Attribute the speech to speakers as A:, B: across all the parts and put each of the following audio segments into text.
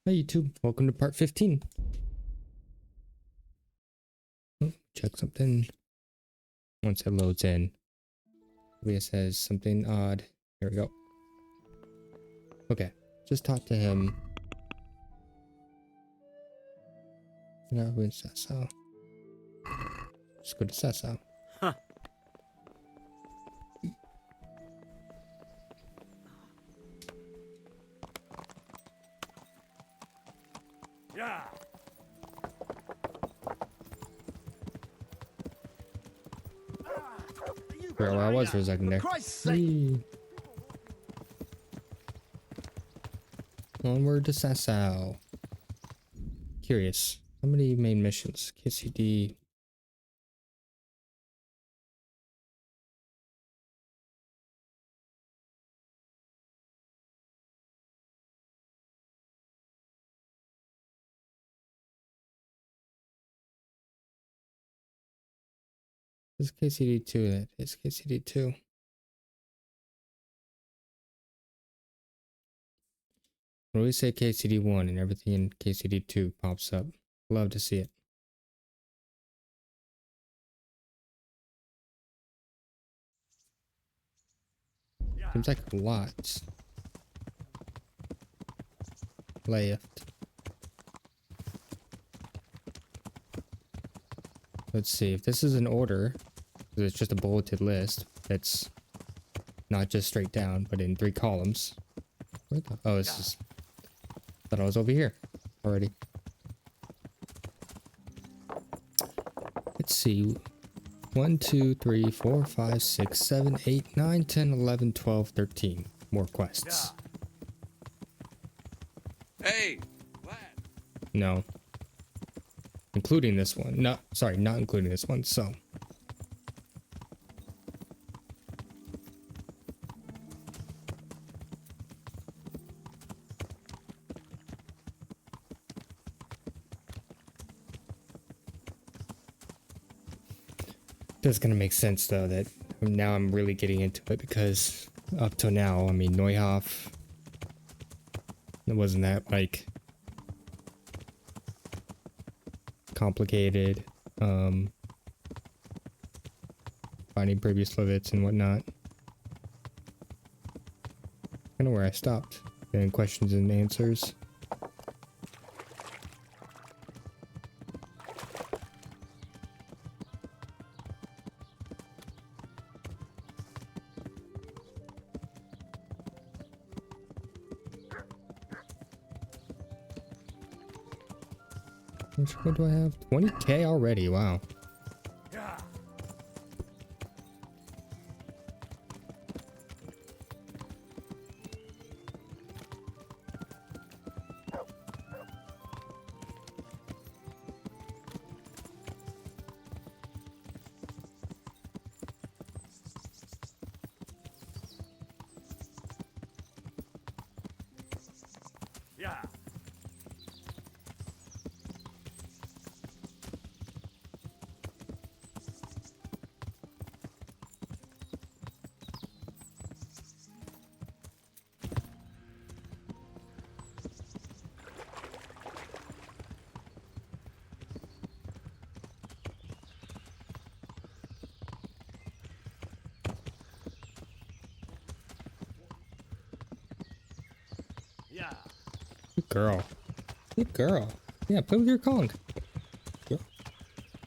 A: Hey YouTube, welcome to part 15. Oh, check something. Once it loads in, it says something odd. Here we go. Okay, just talk to him. No, who is Sasso? Just go to Sasso.
B: Huh. Yeah.
A: Forgot where I was for a second there. Whee. Onward to Sasso. Curious. How many main missions? KCD. This is KCD 2. It is KCD 2. When we say KCD 1 and everything in KCD 2 pops up. Love to see it. Seems like a lot. Left. Let's see if this is an order. It's just a bulleted list. That's not just straight down, but in 3 columns. Where the? Oh, this is. Thought I was over here already. Let's see. 1, 2, 3, 4, 5, 6, 7, 8, 9, 10, 11, 12, 13. More quests.
C: Hey, what?
A: No. Including this one. No, sorry, not including this one, so. That's gonna make sense though that now I'm really getting into it because up till now, I mean, Neuhoff, it wasn't that like complicated, finding previous livets and whatnot. Kind of where I stopped, getting questions and answers. What do I have? 20k already, wow.
B: Yeah. Yeah.
A: Good girl. Good girl. Yeah, play with your Kong. Good,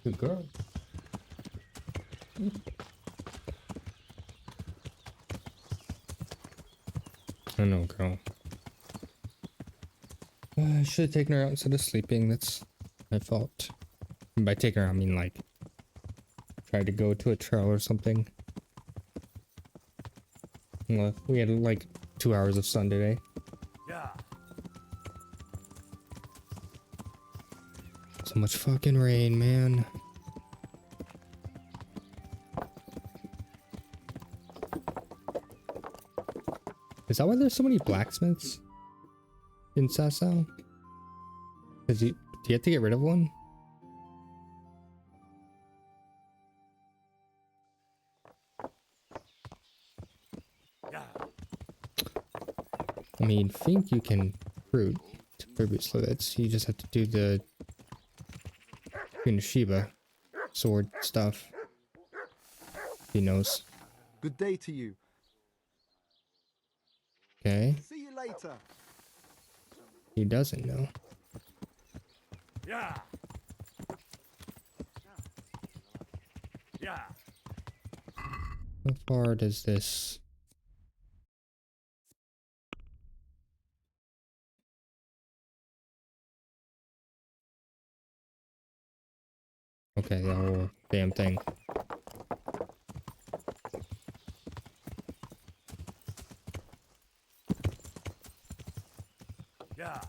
A: good girl. I know, girl. I should have taken her out instead of sleeping. That's my fault. And by taking her, I mean like tried to go to a trail or something. Well, we had like 2 hours of sun today.
B: Yeah.
A: So much fucking rain, man. Is that why there's so many blacksmiths in Sasso? Do you have to get rid of one?
B: Yeah.
A: I mean, think you can recruit to previously. You just have to do the Queen of Sheba sword stuff. He knows.
C: Good day to you.
A: Okay.
C: See you later.
A: He doesn't know.
B: Yeah. Yeah.
A: How far does this... Okay, the whole damn thing.
B: Yeah.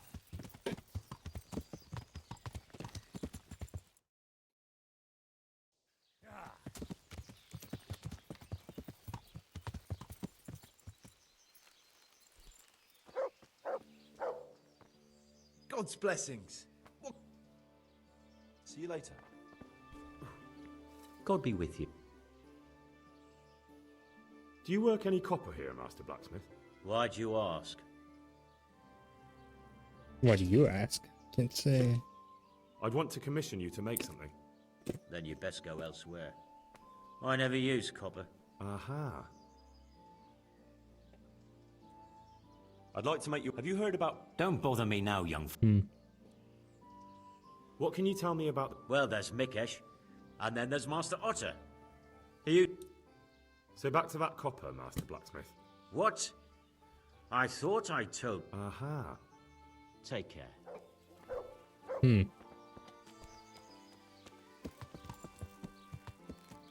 D: God's blessings. What? See you later.
E: God be with you.
B: Do you work any copper here, Master Blacksmith?
E: Why'd you ask?
A: What do you ask? Can't say.
B: I'd want to commission you to make something.
E: Then you best go elsewhere. I never use copper.
B: Aha.
D: I'd like to make you... Have you heard about...
E: Don't bother me now, young
B: What can you tell me about...
E: Well, there's Mikesh, and then there's Master Otter. You...
B: So back to that copper, Master Blacksmith.
E: What? I thought I told...
B: Aha.
E: Take care.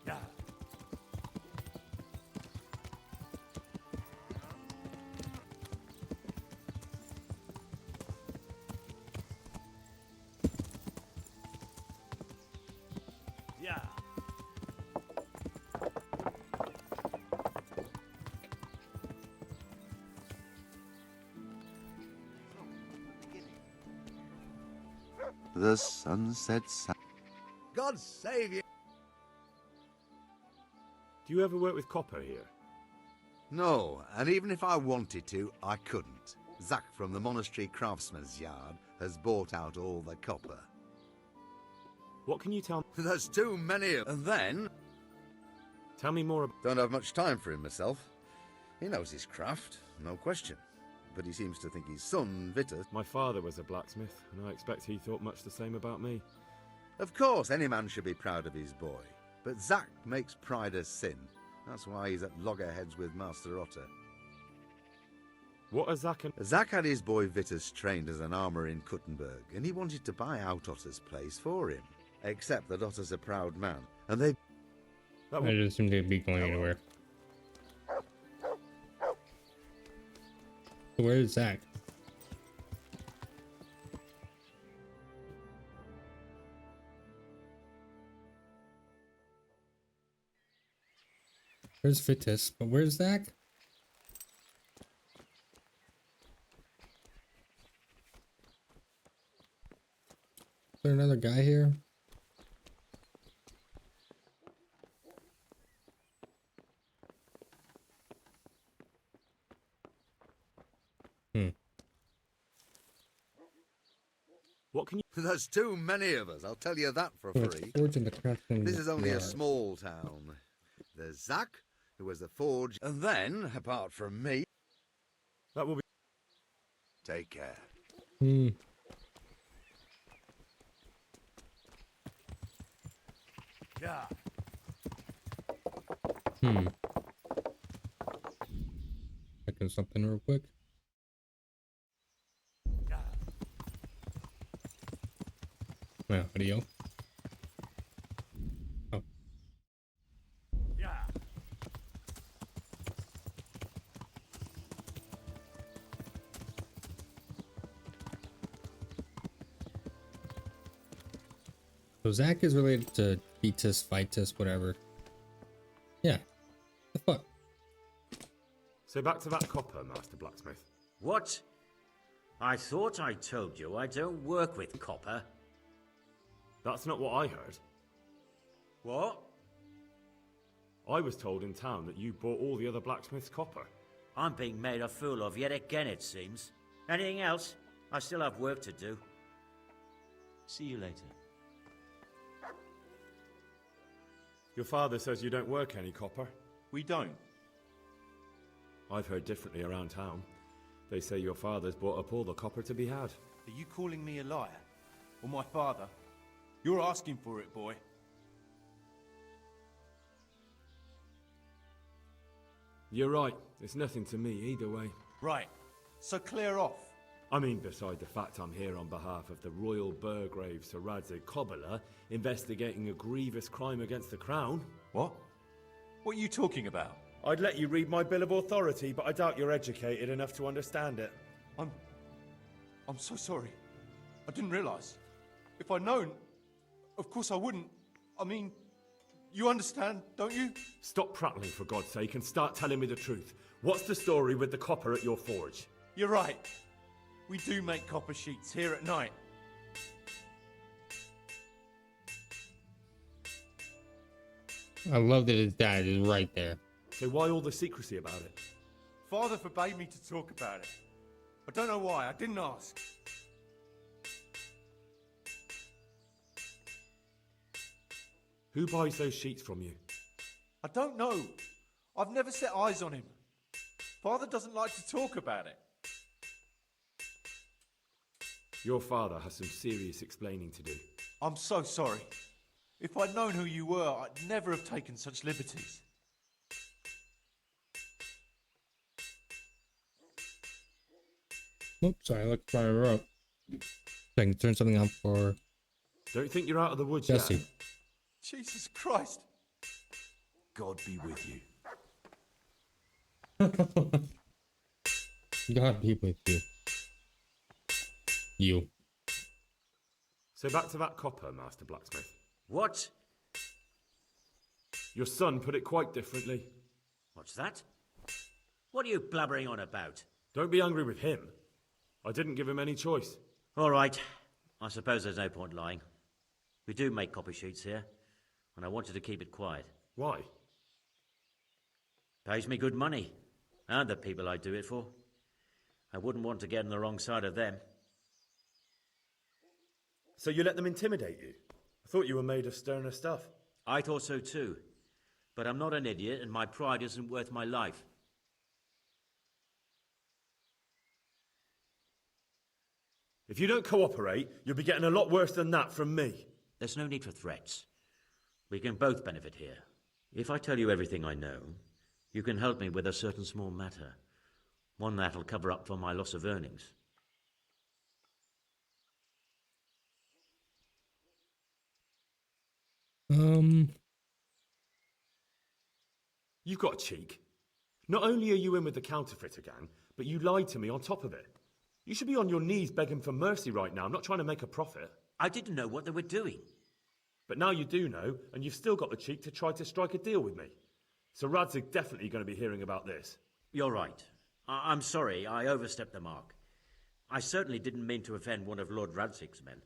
B: Yeah. Yeah.
C: The sunset sun.
F: God save you.
B: Do you ever work with copper here?
F: No, and even if I wanted to, I couldn't. Zach from the Monastery Craftsman's Yard has bought out all the copper.
B: What can you tell me?
F: There's too many of them. And then,
B: Tell me more about...
F: don't have much time for him myself. He knows his craft, no question. But he seems to think his son, Vitus...
B: My father was a blacksmith, and I expect he thought much the same about me.
F: Of course, any man should be proud of his boy. But Zach makes pride a sin. That's why he's at loggerheads with Master Otter.
B: What are Zach and...
F: Zach had his boy Vitus trained as an armourer in Kuttenberg, and he wanted to buy out Otter's place for him. Except that Otter's a proud man, and they...
B: That
A: I
B: will...
A: don't seem to be going anywhere. Where's Zach? Where's Vitus? But where's Zach? Is there another guy here?
B: What can you...
F: There's too many of us, I'll tell you that for
A: Oh, it's
F: free.
A: Forge in the Craftsman
F: This is only a
A: Yard.
F: small town. There's Zach, who has the forge, and then, apart from me,
B: That will be...
F: take care.
A: Hmm.
B: Yeah.
A: Hmm. Checking something real quick.
B: Yeah.
A: Well, audio. Oh.
B: Yeah.
A: So Zach is related to Vitus, Vitus, whatever. Yeah. The fuck?
B: So back to that copper, Master Blacksmith.
E: What? I thought I told you I don't work with copper.
B: That's not what I heard.
E: What?
B: I was told in town that you bought all the other blacksmith's copper.
E: I'm being made a fool of yet again, it seems. Anything else? I still have work to do.
D: See you later.
B: Your father says you don't work any copper.
D: We don't.
B: I've heard differently around town. They say your father's bought up all the copper to be had.
D: Are you calling me a liar? Or my father? You're asking for it, boy.
B: You're right. It's nothing to me either way.
D: Right. So clear off.
B: I mean, beside the fact I'm here on behalf of the Royal Burgrave Sir Radzig Kobyla, investigating a grievous crime against the Crown.
D: What? What are you talking about?
B: I'd let you read my Bill of Authority, but I doubt you're educated enough to understand it.
D: I'm so sorry. I didn't realize. If I'd known, of course I wouldn't. I mean, you understand, don't you?
B: Stop prattling, for God's sake, and start telling me the truth. What's the story with the copper at your forge?
D: You're right. We do make copper sheets here at night.
A: I love that his dad is right there.
B: So why all the secrecy about it?
D: Father forbade me to talk about it. I don't know why, I didn't ask.
B: Who buys those sheets from you?
D: I don't know. I've never set eyes on him. Father doesn't like to talk about it.
B: Your father has some serious explaining to do.
D: I'm so sorry. If I'd known who you were, I'd never have taken such liberties.
A: Oops, sorry, I looked further up. So I can turn something on for
B: Don't think you're out of the woods
A: Jesse.
B: yet.
D: Jesus Christ. God be with you.
A: God be with you. You.
B: So back to that copper, Master Blacksmith.
E: What?
B: Your son put it quite differently.
E: What's that? What are you blabbering on about?
B: Don't be angry with him. I didn't give him any choice.
E: All right. I suppose there's no point lying. We do make copy sheets here, and I wanted to keep it quiet.
B: Why?
E: Pays me good money, and the people I do it for. I wouldn't want to get on the wrong side of them.
B: So you let them intimidate you? I thought you were made of sterner stuff.
E: I thought so too. But I'm not an idiot, and my pride isn't worth my life.
B: If you don't cooperate, you'll be getting a lot worse than that from me.
E: There's no need for threats. We can both benefit here. If I tell you everything I know, you can help me with a certain small matter. One that'll cover up for my loss of earnings.
B: You've got a cheek. Not only are you in with the counterfeiter gang, but you lied to me on top of it. You should be on your knees begging for mercy right now, not trying to make a profit.
E: I didn't know what they were doing.
B: But now you do know, and you've still got the cheek to try to strike a deal with me. So Radzig's definitely going to be hearing about this.
E: You're right. I'm sorry, I overstepped the mark. I certainly didn't mean to offend one of Lord Radzig's men.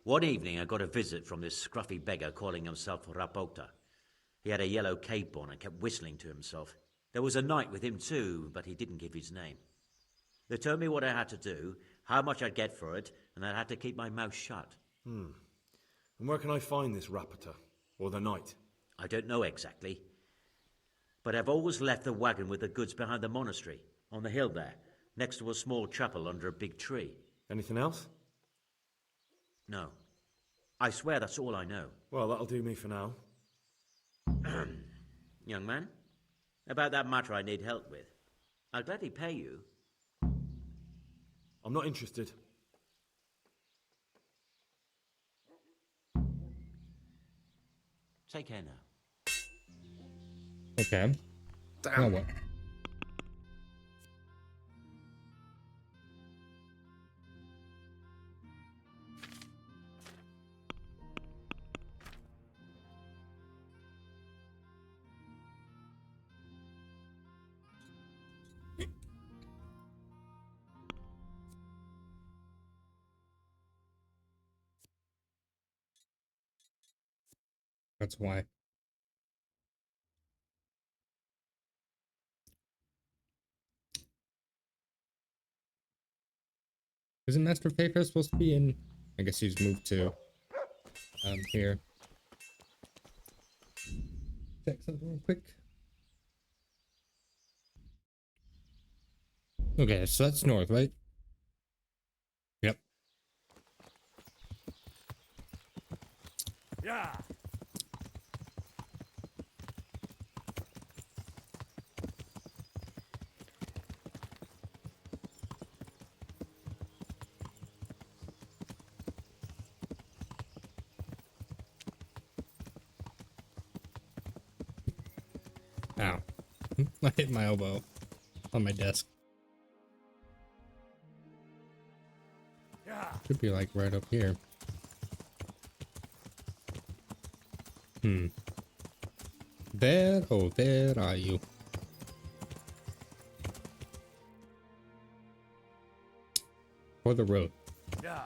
E: One evening I got a visit from this scruffy beggar calling himself Rapota. He had a yellow cape on and kept whistling to himself. There was a knight with him too, but he didn't give his name. They told me what I had to do, how much I'd get for it, and I had to keep my mouth shut.
B: And where can I find this Rapota? Or the knight?
E: I don't know exactly. But I've always left the wagon with the goods behind the monastery, on the hill there, next to a small chapel under a big tree.
B: Anything else?
E: No. I swear that's all I know.
B: Well, that'll do me for now.
E: Young man, about that matter I need help with. I'll gladly pay you.
B: I'm not interested.
E: Take care now.
A: Okay. Now what? That's why. Isn't Master Paper supposed to be in? I guess he's moved to here. Check something real quick. Okay, so that's north, right? Yep.
B: Yeah.
A: Ow. I hit my elbow on my desk.
B: Yeah.
A: Should be like right up here. Hmm. There, oh, there are you. For the road.
B: Yeah.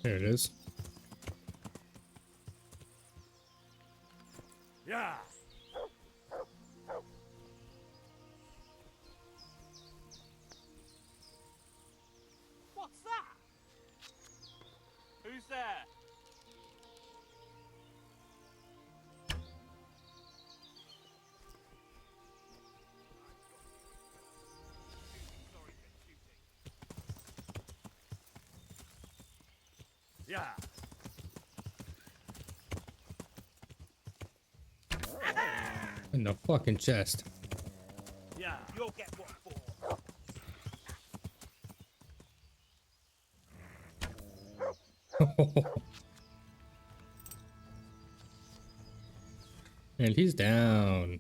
A: There it is.
B: Yeah.
G: What's that? Who's there?
B: Yeah.
A: In the fucking chest.
B: Yeah.
G: You'll get what for.
A: And he's down.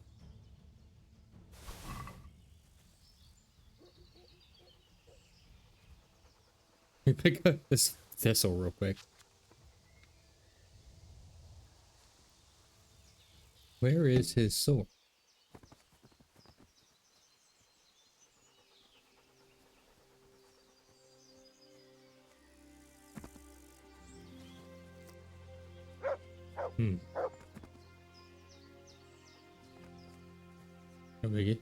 A: Let me pick up this thistle real quick. Where is his sword? Hmm. No biggie.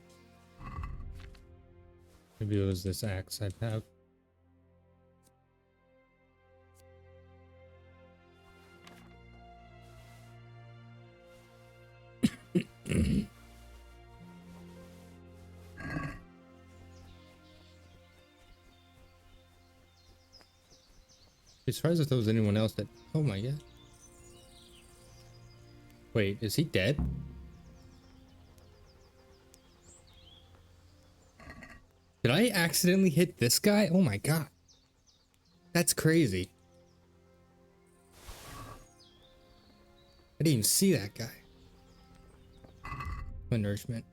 A: Maybe it was this axe I have. Be surprised if there was anyone else that. Oh my god. Wait, is he dead? Did I accidentally hit this guy? Oh my god. That's crazy. I didn't even see that guy. My nourishment.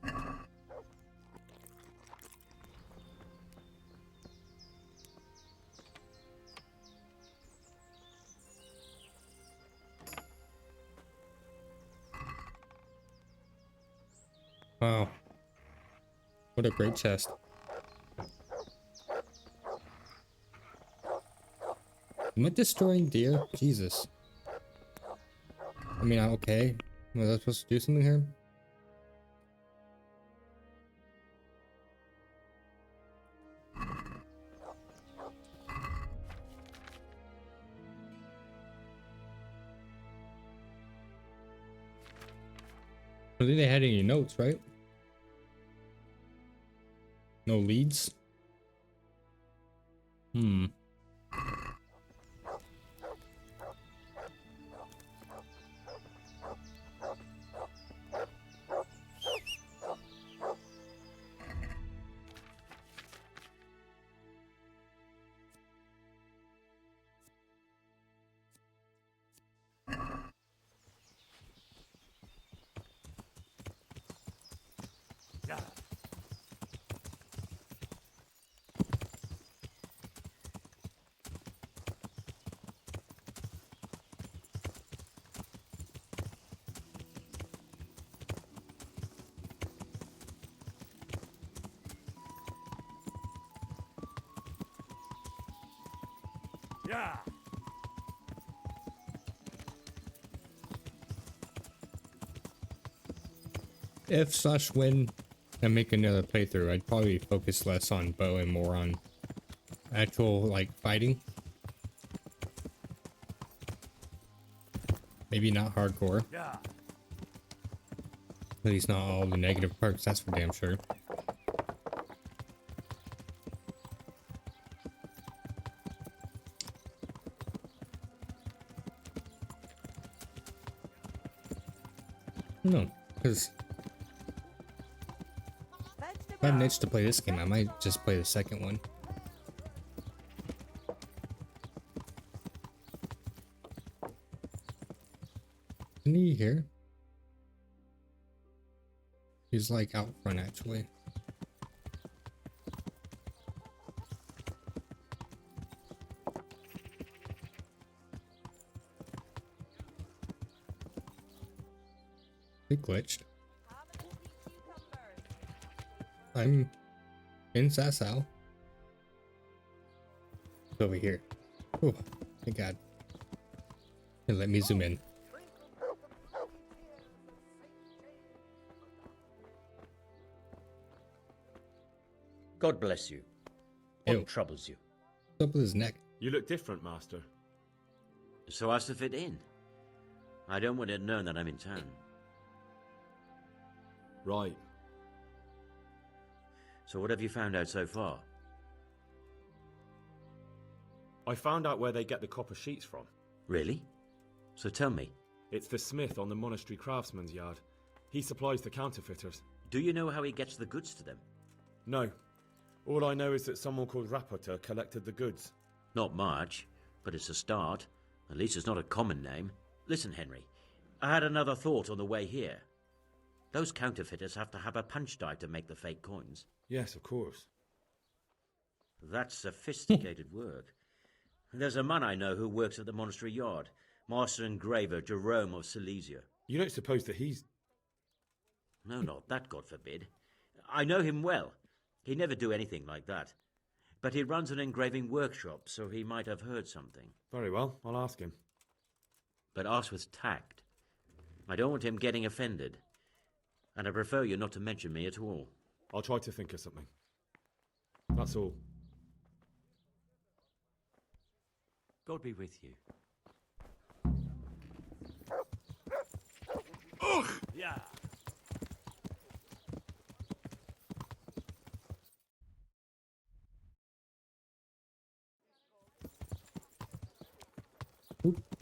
A: Wow. What a great chest. Am I destroying deer? Jesus. I mean, okay. Was I supposed to do something here? I think they had any notes, right? No leads? Hmm.
B: Yeah. Yeah.
A: If/when I make another playthrough, I'd probably focus less on bow and more on actual, like, fighting. Maybe not hardcore.
G: Yeah.
A: At least not all the negative perks, that's for damn sure. No, because if I had an itch to play this game, I might just play the second one. Isn't he here? He's like out front actually. It glitched. I'm in Sasau. It's over here. Oh, thank God. And let me zoom in.
E: God bless you. What
A: Ew.
E: troubles you?
A: What's up with his neck?
B: You look different, Master.
E: So as to fit in. I don't want it known that I'm in town.
B: Right.
E: So what have you found out so far?
B: I found out where they get the copper sheets from.
E: Really? So tell me,
B: It's the smith on the monastery craftsman's yard. He supplies the counterfeiters.
E: do you know how he gets the goods to them?
B: No. All I know is that someone called Rapporteur collected the goods.
E: Not much, but it's a start. At least it's not a common name. Listen, Henry, I had another thought on the way here. Those counterfeiters have to have a punch die to make the fake coins.
B: Yes, of course.
E: That's sophisticated work. There's a man I know who works at the monastery yard, Master Engraver Jerome of Silesia.
B: You don't suppose that he's...
E: No, not that, God forbid. I know him well. He'd never do anything like that. But he runs an engraving workshop, so he might have heard something.
B: Very well, I'll ask him.
E: But ask with tact. I don't want him getting offended. And I prefer you not to mention me at all.
B: I'll try to think of something. That's all.
E: God be with you.
G: Yeah.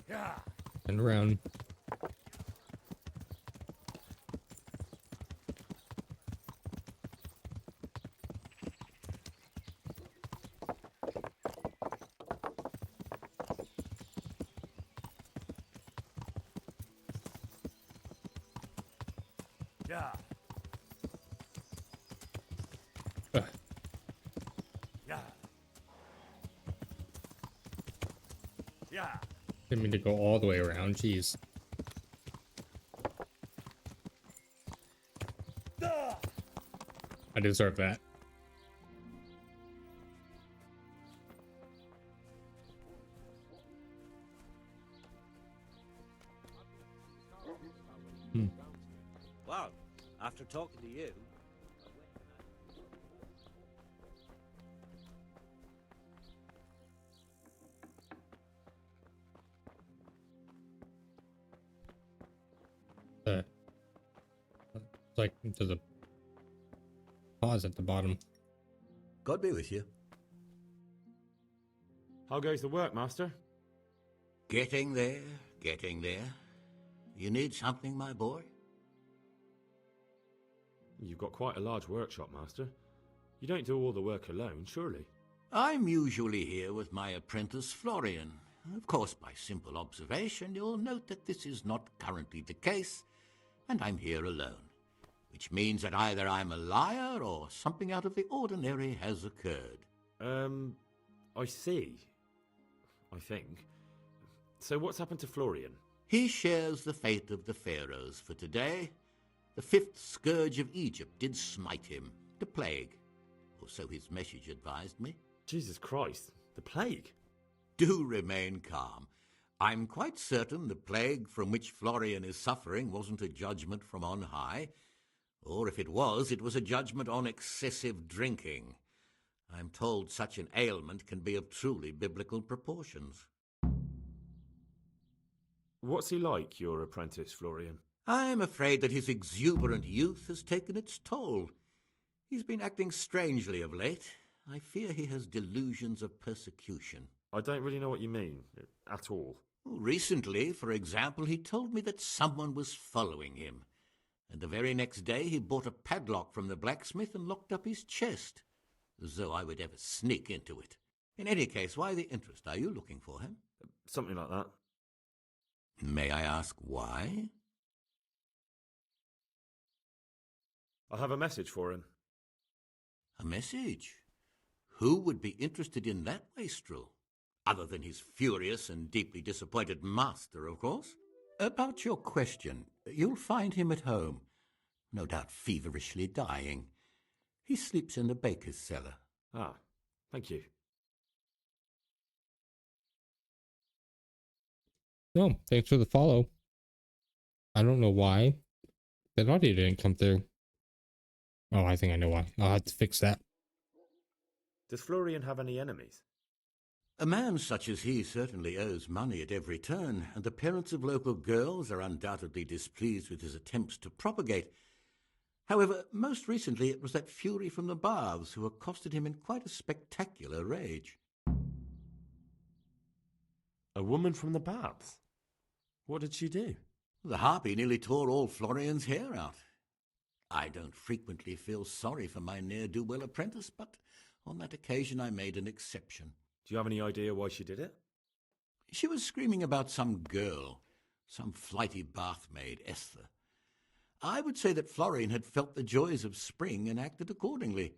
G: Yeah.
A: And around.
G: Yeah.
A: Ugh.
G: Yeah. Yeah.
A: Didn't mean to go all the way around, jeez. I deserve that.
G: Well, after talking to you,
A: It's like there's a pause at the bottom.
F: God be with you.
B: How goes the work, Master?
F: Getting there, getting there. You need something, my boy?
B: You've got quite a large workshop, Master. You don't do all the work alone, surely?
F: I'm usually here with my apprentice, Florian. Of course, by simple observation, you'll note that this is not currently the case, and I'm here alone, which means that either I'm a liar or something out of the ordinary has occurred.
B: I see. I think. So what's happened to Florian?
F: He shares the fate of the pharaohs for today. The fifth scourge of Egypt did smite him, the plague, or so his message advised me.
B: Jesus Christ, the plague?
F: Do remain calm. I'm quite certain the plague from which Florian is suffering wasn't a judgment from on high. Or if it was a judgment on excessive drinking. I'm told such an ailment can be of truly biblical proportions.
B: What's he like, your apprentice, Florian?
F: I'm afraid that his exuberant youth has taken its toll. He's been acting strangely of late. I fear he has delusions of persecution.
B: I don't really know what you mean, at all.
F: Recently, for example, he told me that someone was following him. And the very next day he bought a padlock from the blacksmith and locked up his chest. As though I would ever sneak into it. In any case, why the interest? Are you looking for him?
B: Something like that.
F: May I ask why?
B: I have a message for him.
F: A message? Who would be interested in that wastrel? Other than his furious and deeply disappointed master, of course. About your question, you'll find him at home. No doubt feverishly dying. He sleeps in the baker's cellar.
B: Ah, thank you.
A: No, thanks for the follow. I don't know why that audio didn't come through. Oh, I think I know why. I'll have to fix that.
B: Does Florian have any enemies?
F: A man such as he certainly owes money at every turn, and the parents of local girls are undoubtedly displeased with his attempts to propagate. However, most recently it was that fury from the baths who accosted him in quite a spectacular rage.
B: A woman from the baths? What did she do?
F: The harpy nearly tore all Florian's hair out. I don't frequently feel sorry for my ne'er-do-well apprentice, but on that occasion I made an exception.
B: Do you have any idea why she did it?
F: She was screaming about some girl, some flighty bathmaid, Esther. I would say that Florian had felt the joys of spring and acted accordingly,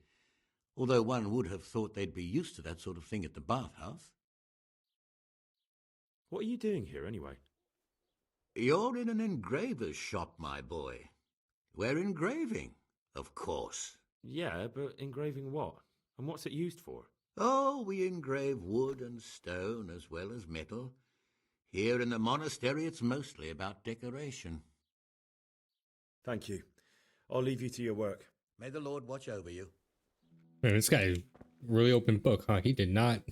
F: although one would have thought they'd be used to that sort of thing at the bathhouse.
B: What are you doing here, anyway?
F: You're in an engraver's shop, my boy. We're engraving, of course.
B: Yeah, but engraving what? And what's it used for?
F: Oh, we engrave wood and stone as well as metal. Here in the monastery, it's mostly about decoration.
B: Thank you. I'll leave you to your work.
F: May the Lord watch over you.
A: Man, this guy is really open book, huh? He did not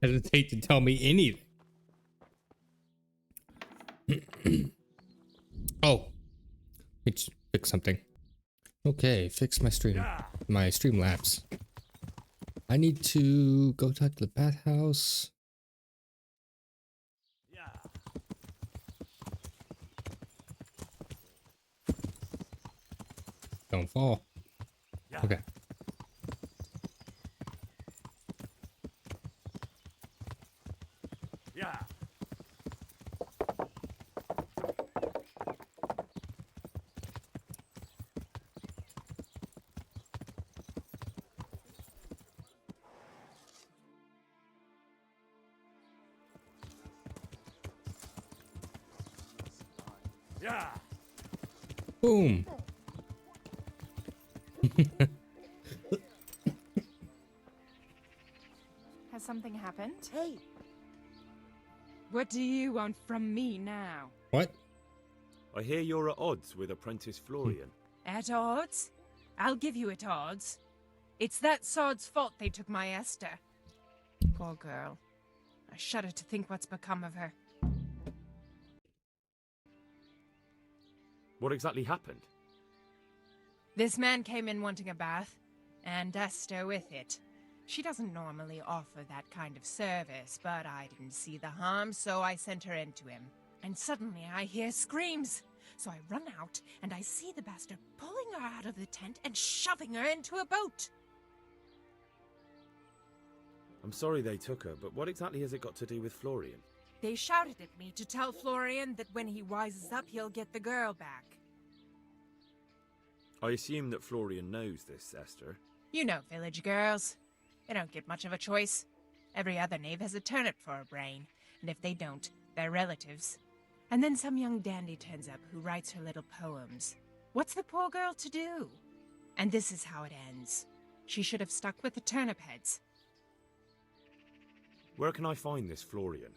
A: hesitate to tell me anything. Oh, let's fix something. Okay, fix my Streamlabs. I need to go talk to the bathhouse. Don't fall. Okay.
B: Yeah. Yeah.
A: Boom.
H: Has something happened?
I: Hey! What do you want from me now?
A: What?
B: I hear you're at odds with apprentice Florian.
I: At odds? I'll give you at odds. It's that sod's fault they took my Esther. Poor girl. I shudder to think what's become of her.
B: What exactly happened?
I: This man came in wanting a bath, and Esther with it. She doesn't normally offer that kind of service, but I didn't see the harm, so I sent her in to him. And suddenly I hear screams. So I run out, and I see the bastard pulling her out of the tent and shoving her into a boat.
B: I'm sorry they took her, but what exactly has it got to do with Florian?
I: They shouted at me to tell Florian that when he wises up, he'll get the girl back.
B: I assume that Florian knows this, Esther.
I: You know village girls. They don't get much of a choice. Every other knave has a turnip for a brain, and if they don't, they're relatives. And then some young dandy turns up who writes her little poems. What's the poor girl to do? And this is how it ends. She should have stuck with the turnip heads.
B: Where can I find this Florian?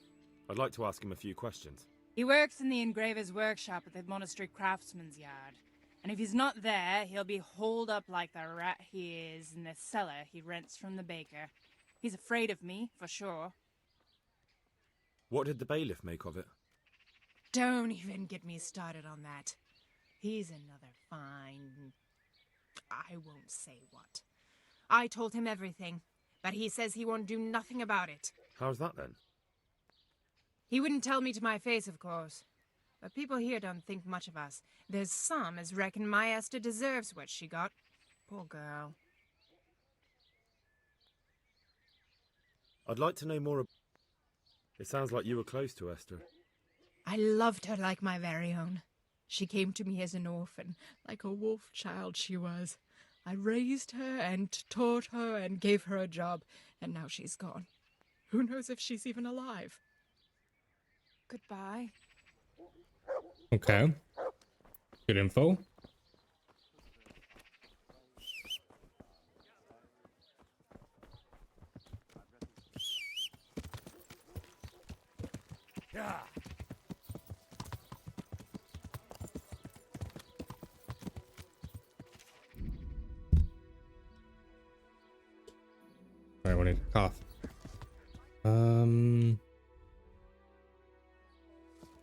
B: I'd like to ask him a few questions.
I: He works in the engraver's workshop at the monastery craftsman's yard.
H: And if he's not there, he'll be holed up like the rat he is in the cellar he rents from the baker. He's afraid of me, for sure.
B: What did the bailiff make of it?
I: Don't even get me started on that. He's another fine... I won't say what. I told him everything, but he says he won't do nothing about it.
B: How's that then?
I: He wouldn't tell me to my face, of course. But people here don't think much of us. There's some as reckon my Esther deserves what she got. Poor girl.
B: I'd like to know more. It sounds like you were close to Esther.
I: I loved her like my very own. She came to me as an orphan, like a wolf child she was. I raised her and taught her and gave her a job, and now she's gone. Who knows if she's even alive?
H: Goodbye.
A: Okay. Good info.
B: Yeah.
A: I wanted to cough.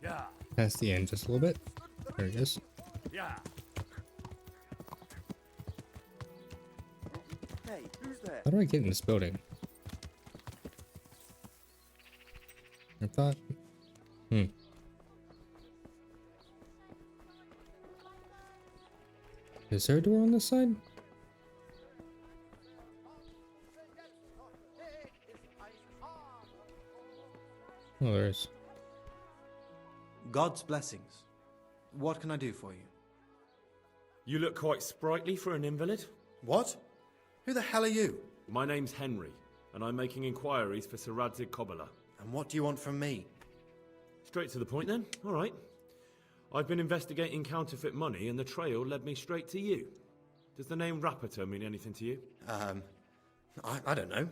B: Yeah.
A: Past the end just a little bit. There it is.
B: Yeah.
C: Hey, who's there?
A: How do I get in this building? I thought. Is there a door on this side? Oh, there is.
J: God's blessings. What can I do for you?
B: You look quite sprightly for an invalid.
J: What? Who the hell are you?
B: My name's Henry, and I'm making inquiries for Sir Radzig BWAAAH.
J: And what do you want from me?
B: Straight to the point then. All right. I've been investigating counterfeit money, and the trail led me straight to you. Does the name Rapiter mean anything to you?
J: I don't know.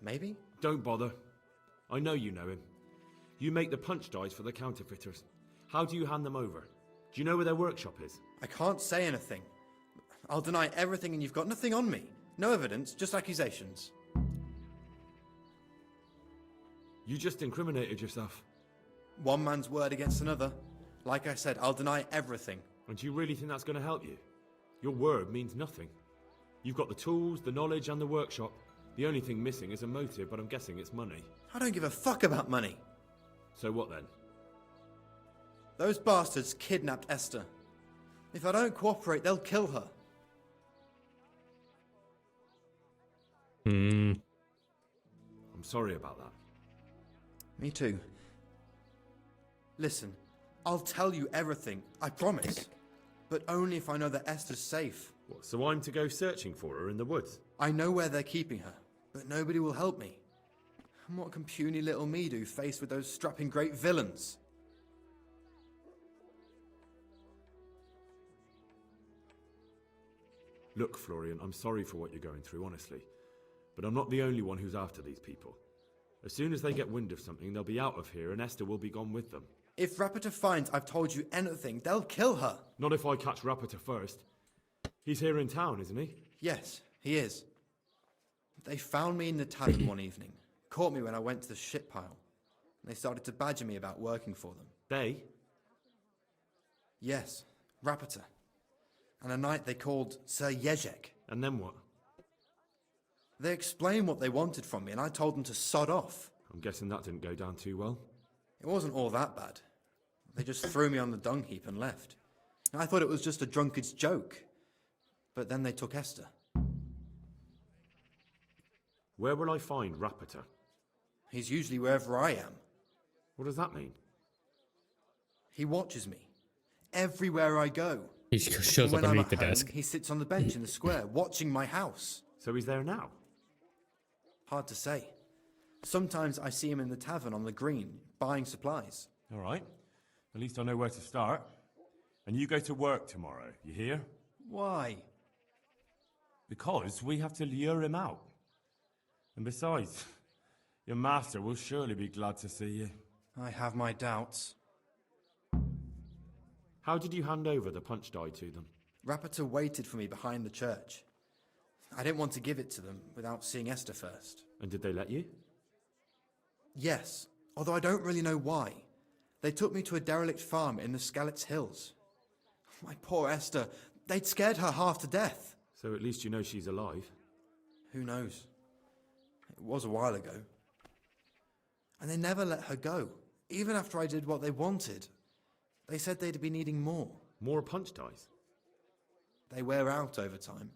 J: Maybe?
B: Don't bother. I know you know him. You make the punch dies for the counterfeiters. How do you hand them over? Do you know where their workshop is?
J: I can't say anything. I'll deny everything and you've got nothing on me. No evidence, just accusations.
B: You just incriminated yourself.
J: One man's word against another. Like I said, I'll deny everything.
B: And do you really think that's going to help you? Your word means nothing. You've got the tools, the knowledge, and the workshop. The only thing missing is a motive, but I'm guessing it's money.
J: I don't give a fuck about money.
B: So what then?
J: Those bastards kidnapped Esther. If I don't cooperate, they'll kill her.
B: I'm sorry about that.
J: Me too. Listen, I'll tell you everything, I promise. But only if I know that Esther's safe.
B: What, so I'm to go searching for her in the woods?
J: I know where they're keeping her, but nobody will help me. And what can puny little me do faced with those strapping great villains?
B: Look, Florian, I'm sorry for what you're going through, honestly. But I'm not the only one who's after these people. As soon as they get wind of something, they'll be out of here and Esther will be gone with them.
J: If Rapiter finds I've told you anything, they'll kill her.
B: Not if I catch Rapiter first. He's here in town, isn't he?
J: Yes, he is. They found me in the tavern one evening, caught me when I went to the shit pile. They started to badger me about working for them.
B: They?
J: Yes, Rapiter. And a knight they called Sir Jezek.
B: And then what?
J: They explained what they wanted from me and I told them to sod off.
B: I'm guessing that didn't go down too well.
J: It wasn't all that bad. They just threw me on the dung heap and left. I thought it was just a drunkard's joke. But then they took Esther.
B: Where will I find Rapiter?
J: He's usually wherever I am.
B: What does that mean?
J: He watches me. Everywhere I go.
A: He shows up
J: When I'm
A: underneath
J: at
A: the
J: home,
A: desk.
J: he sits on the bench in the square, watching my house.
B: So he's there now?
J: Hard to say. Sometimes I see him in the tavern on the green, buying supplies.
B: All right. At least I know where to start. And you go to work tomorrow, you hear?
J: Why?
B: Because we have to lure him out. And besides, your master will surely be glad to see you.
J: I have my doubts.
B: How did you hand over the punch die to them?
J: Rapita waited for me behind the church. I didn't want to give it to them without seeing Esther first.
B: And did they let you?
J: Yes, although I don't really know why. They took me to a derelict farm in the Skalitz Hills. My poor Esther, they'd scared her half to death.
B: So at least you know she's alive.
J: Who knows? It was a while ago. And they never let her go, even after I did what they wanted. They said they'd be needing more.
B: More punch dice?
J: They wear out over time.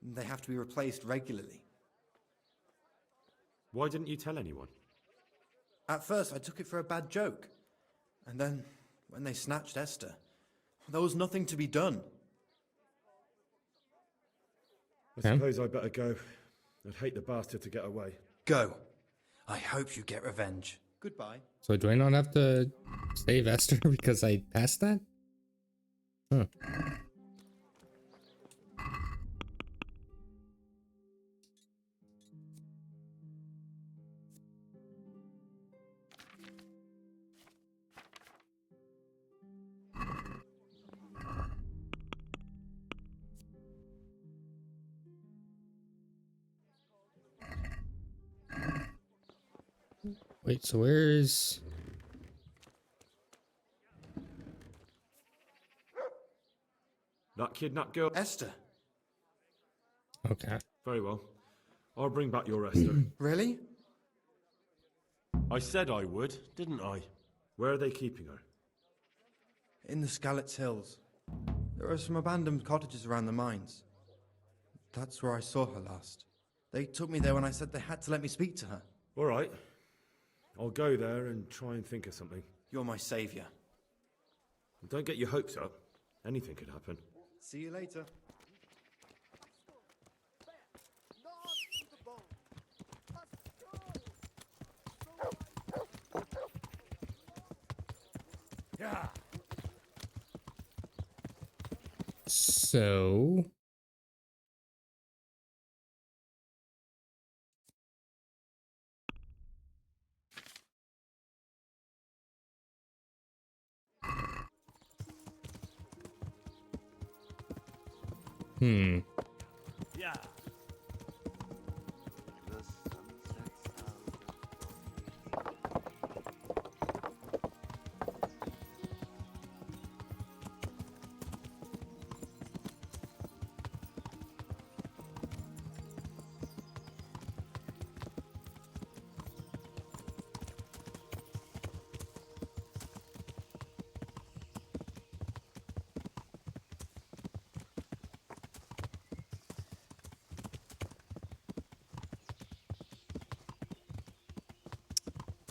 J: They have to be replaced regularly.
B: Why didn't you tell anyone?
J: At first, I took it for a bad joke. And then, when they snatched Esther, there was nothing to be done.
B: I suppose I better go. I'd hate the bastard to get away.
J: Go. I hope you get revenge. Goodbye.
A: So do I not have to save Esther because I passed that? Huh. Wait, so where's...
B: That kidnapped girl?
J: Esther.
A: Okay.
B: Very well. I'll bring back your Esther.
J: Really?
B: I said I would, didn't I? Where are they keeping her?
J: In the Skalitz Hills. There are some abandoned cottages around the mines. That's where I saw her last. They took me there when I said they had to let me speak to her.
B: All right. I'll go there and try and think of something.
J: You're my savior.
B: Don't get your hopes up. Anything could happen.
J: See you later.
B: Yeah.
A: So...
B: Yeah.
C: The sun sets out.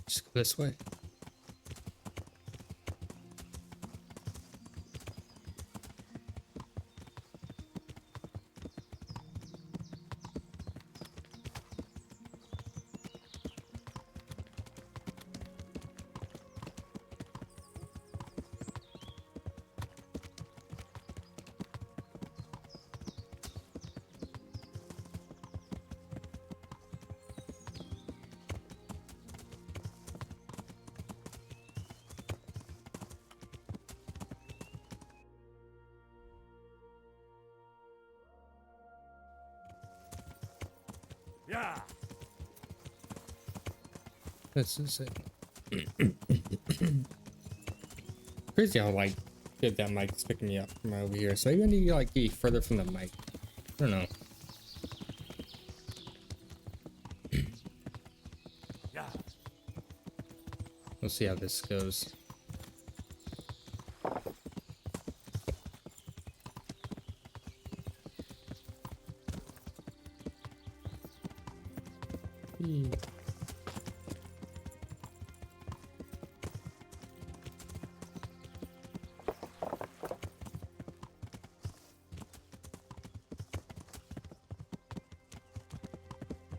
A: Just go this way.
B: Yeah.
A: This is it. Crazy how like good that mic's picking me up from over here. So maybe I need to like be further from the mic. I don't know.
B: Yeah.
A: We'll see how this goes.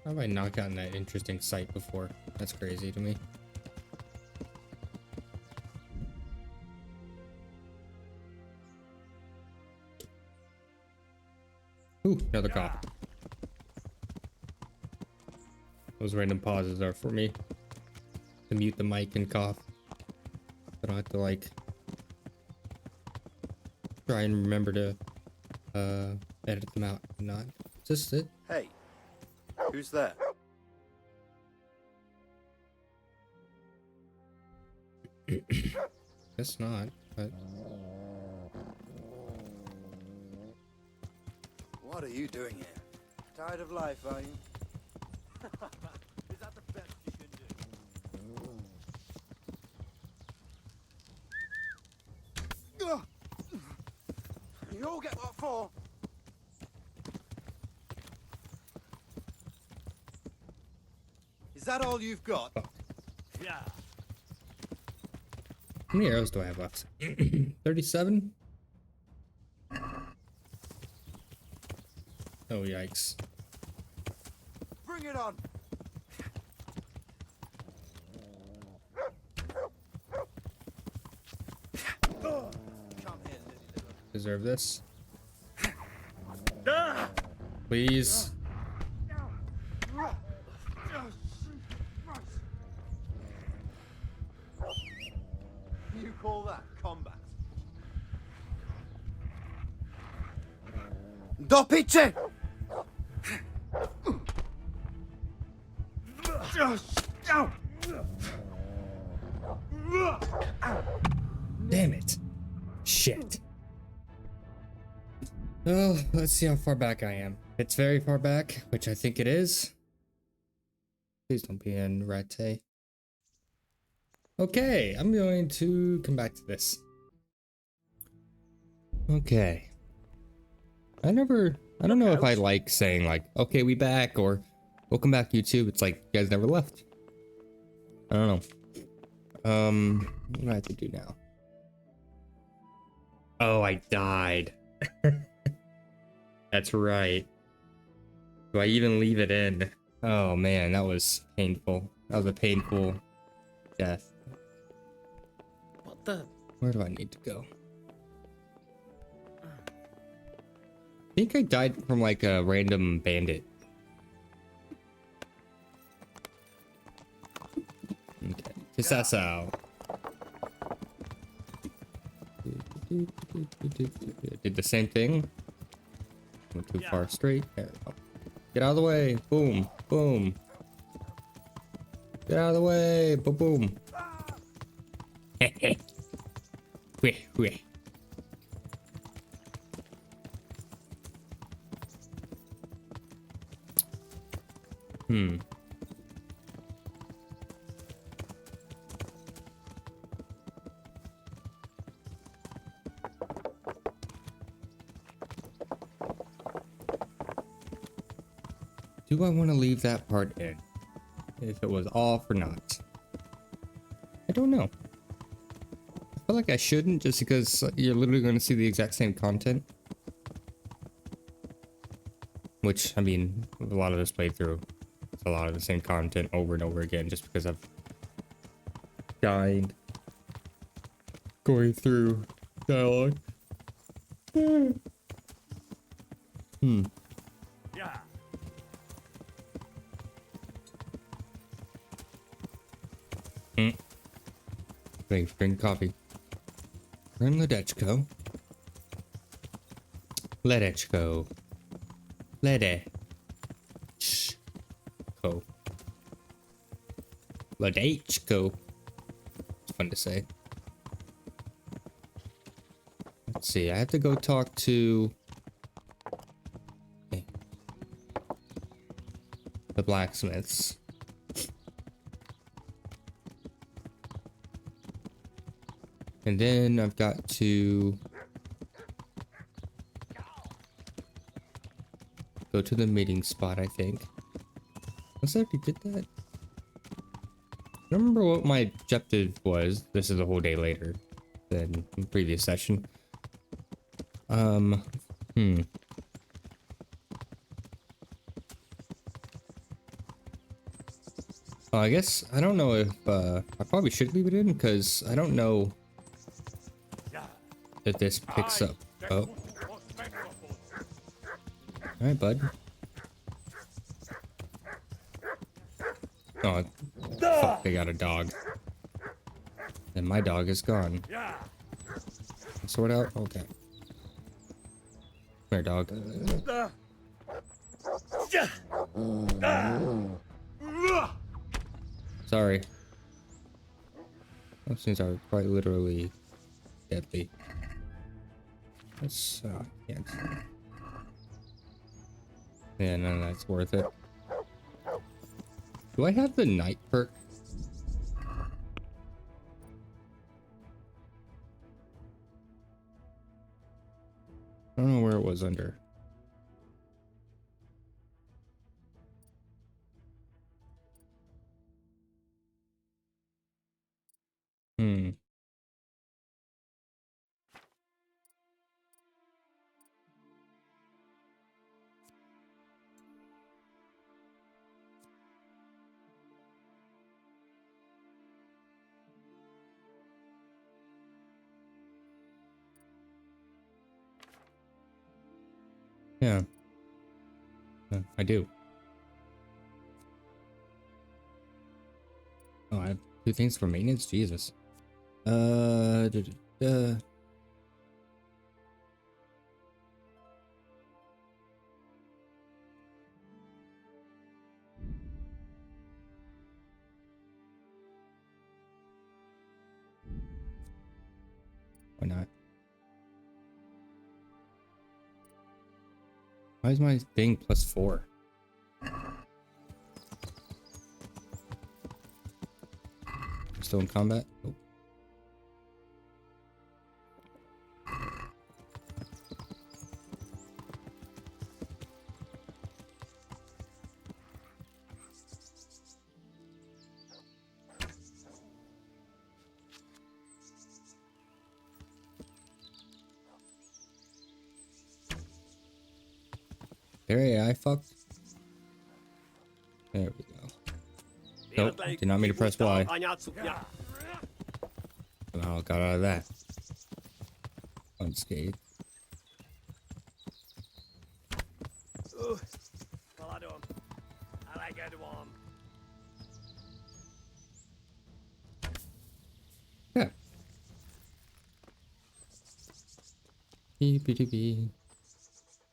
A: How have I not gotten that interesting sight before? That's crazy to me. Ooh, another cop. Those random pauses are for me to mute the mic and cough. I don't have to like try and remember to edit them out. Not just it.
K: Hey, who's there?
A: Guess not, but
K: What are you doing here? Tired of life, are you?
G: Is that the best you can do?
K: You all get what for? Is that all you've got?
G: Yeah.
A: how many arrows do I have left? 37? Oh, yikes.
K: Bring it on! Come here, Lily.
A: Deserve this. Please.
K: You call that combat? Do piče!
A: Damn it. Shit. Oh, let's see how far back I am. It's very far back, which I think it is. Please don't be in Rate. Okay, I'm going to come back to this. Okay. I don't know if I like saying like, okay, we back, or welcome back YouTube. It's like, you guys never left. I don't know. What do I have to do now? Oh, I died. That's right. Do I even leave it in? Oh man, that was painful. That was a painful death.
G: What the?
A: Where do I need to go? I think I died from like a random bandit. Okay, kiss that out. Did the same thing. Went too far straight. There we go. Get out of the way. Boom. Boom. Get out of the way. Boom. Boom. Weh, weh. Do I want to leave that part in? If it was off or not? I don't know. I feel like I shouldn't, just because you're literally going to see the exact same content. Which, I mean, a lot of this playthrough, it's a lot of the same content over and over again, just because I've died going through dialogue.
G: Yeah.
A: Thanks, drink coffee. Run Ledechko. Ledechko. Ledechko. Ledechko. It's fun to say. Let's see, I have to go talk to the blacksmiths. And then I've got to go to the meeting spot, I think. Unless I already did that. I don't remember what my objective was. This is a whole day later than the previous session. Oh, I guess I don't know if I probably should leave it in, because I don't know if this picks up. Oh. Alright, bud. Oh, fuck, they got a dog. And my dog is gone. Sort out? Okay. here, dog. Sorry. Those things are quite literally deadly. That's yeah. Yeah, none of that's worth it. Do I have the night perk? I don't know where it was under. Hmm. Yeah. I do. Oh, I have 2 things for maintenance? Jesus. Da, da, da. Why not? Why is my thing +4? Still in combat? Oh. There AI fucked. There we go. Nope, did not mean to press Y. Somehow got out of that. Unscathed. Yeah. BBDB.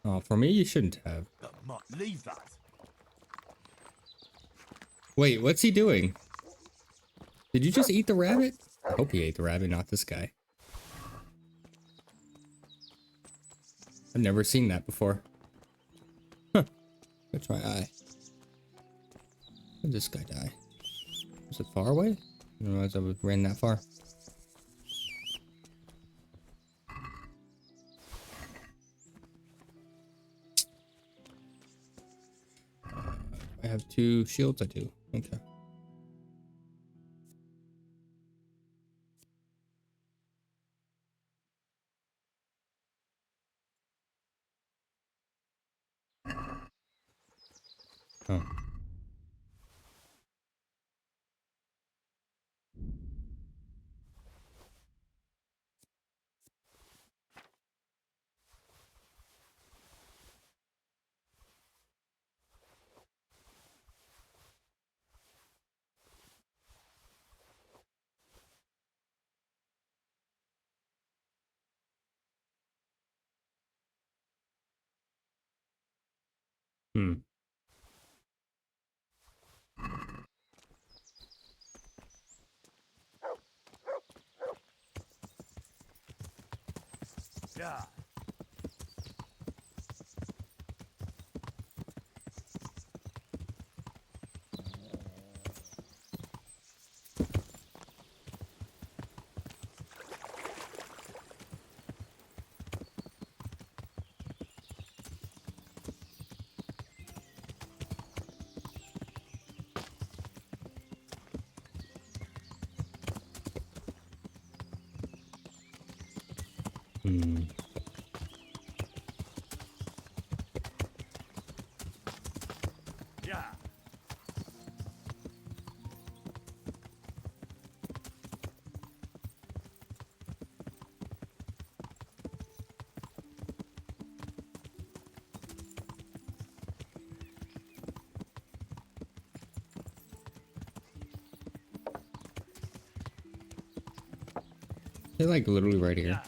A: Oh, for me, you shouldn't have.
D: Leave that.
A: Wait, what's he doing? Did you just eat the rabbit? I hope he ate the rabbit, not this guy. I've never seen that before. Huh. That's my eye. Where'd this guy die? Was it far away? I didn't realize I ran that far. I have 2 shields, I do. Okay. Oh. Hmm.
D: Yeah.
A: Hmm.
D: Yeah.
A: They're like literally right here.
D: Yeah.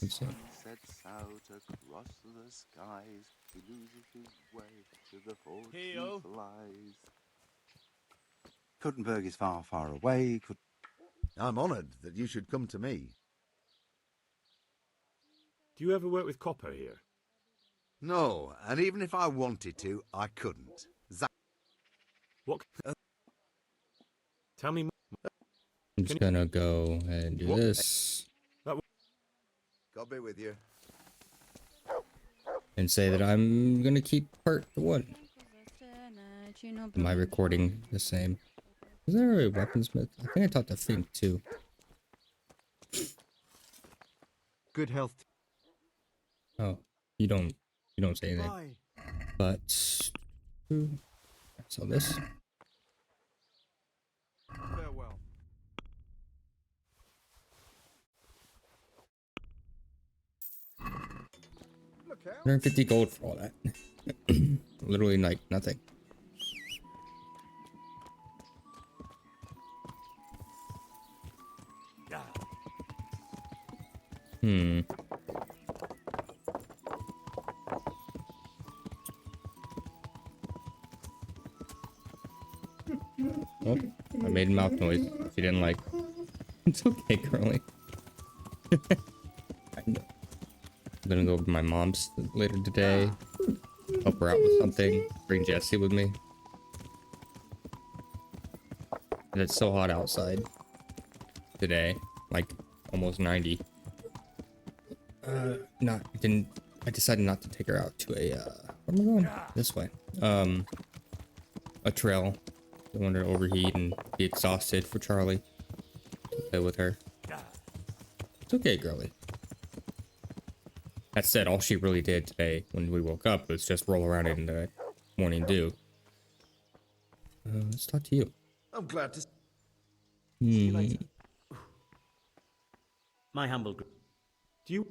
A: Let's see.
L: Sets out across the skies. He loses his way to the forge he
G: Hey-o.
L: flies. Kuttenberg is far, far away.
M: I'm honored that you should come to me.
B: Do you ever work with copper here?
M: No, and even if I wanted to, I couldn't.
B: What? Tell me more.
A: I'm just gonna go and do this
M: God be with you.
A: and say that I'm gonna keep part 1. Am I recording the same? Is there a weaponsmith? I think I talked to Fink too.
J: Good health.
A: Oh, you don't say anything. But so this.
J: Farewell.
A: 150 gold for all that. Literally like nothing. Hmm. Oh, I made a mouth noise. She didn't like. It's okay, girly. I'm gonna go over to my mom's later today. Help her out with something. Bring Jesse with me. And it's so hot outside today, like almost 90. I decided not to take her out to a where am I going? This way. A trail. I don't want her to overheat and be exhausted for Charlie to play with her. It's okay, girly. That said, all she really did today when we woke up was just roll around in the morning dew. Let's talk to you.
M: I'm glad to see
E: you later. My humble.
B: Do you?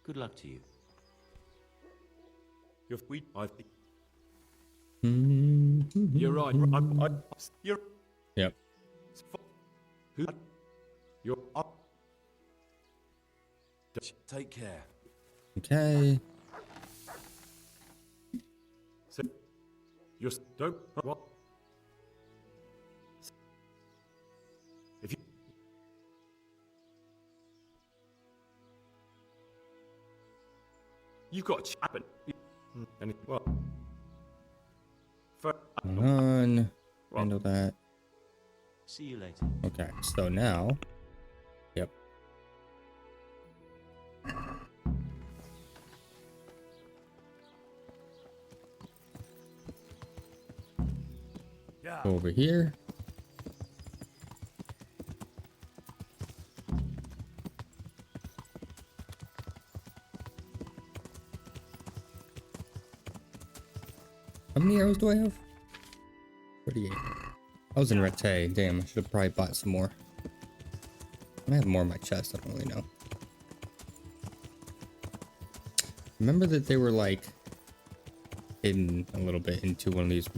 E: Good luck to you.
B: You're sweet, I think.
A: Mm-hmm.
B: You're right. You're.
A: Yep.
B: Who? You're up.
D: Take care.
A: Okay.
B: So, you're don't what? If you. You've got a chap and well.
A: Come on. Handle that.
E: See you later.
A: Okay, so now. Yep.
B: Yeah.
A: Go over here. How many arrows do I have? 38. I was in Rete. Damn, I should have probably bought some more. I have more in my chest. I don't really know. Remember that they were like hidden a little bit into one of these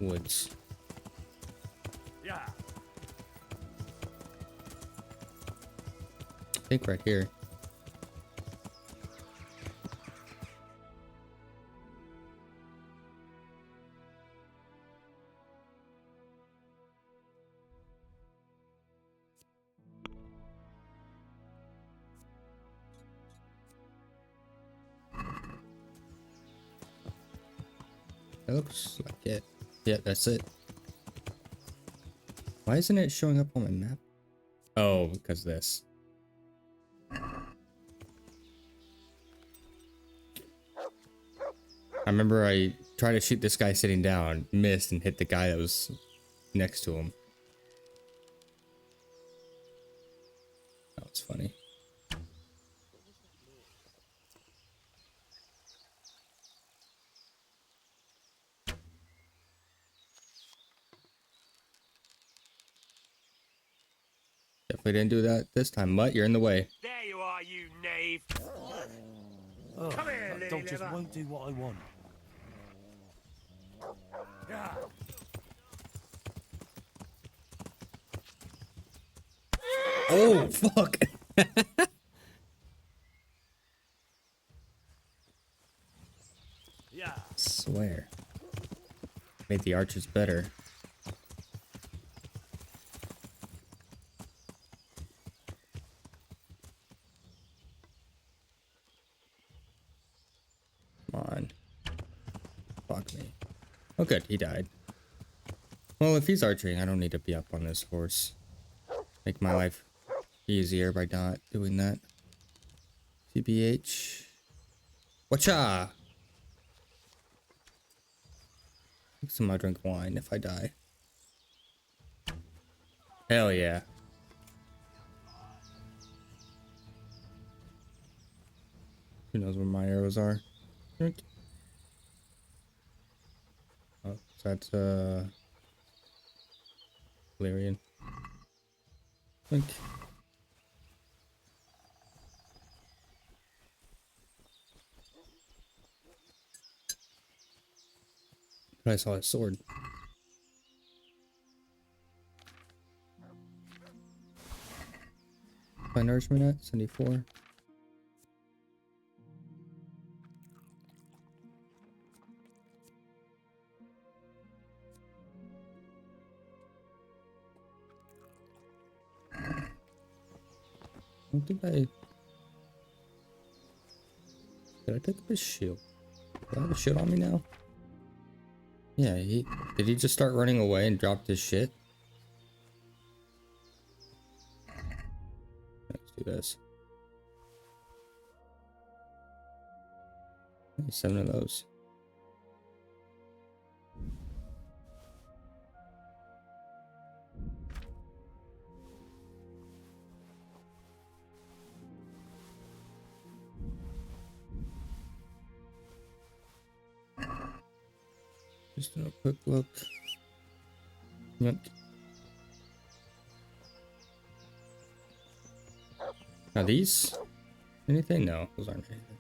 A: woods.
B: Yeah.
A: I think right here. That looks like it. Yeah, that's it. Why isn't it showing up on my map? Oh, because of this. I remember I tried to shoot this guy sitting down, missed, and hit the guy that was next to him. That was funny. Definitely didn't do that this time, Mutt. You're in the way.
G: There you are, you knave. Come here. dog just won't do what I want.
A: Oh, fuck.
G: Yeah.
A: Swear. Made the archers better. Come on. Fuck me. Oh good, he died. Well, if he's archering, I don't need to be up on this horse. Make my life easier by not doing that. TBH. Watcha! Next time I'll drink wine if I die. Hell yeah. Who knows where my arrows are? Drink. Oh, that's Valerian. Drink. But I saw his sword. My nourishment at 74. I don't think did I pick up his shield? Do I have a shield on me now? Yeah, did he just start running away and dropped his shit? Let's do this. 7 of those. Just a quick look. Yep. Are these anything? No, those aren't anything.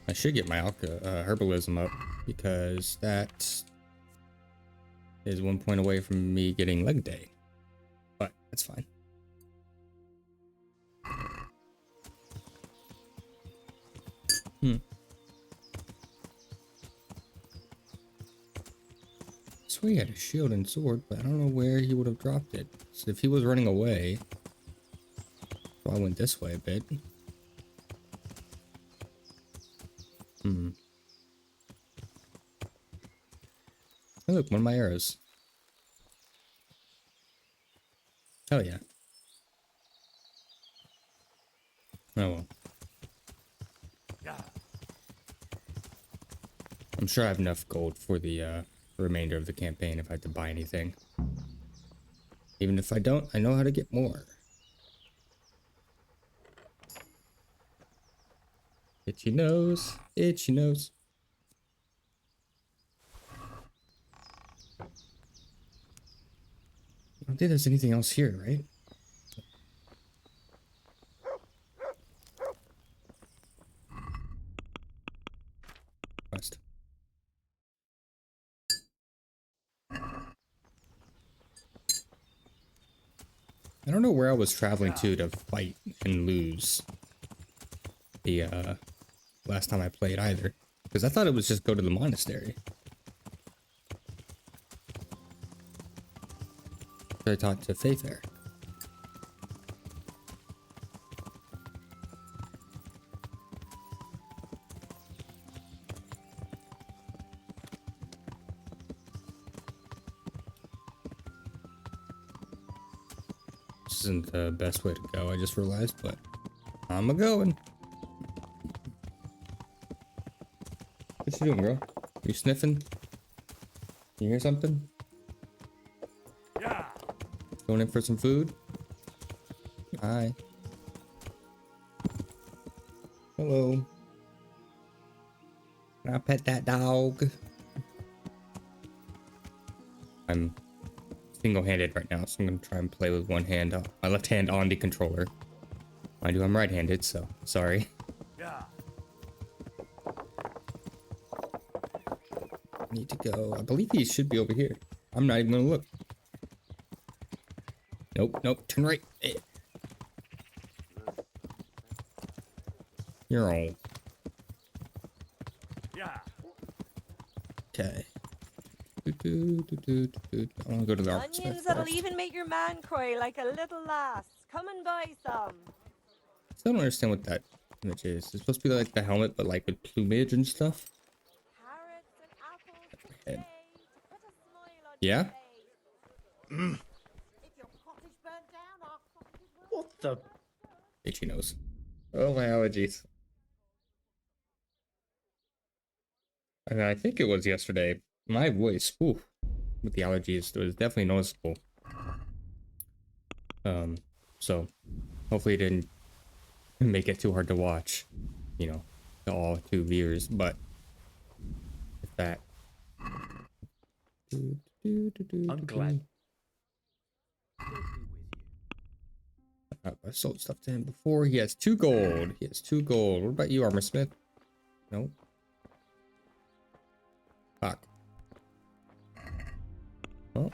A: I should get my herbalism up because that is 1 point away from me getting leg day, but that's fine. So he had a shield and sword, but I don't know where he would have dropped it. So if he was running away, so I went this way a bit. Oh, look, one of my arrows. Hell yeah. Oh well. I'm sure I have enough gold for the remainder of the campaign if I have to buy anything. Even if I don't, I know how to get more. Itchy nose, itchy nose. I don't think there's anything else here, right? Quest. I don't know where I was traveling to fight and lose the last time I played either, because I thought it was just go to the monastery. I talked to Faith there. This isn't the best way to go, I just realized, but I'm a-going. What you doing, bro? You sniffing? You hear something?
G: Yeah.
A: Going in for some food? Hi. Hello. Can I pet that dog? I'm single-handed right now, so I'm gonna try and play with one hand, my left hand on the controller. Mind you, I'm right-handed, so sorry. Need to go. I believe he should be over here. I'm not even gonna look. Nope, nope. Turn right. You're all. Okay. I want to go to the
N: Onions
A: architect
N: that'll
A: first.
N: even make your man cry like a little lass. Come and buy some.
A: Still don't understand what that image is. It's supposed to be like the helmet, but like with plumage and stuff.
N: Carrots and apples
A: Head.
N: today to put a smile on
A: Yeah?
N: your face. If your cottage burnt down, our cottages will.
E: What the?
A: Itchy nose. Oh, my allergies. And I think it was yesterday. My voice, ooh, with the allergies, it was definitely noticeable. So hopefully it didn't make it too hard to watch, you know, to all 2 viewers, but if that.
E: I'm glad.
A: I sold stuff to him before. He has 2 gold. He has 2 gold. What about you, Armor Smith? Nope. Fuck. Oh.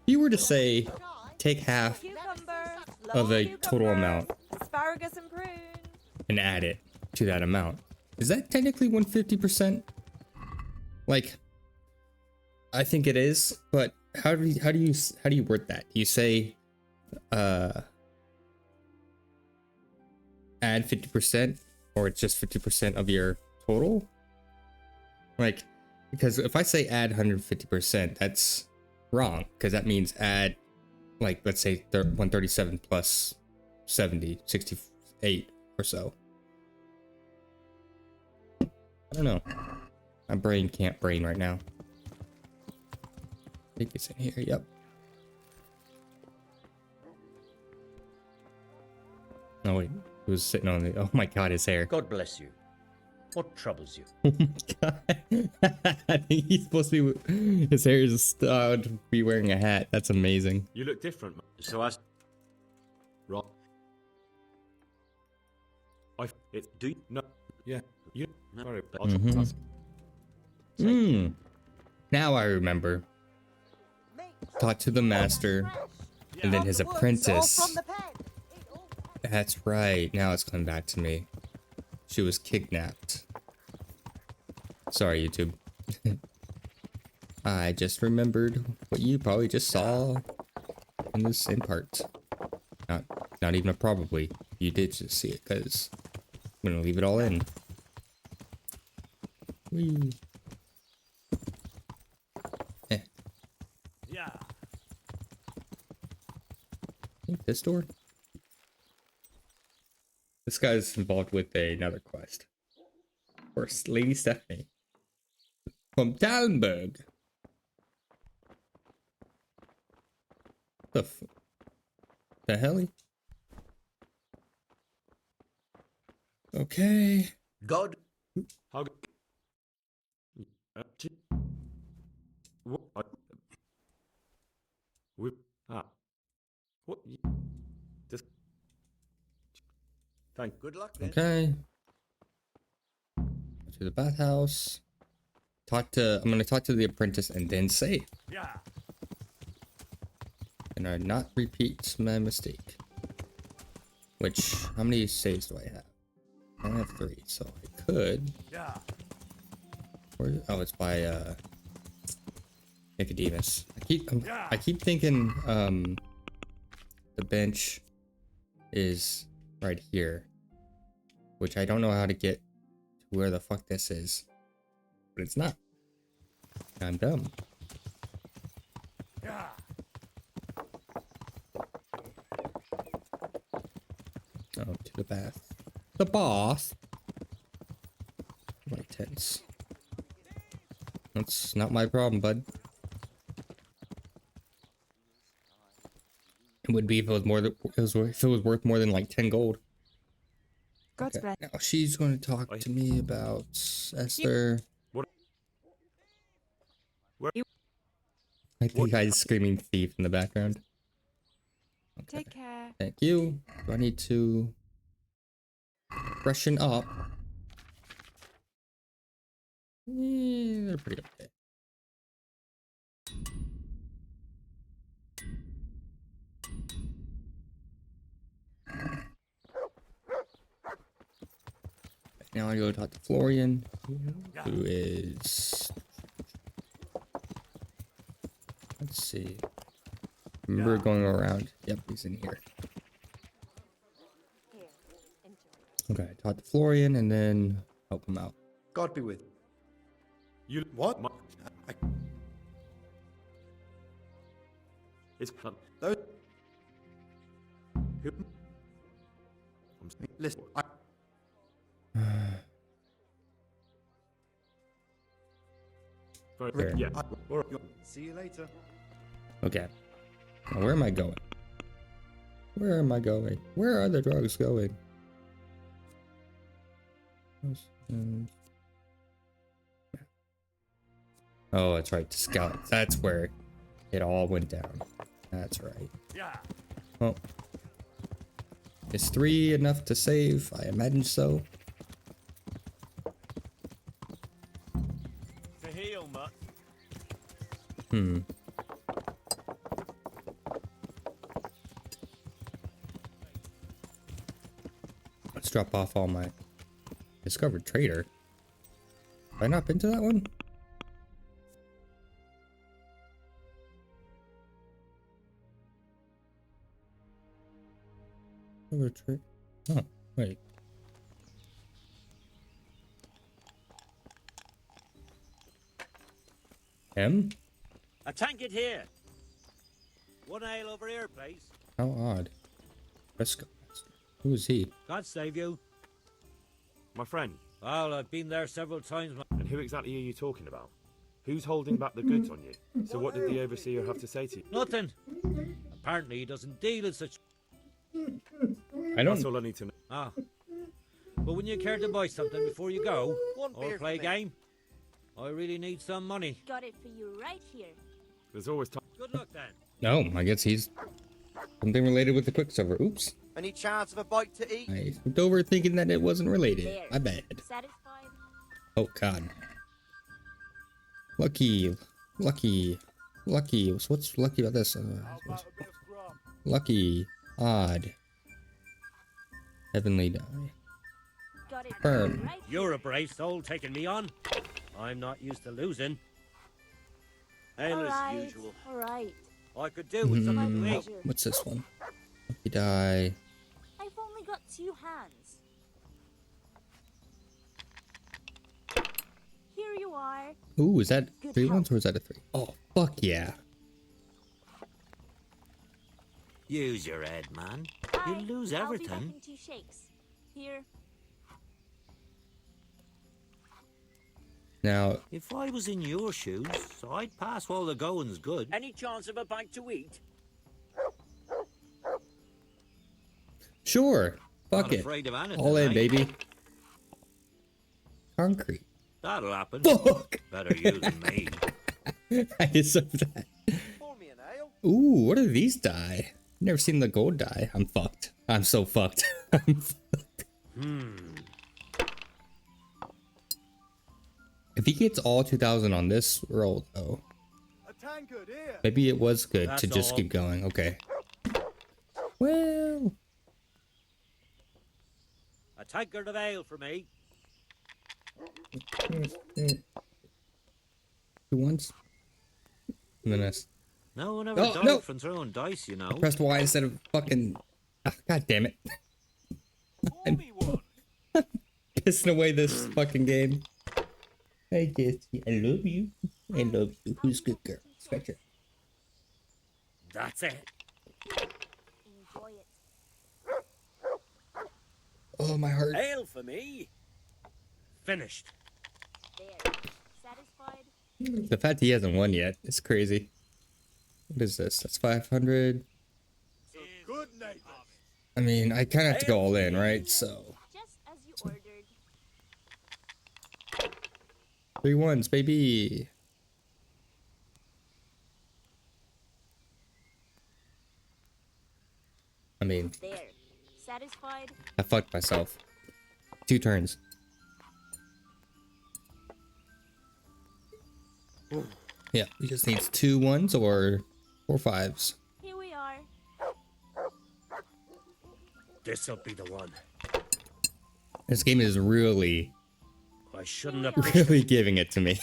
A: If you were to say, take half of a total amount
N: Asparagus and prunes.
A: and add it to that amount, is that technically 150%? Like, I think it is, but how do you word that? Do you say add 50%, or it's just 50% of your total? Like, because if I say add 150%, that's wrong, because that means add, like, let's say 137 plus 70, 68 or so. I don't know. My brain can't brain right now. I think it's in here, yep. Oh wait, it was sitting on the, oh my god, his hair.
E: God bless you. What troubles you?
A: Oh my god. I think he's supposed to be, his hair is to be wearing a hat. That's amazing.
B: You look different, man.
E: So I...
B: Right. Do you? No. Yeah. You.
E: No.
B: Sorry.
A: Now I remember. Taught to the master, and then his apprentice. That's right. Now it's coming back to me. She was kidnapped. Sorry, YouTube. I just remembered what you probably just saw in the same part. Not even a probably. You did just see it, because I'm gonna leave it all in. Whee.
G: Yeah.
A: I think this door? This guy's involved with another quest. Of course, Lady Stephanie. From Talmberg. The hell? Okay.
E: God.
B: How? What? What? Just. Thank.
G: Good luck then.
A: Okay. To the bathhouse. I'm gonna talk to the apprentice and then save.
G: Yeah.
A: And I not repeat my mistake. Which, how many saves do I have? I only have 3, so I could.
G: Yeah.
A: Oh, it's by Nicodemus. I keep thinking the bench is right here, which I don't know how to get to where the fuck this is, but it's not. I'm dumb.
G: Yeah.
A: Oh, to the bath. The bath. My tense. That's not my problem, bud. It would be if it was more than if it was worth more than like 10 gold.
H: God's
A: Okay.
H: bless.
A: Now she's going to talk to me about Esther. I think I'm screaming thief in the background. Okay.
H: Take care.
A: Thank you. Do I need to freshen up? They're pretty okay. Now I go talk to Florian, who is... Let's see. Remember going around? Yep, he's in here. Okay, talk to Florian and then help him out.
J: God be with
B: You
J: what?
B: It's
J: Those...
B: Who?
J: Listen,
A: Fair.
B: Yeah.
J: See you later.
A: Okay. Now where am I going? Where am I going? Where are the drugs going? Oh, that's right. Scout. That's where it all went down. That's right.
B: Yeah.
A: Well, is 3 enough to save? I imagine so.
G: To heal, mutt.
A: Let's drop off all my discovered trader. Have I not been to that one? Oh, wait. M?
G: A tankard here. One ale over here, please.
A: How odd. Fresco. Who is he?
G: God save you.
B: My friend.
G: Well, I've been there several times.
B: And who exactly are you talking about? Who's holding back the goods on you? So what did the overseer have to say to you?
G: Nothing. Apparently he doesn't deal in such...
A: I don't...
B: That's all I need to know.
G: Ah. But when you care to buy something before you go,
K: One
G: or
K: beer
G: play a
K: for me.
G: game, I really need some money.
N: Got it for you right here.
B: There's always time.
G: Good luck then.
A: No, I guess he's something related with the Quicksilver. Oops.
K: Any chance of a bite to eat?
A: I looked over thinking that it wasn't related.
N: There.
A: My bad.
N: Satisfied?
A: Oh, God. Lucky. So what's lucky about this? Lucky. Odd. Heavenly die.
N: Got it
A: Burn.
N: right
G: You're a brave soul taking me on. I'm not used to losing. Ale as usual.
N: All right.
G: I could do with something to
A: Oh,
G: eat.
A: what's this one? Lucky die.
N: I've only got 2 hands. Here you are.
A: Ooh, is that
N: Good
A: 3
N: help.
A: ones or is that a 3? Oh, fuck yeah.
E: Use your head, man. You lose
N: I'll be back
E: everything.
N: in 2 shakes. Here.
A: Now,
E: If I was in your shoes, I'd pass while the going's good.
G: Any chance of a bite to eat?
A: sure. Fuck
E: Not
A: it.
E: afraid of anything,
A: All in,
E: eh?
A: baby. Concrete.
E: That'll happen.
A: Fuck!
E: Better you than me.
A: I deserve that.
K: Pour me an ale.
A: Ooh, what are these die? Never seen the gold die. I'm fucked. I'm so fucked. I'm fucked. If he gets all 2,000 on this roll, though,
L: A tankard here.
A: maybe it was good to
G: That's
A: just
G: all.
A: keep going. Okay. Well,
G: A tankard of ale for me.
A: 2 ones. And then
E: No one ever
A: Oh,
E: died
A: no.
E: from throwing dice, you know.
A: I pressed Y instead of fucking. Ah, God damn it.
L: Pour me one.
A: Pissing away this fucking game. Hey, Jesse, I love you. I love you. Who's good girl? Spectre.
G: That's it.
N: Enjoy it.
A: Oh, my heart.
G: Ale for me. Finished.
N: There. Satisfied?
A: The fact he hasn't won yet is crazy. What is this? That's 500. I mean, I kind of have to go all in, right? So.
O: Just as you ordered.
A: 3 ones, baby. I mean,
O: There. Satisfied?
A: I fucked myself. 2 turns. Yeah, he just needs 2 ones or 4 5s.
O: Here we are.
G: This'll be the one.
A: This game is really,
G: I shouldn't have.
A: really giving it to me.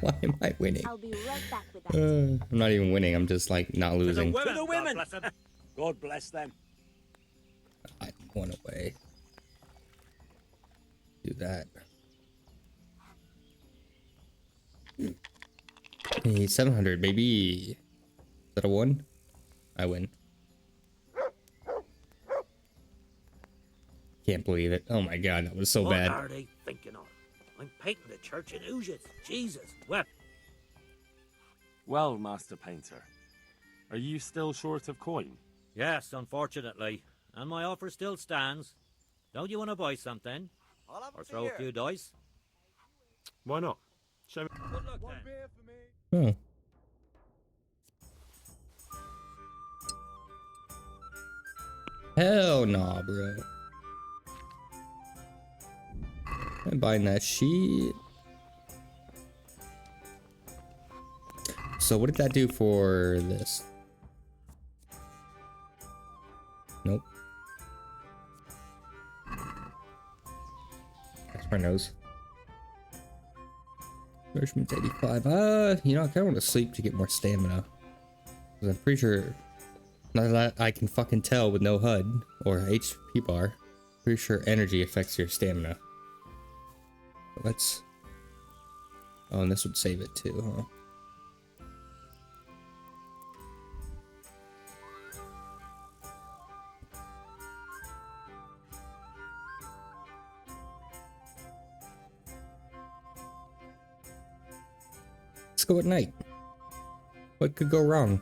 A: Why am I winning?
O: I'll be right back with that.
A: I'm not even winning. I'm just like not losing.
G: To the women. God bless them.
A: I won away. Do that. Hey, 700, baby. Is that a 1? I win. Can't believe it. Oh my god, that was so bad.
G: What are they thinking of? I'm painting the church in Oozes. Jesus.
B: Well, Master Painter, are you still short of coin?
E: Yes, unfortunately. And my offer still stands. Don't you want to buy something? Or throw a few dice?
B: Why not? Show me.
E: Good luck then.
A: Oh. Hell nah, bro. I'm buying that sheet. So what did that do for this? Nope. That's my nose. Nourishment's 85. You know, I kind of want to sleep to get more stamina. 'Cause I'm pretty sure, not that I can fucking tell with no HUD or HP bar, pretty sure energy affects your stamina. But let's. Oh, and this would save it too, huh? Let's go at night. What could go wrong?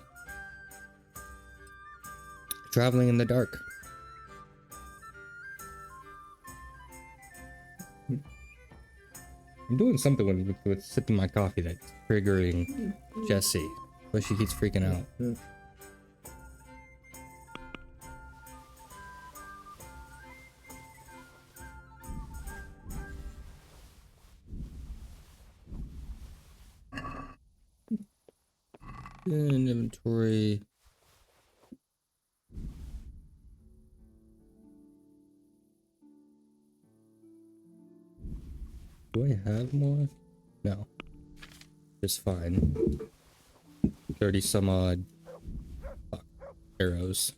A: Traveling in the dark. I'm doing something with sipping my coffee that's triggering Jessie, but she keeps freaking out. And inventory. Do I have more? No. Just fine. 30 some odd arrows.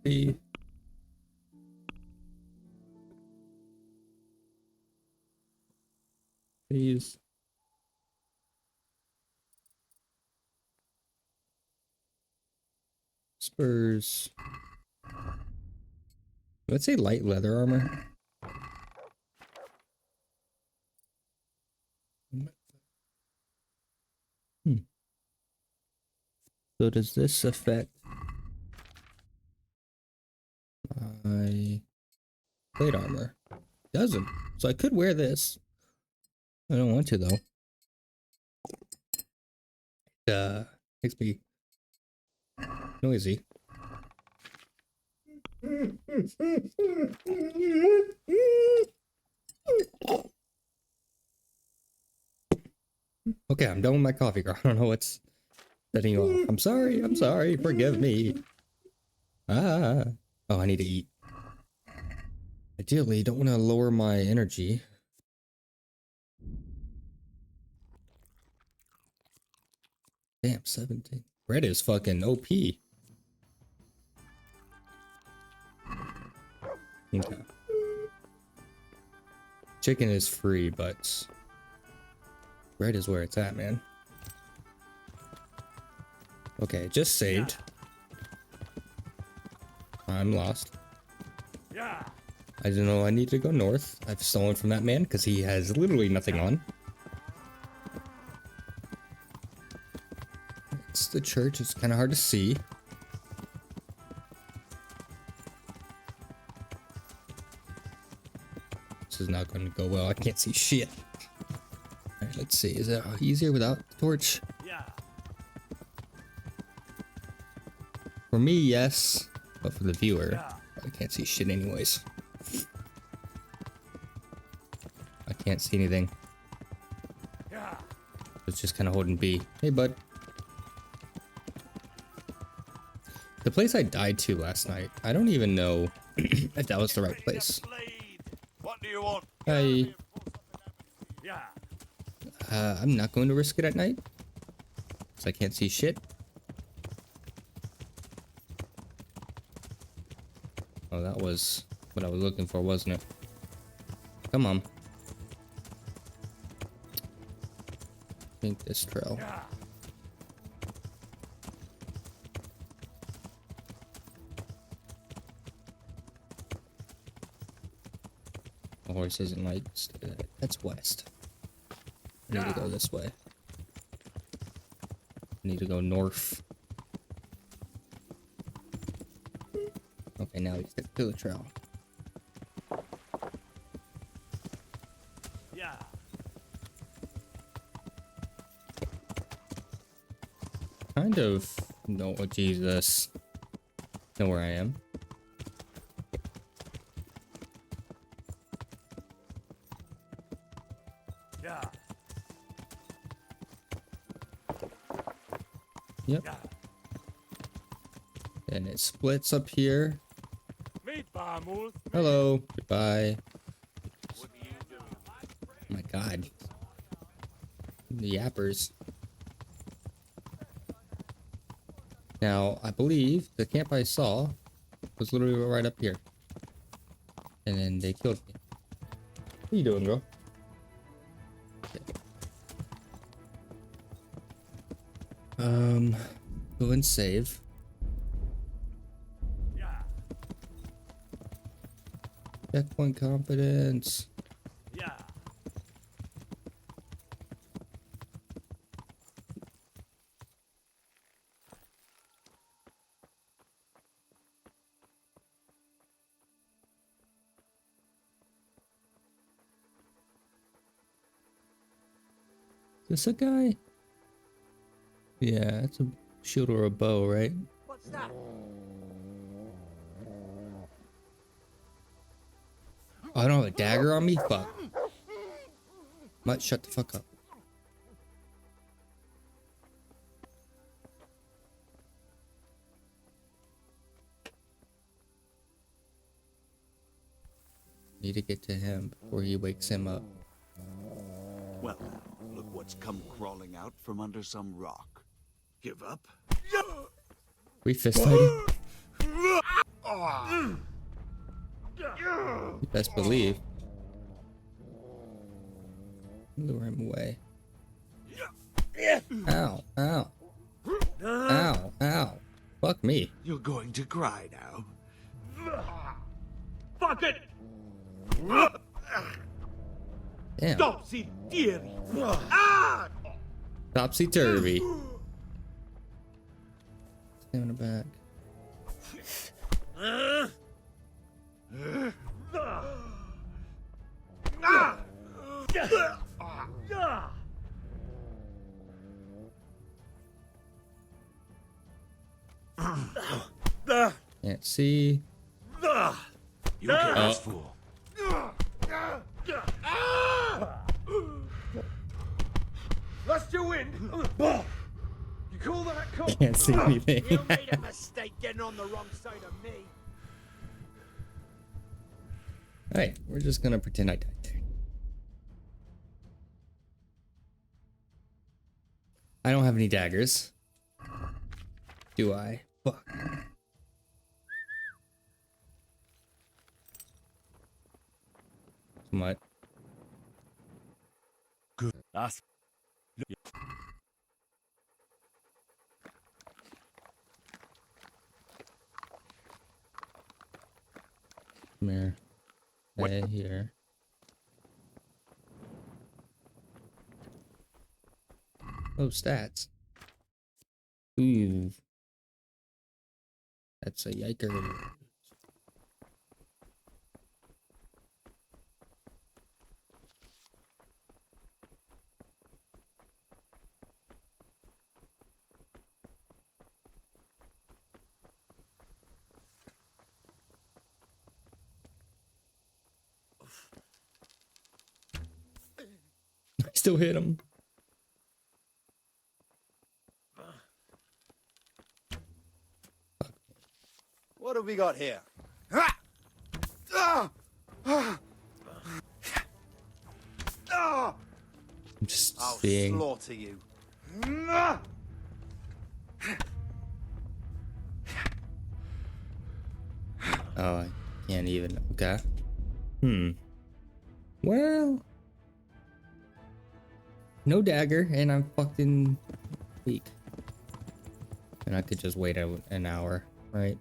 A: Hey. Please. Spurs. Let's say light leather armor. So does this affect my plate armor? Doesn't. So I could wear this. I don't want to though. Makes me noisy. Okay, I'm done with my coffee, girl. I don't know what's setting you off. I'm sorry, forgive me. Oh, I need to eat. Ideally, don't want to lower my energy. Damn, 17. Bread is fucking OP. Okay. Chicken is free, but bread is where it's at, man. Okay, just saved. I'm lost.
G: Yeah.
A: I didn't know I needed to go north. I've stolen from that man because he has literally nothing on. It's the church. It's kind of hard to see. This is not going to go well. I can't see shit. Alright, let's see. Is it easier without the torch?
G: Yeah.
A: For me, yes. But for the viewer, I can't see shit anyways. I can't see anything. It's just kind of holding B. Hey, bud. The place I died to last night, I don't even know if that was the right place.
L: What do you want?
A: Hi.
G: Yeah.
A: I'm not going to risk it at night. Because I can't see shit. Oh, that was what I was looking for, wasn't it? Come on. I think this trail. The horse isn't like... That's west. I need to go this way. I need to go north. Okay, now we stick to the trail.
G: Yeah.
A: Kind of know what Jesus. Know where I am.
G: Yeah.
A: Yep. And it splits up here. Hello. Goodbye. Oh my god. The yappers. Now, I believe the camp I saw was literally right up here. And then they killed me. What are you doing, girl? Go and save. Checkpoint confidence.
G: Yeah.
A: Is this a guy? Yeah, it's a shield or a bow, right?
N: What's that?
A: Oh, I don't have a dagger on me? Fuck. Might shut the fuck up. Need to get to him before he wakes him up.
L: Well, look what's come crawling out from under some rock. Give up?
A: We fist fighting? You best believe. Lure him away. Ow, ow. Ow, ow. Fuck me.
L: You're going to cry now.
B: Fuck it!
A: Damn.
B: Topsy-turvy.
A: Topsy-turvy. Stay on the back. Can't see.
L: You get this fool.
D: Lost your wind. You call that cool?
A: Can't see anything.
N: You made a mistake getting on the wrong side of me.
A: Alright, we're just gonna pretend I died there. I don't have any daggers. Do I? Fuck. What?
G: Good. That's...
A: Come here. Okay, here. Oh, stats. Ooh. That's a yiker. I still hit him.
K: What have we got here?
A: I'm just
K: I'll
A: seeing.
K: slaughter you.
A: Oh, I can't even. Okay. Well, no dagger, and I'm fucking weak. And I could just wait an hour, right?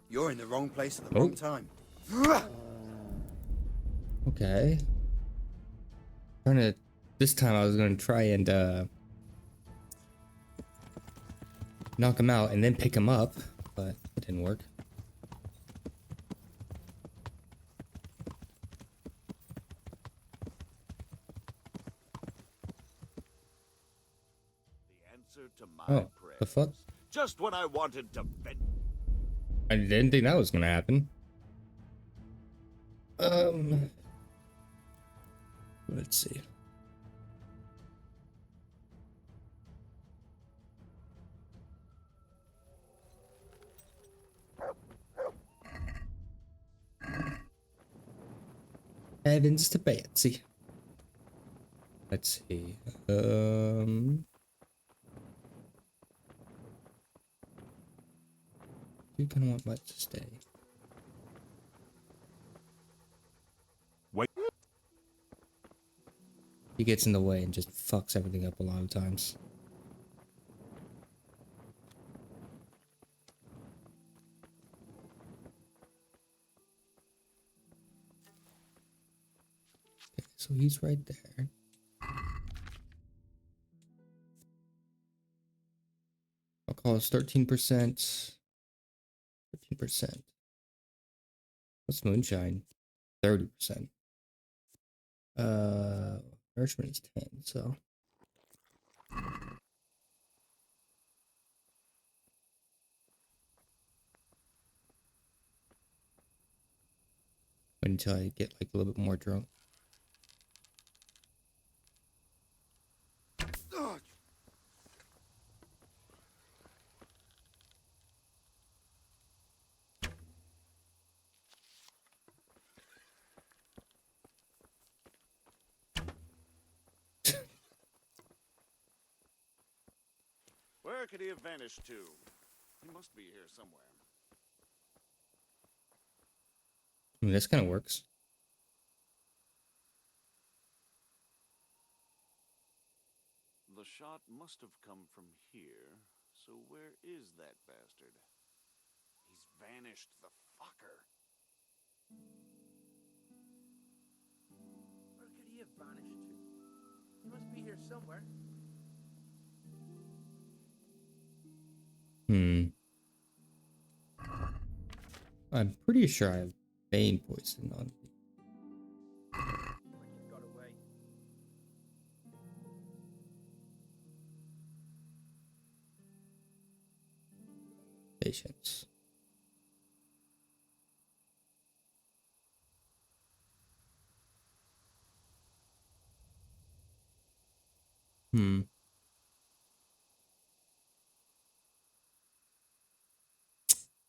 K: You're in the wrong place at the
A: Oh.
K: wrong time.
A: Okay. This time I was gonna try and knock him out and then pick him up, but it didn't work.
L: The answer to my
A: Oh,
L: prayers.
A: the fuck?
L: Just when I wanted to vent.
A: I didn't think that was gonna happen. Let's see. Heavens to Betsy. Let's see. You're gonna want Mike to stay.
L: Wait.
A: He gets in the way and just fucks everything up a lot of times. Okay, so he's right there. I'll call us 13%. 13%. What's moonshine? 30%. Nourishment is 10, so. Wait until I get like a little bit more drunk.
L: Where could he have vanished to? He must be here somewhere.
A: I mean, this kind of works.
L: The shot must have come from here. So where is that bastard? He's vanished, the fucker.
K: Where could he have vanished to? He must be here somewhere.
A: I'm pretty sure I have vein poison on me.
K: Like he's got away.
A: Patience.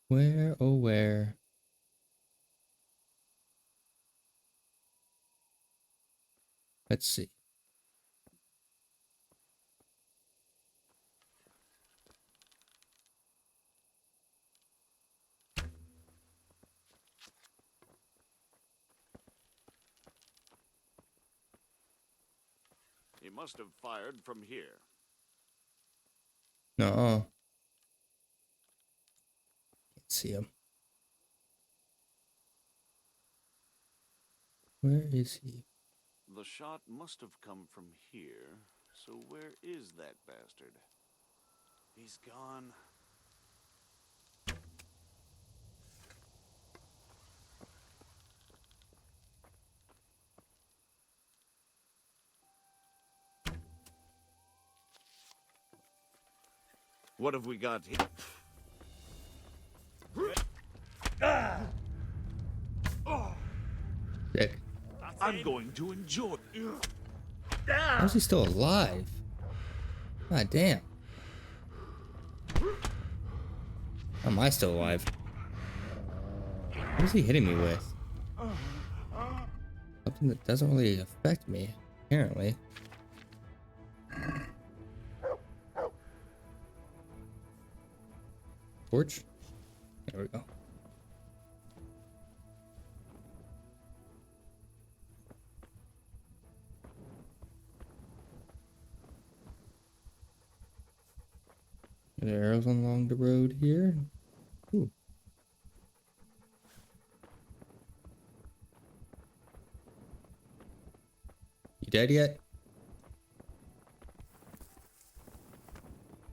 A: Where, oh where? Let's see.
L: He must have fired from here.
A: No. Can't see him. Where is he?
L: The shot must have come from here. So where is that bastard? He's gone. What have we got here?
A: Dick.
L: I'm going to enjoy.
A: How's he still alive? God damn. How am I still alive? What is he hitting me with? Something that doesn't really affect me, apparently. Torch? There we go. Are there arrows along the road here? Ooh. You dead yet?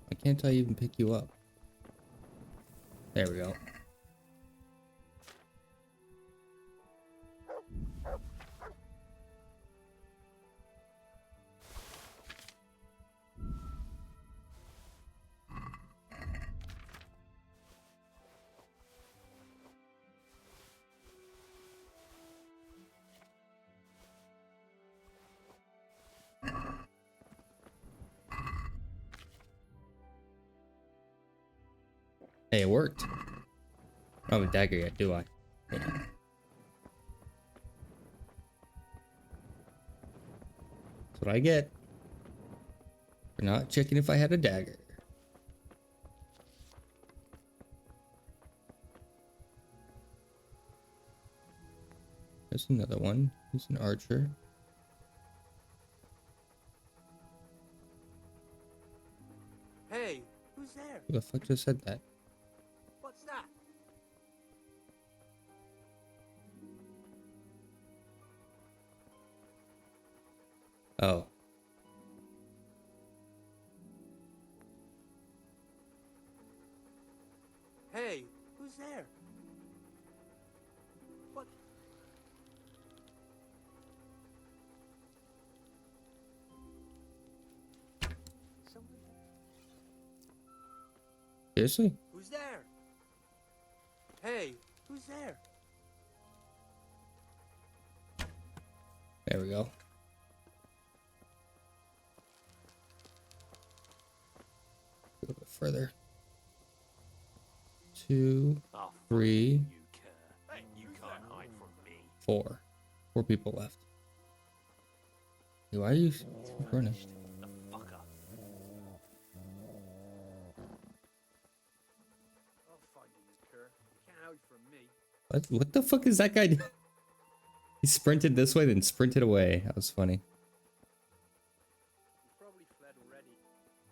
A: Why can't I even pick you up? There we go. Hey, it worked. I don't have a dagger yet, do I? Yeah. That's what I get for not checking if I had a dagger. There's another one. He's an archer.
K: Hey, who's there?
A: Who the fuck just said that?
K: What's that?
A: Oh.
K: Hey, who's there? What? Someone?
A: Seriously?
K: Who's there? Hey, who's there?
A: There we go. A little bit further. 2, 3, 4. 4 people left. Hey, why are you running? What the fuck is that guy doing? He sprinted this way, then sprinted away. That was funny.
L: He's probably fled already.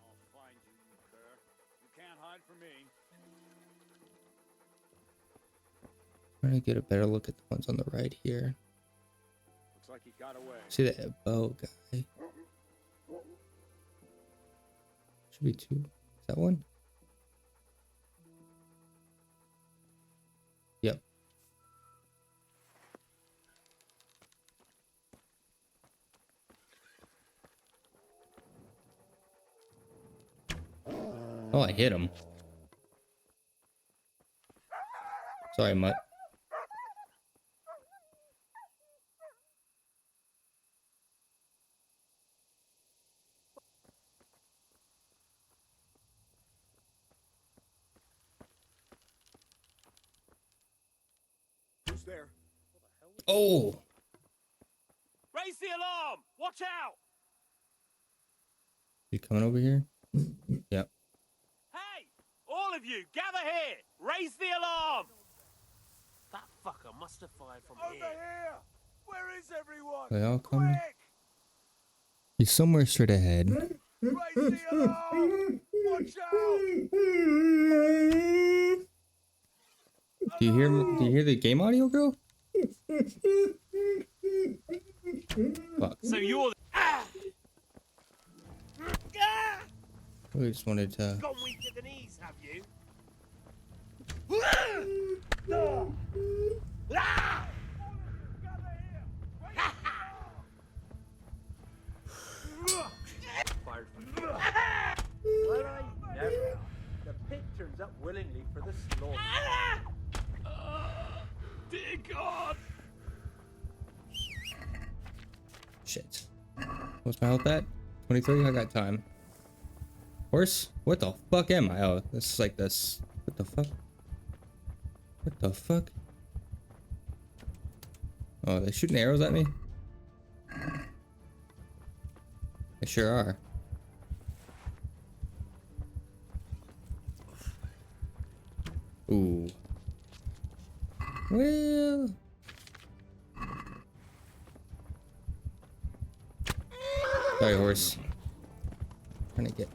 L: I'll find you, you cur. You can't hide from me.
A: Trying to get a better look at the ones on the right here.
L: Looks like he got away.
A: See that bow guy? Should be 2. Is that one? Yep. Oh, I hit him. Sorry, Mutt.
L: Who's there?
A: Oh!
G: Raise the alarm! Watch out!
A: You coming over here? Yep.
G: Hey! All of you, gather here! Raise the alarm! That fucker must have fired from here.
D: Here! Where is everyone?
A: They all coming. He's somewhere straight ahead.
D: Raise the alarm! Watch out!
A: Do you hear? Do you hear the game audio, girl? Fuck.
G: So you're the...
A: We just wanted to.
G: Gone weak at the knees, have you?
E: Fired from well, I never. The pig turns up willingly for the slaughter.
G: Dear God!
A: Shit. What's my health at? 23? I got time. Horse? What the fuck am I? Oh, this is like this. What the fuck? What the fuck? Oh, they're shooting arrows at me? They sure are. Ooh. Well. Sorry, horse. Trying to get.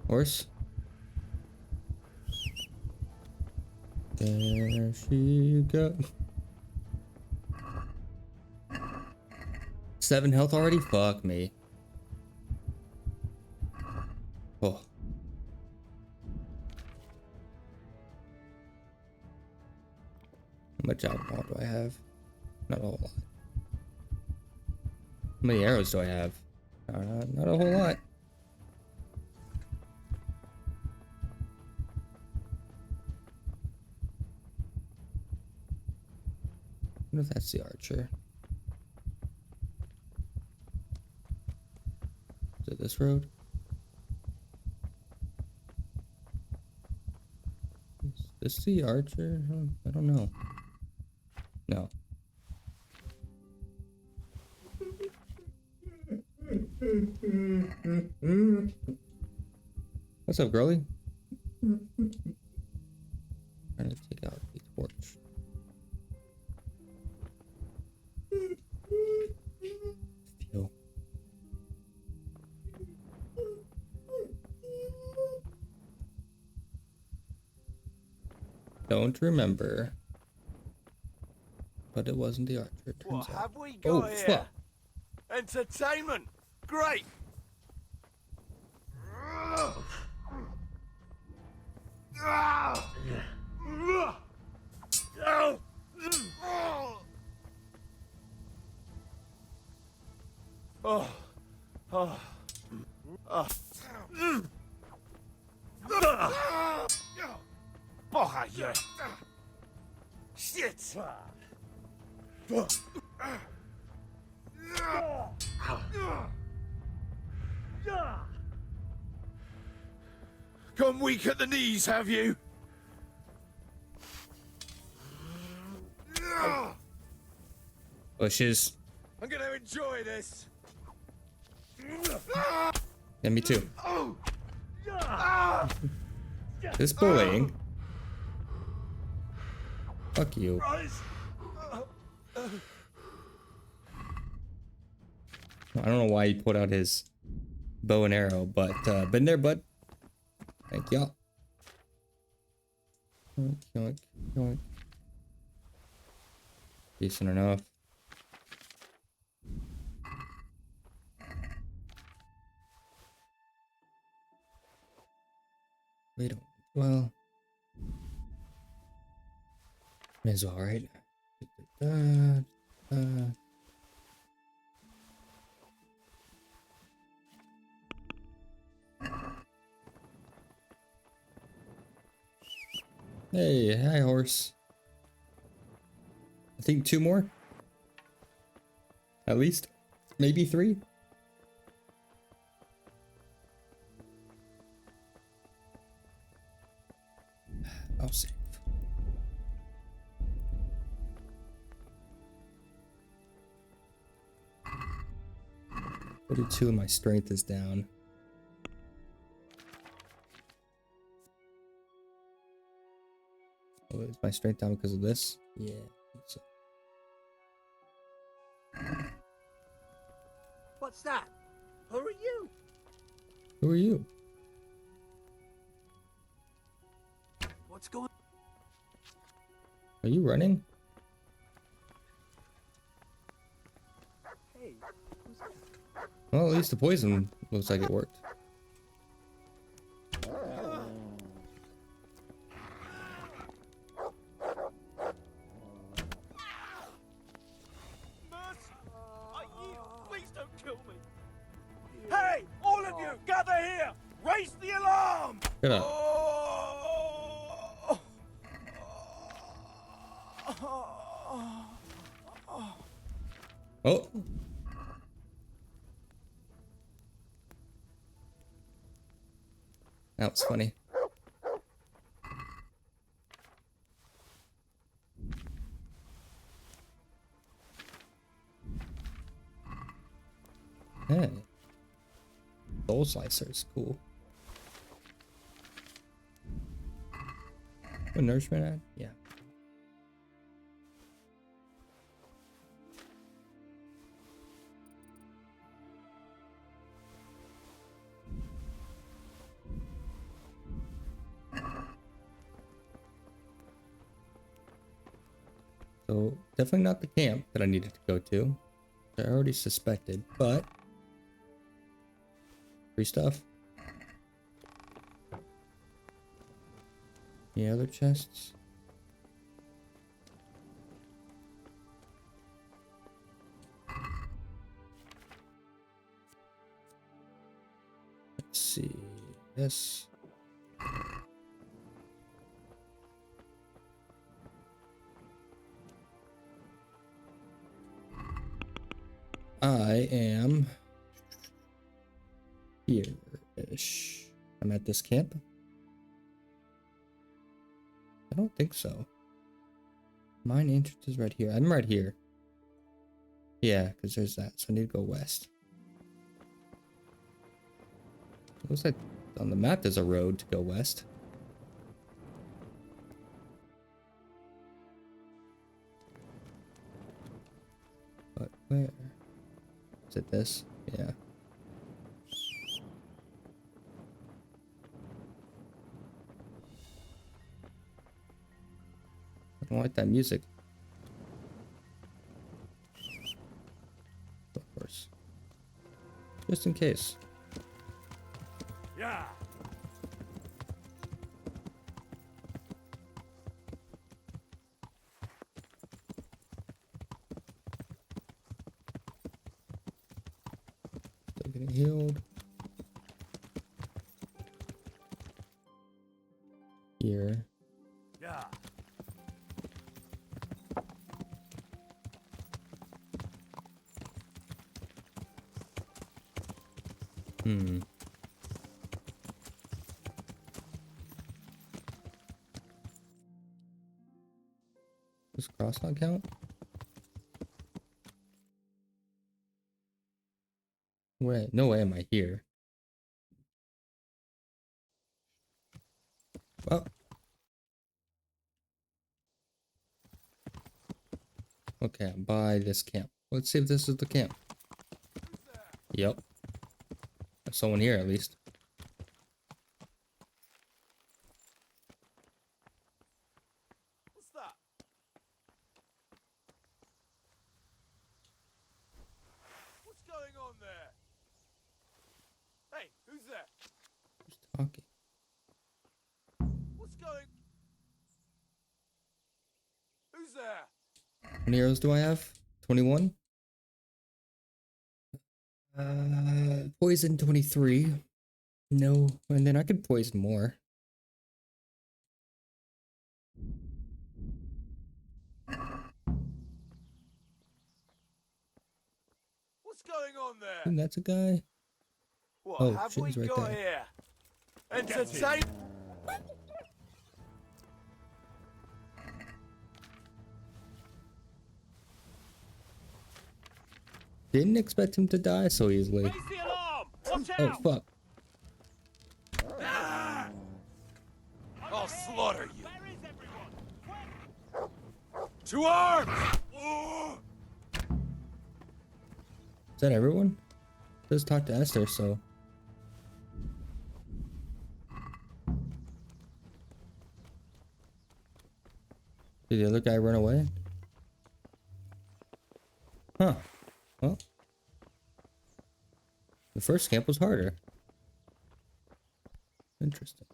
A: Horse. There she goes. 7 health already? Fuck me. Oh. How much alcohol do I have? Not a whole lot. How many arrows do I have? Not a whole lot. I wonder if that's the archer. Is it this road? Is this the archer? I don't know. No. What's up, girlie? Trying to take out the torch. Fuel. Don't remember. But it wasn't the archer, it turns
D: What
A: out.
D: have we got
A: Oh,
D: here?
A: fuck.
D: Entertainment! Great! Oh. Oh. Oh. Porra, yeah. Shit! Gone weak at the knees, have you?
A: Bushes.
D: I'm gonna enjoy this.
A: Yeah, me too. This bullying. Fuck you. I don't know why he pulled out his bow and arrow, but been there, bud. Thank y'all. Decent enough. Wait, well, may as well, right? Hey, hi, horse. I think 2 more. At least. Maybe 3. I'll save. 42 and my strength is down. Oh, is my strength down because of this? Yeah. So.
K: What's that? Who are you?
A: Who are you?
K: What's going?
A: Are you running?
K: Hey, who's that?
A: Well, at least the poison looks like it worked.
G: Please don't kill me. Hey, all of you, gather here. Raise the alarm.
A: Shut up. Oh. That was funny. Hey. Soul slicer is cool. What nourishment ad? Yeah. So definitely not the camp that I needed to go to. I already suspected, but free stuff. Any other chests? Let's see. This. I am here-ish. I'm at this camp. I don't think so. Mine entrance is right here. I'm right here. Yeah, because there's that. So I need to go west. Looks like on the map there's a road to go west. But where? Is it this? Yeah. I don't like that music. Of course. Just in case.
G: Yeah.
A: Still getting healed. Here.
G: Yeah.
A: Hmm. Does cross not count? Wait, no way am I here. Well. Okay, I'm by this camp. Let's see if this is the camp. Yep. There's someone here at least.
G: What's that? What's going on there? Hey, who's there?
A: Who's talking?
G: What's going? Who's there?
A: How many arrows do I have? 21? Poison 23. No, and then I could poison more.
G: What's going on there?
A: And that's a guy.
G: What
A: Oh,
G: have
A: shit,
G: we
A: he's right
G: got
A: there.
G: here? Entertain.
A: didn't expect him to die so easily.
G: Raise the alarm! Watch
A: Oh
G: out!
A: fuck.
D: I'll slaughter you.
G: Where is everyone?
D: To arms!
A: Is that everyone? Just talk to Esther, so. Did the other guy run away? Huh. Well. The first camp was harder. Interesting.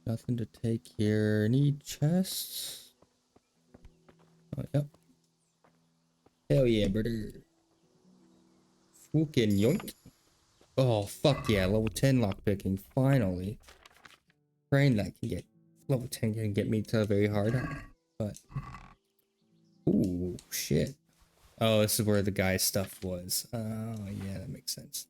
A: Nothing to take here. Any chests? Oh, yep. Hell yeah, brother. Fucking yoink. Oh, fuck yeah. Level 10 lockpicking. Finally. Praying that can get... Level 10 can get me to very hard. But... Ooh, shit. Oh, this is where the guy's stuff was. Oh, yeah, that makes sense.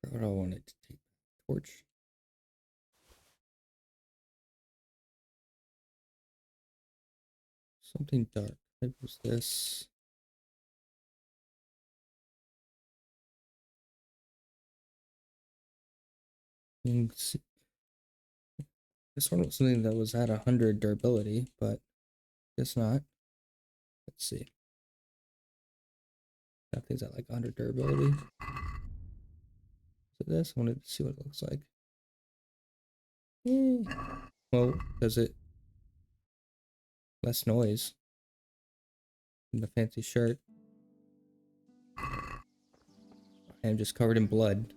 A: What do I wanted to take? Torch. Something dark. What was this? This one was something that was at 100 durability, but guess not. Let's see. That thing's at like 100 durability. So this, I wanted to see what it looks like. Well, does it less noise in the fancy shirt? I am just covered in blood.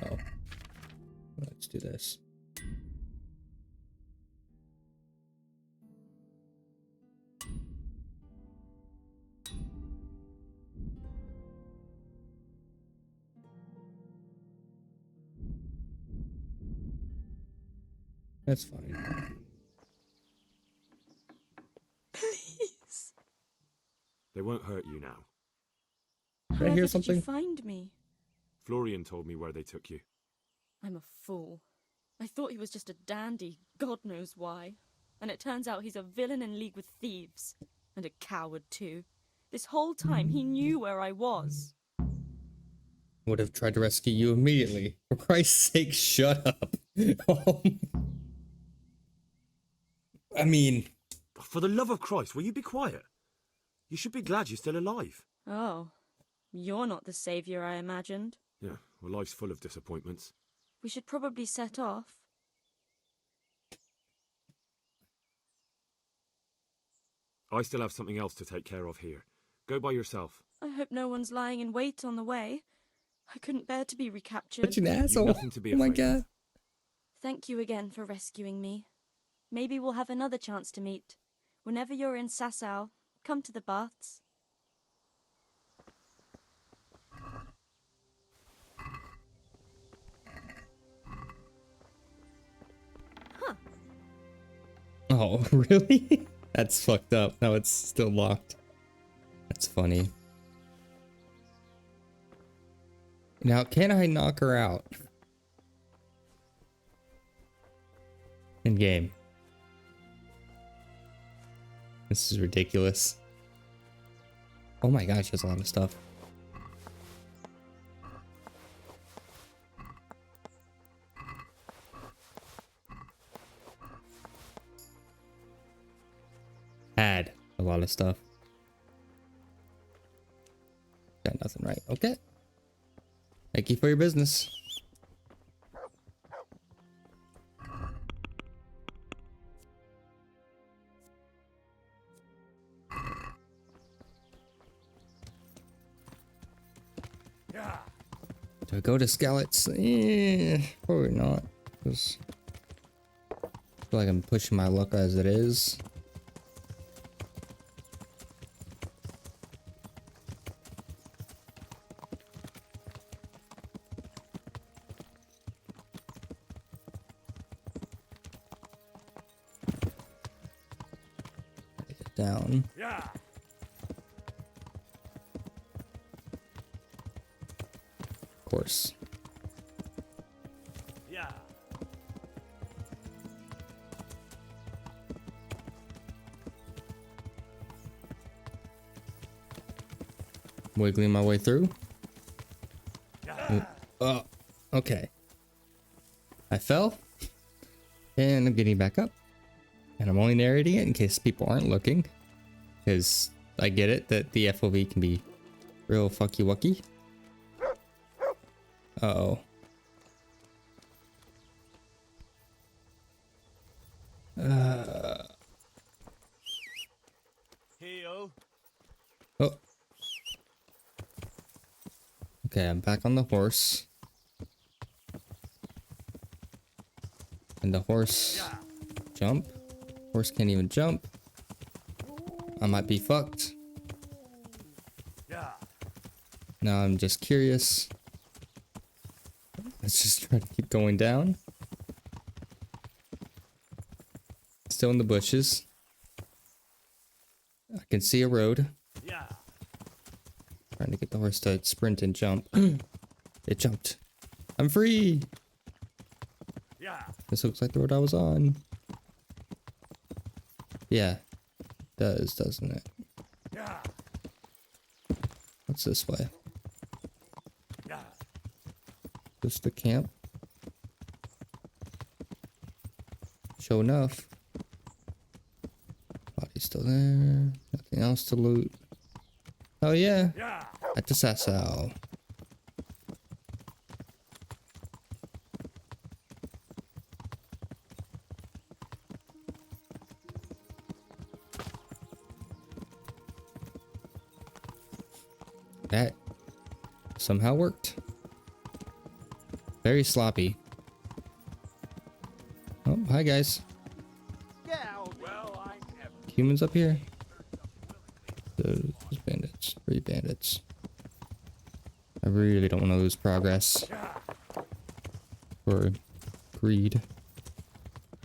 A: Oh, let's do this. That's fine.
O: Please.
B: They won't hurt you now.
A: Did I hear
O: Did
A: something?
O: you find me?
B: Florian told me where they took you.
O: I'm a fool. I thought he was just a dandy, God knows why. And it turns out he's a villain in league with thieves. And a coward too. This whole time he knew where I was.
A: Would have tried to rescue you immediately. For Christ's sake, shut up. I mean...
B: For the love of Christ, will you be quiet? You should be glad you're still alive.
O: Oh, you're not the savior I imagined.
B: Yeah, well, life's full of disappointments.
O: We should probably set off.
B: I still have something else to take care of here. Go by yourself.
O: I hope no one's lying in wait on the way. I couldn't bear to be recaptured.
A: Such an asshole.
B: You've nothing to be
A: Oh my
B: afraid of.
A: god.
O: Thank you again for rescuing me. Maybe we'll have another chance to meet. Whenever you're in Sasau, come to the baths. Huh.
A: Oh, really? That's fucked up. Now it's still locked. That's funny. Now, can I knock her out? In game. This is ridiculous. Oh my gosh, there's a lot of stuff. Had a lot of stuff. Got nothing right. Okay. Thank you for your business. Do I go to Skeleton? Probably not. 'Cause I feel like I'm pushing my luck as it is. down.
G: Yeah.
A: Of course.
G: Yeah.
A: Wiggling my way through. Oh, okay. I fell, and I'm getting back up. And I'm only narrating it in case people aren't looking, because I get it that the FOV can be real fucky wucky. Uh-oh.
G: Hey-o.
A: Oh. Okay, I'm back on the horse. And the horse jump. Horse can't even jump. I might be fucked.
G: Yeah.
A: Now I'm just curious. Let's just try to keep going down. Still in the bushes. I can see a road.
G: Yeah.
A: Trying to get the horse to sprint and jump. It jumped. I'm free!
G: Yeah.
A: This looks like the road I was on. Yeah. Does, doesn't it?
G: Yeah.
A: What's this way?
G: Yeah.
A: Just the camp? Sure enough. Body's still there. Nothing else to loot. Oh yeah.
G: Yeah.
A: At the Sassau. That somehow worked. Very sloppy. Oh, hi guys.
G: Well, I never.
A: Humans up here. Those bandits. 3 bandits. I really don't want to lose progress. Or greed.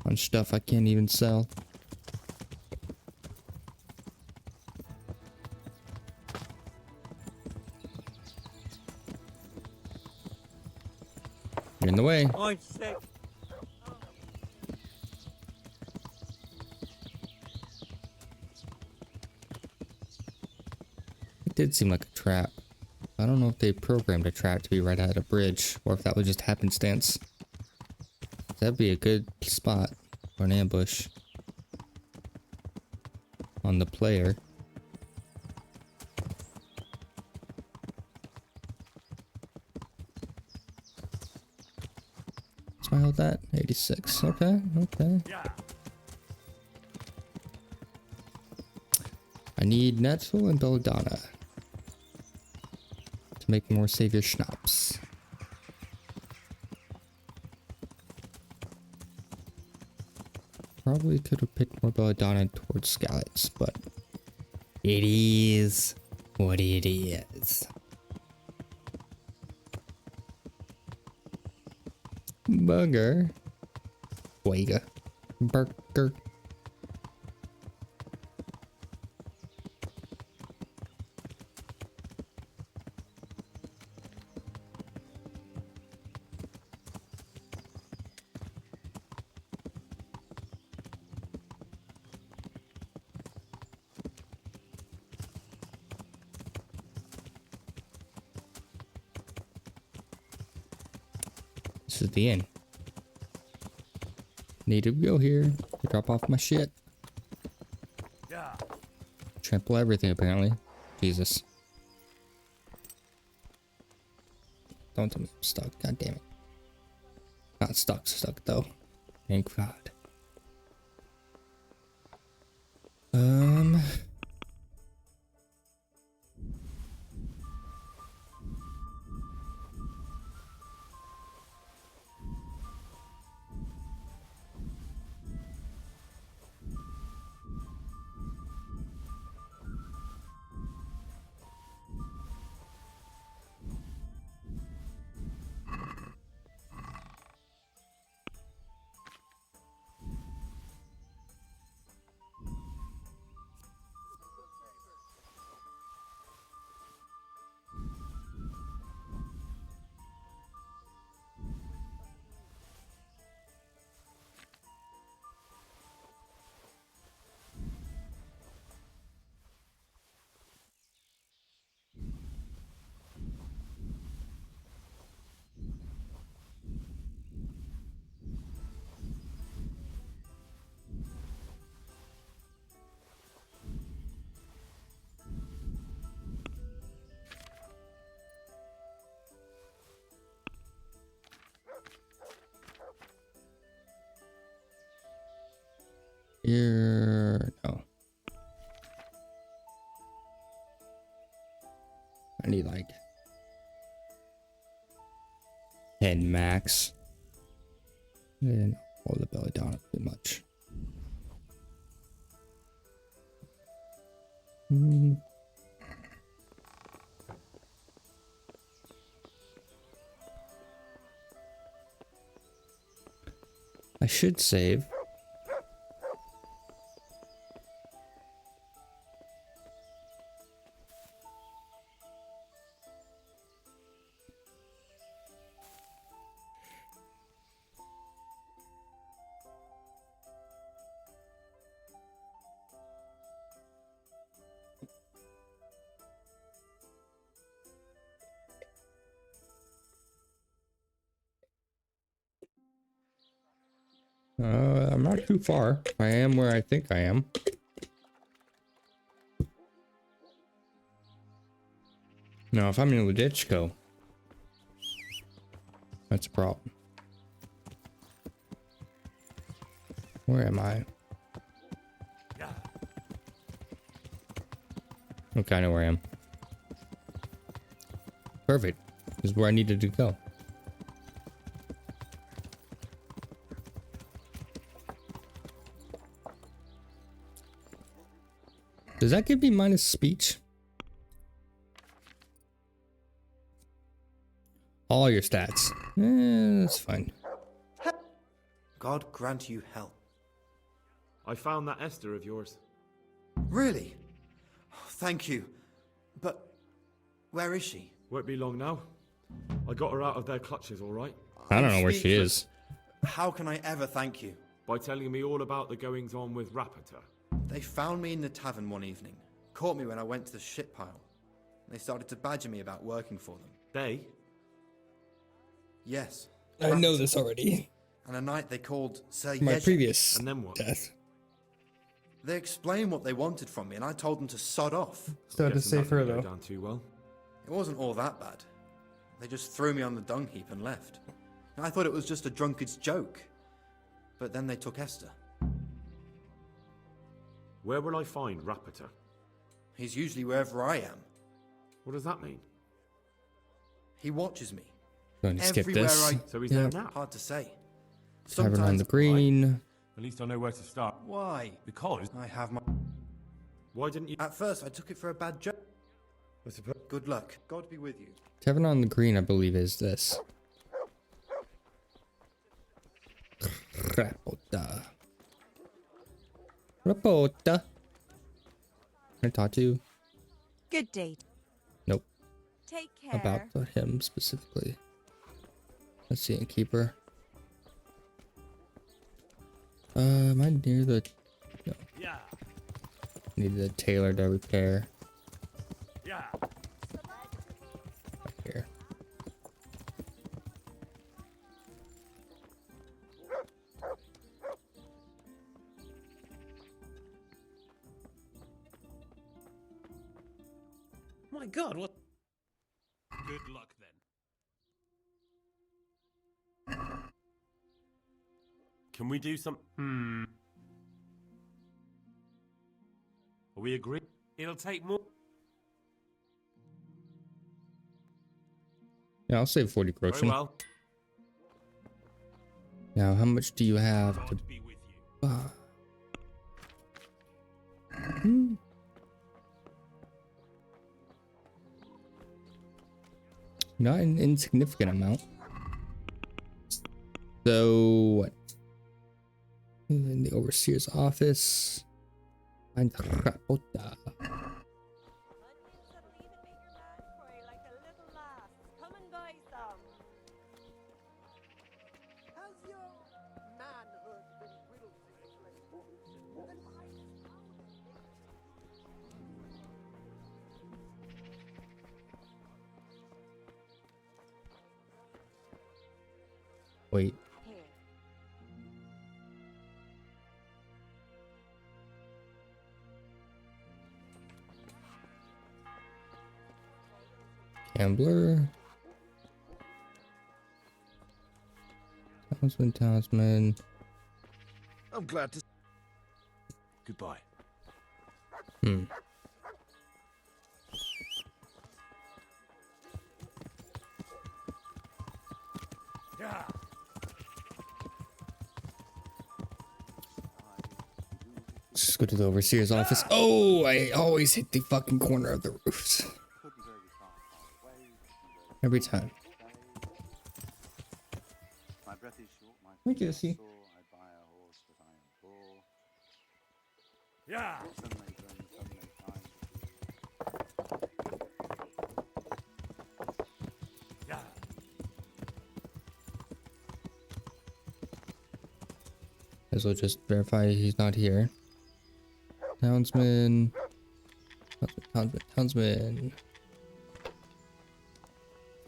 A: On stuff I can't even sell. You're in the way.
G: I'm sick.
A: It did seem like a trap. I don't know if they programmed a trap to be right at a bridge, or if that was just happenstance. That'd be a good spot for an ambush. On the player. What's my health at? 86. Okay, okay.
G: Yeah.
A: I need Netzel and Belladonna to make more Savior Schnapps. Probably could have picked more Belladonna towards Scallots, but it is what it is. Burger. Wega. Burger. This is the end. Need to go here to drop off my shit.
G: Yeah.
A: Trample everything apparently. Jesus. Don't tell me I'm stuck. God damn it. Not stuck, stuck though. Thank God. I need like 10 max. And hold the belly down too much. I should save. I'm not too far. I am where I think I am. Now, if I'm in the ditch, go. That's a problem. Where am I? Okay, I know where I am. Perfect. This is where I needed to go. Does that give me minus speech? All your stats. That's fine.
J: God grant you help.
B: I found that Esther of yours.
J: Really? Thank you. But where is she?
B: Won't be long now. I got her out of their clutches, all right?
A: I don't know where she is.
J: How can I ever thank you?
B: By telling me all about the goings-on with Rapita.
J: They found me in the tavern one evening, caught me when I went to the shit pile. They started to badger me about working for them.
B: They?
J: Yes.
A: I know this already.
J: And a night they called Sir
A: My
J: Yezhik.
A: previous
B: and then what?
A: death.
J: They explained what they wanted from me, and I told them to sod off.
A: So to save her, though.
B: Down too well.
J: It wasn't all that bad. They just threw me on the dung heap and left. I thought it was just a drunkard's joke. But then they took Esther.
B: Where will I find Rapita?
J: He's usually wherever I am.
B: What does that mean?
J: He watches me.
A: Going to skip
J: Everywhere
A: this.
B: So he's there now?
J: Hard to say.
A: Tavern on the green.
D: At least I know where to start.
J: Why?
D: Because
J: I have my...
B: Why didn't you...
J: At first, I took it for a bad joke. Good luck. God be with you.
A: Tavern on the green, I believe, is this. Rapota. Rapota. Can I talk to you?
I: Good date.
A: Nope.
I: Take care.
A: About him specifically. Let's see, innkeeper. Am I near the... No.
G: Yeah.
A: Need the tailor to repair.
G: Yeah.
A: Right here.
G: My God, what? Good luck then. Can we do some? Are we agreed? It'll take more.
A: Yeah, I'll save 40
G: Very
A: groschen.
G: well.
A: Now, how much do you have to...
G: God be with you.
A: Not an insignificant amount. So, what? In the overseer's office. And Rapota.
N: Has your manhood been whittled lately? Then why is
A: Wait. Gambler. Townsman.
M: I'm glad to...
D: Goodbye.
A: Let's just go to the overseer's office. Oh, I always hit the fucking corner of the roofs. Every time.
L: My breath is short, my
A: Hi, Jesse.
L: sore, I buy a horse, but I am poor. Yeah. Some may run, some may climb. Yeah.
A: As well just verify he's not here. Townsman. Townsman.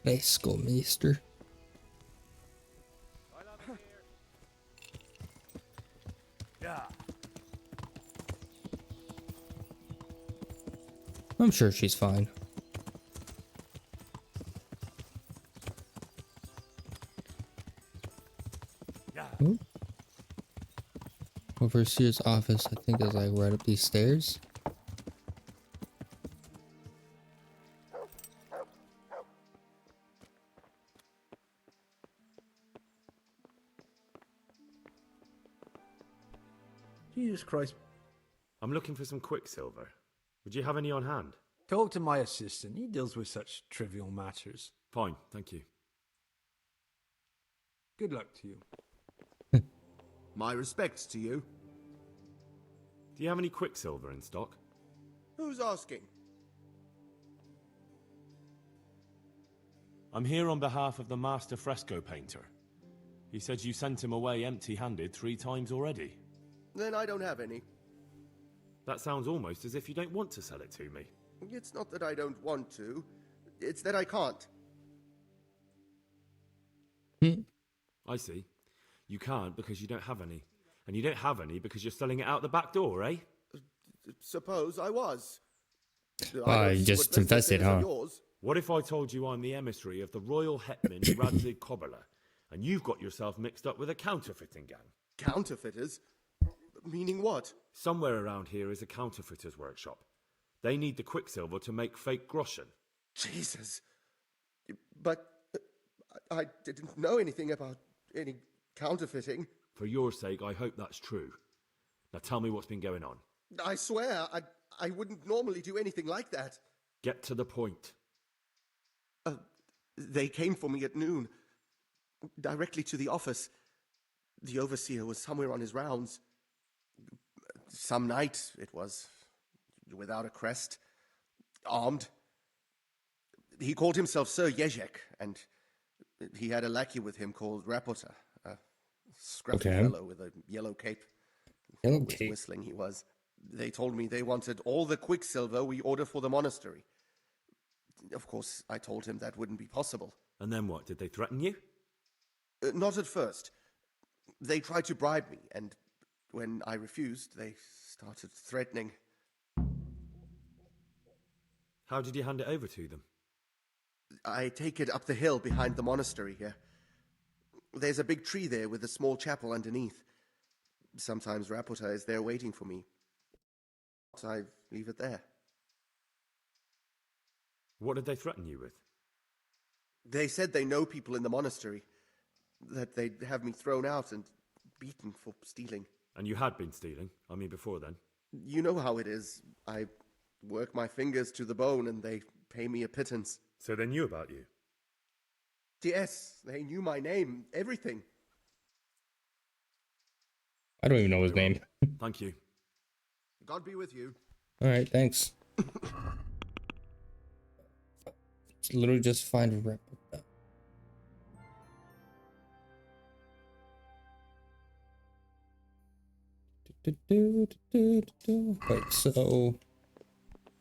A: Hey, schoolmaster.
L: Yeah.
A: I'm sure she's fine. Ooh. Overseer's office, I think, is like right up these stairs.
P: Jesus Christ.
B: I'm looking for some quicksilver. Would you have any on hand?
P: Talk to my assistant. He deals with such trivial matters.
B: Fine, thank you.
P: Good luck to you.
Q: My respects to you.
B: Do you have any quicksilver in stock?
Q: Who's asking?
B: I'm here on behalf of the master fresco painter. He said you sent him away empty-handed 3 times already.
Q: Then I don't have any.
B: That sounds almost as if you don't want to sell it to me.
Q: It's not that I don't want to. It's that I can't.
B: I see. You can't because you don't have any. And you don't have any because you're selling it out the back door, eh?
Q: Suppose I was.
A: You just confessed it, huh?
B: What if I told you I'm the emissary of the royal hetman Radzig Kobyla, and you've got yourself mixed up with a counterfeiting gang?
Q: Counterfeiters? Meaning what?
B: Somewhere around here is a counterfeiter's workshop. They need the quicksilver to make fake groschen.
Q: Jesus. But I didn't know anything about any counterfeiting.
B: For your sake, I hope that's true. Now tell me what's been going on.
Q: I swear, I wouldn't normally do anything like that.
B: Get to the point.
Q: They came for me at noon. Directly to the office. The overseer was somewhere on his rounds. Some night, it was. Without a crest. Armed. He called himself Sir Jezek, and he had a lackey with him called Rapota. A scruffy fellow with a yellow cape.
A: Yellow cape.
Q: Whistling he was. They told me they wanted all the quicksilver we order for the monastery. Of course, I told him that wouldn't be possible.
B: And then what? Did they threaten you?
Q: Not at first. They tried to bribe me, and when I refused, they started threatening.
B: How did you hand it over to them?
Q: I take it up the hill behind the monastery here. There's a big tree there with a small chapel underneath. Sometimes Rapota is there waiting for me. I leave it there.
B: What did they threaten you with?
Q: They said they know people in the monastery. That they'd have me thrown out and beaten for stealing.
B: And you had been stealing? I mean, before then?
Q: You know how it is. I work my fingers to the bone and they pay me a pittance.
B: So they knew about you?
Q: Yes, they knew my name, everything.
A: I don't even know his name.
B: Thank you.
Q: God be with you.
A: Alright, thanks. It's literally just find a replica. Wait, so...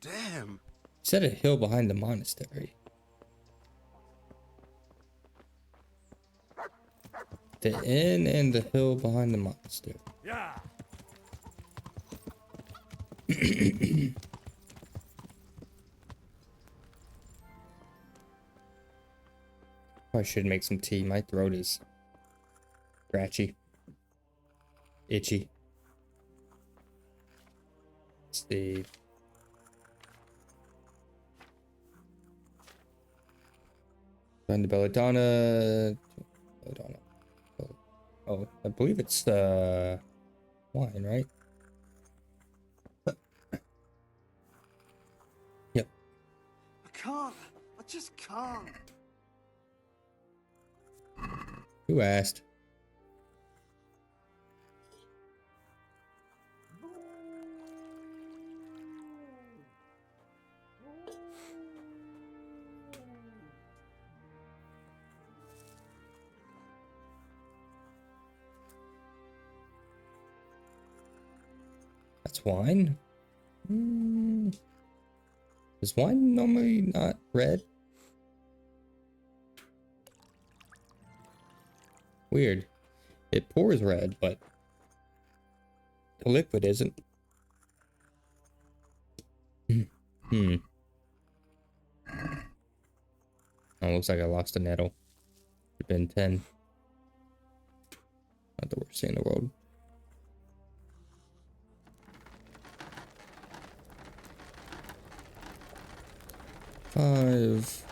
Q: Damn.
A: Set a hill behind the monastery. The inn and the hill behind the monastery.
L: Yeah.
A: I should make some tea. My throat is scratchy, itchy. Let's see. Find the belladonna. Hold on. Oh, I believe it's wine, right? Yep.
K: I can't. I just can't.
A: Who asked? That's wine? Is wine normally not red? Weird. It pours red, but the liquid isn't. Oh, looks like I lost a nettle. It's been 10. Not the worst thing in the world. Five.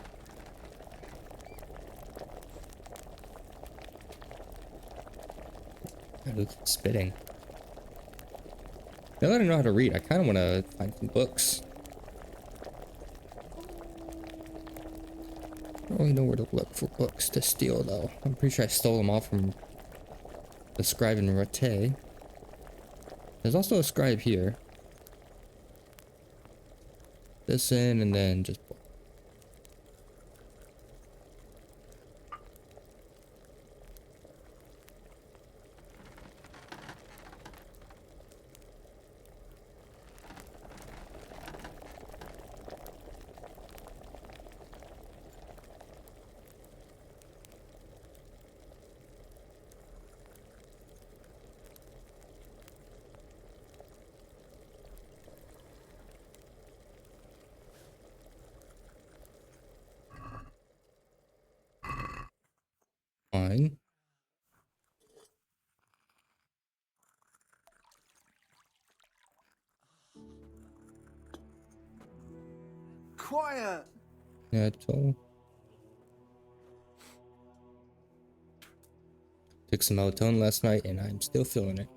A: God, who keeps spitting? Now that I know how to read, I kind of want to find some books. I don't really know where to look for books to steal, though. I'm pretty sure I stole them all from the scribe in Rate. There's also a scribe here. This in, and then just... Fine.
K: Quiet.
A: Nettle. Took some melatonin last night, and I'm still feeling it.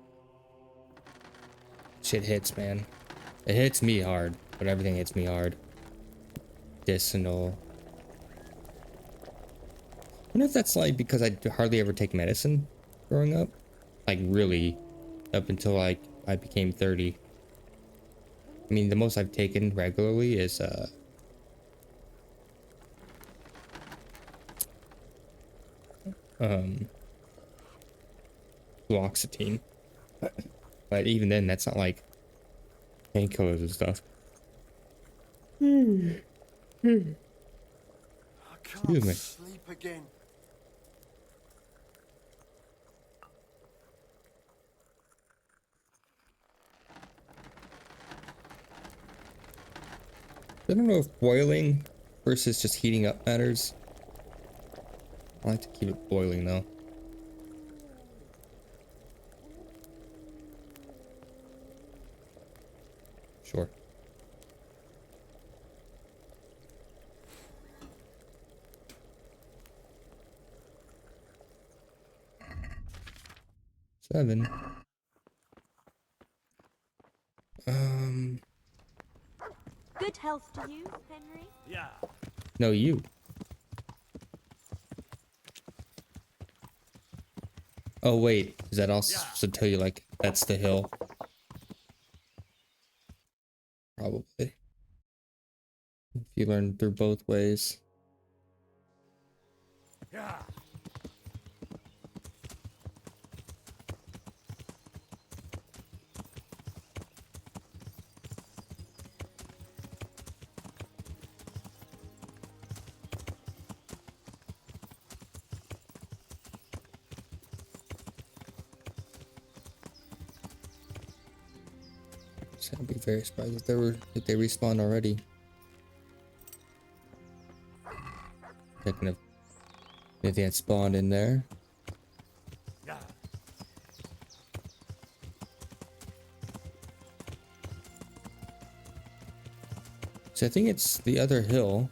A: Shit hits, man. It hits me hard, but everything hits me hard. Medicinal. I wonder if that's like because I hardly ever take medicine growing up. Like really, up until like I became 30. I mean, the most I've taken regularly is fluoxetine. But even then, that's not like painkillers and stuff.
K: I
A: Excuse
K: can't
A: me.
K: sleep again.
A: I don't know if boiling versus just heating up matters. I like to keep it boiling though. Sure. Seven.
O: Good health to you, Henry.
G: Yeah.
A: No, you. Oh wait, is that also to tell you like that's the hill? Probably. If you learn through both ways.
G: Yeah.
A: So I'd be very surprised if they respawned already. Checking if anything had spawned in there.
G: Yeah.
A: So I think it's the other hill,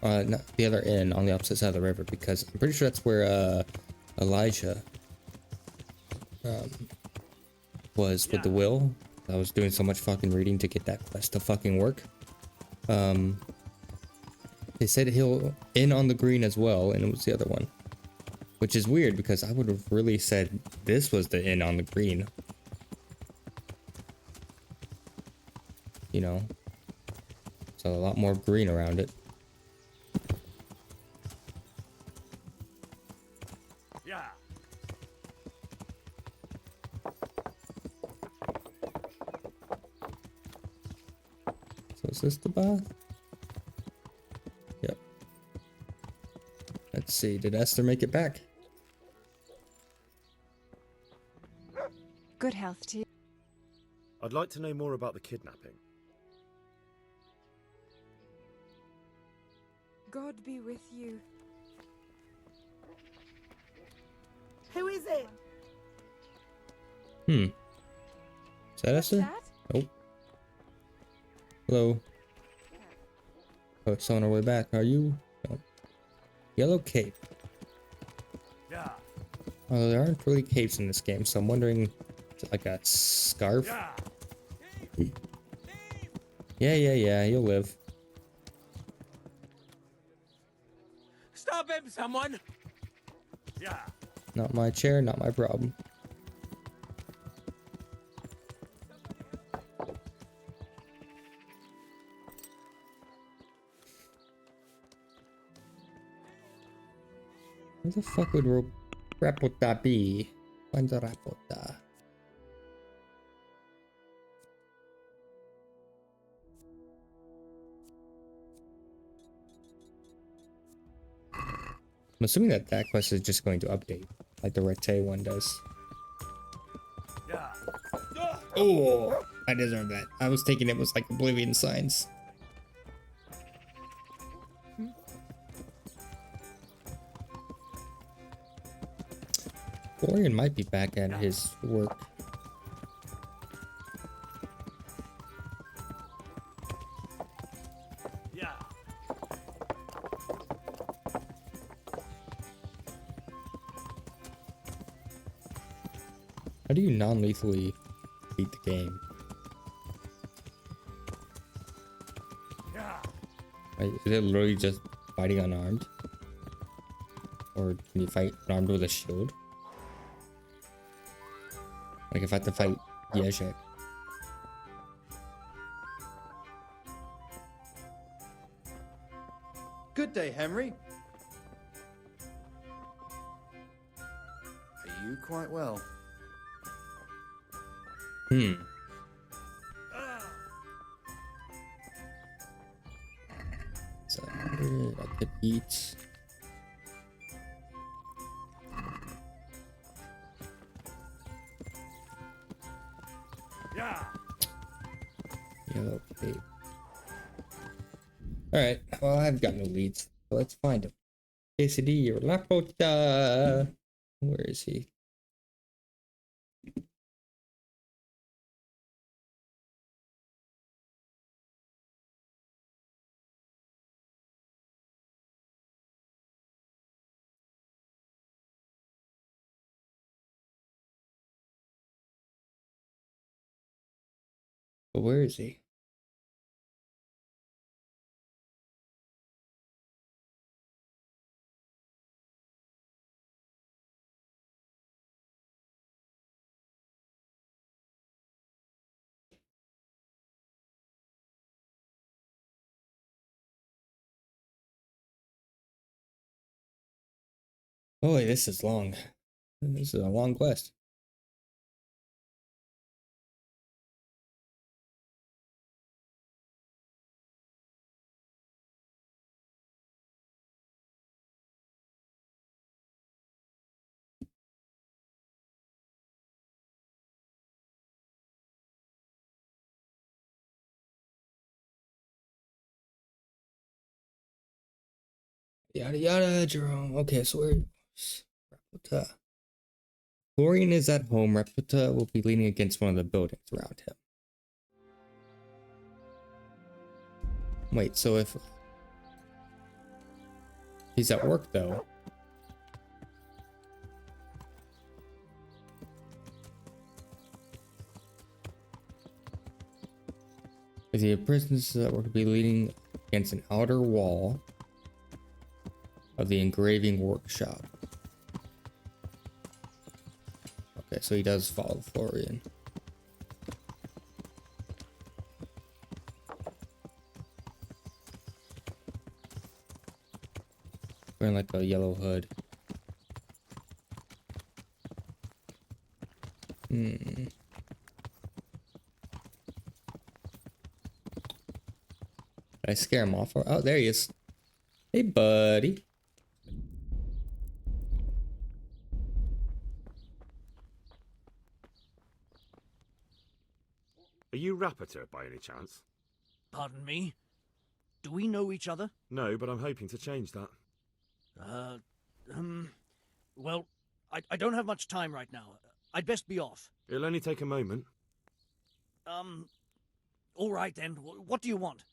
A: not the other end on the opposite side of the river, because I'm pretty sure that's where Elijah was with the will. I was doing so much fucking reading to get that quest to fucking work. They said he'll in on the green as well, and it was the other one. Which is weird because I would have really said this was the inn on the green. You know? So a lot more green around it.
G: Yeah.
A: So is this the bath? Yep. Let's see, did Esther make it back?
I: Good health to you.
B: I'd like to know more about the kidnapping.
I: God be with you.
N: Who is it?
A: Is that Esther?
I: that?
A: Nope. Hello. Oh, it's on our way back. Are you? No. Yellow cape.
G: Yeah.
A: Oh, there aren't really capes in this game, so I'm wondering, is it like a scarf? Yeah, you'll live.
G: Stop him, someone! Yeah.
A: Not my chair, not my problem. Where the fuck would Rapota be? Find the Rapota. I'm assuming that that quest is just going to update, like the Rete one does.
G: Yeah.
A: Oh, I deserve that. I was thinking it was like Oblivion Signs. Florian might be back at his work.
G: Yeah.
A: How do you non-lethally beat the game?
G: Yeah.
A: Like, is it literally just fighting unarmed? Or can you fight armed with a shield? Like if I have to fight Yezhek.
J: Good day, Henry. Are you quite well?
A: So I could eat.
G: Yeah.
A: Yellow cape. Alright, well I've got no leads. So let's find him. KCD or Lapota. Where is he? But where is he? Boy, this is long. This is a long quest. Yada yada, Jerome. Okay, so where's Reputa? Florian is at home. Reputa will be leaning against one of the buildings around him. Wait, so if he's at work though, Is the apprentices that were to be leaning against an outer wall of the engraving workshop. Okay, so he does follow Florian. Wearing like a yellow hood. Did I scare him off? Oh, there he is. Hey, buddy.
B: Are you Rapiter by any chance?
R: Pardon me? Do we know each other?
B: No, but I'm hoping to change that.
R: Well, I don't have much time right now. I'd best be off.
B: It'll only take a moment.
R: All right then. What do you want?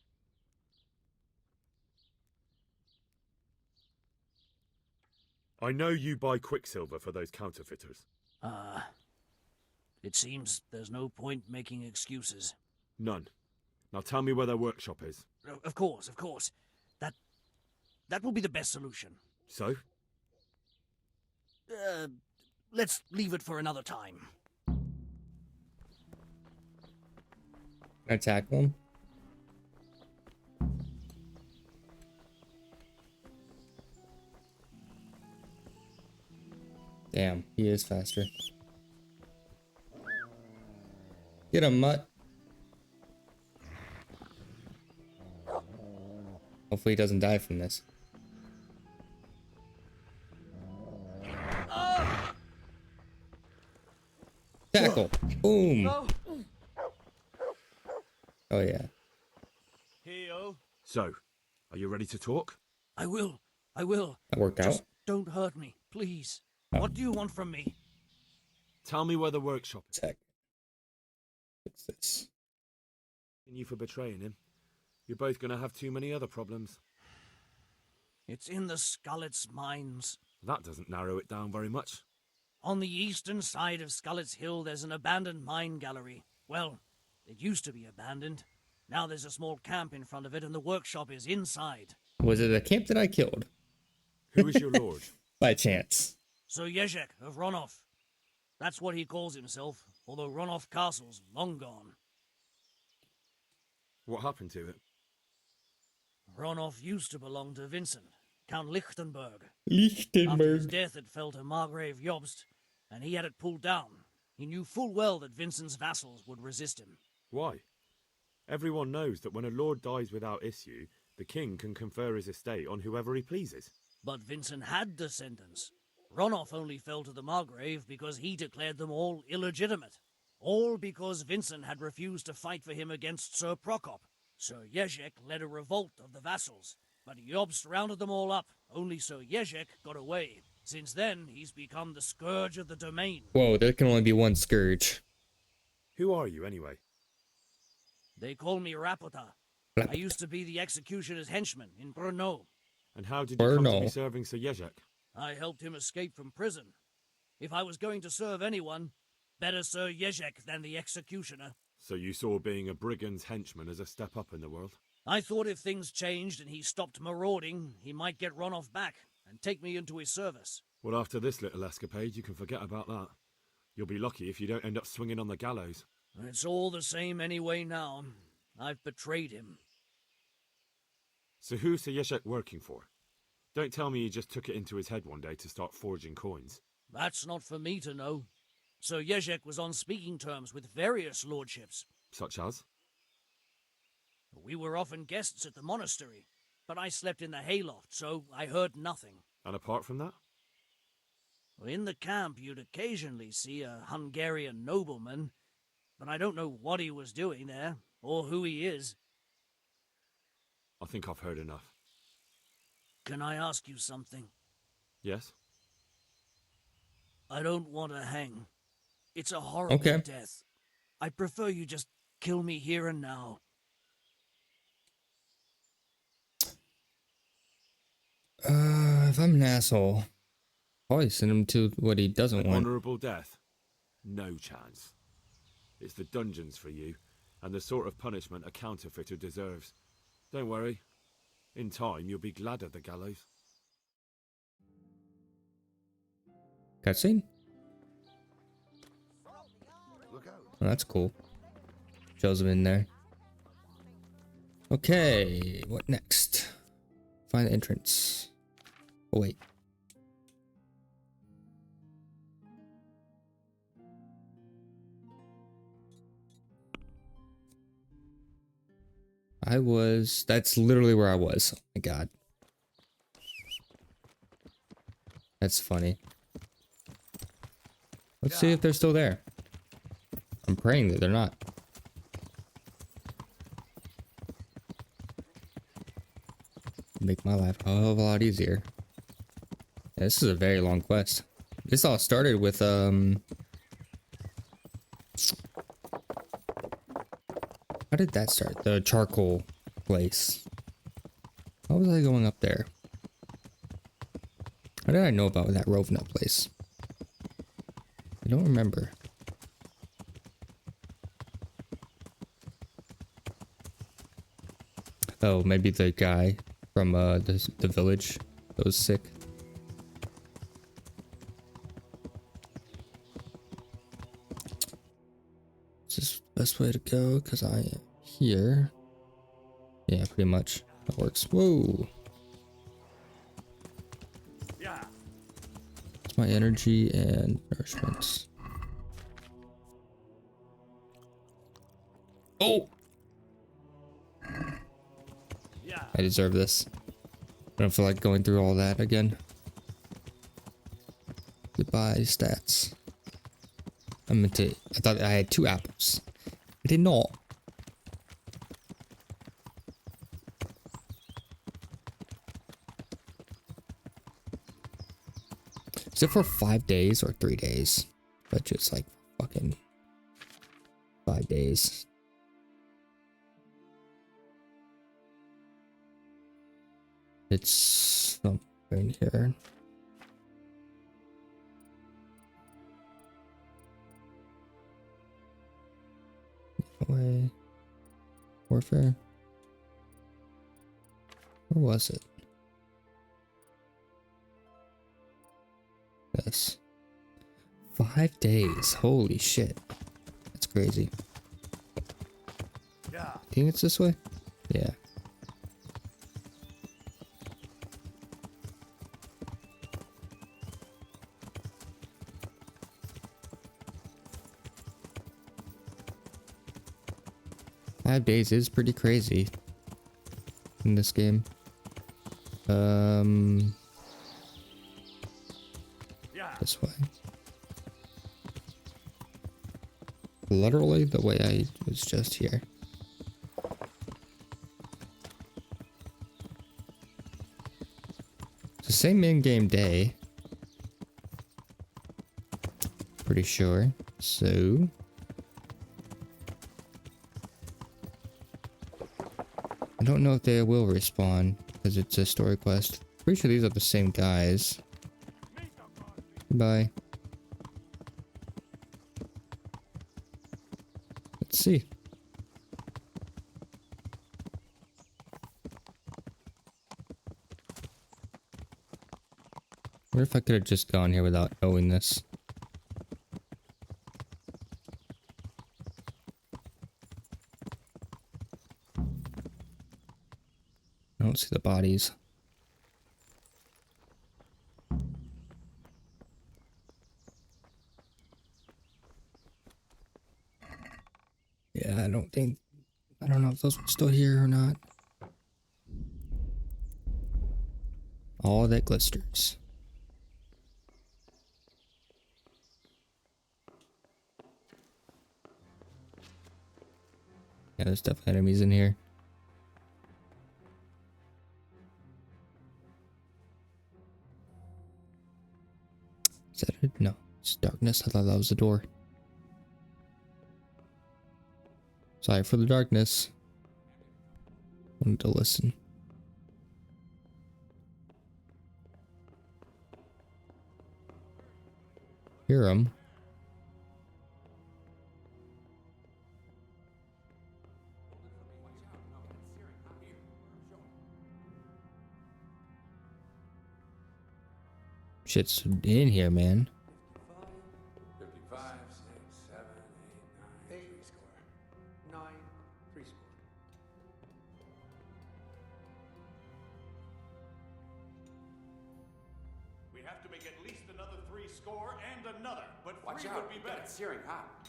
B: I know you buy quicksilver for those counterfeiters.
R: It seems there's no point making excuses.
B: None. Now tell me where their workshop is.
R: Of course. That will be the best solution.
B: So?
R: Let's leave it for another time.
A: Attack him. Damn, he is faster. Get him, mutt. Hopefully he doesn't die from this. Tackle. Boom. Oh yeah.
R: Hey-o.
B: So, are you ready to talk?
R: I will.
A: That worked out.
R: Just don't hurt me, please. What do you want from me?
B: Tell me where the workshop is.
A: Tech. What's this?
B: And you for betraying him. You're both gonna have too many other problems.
R: It's in the Skullet's mines.
B: That doesn't narrow it down very much.
R: On the eastern side of Skullet's Hill, there's an abandoned mine gallery. Well, it used to be abandoned. Now there's a small camp in front of it, and the workshop is inside.
A: Was it a camp that I killed?
B: Who is your lord?
A: By chance.
R: Sir Yezhek of Ronov. That's what he calls himself, although Ronov Castle's long gone.
B: What happened to it?
R: Ronov used to belong to Vincent, Count Lichtenberg. After his death, it fell to Margrave Jobst, and he had it pulled down. He knew full well that Vincent's vassals would resist him.
B: Why? Everyone knows that when a lord dies without issue, the king can confer his estate on whoever he pleases.
R: But Vincent had descendants. Ronov only fell to the Margrave because he declared them all illegitimate. All because Vincent had refused to fight for him against Sir Prokop. Sir Yezhek led a revolt of the vassals, but Jobst rounded them all up. Only Sir Yezhek got away. Since then, he's become the scourge of the domain.
A: Whoa, there can only be one scourge.
B: Who are you, anyway?
R: They call me Rapota. I used to be the executioner's henchman in Brno.
B: And how did you come to be serving Sir Yezhek?
R: I helped him escape from prison. If I was going to serve anyone, better Sir Yezhek than the executioner.
B: So you saw being a brigand's henchman as a step up in the world?
R: I thought if things changed and he stopped marauding, he might get Ronov back and take me into his service.
B: Well, after this little escapade, you can forget about that. You'll be lucky if you don't end up swinging on the gallows.
R: It's all the same anyway now. I've betrayed him.
B: So who's Sir Yezhek working for? Don't tell me he just took it into his head one day to start forging coins.
R: That's not for me to know. Sir Yezhek was on speaking terms with various lordships.
B: Such as?
R: We were often guests at the monastery, but I slept in the hayloft, so I heard nothing.
B: And apart from that?
R: In the camp, you'd occasionally see a Hungarian nobleman, but I don't know what he was doing there, or who he is.
B: I think I've heard enough.
R: Can I ask you something?
B: Yes?
R: I don't want to hang. It's a horrible death. I prefer you just kill me here and now.
A: If I'm an asshole, probably send him to what he doesn't want.
B: Honourable death? No chance. It's the dungeons for you, and the sort of punishment a counterfeiter deserves. Don't worry. In time, you'll be glad of the gallows.
A: Cutscene?
M: Look out.
A: Oh, that's cool. Shows him in there. Okay, what next? Find the entrance. Oh, wait. That's literally where I was. Oh my god. That's funny. Let's see if they're still there. I'm praying that they're not. Make my life a hell of a lot easier. Yeah, this is a very long quest. This all started with, how did that start? The charcoal place. How was I going up there? How did I know about that Rovna place? I don't remember. Oh, maybe the guy from the village that was sick. Is this the best way to go? Because I am here. Yeah, pretty much. That works. Whoa! It's my energy and nourishment. Oh! I deserve this. I don't feel like going through all that again. Goodbye, stats. I thought I had 2 apples. I did not. Is it for 5 days or 3 days? But just like fucking 5 days. It's something here. Away. Warfare. Where was it? Yes. 5 days. Holy shit. That's crazy. Think it's this way? Yeah. Five days is pretty crazy in this game. This way. Literally the way I was just here. It's the same in-game day. Pretty sure. So I don't know if they will respawn because it's a story quest. Pretty sure these are the same guys. Goodbye. Let's see. What if I could have just gone here without knowing this? I don't see the bodies. Yeah, I don't know if those are still here or not. All that glisters. Yeah, there's definitely enemies in here. Is that it? No, it's darkness. I thought that was the door. Sorry for the darkness. Wanted to listen. Hear him. Shit's in here, man.
P: 55, 6, 7, 8, 9, 3 score. 9, 3 score.
L: We have to make at least another 3 score and another, but 3
K: Watch
L: would
K: out,
L: be
K: you
L: better.
K: got it searing hot.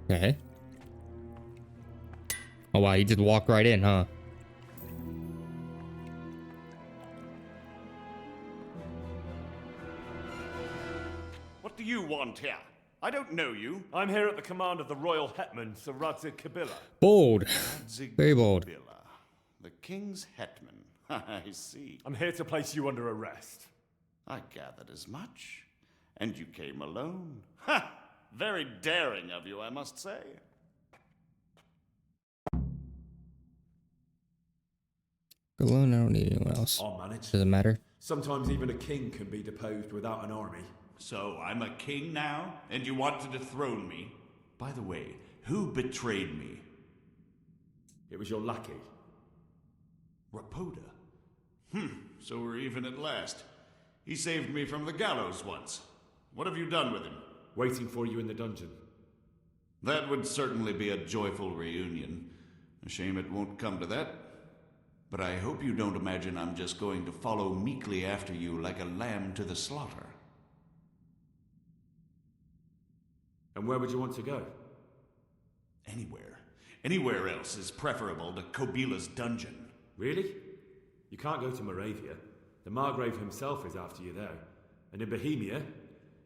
A: Okay. Oh wow, you just walk right in, huh?
L: What do you want here? I don't know you.
B: I'm here at the command of the royal hetman, Sir Radzig Kabila.
A: Bold.
L: Radzig
A: Very bold.
L: BWAAAH, the king's hetman. I see.
B: I'm here to place you under arrest.
L: I gathered as much. And you came alone. Ha! Very daring of you, I must say.
A: Alone, I don't need anyone else.
B: I'll manage.
A: Does it matter?
B: Sometimes even a king can be deposed without an army.
L: So I'm a king now, and you want to dethrone me? By the way, who betrayed me?
B: It was your lackey.
L: Rapoda? So we're even at last. He saved me from the gallows once. What have you done with him?
B: Waiting for you in the dungeon.
L: That would certainly be a joyful reunion. A shame it won't come to that. But I hope you don't imagine I'm just going to follow meekly after you like a lamb to the slaughter.
B: And where would you want to go?
L: Anywhere. Anywhere else is preferable to Kobila's dungeon.
B: Really? You can't go to Moravia. The Margrave himself is after you there. And in Bohemia,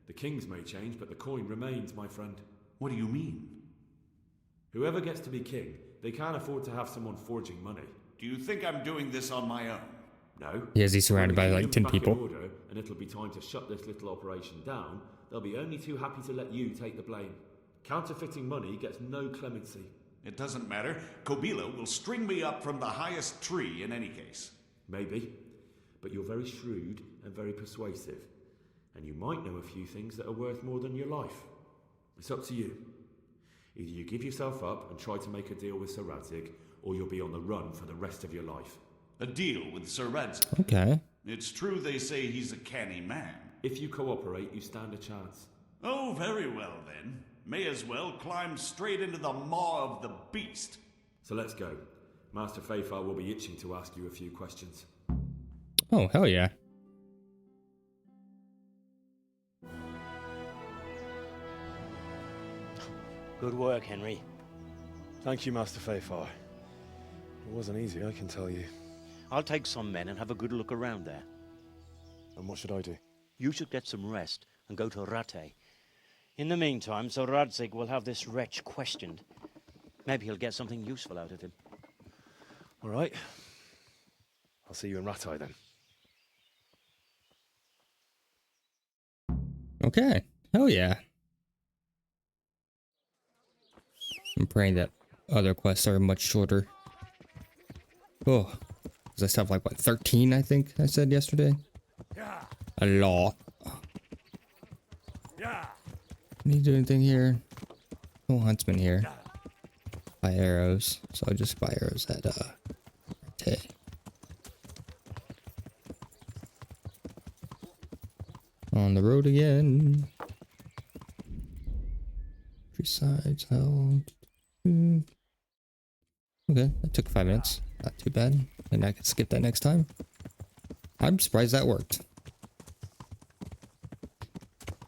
B: the kings may change, but the coin remains, my friend.
L: What do you mean?
B: Whoever gets to be king, they can't afford to have someone forging money.
L: Do you think I'm doing this on my own?
B: No.
A: Yes, he's surrounded by like 10
B: Back in
A: people.
B: order, and it'll be time to shut this little operation down. They'll be only too happy to let you take the blame. Counterfeiting money gets no clemency.
L: It doesn't matter. Kobila will string me up from the highest tree in any case.
B: Maybe. But you're very shrewd and very persuasive. And you might know a few things that are worth more than your life. It's up to you. Either you give yourself up and try to make a deal with Sir Radzig, or you'll be on the run for the rest of your life.
L: A deal with Sir Radzig.
A: Okay.
L: It's true they say he's a canny man.
B: If you cooperate, you stand a chance.
L: Oh, very well then. May as well climb straight into the maw of the beast.
B: So let's go. Master Fafar will be itching to ask you a few questions.
A: Oh, hell yeah.
G: Good work, Henry.
S: Thank you, Master Fafar. It wasn't easy, I can tell you.
E: I'll take some men and have a good look around there.
S: And what should I do?
E: You should get some rest and go to Rattay. In the meantime, Sir Radzig will have this wretch questioned. Maybe he'll get something useful out of him.
S: All right. I'll see you in Rattay then.
A: Okay. Hell yeah. I'm praying that other quests are much shorter. Oh. Because I still have like, what, 13, I think I said yesterday? A lot. Need to do anything here? No huntsman here. Buy arrows. So I'll just buy arrows at, Tay. On the road again. Three sides held. Okay, that took 5 minutes. Not too bad. And I can skip that next time. I'm surprised that worked.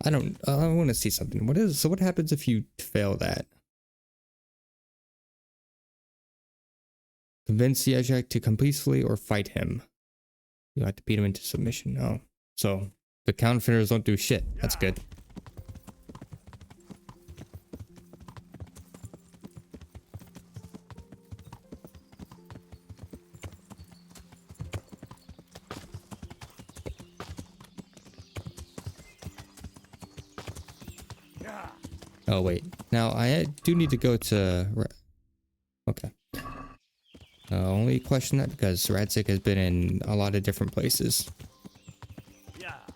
A: I want to see something. What happens if you fail that? Convince the Eject to come peacefully or fight him. You have to beat him into submission. No. So the counterfeiters don't do shit. That's good. Oh wait, now I do need to go to. Okay. Only question that because Radzig has been in a lot of different places.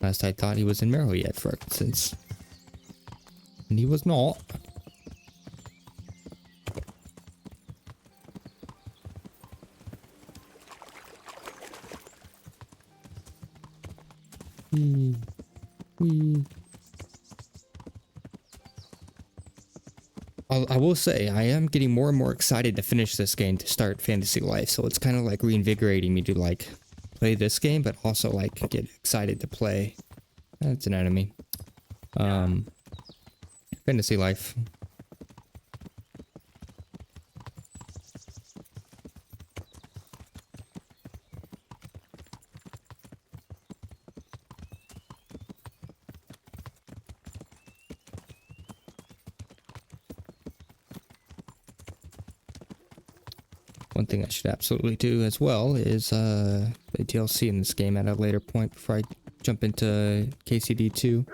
A: Last I thought he was in Merrill for instance, and he was not. Wee. I will say, I am getting more and more excited to finish this game to start Fantasy Life, so it's kind of like reinvigorating me to like play this game, but also like get excited to play. That's an enemy. Fantasy Life. One thing I should absolutely do as well is the DLC in this game at a later point before I jump into KCD 2.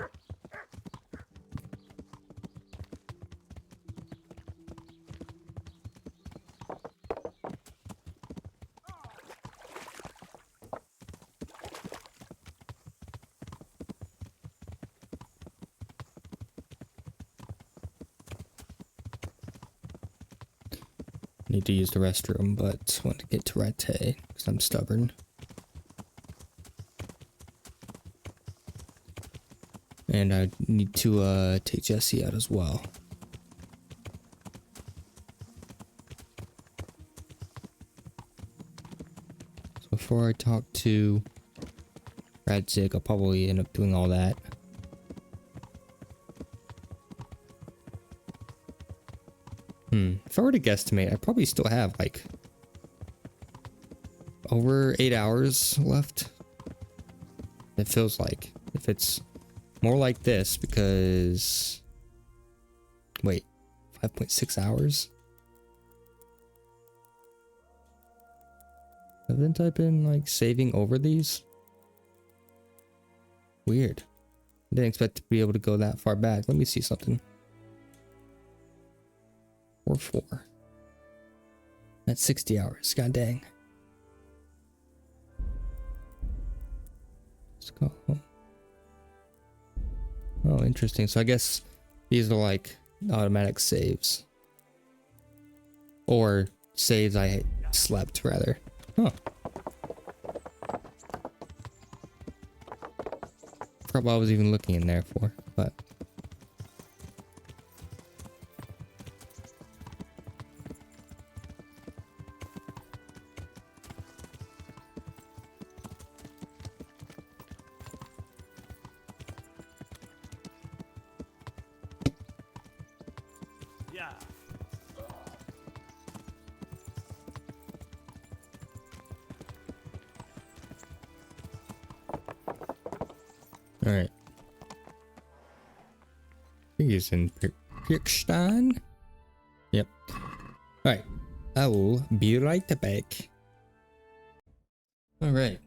A: Need to use the restroom, but want to get to Rattay because I'm stubborn. And I need to take Jesse out as well. So before I talk to Radzig, I'll probably end up doing all that. If I were to guesstimate, I probably still have like over 8 hours left. It feels like, if it's more like this, because wait, 5.6 hours? Haven't I been like saving over these? Weird. I didn't expect to be able to go that far back. Let me see something. Or 4. That's 60 hours. God dang. Let's go home. Oh, interesting. So I guess these are like automatic saves. Or saves I slept, rather. Huh. Forgot what I was even looking in there for, but... Alright. I think he's in Pirkstein. Yep. Alright. I will be right back. Alright.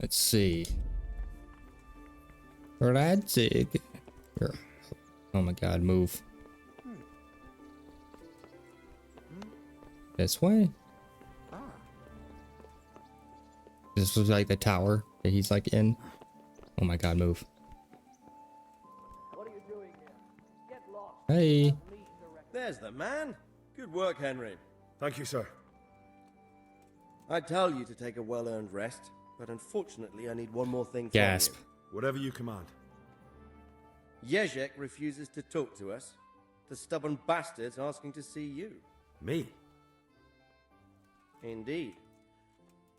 A: Let's see. Radzig. Oh my god, move. This way? This was like the tower that he's like in. Oh my god, move.
T: What are you doing here? Get lost.
A: Hey.
U: There's the man. Good work, Henry.
S: Thank you, sir.
U: I tell you to take a well-earned rest, but unfortunately I need one more thing from
A: Gasp.
U: you.
S: Whatever you command.
U: Jezek refuses to talk to us. The stubborn bastard's asking to see you.
S: Me?
U: Indeed.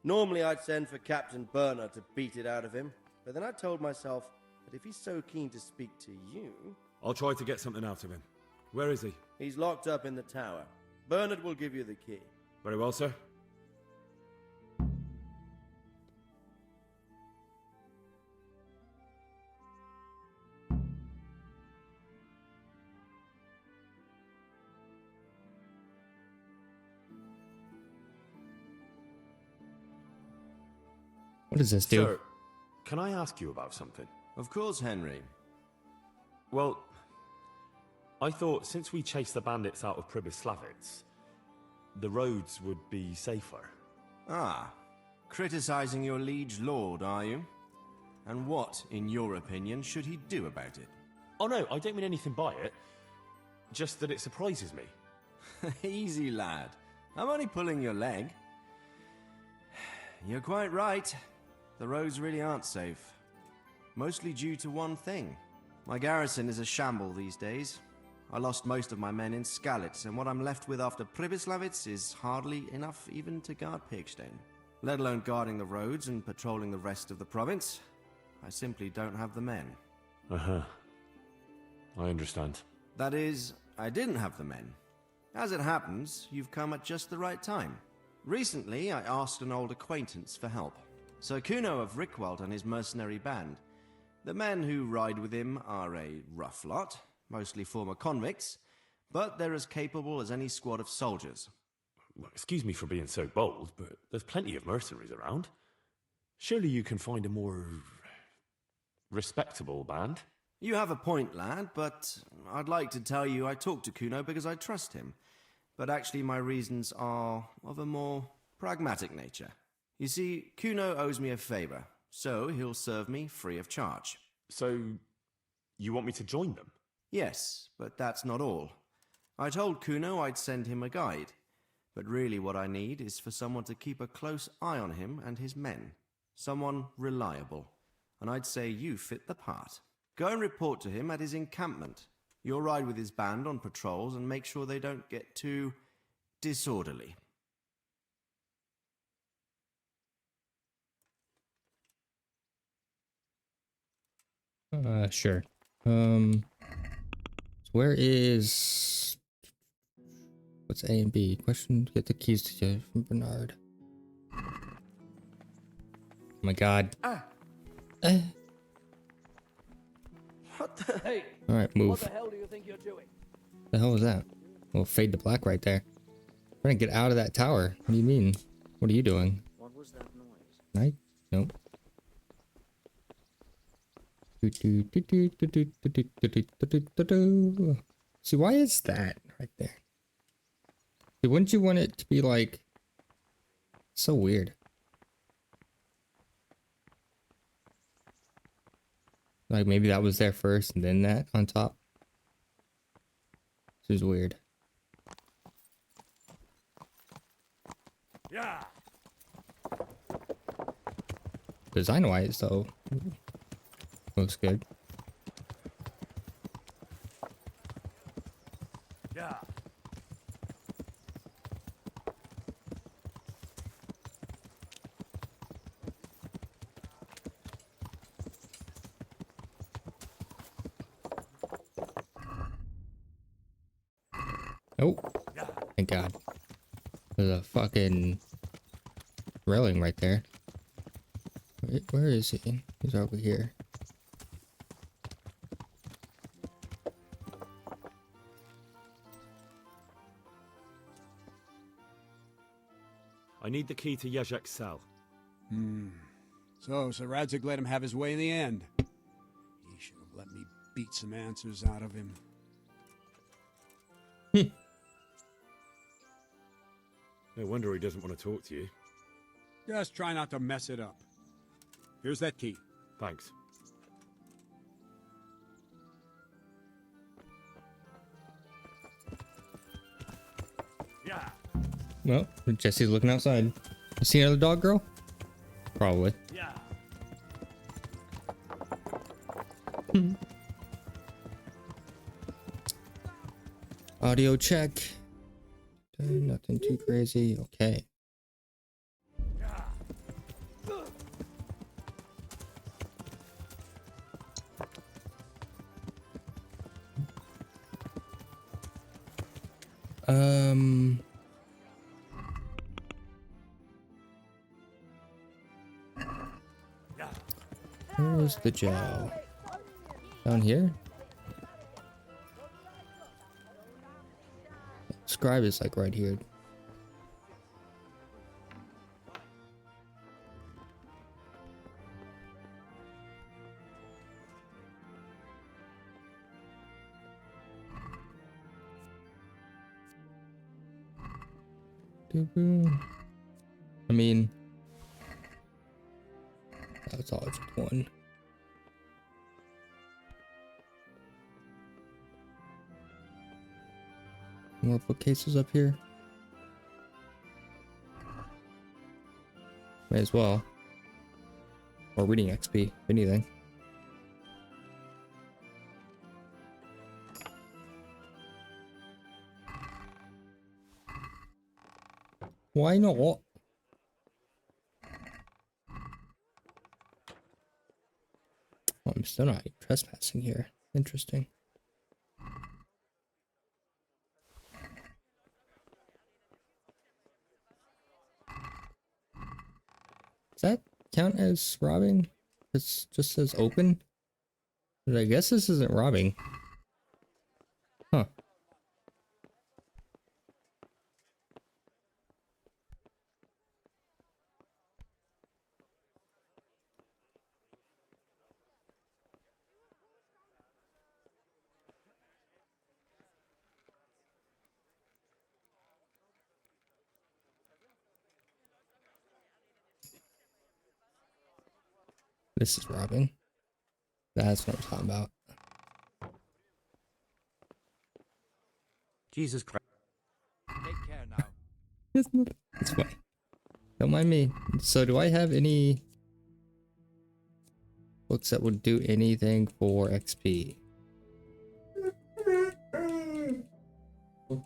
U: Normally I'd send for Captain Burner to beat it out of him, but then I told myself that if he's so keen to speak to you...
S: I'll try to get something out of him. Where is he?
U: He's locked up in the tower. Bernard will give you the key.
S: Very well, sir.
A: What does this do?
V: Sir, can I ask you about something?
U: Of course, Henry.
V: Well, I thought since we chased the bandits out of Pribyslavitz, the roads would be safer.
U: Ah, criticizing your liege lord, are you? And what, in your opinion, should he do about it?
V: Oh no, I don't mean anything by it. Just that it surprises me.
U: Easy, lad. I'm only pulling your leg. You're quite right. The roads really aren't safe.
C: mostly due to one thing. My garrison is a shamble these days. I lost most of my men in Skalitz, and what I'm left with after Pribyslavitz is hardly enough even to guard Pigstein. Let alone guarding the roads and patrolling the rest of the province. I simply don't have the men.
V: Uh-huh. I understand.
C: That is, I didn't have the men. As it happens, you've come at just the right time. Recently, I asked an old acquaintance for help. Sir Kuno of Rickwald and his mercenary band. The men who ride with him are a rough lot, mostly former convicts, but they're as capable as any squad of soldiers.
V: Well, excuse me for being so bold, but there's plenty of mercenaries around. Surely you can find a more respectable band?
C: You have a point, lad, but I'd like to tell you I talked to Kuno because I trust him. But actually my reasons are of a more pragmatic nature. You see, Kuno owes me a favor, so he'll serve me free of charge.
V: So, you want me to join them?
C: Yes, but that's not all. I told Kuno I'd send him a guide, but really what I need is for someone to keep a close eye on him and his men. Someone reliable. And I'd say you fit the part. Go and report to him at his encampment. You'll ride with his band on patrols and make sure they don't get too disorderly.
A: Sure. So where is... What's A and B? Question, get the keys to you from Bernard. Oh my god.
C: What the...
T: Hey!
A: Alright, move.
T: What the hell do you think you're doing?
A: The hell was that? Well, fade to black right there. Trying to get out of that tower. What do you mean? What are you doing?
T: What was that noise?
A: Night? Nope. See, why is that right there? See, wouldn't you want it to be like so weird? Like maybe that was there first and then that on top. This is weird.
R: Yeah.
A: Design wise though, looks good.
R: Yeah.
A: Oh, thank God. There's a fucking railing right there. Where is he? He's over here.
V: I need the key to Jezek's cell.
F: So Sir Radzig let him have his way in the end. He should have let me beat some answers out of him.
V: No wonder he doesn't want to talk to you.
F: Just try not to mess it up. Here's that key.
V: Thanks.
R: Yeah.
A: Well, Jesse's looking outside. You see another dog girl? Probably.
R: Yeah.
A: Audio check. Nothing too crazy. Okay. Where's the jail? Down here? Scribe is like right here. I mean, that's all just one. More bookcases up here. May as well. Or reading XP, if anything. Why not? Oh, I'm still not trespassing here. Interesting. Does that count as robbing? It just says open? But I guess this isn't robbing. Huh. This is robbing. That's what I'm talking about.
E: Jesus Christ.
K: Take care now.
A: It's fine. Don't mind me. So do I have any books that would do anything for XP? Book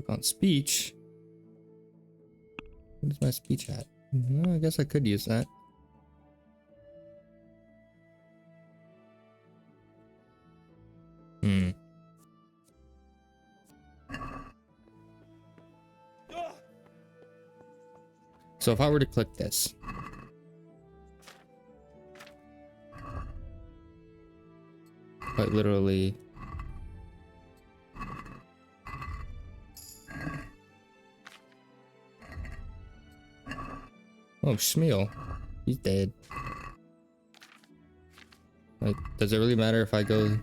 A: on speech. What is my speech at? Well, I guess I could use that. So if I were to click this, quite literally, oh, Schmeal, he's dead. Like, does it really matter if I go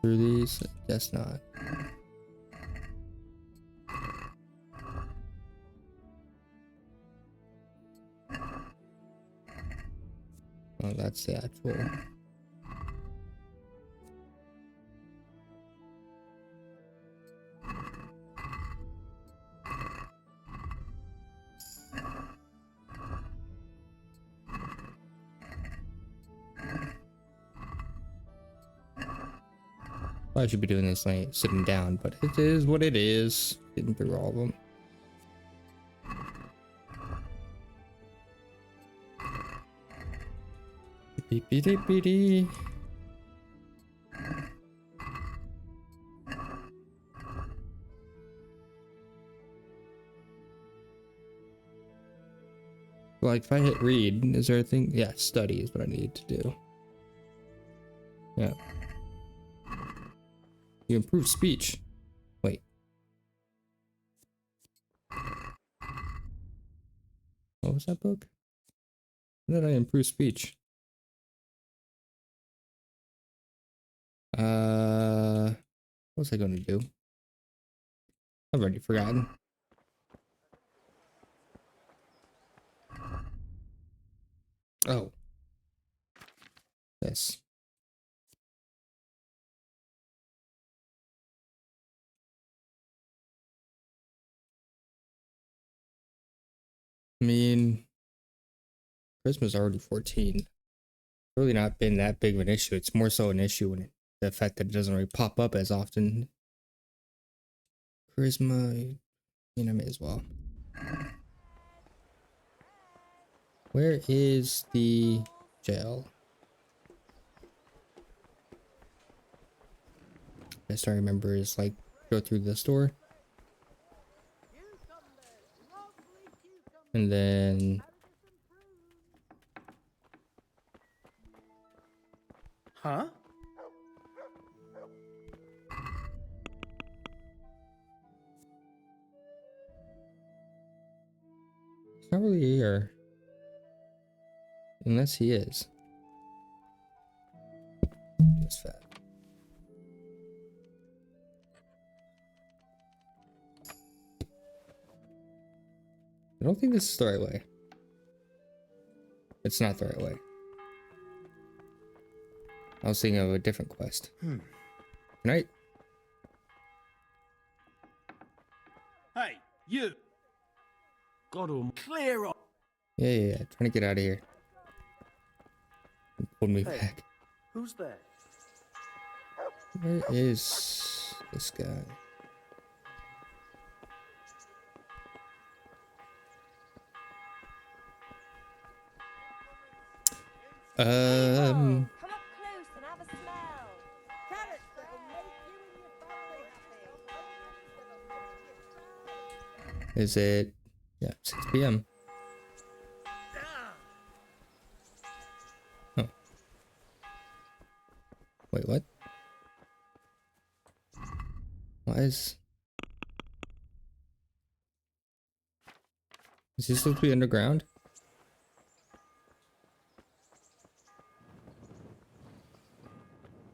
A: through these? I guess not. Oh, that's the actual. I should be doing this like sitting down, but it is what it is. Getting through all of them. Beep beep beep beep beep. Like if I hit read, is there a thing? Yeah, study is what I need to do. Yeah. You improve speech. Wait. What was that book? How did I improve speech? What was I going to do? I've already forgotten. Oh. This. I mean, Charisma's already 14. Really not been that big of an issue. It's more so an issue when the fact that it doesn't really pop up as often. Charisma, I may as well. Where is the jail? Best I remember is like go through the store. And then
K: Huh?
A: he's not really here. Unless he is. Just fat. I don't think this is the right way. It's not the right way. I was thinking of a different quest. Good night.
G: Hey, you! God, clear up!
A: Yeah. Trying to get out of here. Pulled me back.
K: Who's there?
A: Where is This guy.
N: Come up close and have a smell. Carrots that'll make you and your family happy.
A: Is it? Yeah, 6 p.m. Oh. Wait, what? Why is he supposed to be underground?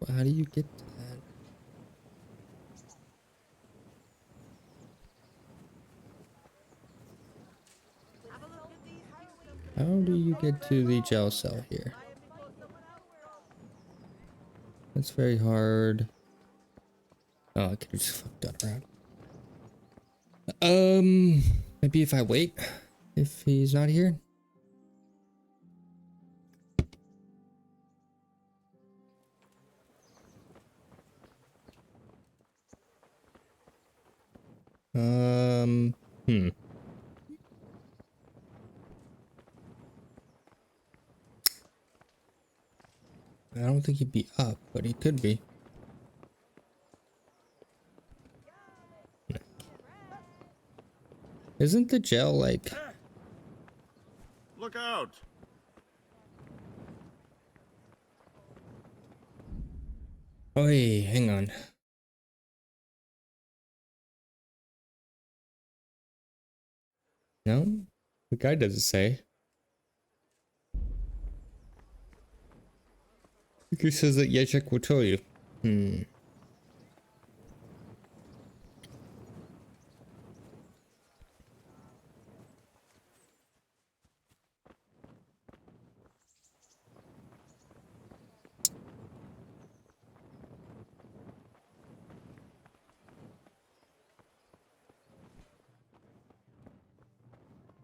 A: Well, how do you get to that? How do you get to the jail cell here? That's very hard. Oh, I could have just fucked up around. Maybe if I wait, if he's not here. I don't think he'd be up, but he could be. Isn't the jail like...
L: Look out!
A: Oh, hey, hang on. No? The guy doesn't say. He says that Yechek will tell you.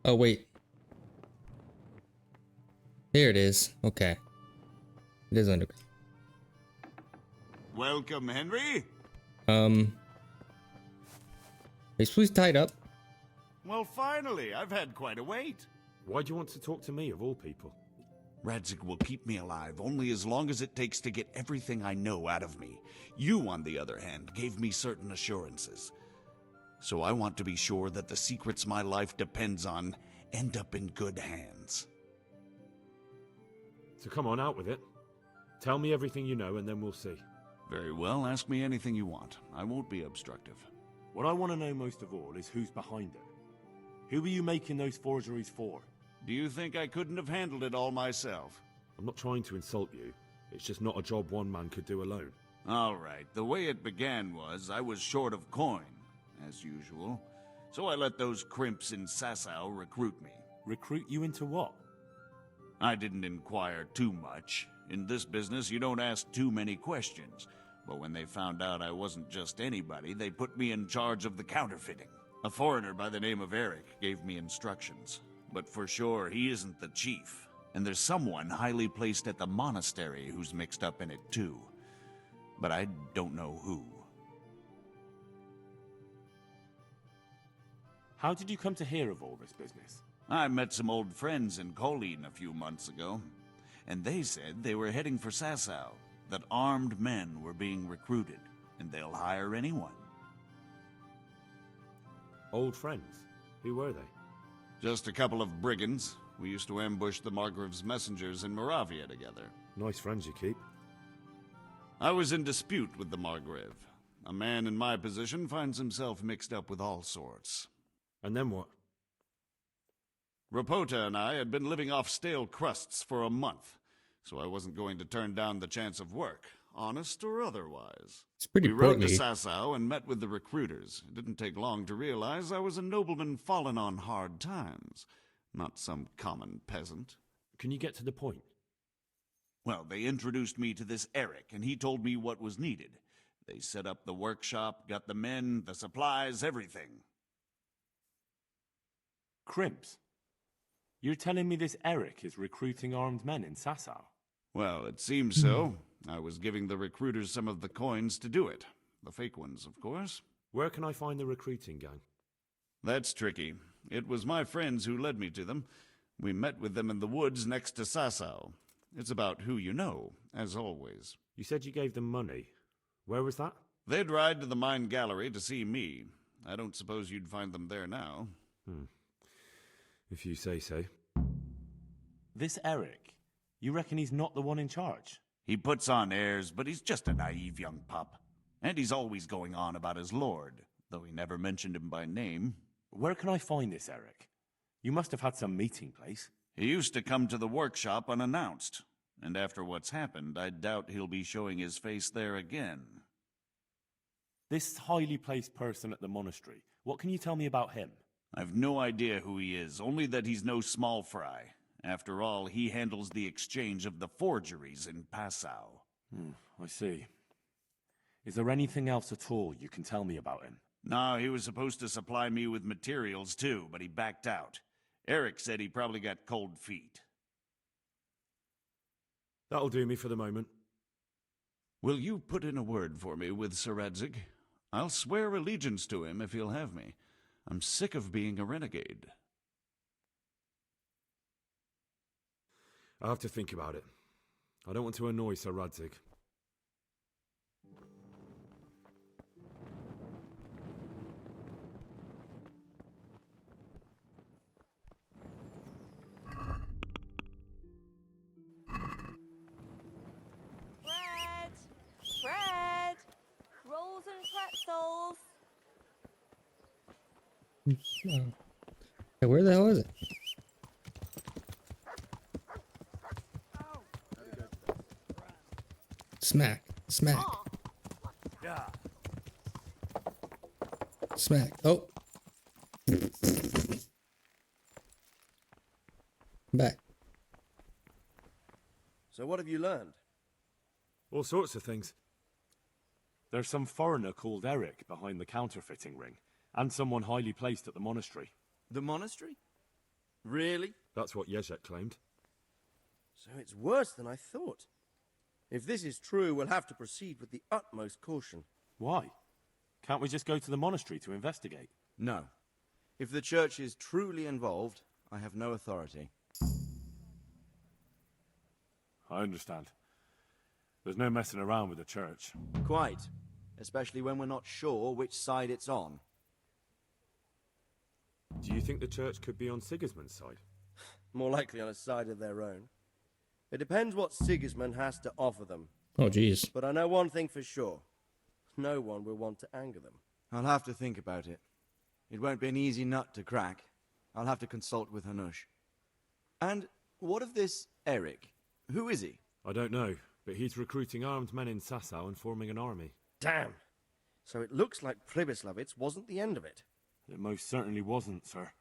A: Oh, wait. Here it is. Okay. It is underground.
L: Welcome, Henry.
A: He's please tied up.
L: Well, finally, I've had quite a wait.
B: Why do you want to talk to me, of all people?
L: Radzik will keep me alive only as long as it takes to get everything I know out of me. You, on the other hand, gave me certain assurances. So I want to be sure that the secrets my life depends on end up in good hands.
B: So come on, out with it. Tell me everything you know and then we'll see.
L: Very well, ask me anything you want. I won't be obstructive.
B: What I want to know most of all is who's behind it. Who are you making those forgeries for?
L: Do you think I couldn't have handled it all myself?
B: I'm not trying to insult you. It's just not a job one man could do alone.
L: All right, the way it began was I was short of coin, as usual. So I let those crimps in Sasau recruit me.
B: Recruit you into what?
L: I didn't inquire too much. In this business, you don't ask too many questions. But when they found out I wasn't just anybody, they put me in charge of the counterfeiting. A foreigner by the name of Eric gave me instructions. But for sure, he isn't the chief. And there's someone highly placed at the monastery who's mixed up in it too. But I don't know who.
B: How did you come to hear of all this business?
L: I met some old friends in Colleen a few months ago, and they said they were heading for Sasau, that armed men were being recruited, and they'll hire anyone.
B: Old friends? Who were they?
L: Just a couple of brigands. We used to ambush the Margrave's messengers in Moravia together.
B: Nice friends you keep.
L: I was in dispute with the Margrave. A man in my position finds himself mixed up with all sorts.
B: And then what?
L: Rapota and I had been living off stale crusts for a month, so I wasn't going to turn down the chance of work, honest or otherwise.
A: It's pretty
L: We rode to
A: portly.
L: Sasau and met with the recruiters. It didn't take long to realize I was a nobleman fallen on hard times, not some common peasant.
B: Can you get to the point?
L: Well, they introduced me to this Eric, and he told me what was needed. They set up the workshop, got the men, the supplies, everything.
B: Crimps? You're telling me this Eric is recruiting armed men in Sasau?
L: Well, it seems so. I was giving the recruiters some of the coins to do it. The fake ones, of course.
V: Where can I find the recruiting gang?
L: That's tricky. It was my friends who led me to them. We met with them in the woods next to Sasau. It's about who you know, as always.
V: You said you gave them money. Where was that?
L: They'd ride to the mine gallery to see me. I don't suppose you'd find them there now.
V: If you say so. This Eric, you reckon he's not the one in charge?
L: He puts on airs, but he's just a naive young pup. And he's always going on about his lord, though he never mentioned him by name.
V: Where can I find this Eric? You must have had some meeting place.
L: He used to come to the workshop unannounced, and after what's happened, I doubt he'll be showing his face there again.
V: This highly placed person at the monastery, what can you tell me about him?
L: I've no idea who he is, only that he's no small fry. After all, he handles the exchange of the forgeries in Passau.
V: I see. Is there anything else at all you can tell me about him?
L: No, he was supposed to supply me with materials too, but he backed out. Eric said he probably got cold feet.
V: That'll do me for the moment.
L: Will you put in a word for me with Sir Radzig? I'll swear allegiance to him if he'll have me. I'm sick of being a renegade.
V: I'll have to think about it. I don't want to annoy Sir Radzig.
N: Bread! Rolls and pretzels!
A: Hey, where the hell is it? Smack. Smack.
V: Yeah.
A: Smack. Oh. Back.
U: So what have you learned?
V: All sorts of things. There's some foreigner called Eric behind the counterfeiting ring, and someone highly placed at the monastery.
U: The monastery? Really?
V: That's what Jezek claimed.
U: So it's worse than I thought. If this is true, we'll have to proceed with the utmost caution.
V: Why? Can't we just go to the monastery to investigate?
C: No. If the church is truly involved, I have no authority.
V: I understand. There's no messing around with the church.
C: Quite. Especially when we're not sure which side it's on.
V: Do you think the church could be on Sigismund's side?
U: More likely on a side of their own. It depends what Sigismund has to offer them.
A: Oh, jeez.
U: But I know one thing for sure. No one will want to anger them.
C: I'll have to think about it. It won't be an easy nut to crack. I'll have to consult with Hanush. And what of this Eric? Who is he?
V: I don't know, but he's recruiting armed men in Sasau and forming an army.
U: Damn. So it looks like Pribyslavitz wasn't the end of it.
V: It most certainly wasn't, sir.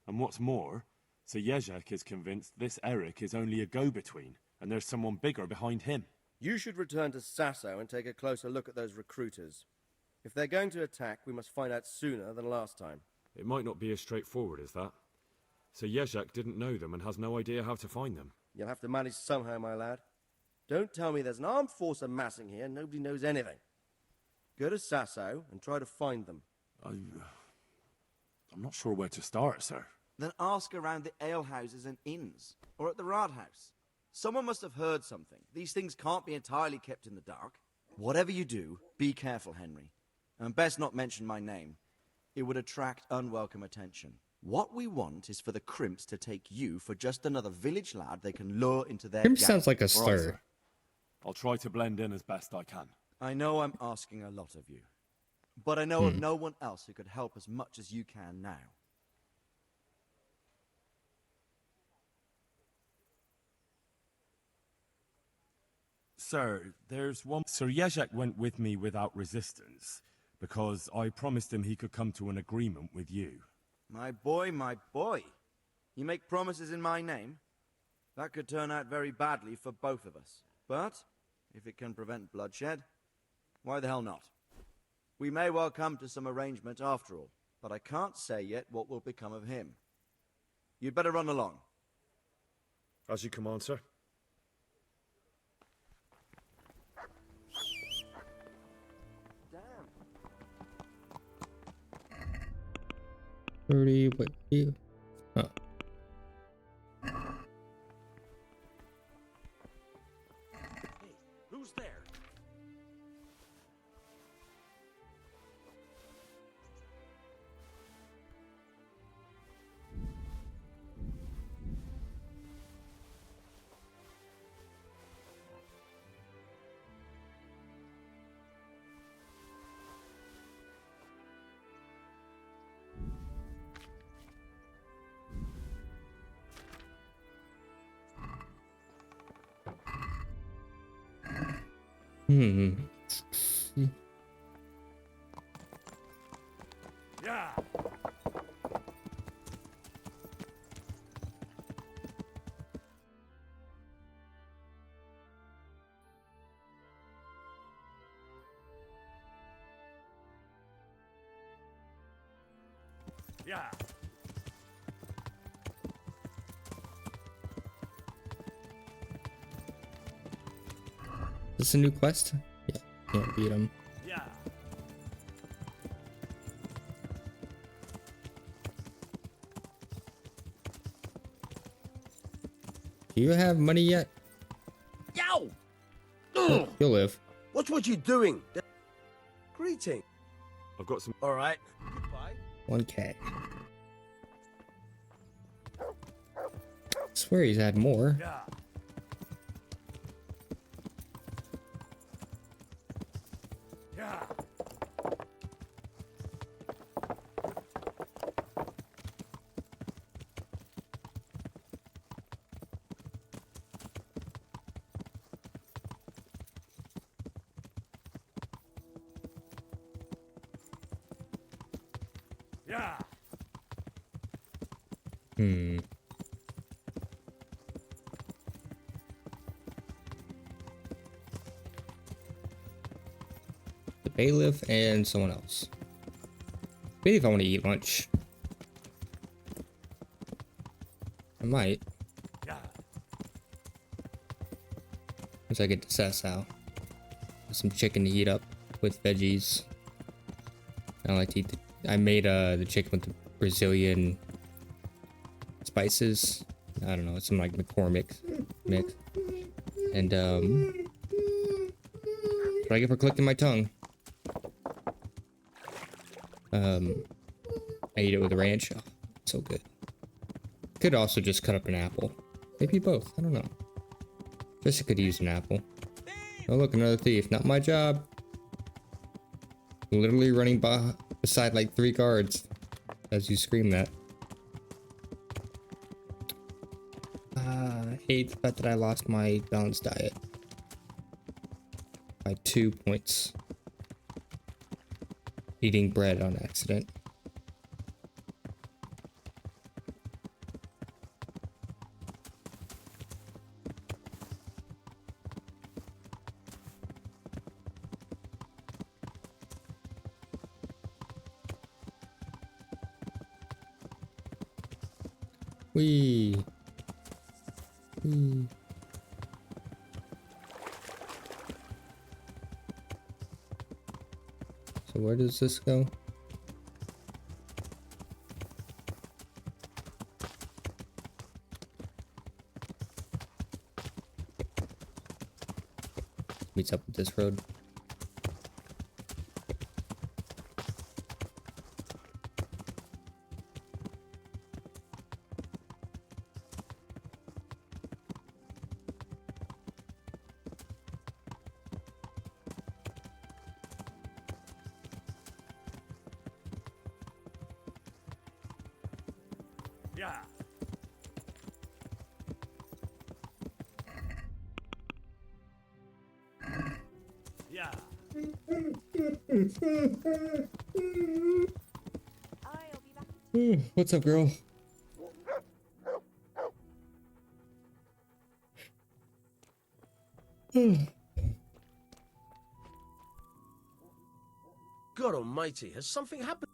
V: And what's more, Sir Jezek is convinced this Eric is only a go-between, and there's someone bigger behind him.
U: You should return to Sasau and take a closer look at those recruiters. If they're going to attack, we must find out sooner than last time.
V: It might not be as straightforward as that. Sir Jezek didn't know them and has no idea how to find them.
U: You'll have to manage somehow, my lad. Don't tell me there's an armed force amassing here and nobody knows anything. Go to Sasau and try to find them.
V: I'm not sure where to start, sir.
C: Then ask around the alehouses and inns, or at the Rathaus. Someone must have heard something. These things can't be entirely kept in the dark. Whatever you do, be careful, Henry. And best not mention my name. It would attract unwelcome attention. What we want is for the Crimps to take you for just another village lad they can lure into their
A: Crimp
C: gang.
A: sounds like a
V: Right,
A: slur.
V: sir. I'll try to blend in as best I can.
C: I know I'm asking a lot of you. But I know of no one else who could help as much as you can now.
V: Sir, there's one... Sir Jezek went with me without resistance, because I promised him he could come to an agreement with you.
C: My boy, my boy. You make promises in my name? That could turn out very badly for both of us. But, if it can prevent bloodshed, why the hell not? We may well come to some arrangement after all, but I can't say yet what will become of him. You'd better run along.
V: As you command, sir.
U: Damn.
A: 30, what you? Oh.
G: Who's there?
A: Hmm.
G: Yeah. Yeah.
A: Is this a new quest? Yeah, can't beat him.
G: Yeah.
A: Do you have money yet?
U: Yow!
A: You'll live.
U: What's what you doing? Greeting.
V: I've got some.
U: All right. Goodbye.
A: 1K. I swear he's had more.
G: Yeah. Yeah. Yeah.
A: Hmm. The bailiff and someone else. Maybe if I want to eat lunch. I might.
G: Yeah.
A: Once I get to Sasau. Some chicken to heat up with veggies. I like to eat I made the chicken with the Brazilian spices. I don't know, it's some like McCormick mix. And what I get for clicking my tongue. I eat it with ranch. Oh, so good. Could also just cut up an apple. Maybe both. I don't know. Jessica could use an apple. Oh look, another thief. Not my job. Literally running beside like 3 guards as you scream that. I hate the fact that I lost my balanced diet by 2 points. Eating bread on accident. Wee. Wee. So where does this go? Meets up with this road.
G: Yeah. Yeah.
A: What's up, girl?
U: God almighty, has something happened?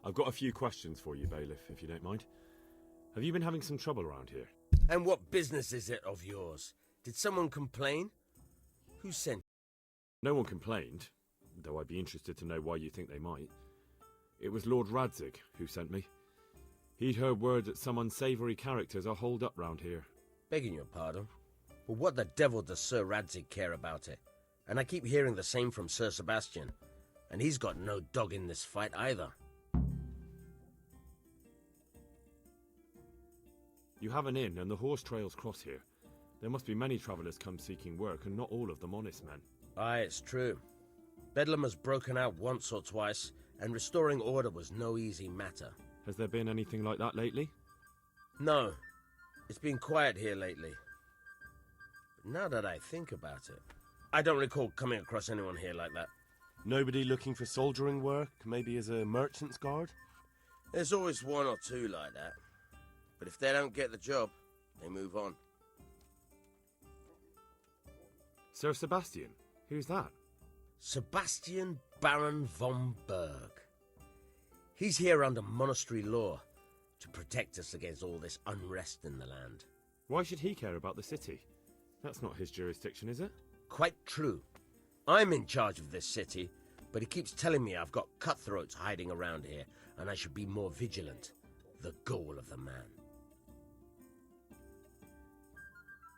V: I've got a few questions for you, bailiff, if you don't mind. Have you been having some trouble around here?
U: And what business is it of yours? Did someone complain? Who sent?
V: No one complained, though I'd be interested to know why you think they might.
B: It was Lord Radzig who sent me. He'd heard word that some unsavoury characters are holed up round here.
D: Begging your pardon, but what the devil does Sir Radzig care about it? And I keep hearing the same from Sir Sebastian, and he's got no dog in this fight either.
B: You have an inn, and the horse trails cross here. There must be many travellers come seeking work, and not all of them honest men.
D: Aye, it's true. Bedlam has broken out once or twice, and restoring order was no easy matter.
B: Has there been anything like that lately?
D: No. It's been quiet here lately. But now that I think about it, I don't recall coming across anyone here like that.
V: Nobody looking for soldiering work, maybe as a merchant's guard?
D: There's always one or two like that. But if they don't get the job, they move on.
B: Sir Sebastian? Who's that?
D: Sebastian Baron von Berg. He's here under monastery law to protect us against all this unrest in the land.
B: Why should he care about the city? That's not his jurisdiction, is it?
D: Quite true. I'm in charge of this city, but he keeps telling me I've got cutthroats hiding around here, and I should be more vigilant. The goal of the man.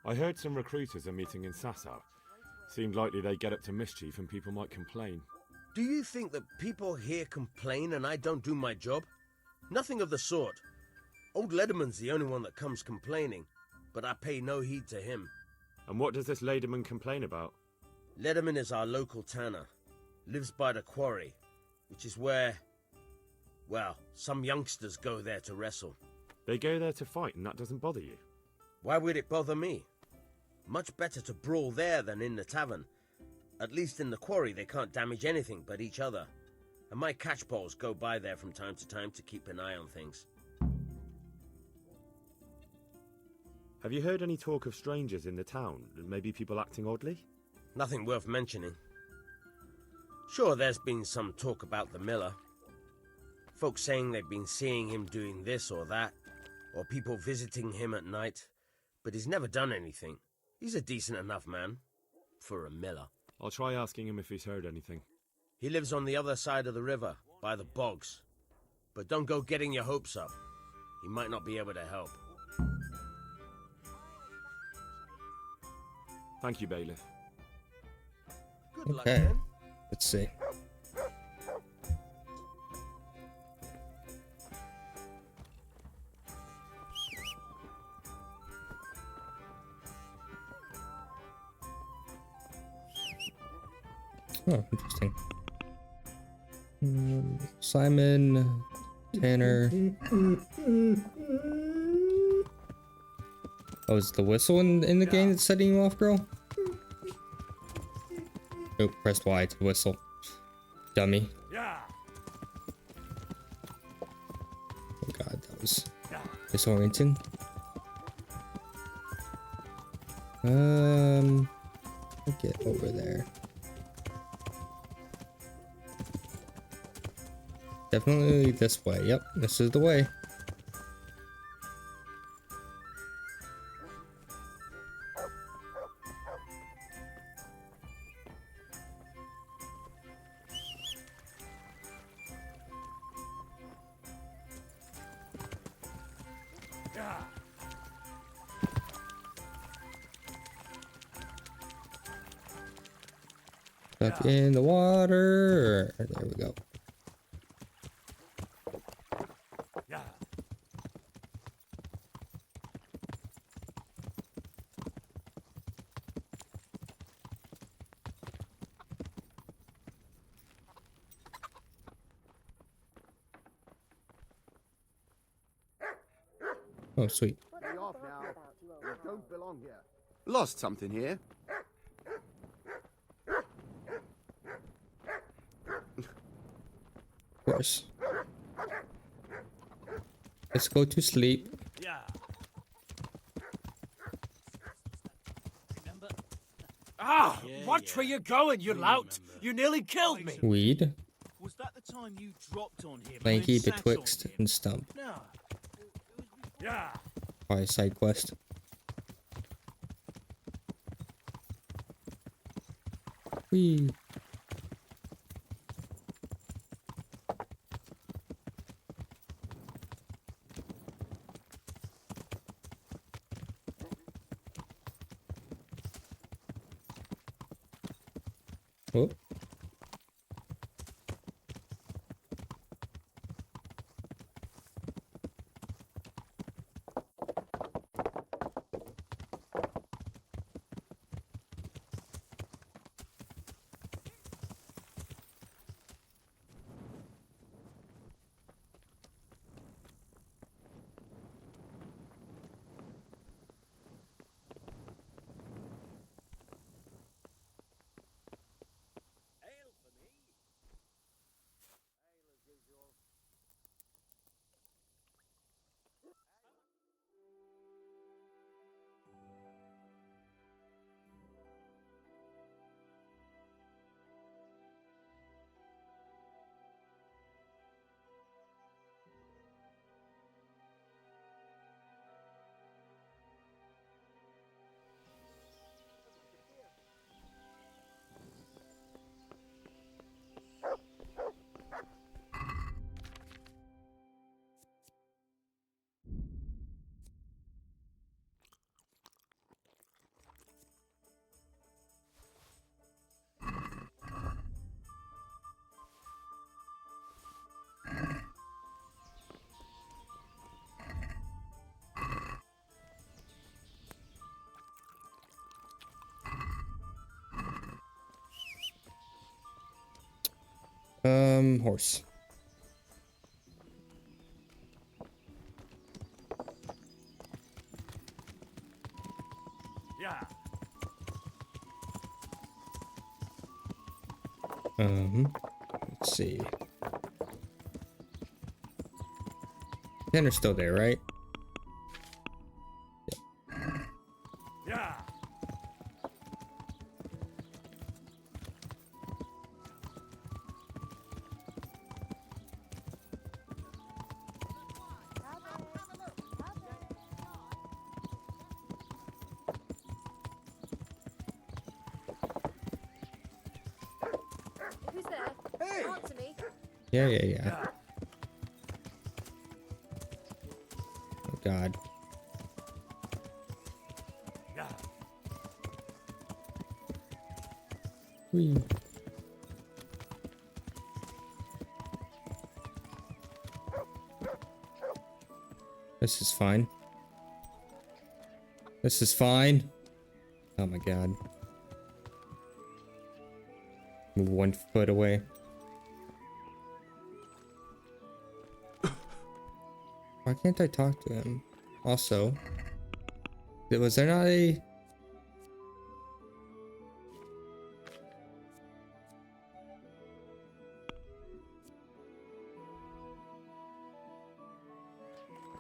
B: I heard some recruiters are meeting in Sasau. Seemed likely they get up to mischief and people might complain.
D: Do you think that people here complain and I don't do my job? Nothing of the sort. Old Lederman's the only one that comes complaining, but I pay no heed to him.
B: And what does this Lederman complain about?
D: Lederman is our local tanner. Lives by the quarry, which is where, well, some youngsters go there to wrestle.
B: They go there to fight and that doesn't bother you?
D: Why would it bother me? Much better to brawl there than in the tavern. At least in the quarry they can't damage anything but each other. And my catchpoles go by there from time to keep an eye on things.
B: Have you heard any talk of strangers in the town, and maybe people acting oddly?
D: Nothing worth mentioning. Sure, there's been some talk about the miller. Folks saying they've been seeing him doing this or that, or people visiting him at night, but he's never done anything. He's a decent enough man, for a miller.
B: I'll try asking him if he's heard anything.
D: He lives on the other side of the river, by the bogs. But don't go getting your hopes up. He might not be able to help.
B: Thank you, Bailiff.
D: Good luck,
A: Okay.
D: then.
A: Let's see. Oh, interesting. Simon, Tanner. Oh, is the whistle in the game that's setting you off, girl? Oh, press Y to whistle. Dummy. Oh god, that was disorienting. Get over there. Definitely this way. Yep, this is the way. Stuck in the water. There we go. Oh, sweet.
Q: Stay off now. You don't belong here. Lost something here?
A: Of course. Let's go to sleep.
G: Ah! Watch where you're going, you lout! You nearly killed me!
A: Weed.
G: Was that the time you dropped on him?
A: Lanky, Betwixt, and Stump.
G: No. Yeah.
A: Probably a side quest. Whee. Oh. Horse.
G: Yeah.
A: Let's see. Tanner's still there, right?
G: Yeah.
N: Who's there? Hey! Answer me.
A: Yeah. Oh God.
G: Yeah.
A: Whee. This is fine. This is fine. Oh my God. Move 1 foot away. Why can't I talk to him? Also, was there not a...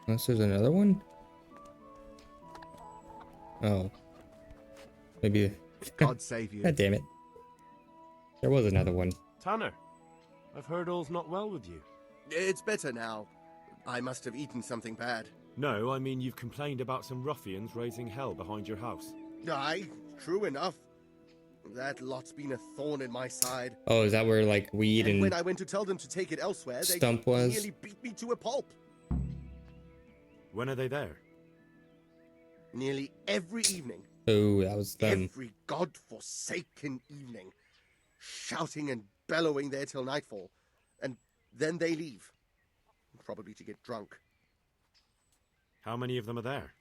A: Unless there's another one? Oh. Maybe...
Q: God save you.
A: God damn it. There was another one.
V: Tanner, I've heard all's not well with you.
Q: It's better now. I must have eaten something bad.
V: No, I mean you've complained about some ruffians raising hell behind your house.
Q: Aye, true enough. That lot's been a thorn in my side.
A: Oh, is that where like weed and
Q: when I went to tell them to take it elsewhere,
A: stump
Q: they
A: was?
Q: nearly beat me to a pulp.
V: When are they there?
Q: Nearly every evening.
A: Oh, that was them.
Q: Every god-forsaken evening. Shouting and bellowing there till nightfall. And then they leave. Probably to get drunk.
V: How many of them are there?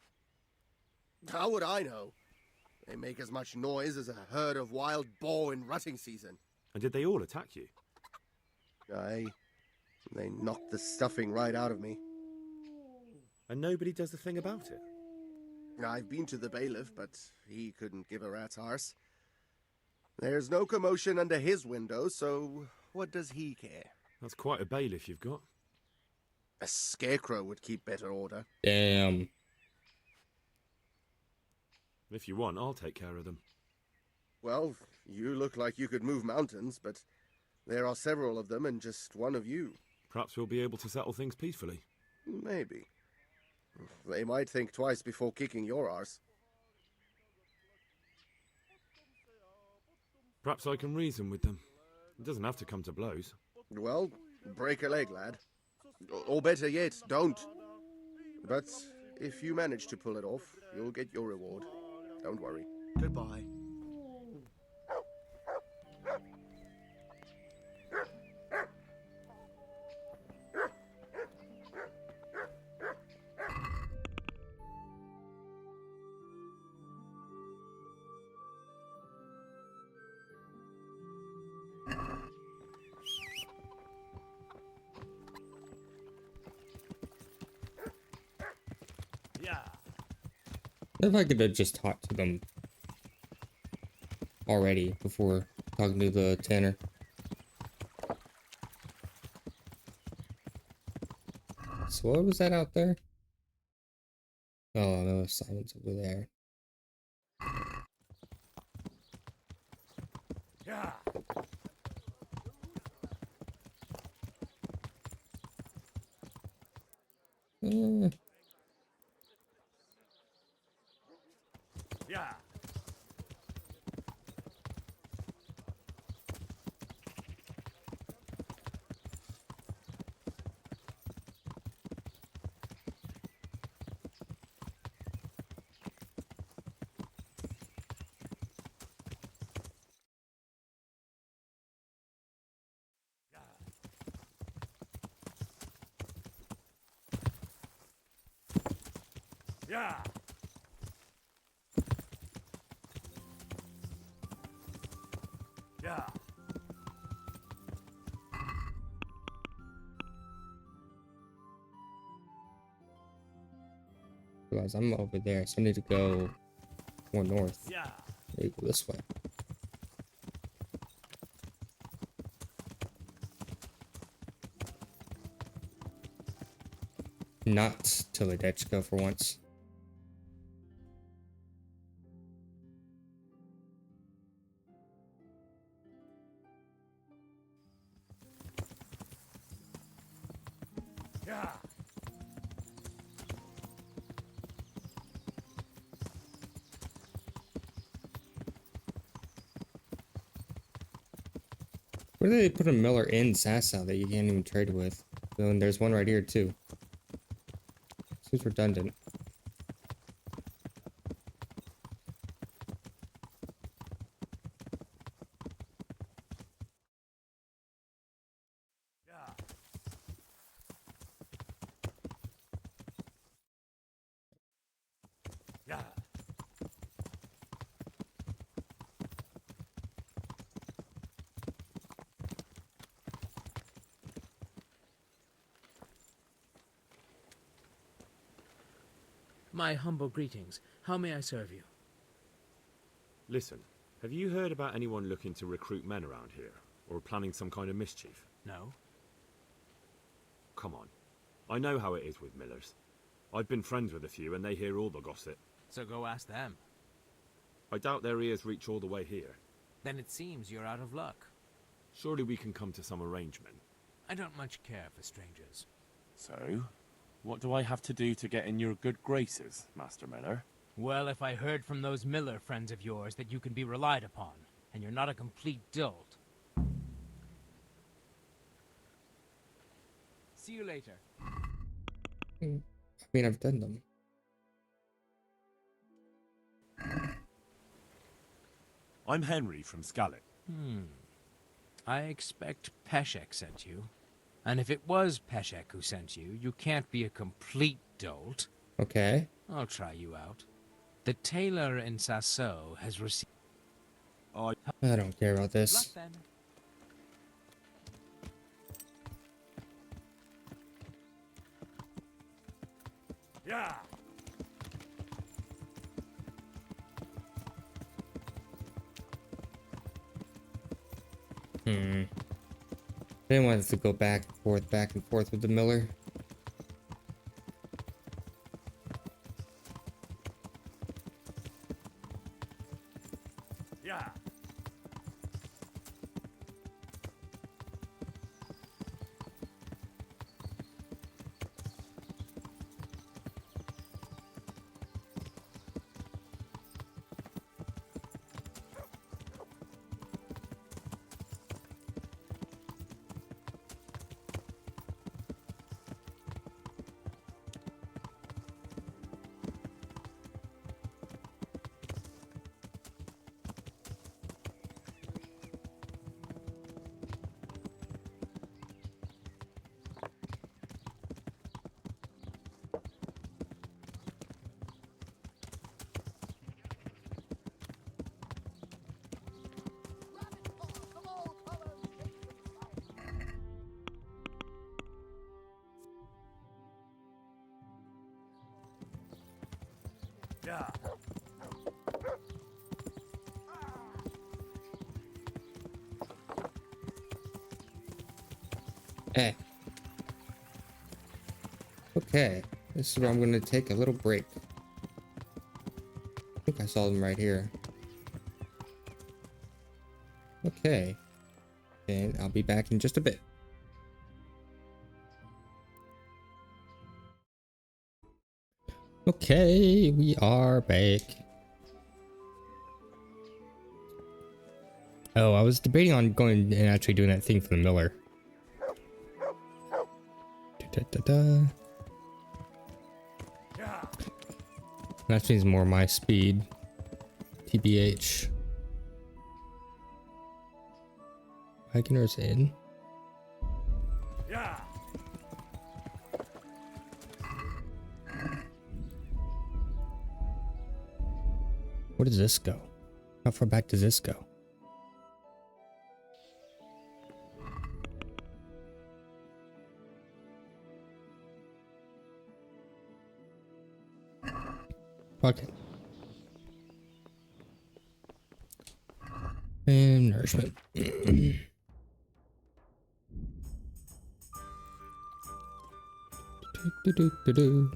Q: How would I know? They make as much noise as a herd of wild boar in rutting season.
V: And did they all attack you?
Q: Aye. They knocked the stuffing right out of me.
V: And nobody does a thing about it?
Q: I've been to the bailiff, but he couldn't give a rat's arse. There's no commotion under his window, so what does he care?
V: That's quite a bailiff you've got.
Q: A scarecrow would keep better order.
A: Damn.
V: If you want, I'll take care of them.
Q: Well, you look like you could move mountains, but there are several of them and just one of you.
V: Perhaps we'll be able to settle things peacefully.
Q: Maybe. They might think twice before kicking your arse.
V: Perhaps I can reason with them. It doesn't have to come to blows.
Q: Well, break a leg, lad. Or better yet, don't. But if you manage to pull it off, you'll get your reward. Don't worry. Goodbye.
A: If I could have just talked to them already before talking to the tanner. So what was that out there? Oh, no, silence over there.
G: Yeah. Yeah. Yeah. Yeah.
A: Realize I'm over there, so I need to go more north.
G: Yeah.
A: Maybe go this way. Not Tilidechka for once.
G: Yeah.
A: Where did they put a miller in Sasau that you can't even trade with? Oh, and there's one right here too. Seems redundant.
G: Yeah.
H: My humble greetings. How may I serve you?
V: Listen, have you heard about anyone looking to recruit men around here? Or planning some kind of mischief?
H: No.
V: Come on. I know how it is with millers. I've been friends with a few and they hear all the gossip.
H: So go ask them.
V: I doubt their ears reach all the way here.
H: Then it seems you're out of luck.
V: Surely we can come to some arrangement.
H: I don't much care for strangers.
V: So, what do I have to do to get in your good graces, Master Miller?
H: Well, if I heard from those Miller friends of yours that you can be relied upon, and you're not a complete dolt. See you later.
A: I mean, I've done them.
V: I'm Henry from Scarlet.
H: I expect Peshek sent you. And if it was Peshek who sent you, you can't be a complete dolt.
A: Okay.
H: I'll try you out. The tailor in Sasso has received...
A: I don't care about this.
H: Luck then.
G: Yeah.
A: I didn't want us to go back and forth with the miller.
G: Yeah.
A: Hey. Okay, this is where I'm going to take a little break. I think I saw them right here. Okay. And I'll be back in just a bit. Okay, we are back. Oh, I was debating on going and actually doing that thing for the miller. Da-da-da-da. That seems more my speed. TBH. Hikeners in. Where does this go? How far back does this go? Fuck it. And nourishment. Do-do-do-do-do.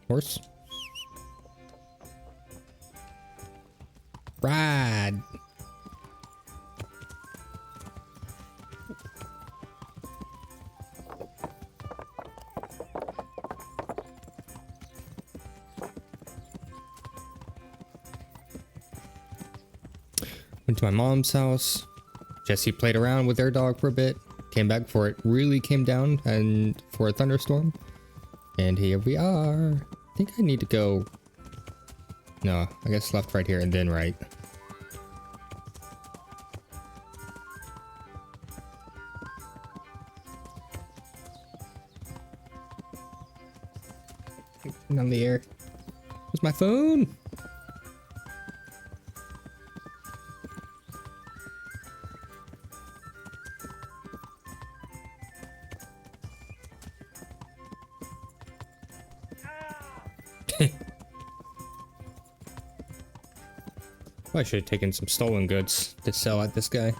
A: Horse. Ride. Went to my mom's house. Jesse played around with their dog for a bit. Came back before it really came down and for a thunderstorm. And here we are. I think I need to go. No, I guess left, right here, and then right. On the air. Where's my phone? I should have taken some stolen goods to sell at this guy.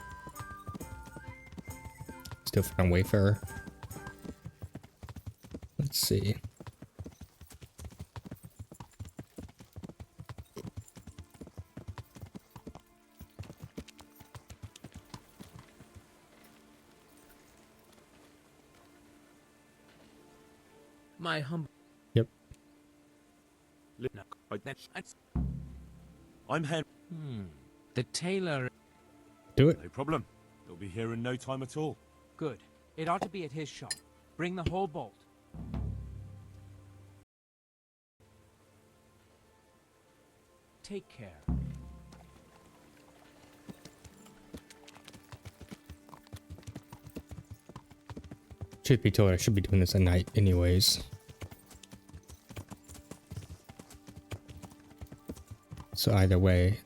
A: Still found Wayfarer. Let's see.
H: My humble.
A: Yep.
V: I'm Henry.
H: The tailor.
A: Do it.
V: No problem. They'll be here in no time at all.
H: Good. It ought to be at his shop. Bring the whole bolt. Take care.
A: Truth be told, I should be doing this at night anyways. So either way,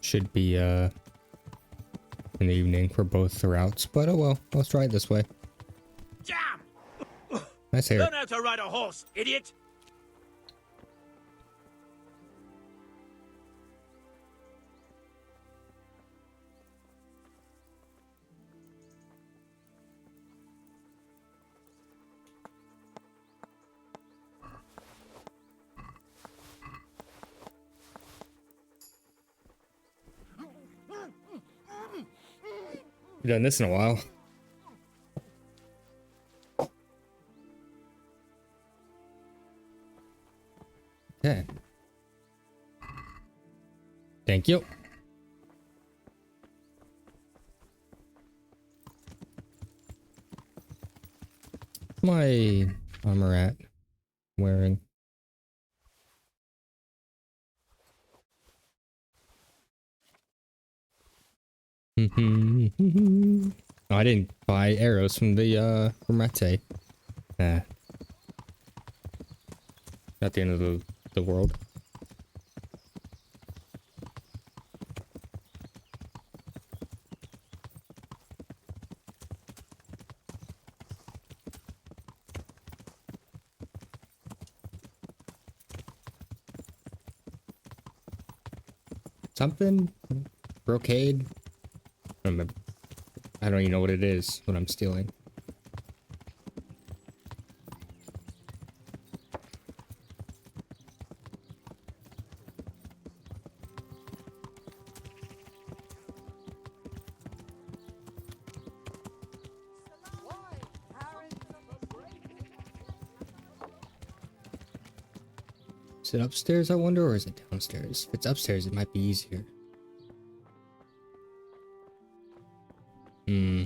A: should be in the evening for both routes. But oh well, let's try it this way.
G: Damn!
A: Nice hair.
G: Learn how to ride a horse, idiot!
A: I've done this in a while. Okay. Thank you. My armor at wearing. Oh, I didn't buy arrows from the from Rete. Nah. Not the end of the world. something? Brocade? I don't remember. I don't even know what it is, what I'm stealing. Is it upstairs, I wonder, or is it downstairs? If it's upstairs, it might be easier. Hmm.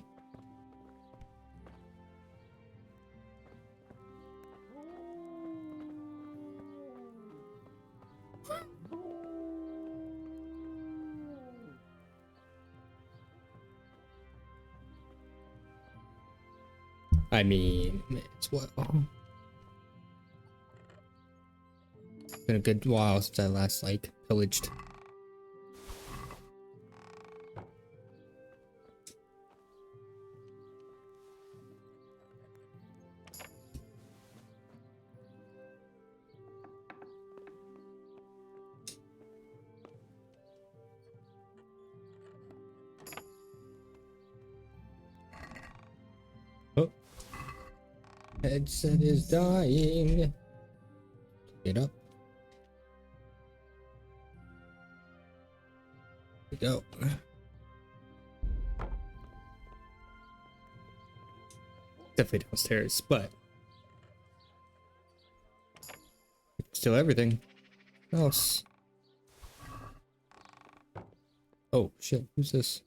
A: I mean, it's what? It's been a good while since I last, like, pillaged. Oh. Headset is dying. Get up. Here we go. Definitely downstairs, but still everything else. Oh shit, who's this?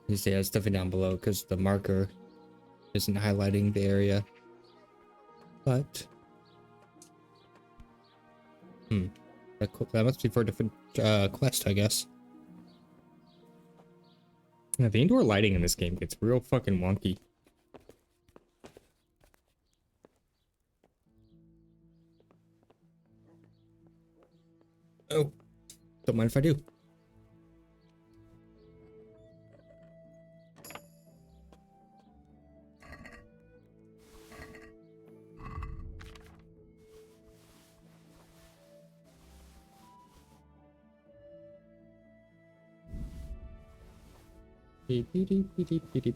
A: You see, there's definitely down below because the marker isn't highlighting the area. But that must be for a different quest, I guess. Yeah, the indoor lighting in this game gets real fucking wonky. Oh, don't mind if I do. Beep, beep, beep, beep, beep, beep.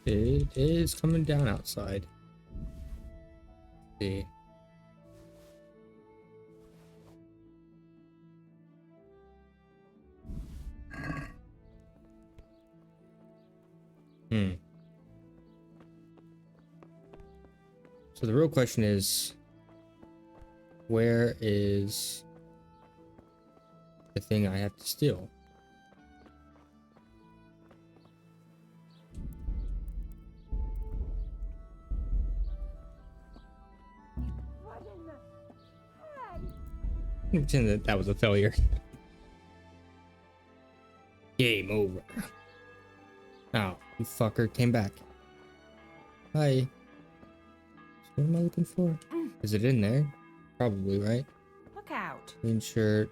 A: It is coming down outside. See. So the real question is, where is the thing I have to steal? Pretend that that was a failure. Game over. Oh, you fucker came back. Hi. So what am I looking for? Is it in there? Probably, right?
N: Look out.
A: Clean shirt.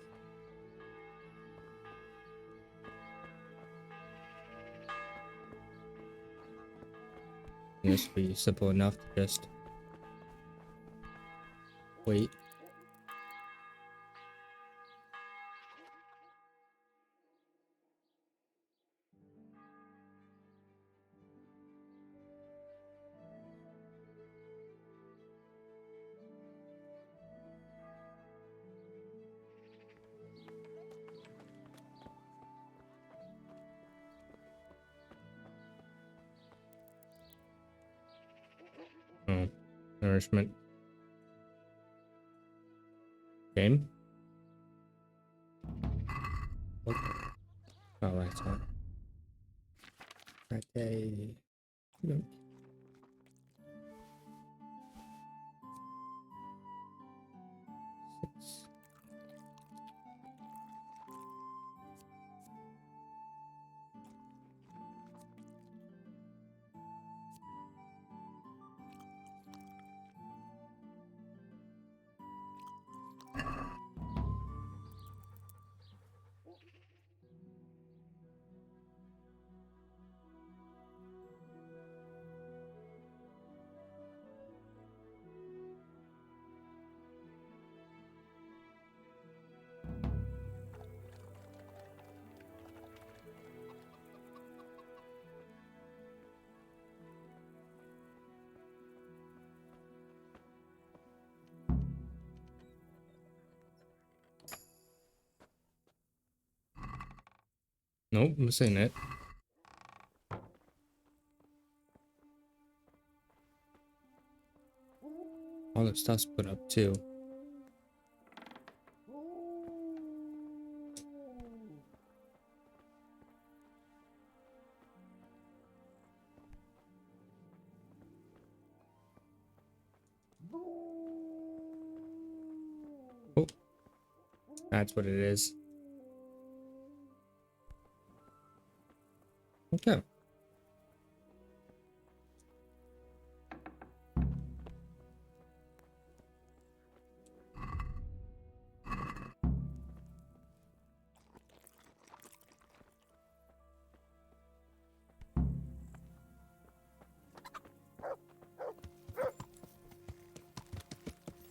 A: This would be simple enough to just wait. Nourishment. Game. Okay. Oh, right, sorry. Okay. Yep. Six. Nope, missing it. All the stuff's put up too. Oh, that's what it is. Okay.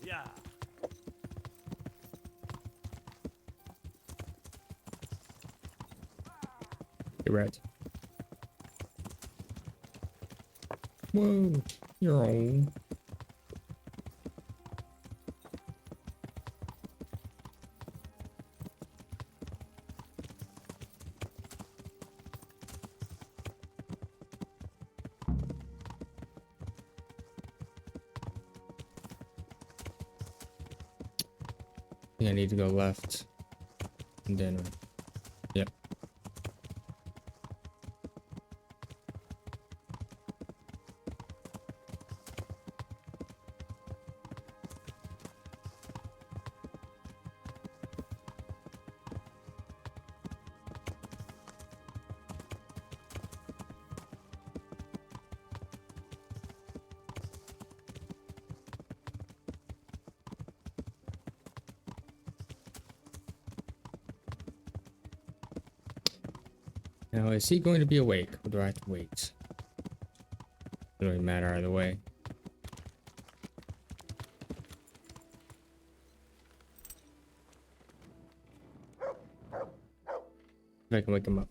G: Yeah.
A: You're right. Whoa, you're old. I think I need to go left. And then, yep. Now, is he going to be awake, or do I have to wait? Doesn't really matter either way. If I can wake him up.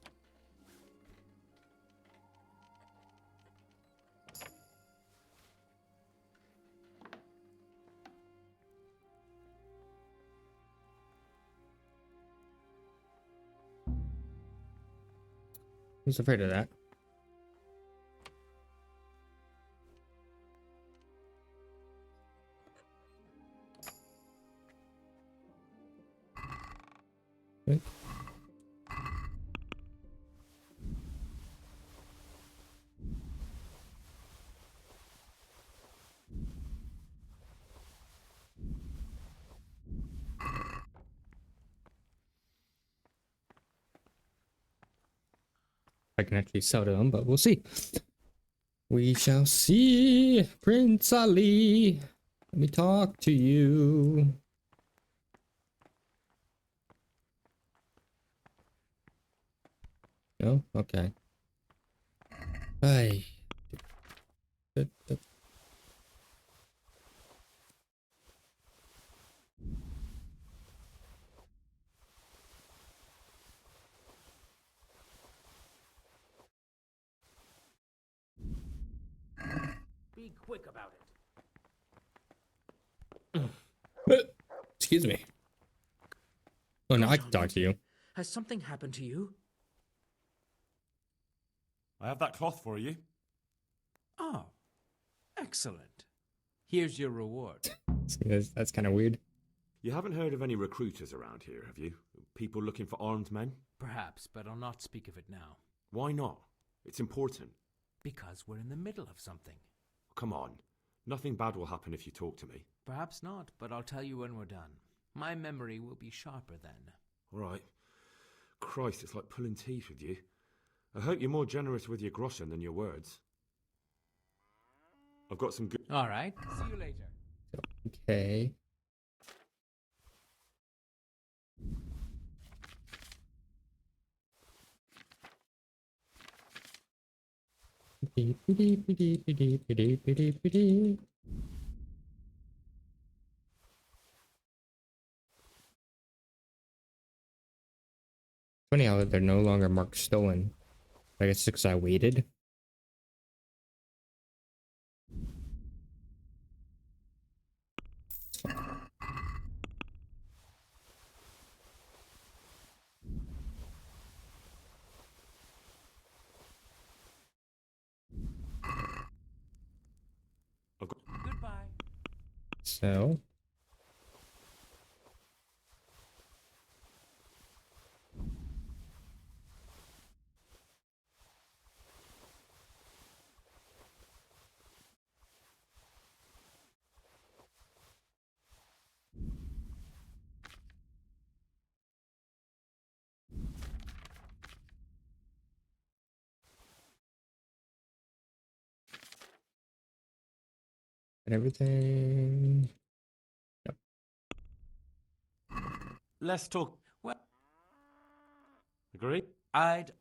A: He's afraid of that. Okay. I can actually sell to him, but we'll see. We shall see. Prince Ali, let me talk to you. No? Okay. Hey.
E: Be quick about
A: it. Excuse me. Oh, no, I can talk to you.
E: Has something happened to you?
V: I have that cloth for you.
H: Oh, excellent. Here's your reward.
A: See, that's kind of weird.
B: You haven't heard of any recruiters around here, have you? People looking for armed men?
H: Perhaps, but I'll not speak of it now.
B: Why not? It's important.
H: Because we're in the middle of something.
B: Come on. Nothing bad will happen if you talk to me.
H: Perhaps not, but I'll tell you when we're done. My memory will be sharper then.
B: All right. Christ, it's like pulling teeth with you. I hope you're more generous with your groschen than your words. I've got some good...
H: All right. See you later.
A: Okay. Funny how they're no longer marked stolen. I guess it's because I waited.
H: Goodbye.
A: So. And everything. Yep.
V: Let's talk.
H: Well,
V: Agree?
H: I'd...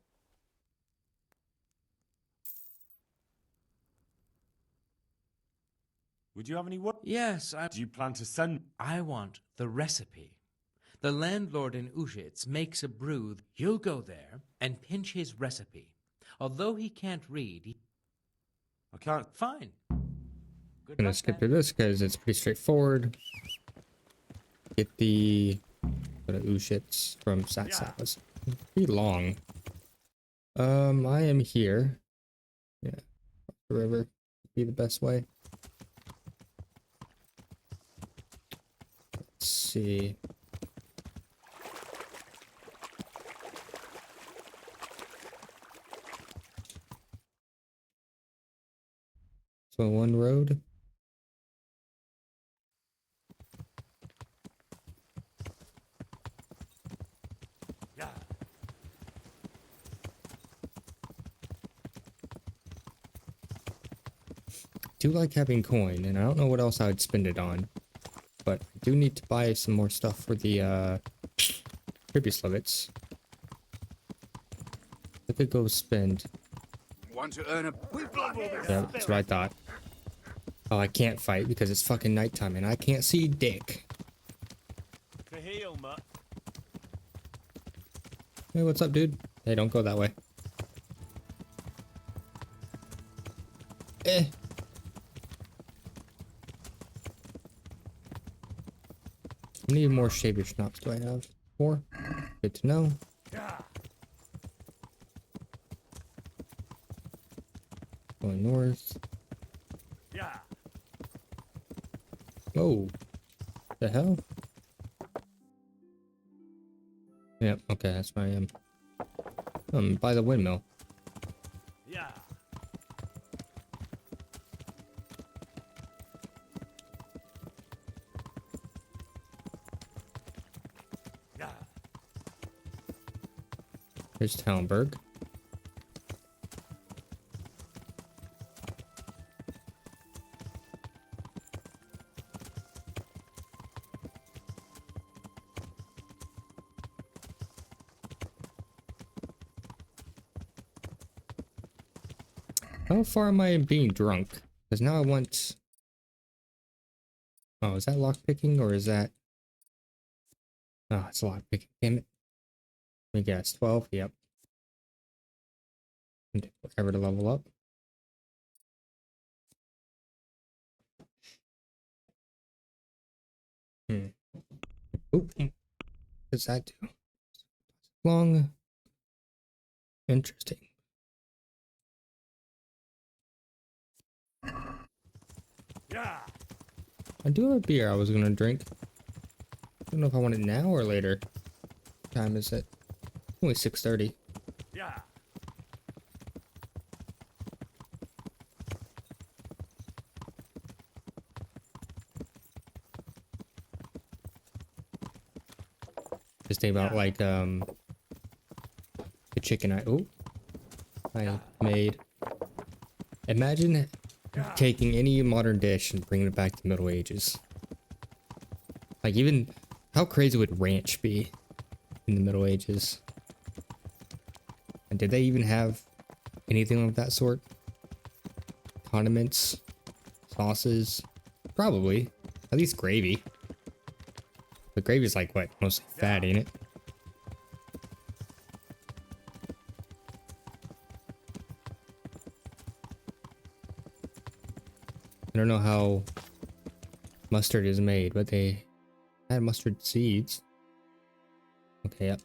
V: Would you have any work?
H: Yes,
V: Do you plan to send...
H: I want the recipe. The landlord in Ushitz makes a brew. You'll go there and pinch his recipe. Although he can't read,
V: I can't...
H: Fine.
A: I'm gonna skip through this because it's pretty straightforward. Get the Ushitz from Satsas. Pretty long. I am here. Yeah, the river be the best way. Let's see. So one road. Do like having coin, and I don't know what else I would spend it on, but I do need to buy some more stuff for the previous levits. I could go spend.
M: Want to earn a...
A: Yeah, that's what I thought. Oh, I can't fight because it's fucking nighttime and I can't see dick.
G: To heal, mutt.
A: Hey, what's up, dude? Hey, don't go that way. Eh. How many more shaver schnapps do I have? 4? Good to know. Going north. Oh. The hell? Yep, okay, that's where I am. By the windmill.
G: Yeah.
A: There's Talmberg. How far am I in being drunk? Because now I want... Oh, is that lockpicking or is that... Oh, it's lockpicking. Damn it. Let me guess. 12? Yep. And take forever to level up. Oop. What does that do? Long. Interesting.
G: Yeah.
A: I do have a beer I was gonna drink. I don't know if I want it now or later. What time is it? Only 6:30.
G: Yeah.
A: Just think about like the chicken I made. Imagine taking any modern dish and bringing it back to the Middle Ages. Like even how crazy would ranch be in the Middle Ages? And did they even have anything of that sort? Condiments, sauces, probably. At least gravy. But gravy's like what? Mostly fat, ain't it? I don't know how mustard is made, but they had mustard seeds. Okay, yep.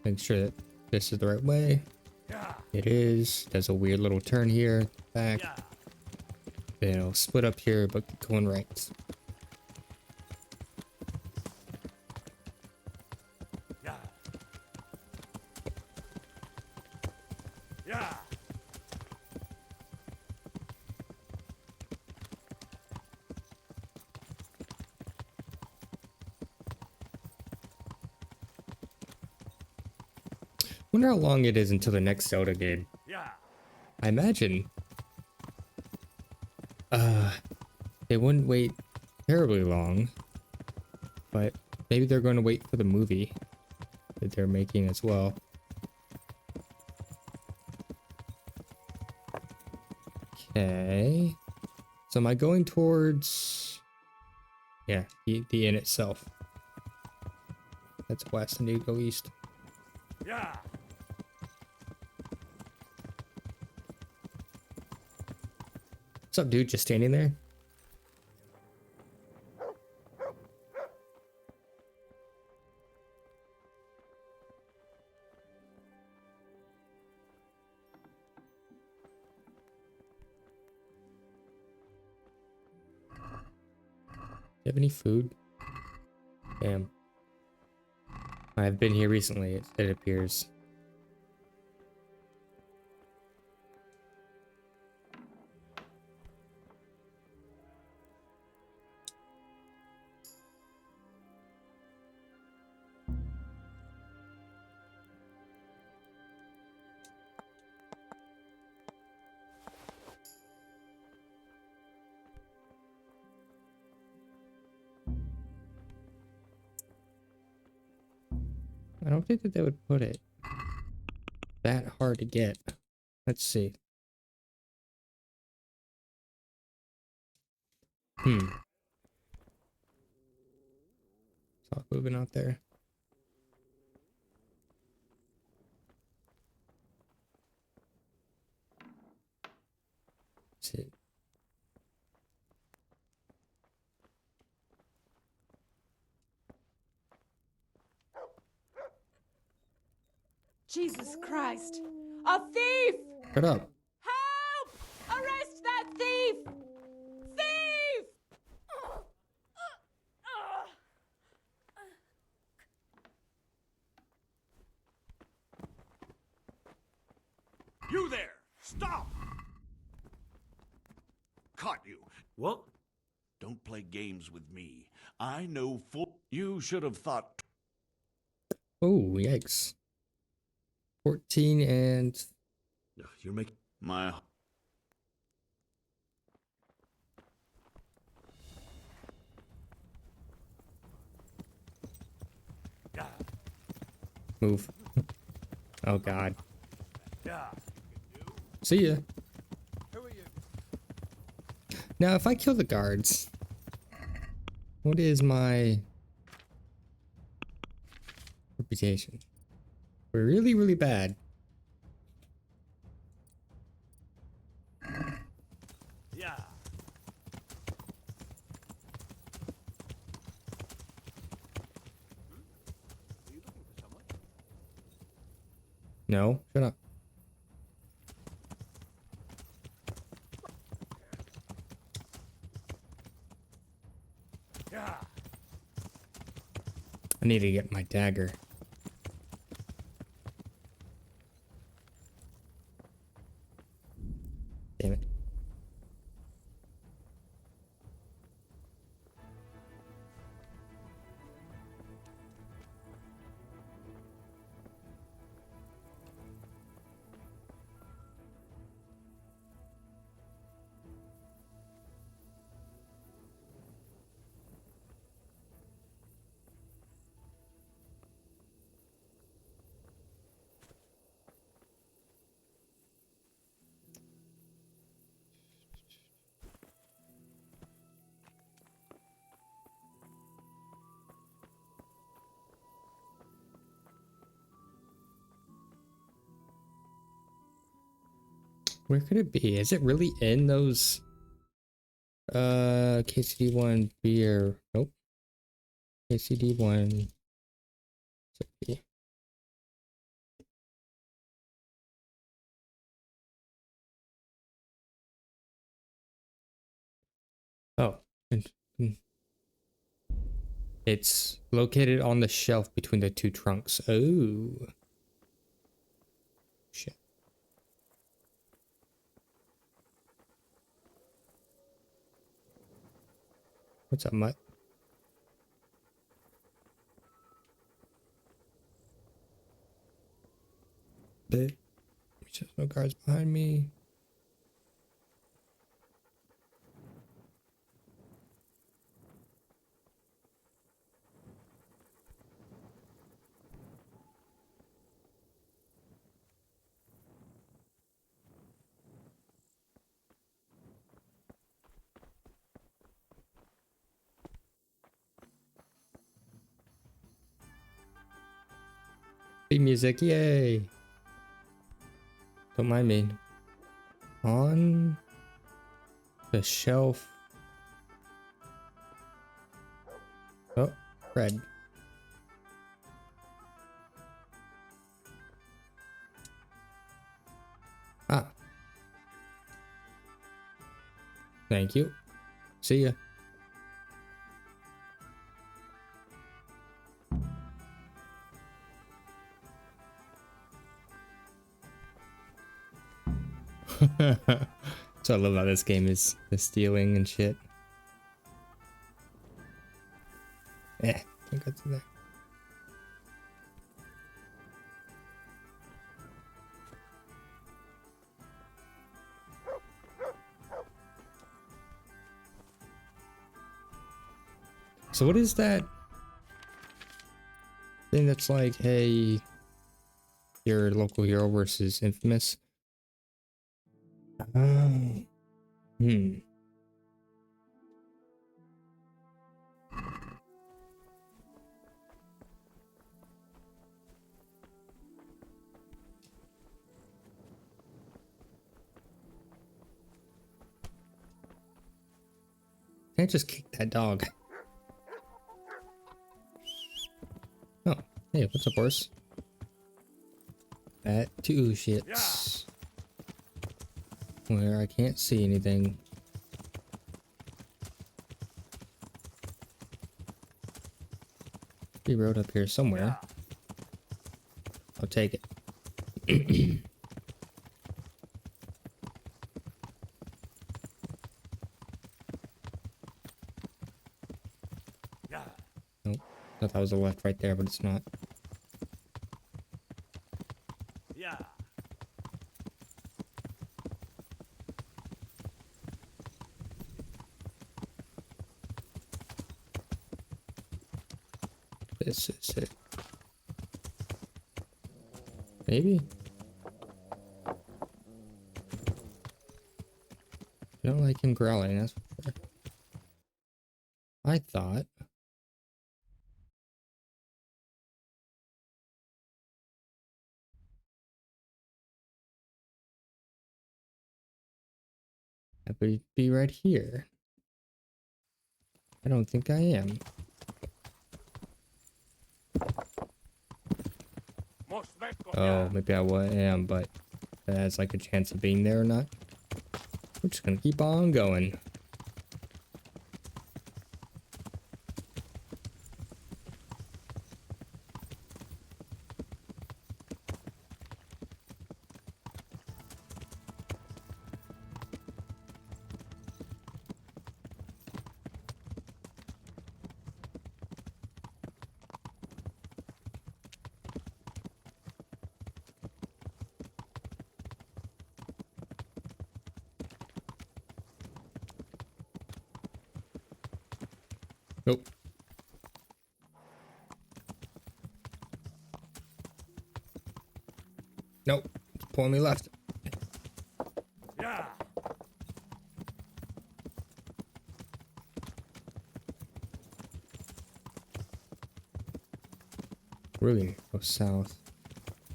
A: Make sure that this is the right way. It is. Does a weird little turn here, back. Then it'll split up here, but going right.
G: Yeah.
A: Wonder how long it is until the next Zelda game.
G: Yeah.
A: I imagine they wouldn't wait terribly long, but maybe they're going to wait for the movie that they're making as well. Okay, so am I going towards, yeah, the inn itself? That's west. I need to go east.
G: Yeah.
A: What's up, dude? Just standing there? Do you have any food? Damn. I've been here recently, it appears. I don't think that they would put it that hard to get. Let's see. Stop moving out there. That's it.
I: Jesus Christ! A thief!
A: Shut up.
I: Help! Arrest that thief! Thief!
G: You there! Stop!
L: Caught you.
G: What?
L: Don't play games with me. I know full. You should have thought.
A: Oh, yikes. 14 and...
B: You're making...
L: My...
A: Move. Oh, God.
G: Yeah.
A: See ya. Now, if I kill the guards, what is my reputation? We're really, really bad.
G: Yeah.
A: No, shut up. I need to get my dagger. Damn it. Where could it be? Is it really in those KCD1 beer? Nope. KCD1 recipe. Oh. It's located on the shelf between the two trunks. Oh. Shit. What's up, Mutt? There's no guards behind me. Big music, yay! Don't mind me. On the shelf. Oh, red. Ah. Thank you. See ya. That's what I love about this game is the stealing and shit. Can't go through there. So what is that thing that's like, hey, your local hero versus infamous? Hmm. Can't just kick that dog. Oh, hey, what's up, horse? That two shits. Where I can't see anything. Be road up here somewhere. I'll take it. Nope. Thought that was the left right there, but it's not.
G: Yeah.
A: This is it. Maybe? I don't like him growling, that's for sure. I thought. I would be right here. I don't think I am. Oh, maybe I am, but that has like a chance of being there or not. We're just gonna keep on going. Nope. Nope. It's pulling me left.
G: Yeah.
A: Really go south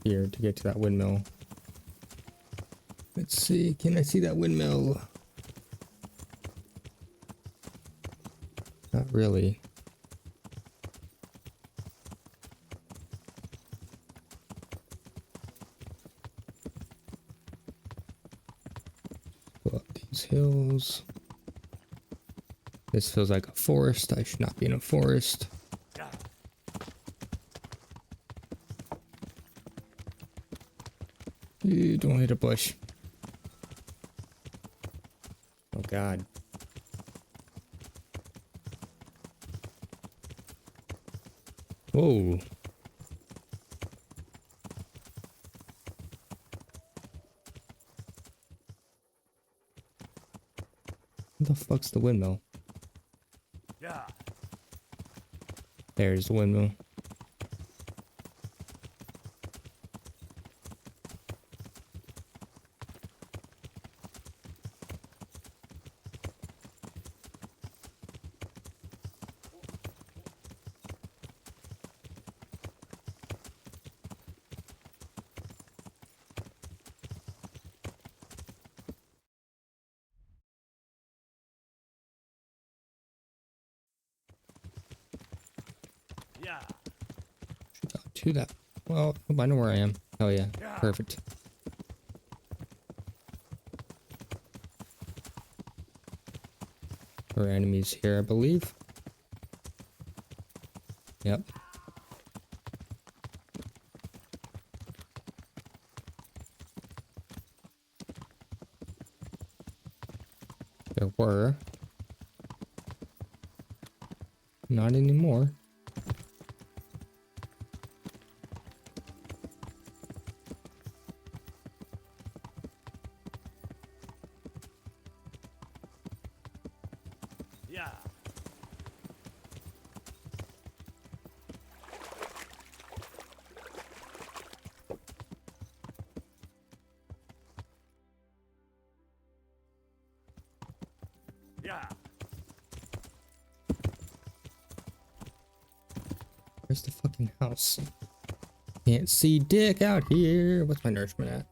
A: here to get to that windmill. Let's see. Can I see that windmill? Not really. Go up these hills. This feels like a forest. I should not be in a forest. Ew, don't hit a bush. Oh God. Whoa. What the fuck's the windmill?
G: Yeah.
A: There's the windmill.
G: Yeah.
A: To that. Well, I know where I am. Oh yeah. Perfect. There are enemies here, I believe. Yep. There were. Not anymore.
G: Yeah. Yeah.
A: Where's the fucking house? Can't see dick out here. What's my nourishment at?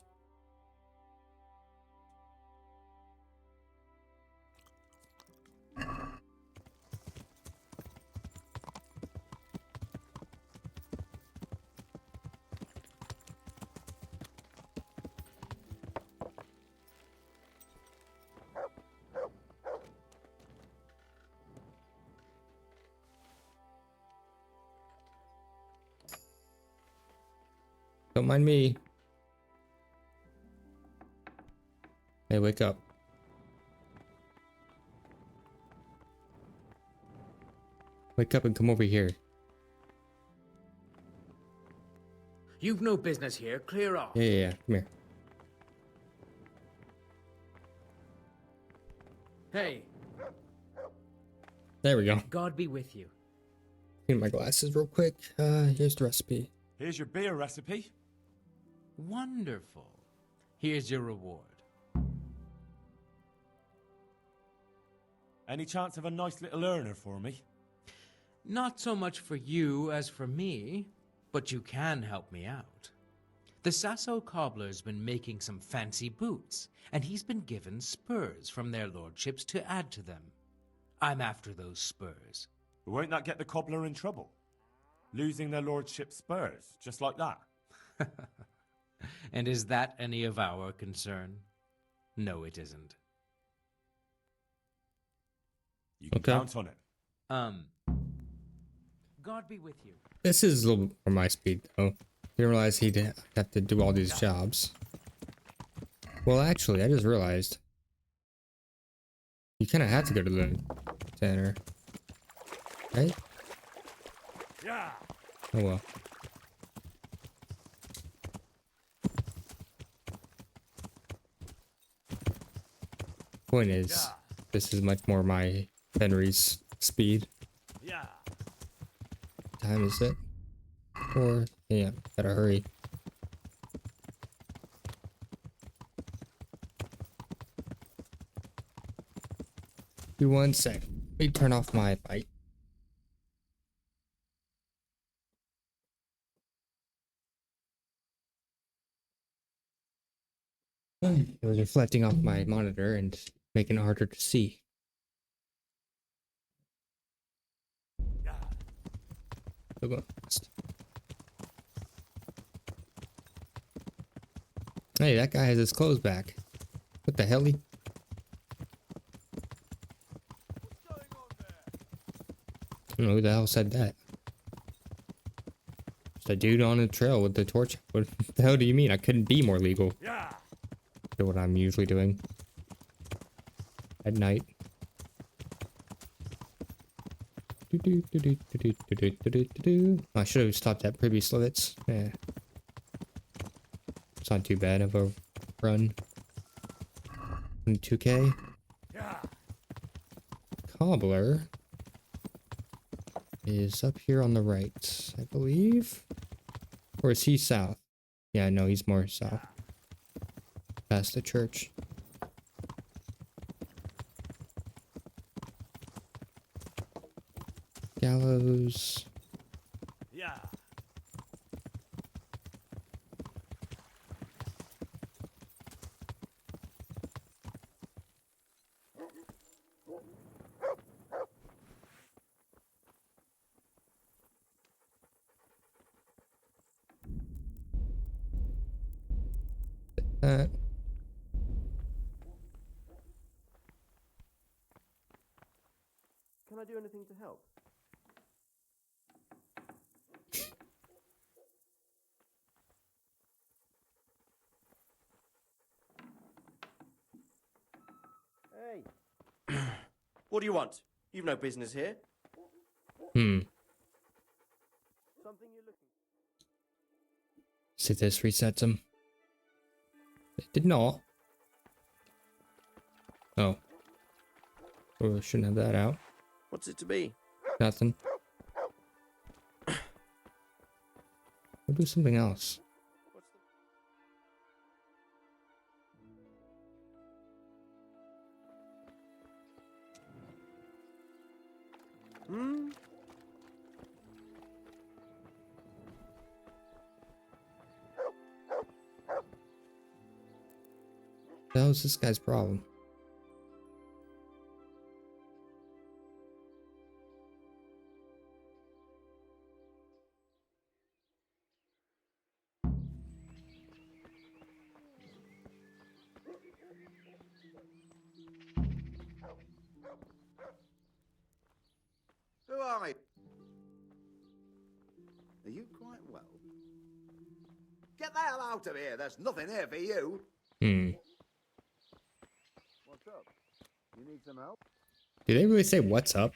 A: Don't mind me. Hey, wake up. Wake up and come over here.
H: You've no business here. Clear off.
A: Yeah. Come here.
H: Hey,
A: There we go.
H: God be with you.
A: Clean my glasses real quick. Here's the recipe.
V: Here's your beer recipe.
H: Wonderful. Here's your reward.
V: Any chance of a nice little earner for me?
H: Not so much for you as for me, but you can help me out. The Sasso cobbler's been making some fancy boots, and he's been given spurs from their lordships to add to them. I'm after those spurs.
V: Won't that get the cobbler in trouble? Losing their lordship spurs, just like that?
H: And is that any of our concern? No, it isn't.
V: You can count on it.
H: God be with you.
A: This is a little bit more my speed, though. Didn't realize he'd have to do all these jobs. Well, actually, I just realized you kind of have to go to the center, right?
G: Yeah.
A: Oh well. Point is, this is much more my Henry's speed.
G: Yeah.
A: time is it? 4. Yeah, gotta hurry. Do 1 sec. Let me turn off my light. It was reflecting off my monitor and making it harder to see. Still going fast. Hey, that guy has his clothes back. What the hell? I don't know who the hell said that. Just a dude on a trail with the torch. What the hell do you mean? I couldn't be more legal. Do what I'm usually doing at night. I should have stopped at previous limits. Yeah. It's not too bad of a run. 22k. Cobbler is up here on the right, I believe. Or is he south? Yeah, no, he's more south. Past the church. Gallows.
G: Yeah.
A: That.
U: Can I do anything to help? Hey. What do you want? You've no business here.
A: Hmm.
U: Something you're looking
A: See if this resets him. It did not. Oh. Oh, shouldn't have that out.
U: What's it to be?
A: Nothing. We'll do something else.
U: Hmm?
A: That was this guy's problem.
M: Who are you? Are you quite well? Get the hell out of here. There's nothing here for you.
A: Hmm.
M: What's up? You need some help?
A: Did they really say what's up?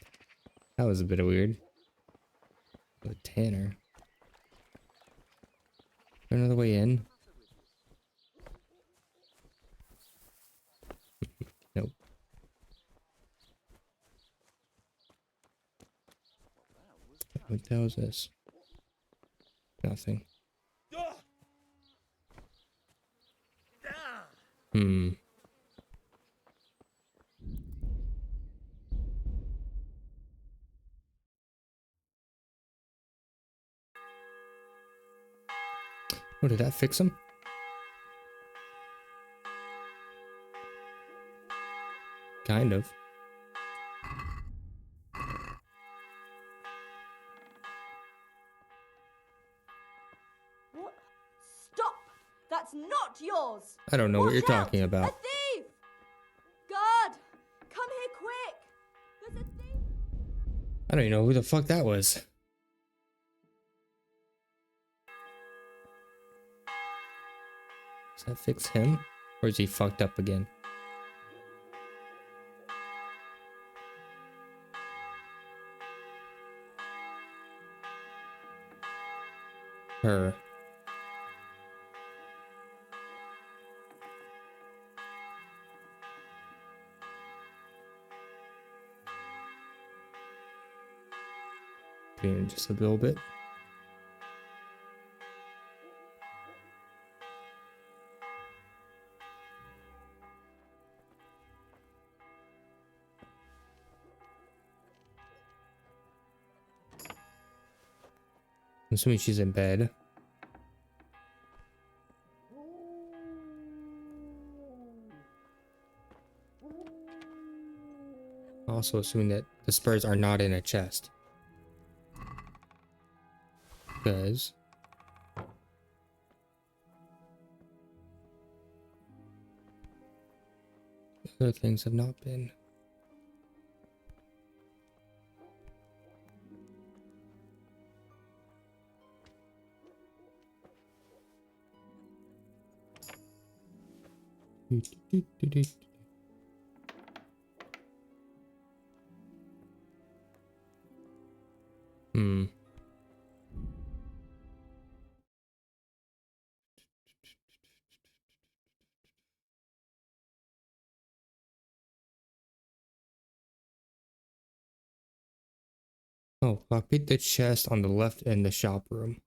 A: That was a bit weird. Oh, Tanner. Another way in. Nope. What the hell is this? Nothing. Hmm. Oh, did that fix him? Kind of.
I: What? Stop! That's not yours!
A: I don't know what you're talking
I: A
A: about.
I: thief! Guard! Come here quick! There's a thief!
A: I don't even know who the fuck that was. Does that fix him? Or is he fucked up again? Her. clean it just a little bit. I'm assuming she's in bed. Also assuming that the spurs are not in a chest. Because other things have not been. Hmm. Oh, lockpick the chest on the left in the shop room.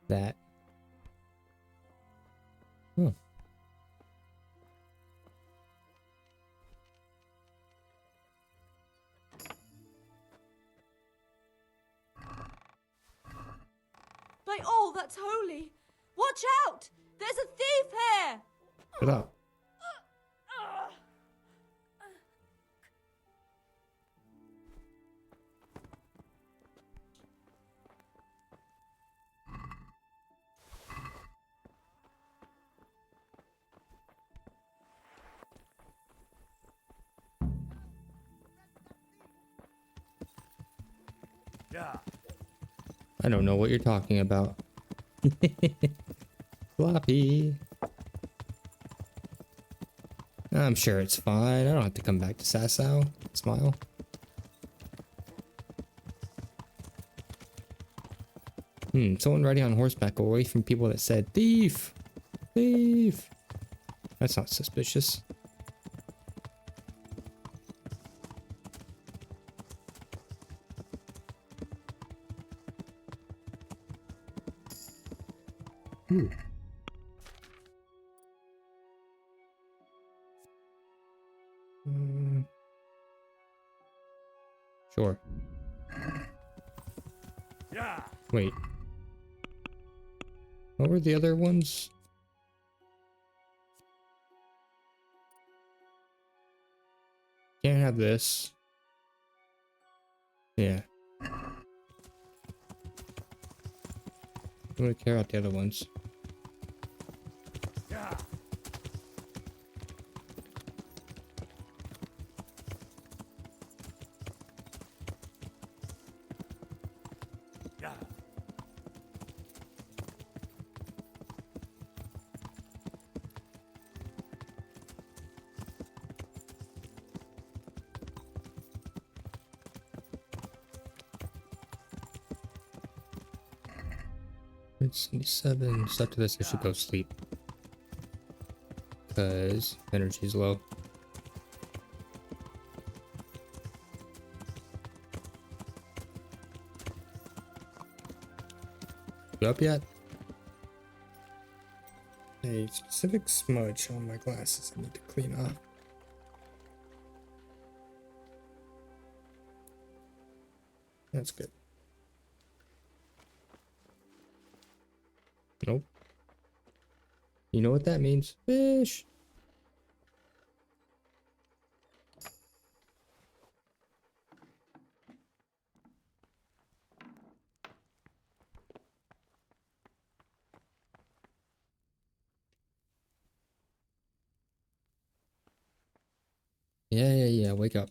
A: That. Huh.
I: By all that's holy! Watch out! There's a thief here!
A: Shut up.
B: Yeah.
A: I don't know what you're talking about. Floppy. I'm sure it's fine. I don't have to come back to Sasau. Smile. Someone riding on horseback away from people that said thief. Thief. That's not suspicious. Sure.
B: Yeah.
A: Wait. What were the other ones? Can't have this. Yeah. I'm gonna care about the other ones.
B: Yeah. Yeah.
A: It's 7. So after this, I should go sleep. Because energy's low. You up yet? A specific smudge on my glasses I need to clean off. That's good. Nope. You know what that means? Fish. Yeah. Wake up.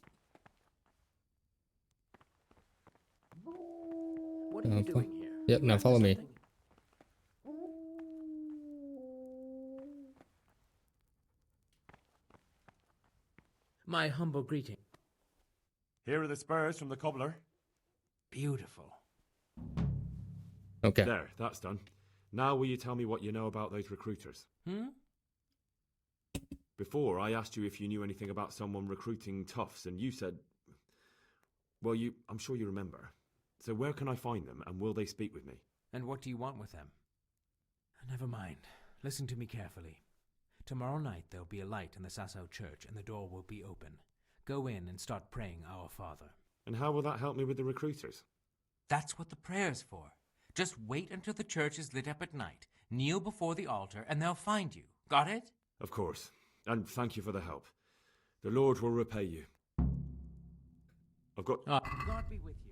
E: What are you doing here?
A: Yep, now follow me.
H: My humble greeting.
V: Here are the spurs from the cobbler.
H: Beautiful.
A: Okay.
B: There, that's done. Now will you tell me what you know about those recruiters? Before, I asked you if you knew anything about someone recruiting toughs, and you said... Well, I'm sure you remember. So where can I find them, and will they speak with me?
H: And what do you want with them? Never mind. Listen to me carefully. Tomorrow night there'll be a light in the Sasso church, and the door will be open. Go in and start praying Our Father.
B: And how will that help me with the recruiters?
H: That's what the prayer's for. Just wait until the church is lit up at night. Kneel before the altar, and they'll find you. Got it?
B: Of course. And thank you for the help. The Lord will repay you. I've got...
H: God be with you.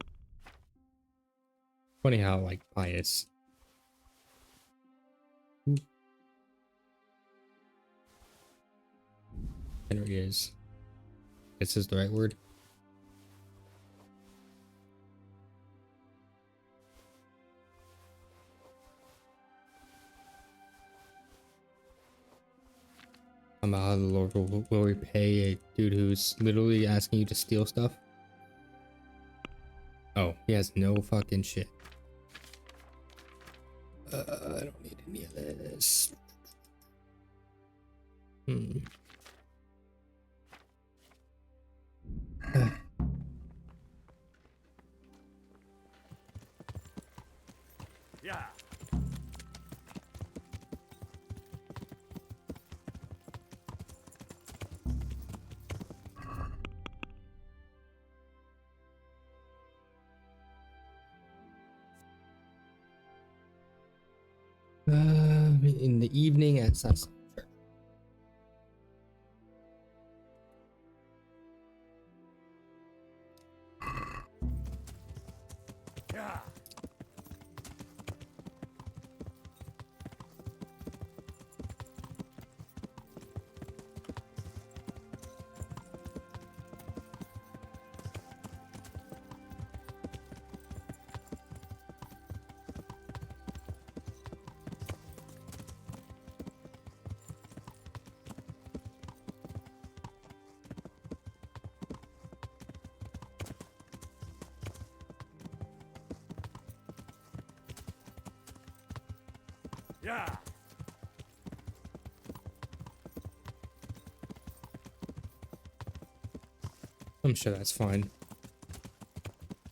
A: Funny how, like, pious. Henry is. This is the right word. About how the Lord will repay a dude who's literally asking you to steal stuff. Oh, he has no fucking shit. I don't need any of this.
B: Yeah.
A: In the evening at sunset.
B: Yeah. Yeah.
A: I'm sure that's fine.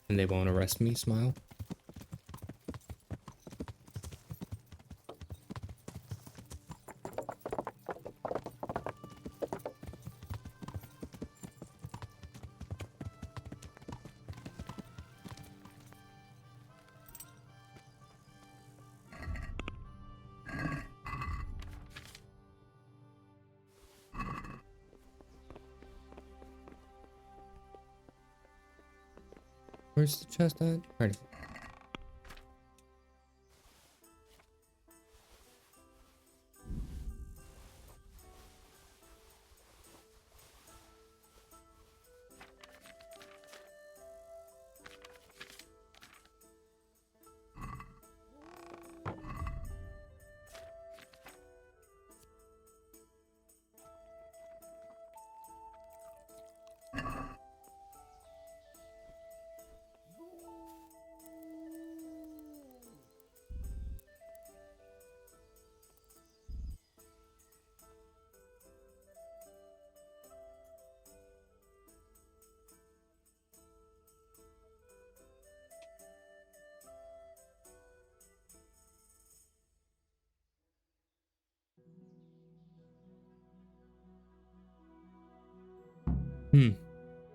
A: And they won't arrest me, smile. Where's the chest at? Right.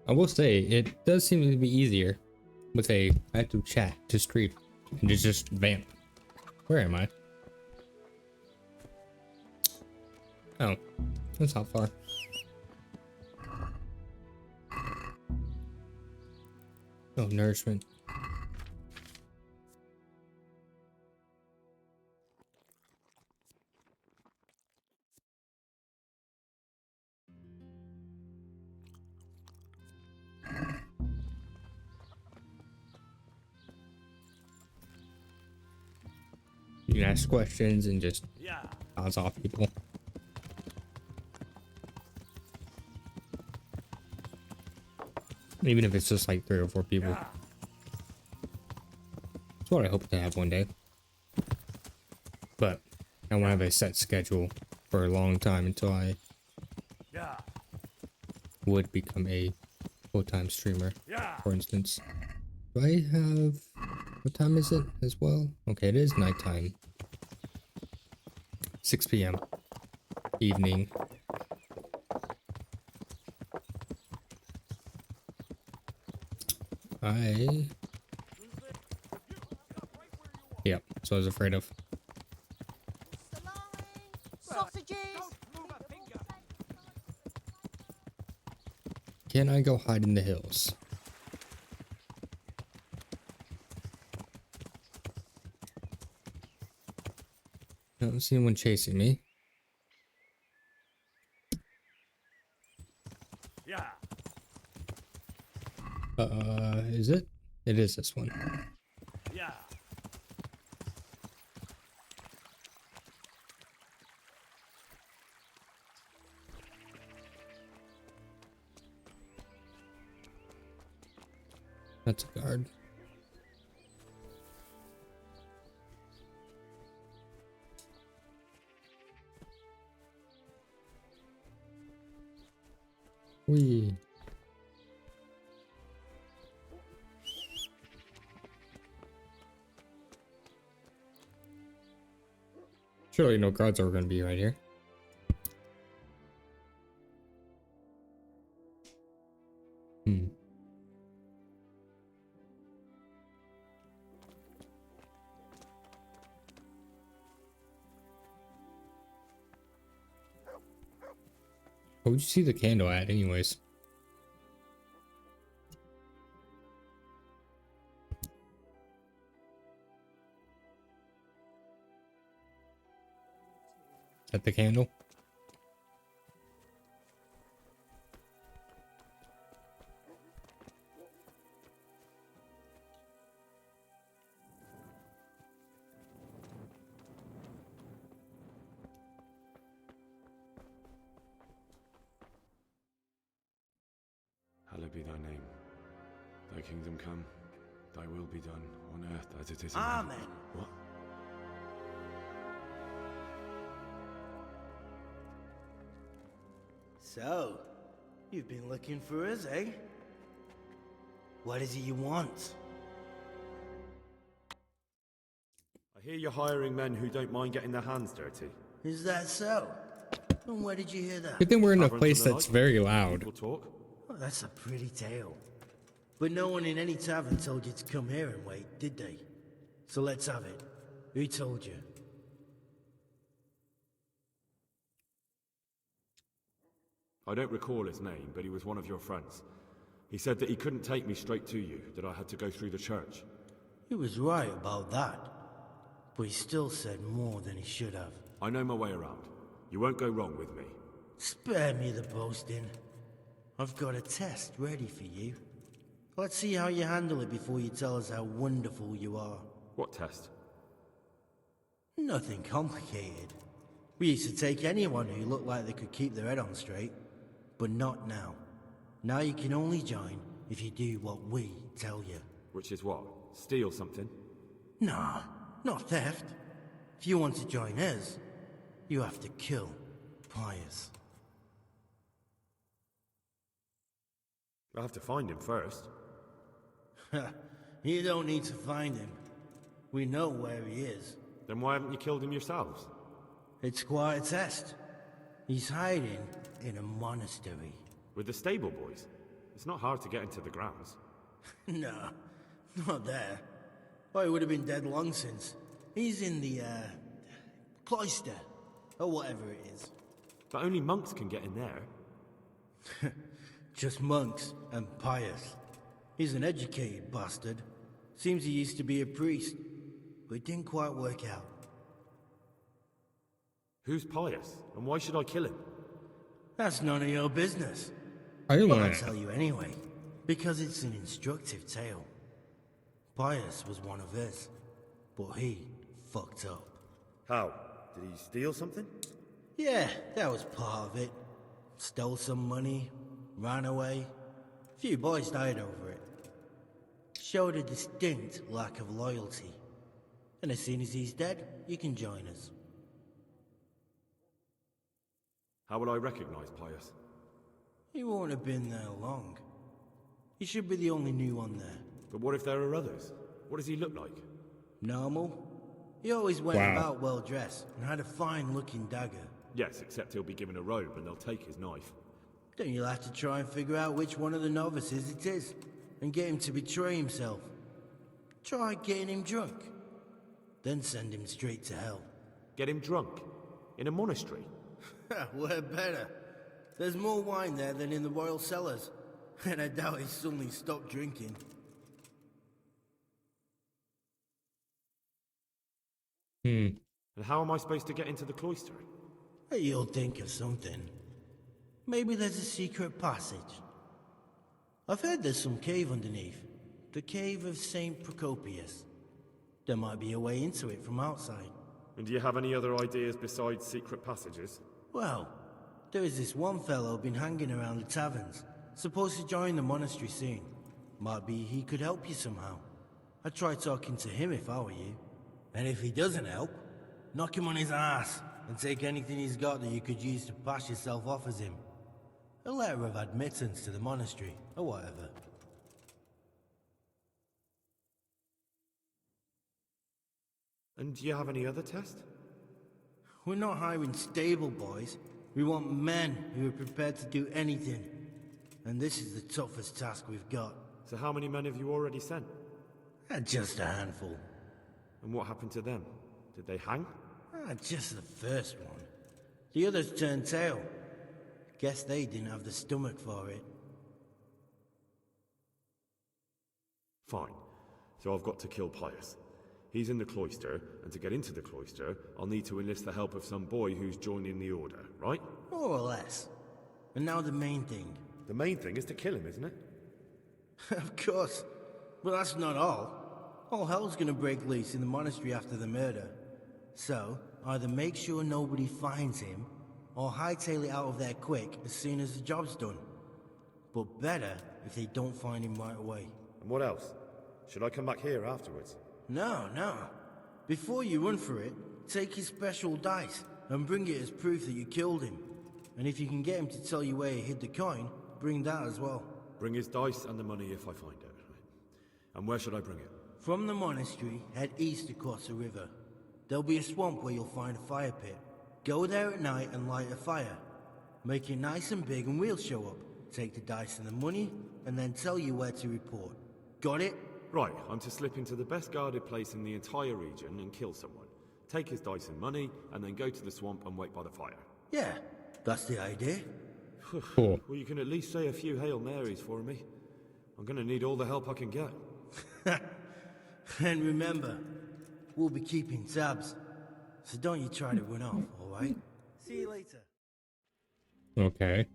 A: I will say it does seem to be easier with a active chat to stream and to just vamp. Where am I? Oh, that's not far. Oh, nourishment. You can ask questions and just bounce off people. Even if it's just like 3 or 4 people. That's what I hope to have one day. But I won't have a set schedule for a long time until I would become a full-time streamer,
G: Yeah.
A: for instance. Do I have... What time is it as well? Okay, it is nighttime. 6 p.m. Evening. Yep, so I was afraid of.
N: Sausages!
A: Can I go hide in the hills? I don't see anyone chasing me.
G: Yeah.
A: Is it? It is this one.
G: Yeah.
A: That's a guard. Whee. Surely no guards are going to be right here. What would you see the candle at anyways? At the candle?
S: Hallowed be thy name. Thy kingdom come. Thy will be done on earth as it is in
R: Amen.
S: heaven. What?
K: So, you've been looking for us, eh? What is it you want?
B: I hear you're hiring men who don't mind getting their hands dirty.
K: Is that so? And where did you hear that?
A: Good thing we're in a
B: Tavern
A: place
B: from the
A: that's
B: night?
A: very loud.
B: People talk.
K: Oh, that's a pretty tale. But no one in any tavern told you to come here and wait, did they? So let's have it. Who told you?
B: I don't recall his name, but he was one of your friends. He said that he couldn't take me straight to you, that I had to go through the church.
K: He was right about that. But he still said more than he should have.
B: I know my way around. You won't go wrong with me.
K: Spare me the boasting. I've got a test ready for you. Let's see how you handle it before you tell us how wonderful you are.
B: What test?
K: Nothing complicated. We used to take anyone who looked like they could keep their head on straight. But not now. Now you can only join if you do what we tell you.
B: Which is what? Steal something?
K: Nah, not theft. If you want to join us, you have to kill Pius.
B: I'll have to find him first.
K: You don't need to find him. We know where he is.
B: Then why haven't you killed him yourselves?
K: It's quite a test. He's hiding in a monastery.
B: With the stable boys? It's not hard to get into the grounds.
K: No, not there. Oh, he would have been dead long since. He's in the, cloister, or whatever it is.
B: But only monks can get in there.
K: Just monks and Pius. He's an educated bastard. Seems he used to be a priest, but it didn't quite work out.
B: Who's Pius, and why should I kill him?
K: That's none of your business.
A: I didn't
K: But
A: want
K: I'll
A: to.
K: tell you anyway, because it's an instructive tale. Pius was one of us, but he fucked up.
B: How? Did he steal something?
K: Yeah, that was part of it. Stole some money, ran away. A few boys died over it. Showed a distinct lack of loyalty. And as soon as he's dead, you can join us.
B: How will I recognize Pius?
K: He won't have been there long. He should be the only new one there.
B: But what if there are others? What does he look like?
K: Normal. He always went
A: Wow.
K: about well dressed and had a fine looking dagger.
B: Yes, except he'll be given a robe and they'll take his knife.
K: Then you'll have to try and figure out which one of the novices it is and get him to betray himself. Try getting him drunk. Then send him straight to hell.
B: Get him drunk? In a monastery?
K: We're better. There's more wine there than in the royal cellars. And I doubt he suddenly stopped drinking.
B: And how am I supposed to get into the cloister?
K: You'll think of something. Maybe there's a secret passage. I've heard there's some cave underneath. The cave of St. Procopius. There might be a way into it from outside.
B: And do you have any other ideas besides secret passages?
K: Well, there is this one fellow been hanging around the taverns. Supposed to join the monastery soon. Might be he could help you somehow. I'd try talking to him if I were you. And if he doesn't help, knock him on his ass and take anything he's got that you could use to pass yourself off as him. A letter of admittance to the monastery, or whatever.
B: And do you have any other test?
K: We're not hiring stable boys. We want men who are prepared to do anything. And this is the toughest task we've got.
B: So how many men have you already sent?
K: Just a handful.
B: And what happened to them? Did they hang?
K: Just the first one. The others turned tail. Guess they didn't have the stomach for it.
B: Fine. So I've got to kill Pius. He's in the cloister, and to get into the cloister, I'll need to enlist the help of some boy who's joining the order, right?
K: More or less. And now the main thing.
B: The main thing is to kill him, isn't it?
K: Of course. But that's not all. All hell's gonna break loose in the monastery after the murder. So, either make sure nobody finds him, or hightail it out of there quick as soon as the job's done. But better if they don't find him right away.
B: And what else? Should I come back here afterwards?
K: No. Before you run for it, take his special dice and bring it as proof that you killed him. And if you can get him to tell you where he hid the coin, bring that as well.
B: Bring his dice and the money if I find it. And where should I bring it?
K: From the monastery, head east across the river. There'll be a swamp where you'll find a fire pit. Go there at night and light a fire. Make it nice and big and we'll show up. Take the dice and the money, and then tell you where to report. Got it?
B: Right, I'm to slip into the best guarded place in the entire region and kill someone. Take his dice and money, and then go to the swamp and wait by the fire.
K: Yeah, that's the idea.
A: Cool.
B: Well, you can at least say a few Hail Marys for me. I'm gonna need all the help I can get.
K: And remember, we'll be keeping tabs. So don't you try to run off, alright? See you later.
A: Okay.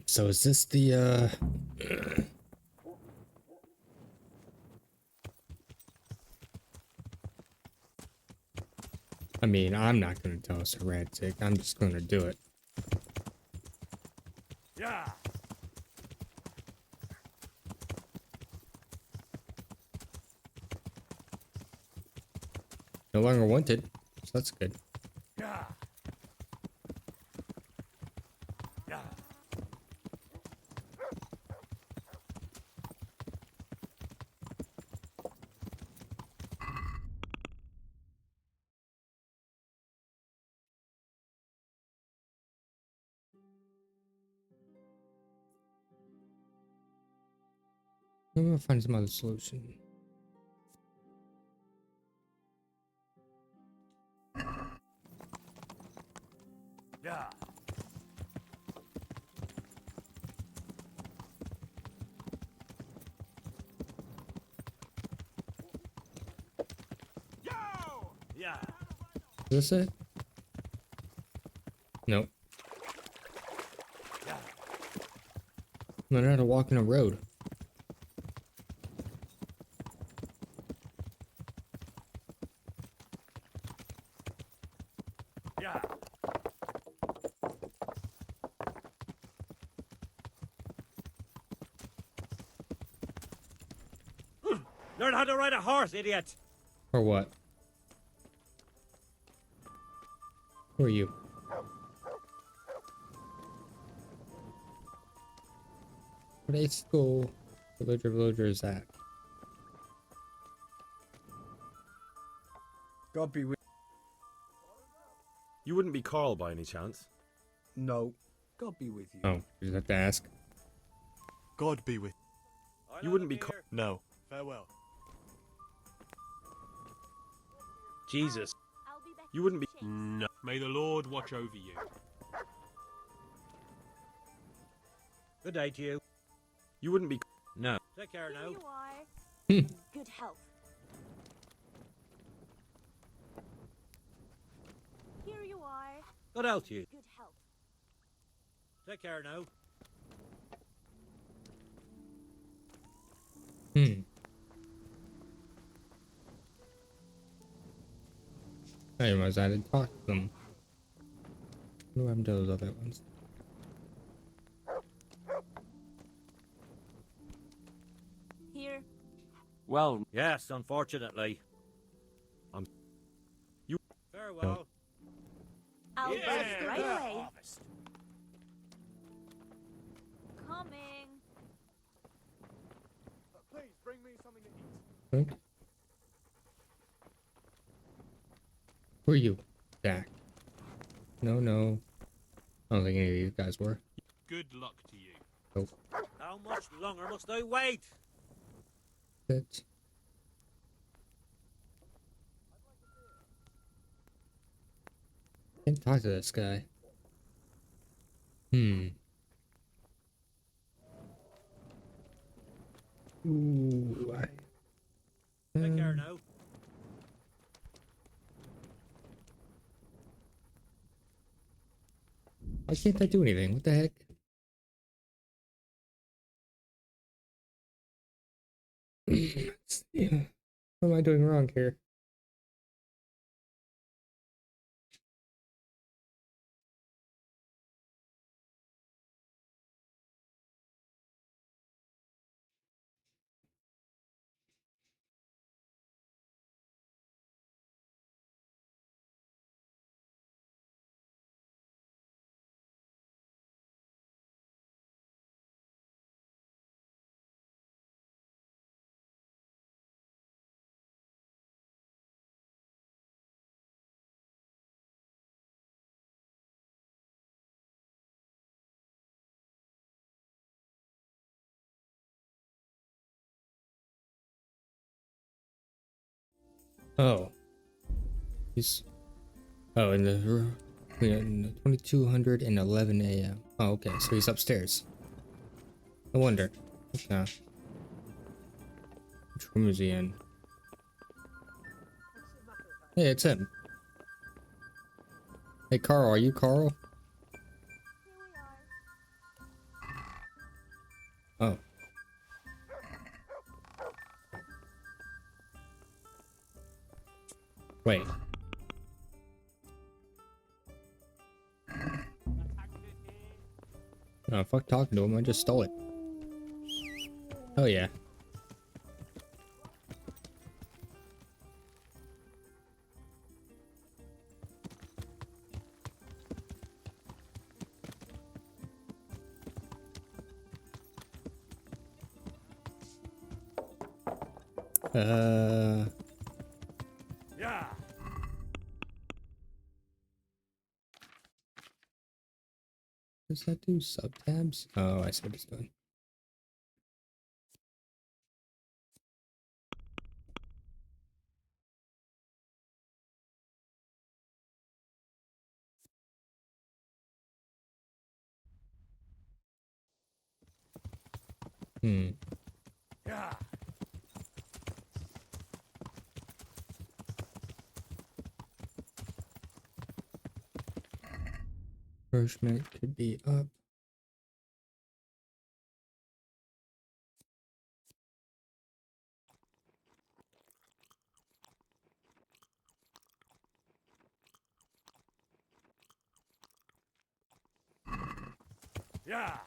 A: So is this the, I mean, I'm not gonna tell us a rat tick. I'm just gonna do it.
G: Yeah.
A: No longer wanted, so that's good.
G: Yeah. Yeah.
A: I'm gonna find some other solution.
G: Yeah. Yeah.
A: Is this it? Nope. Learn how to walk in a road.
G: Yeah.
E: Learn how to ride a horse, idiot!
A: Or what? Who are you? What a school villager is that?
J: God be with
V: You wouldn't be Carl by any chance?
J: No. God be with you.
A: Oh, you just have to ask.
J: God be with
V: You wouldn't be Carl.
J: No. Farewell.
E: Jesus.
V: You wouldn't be.
S: No. May the Lord watch over you.
E: Good day to you.
V: You wouldn't be.
E: No. Take care now.
I: You are. Good health. Here you are.
E: Good health to you.
I: Good health.
E: Take care now.
A: I realized I didn't talk to them. What happened to those other ones?
I: Here.
E: Well, yes, unfortunately.
V: You.
E: Farewell.
I: I'll be
E: Yeah.
I: right away.
E: Harvest.
I: Coming.
J: Please bring me something to eat.
A: Okay. Who are you? Jack. No, no. I don't think any of these guys were.
S: Good luck to you.
A: Nope.
E: How much longer must I wait?
A: That's... Can't talk to this guy. Ooh.
E: Take care now.
A: Why can't I do anything? What the heck? Yeah. What am I doing wrong here? Oh. He's... Oh, in the 2211 a.m. Oh, okay, so he's upstairs. No wonder. Okay. Which room is he in? Hey, it's him. Hey, Carl, are you Carl? Oh. Wait. Oh, fuck talking to him, I just stole it. Oh yeah.
E: Yeah.
A: Does that do subtabs? Oh, I see what it's doing.
E: Yeah.
A: Nourishment could be up.
G: Yeah.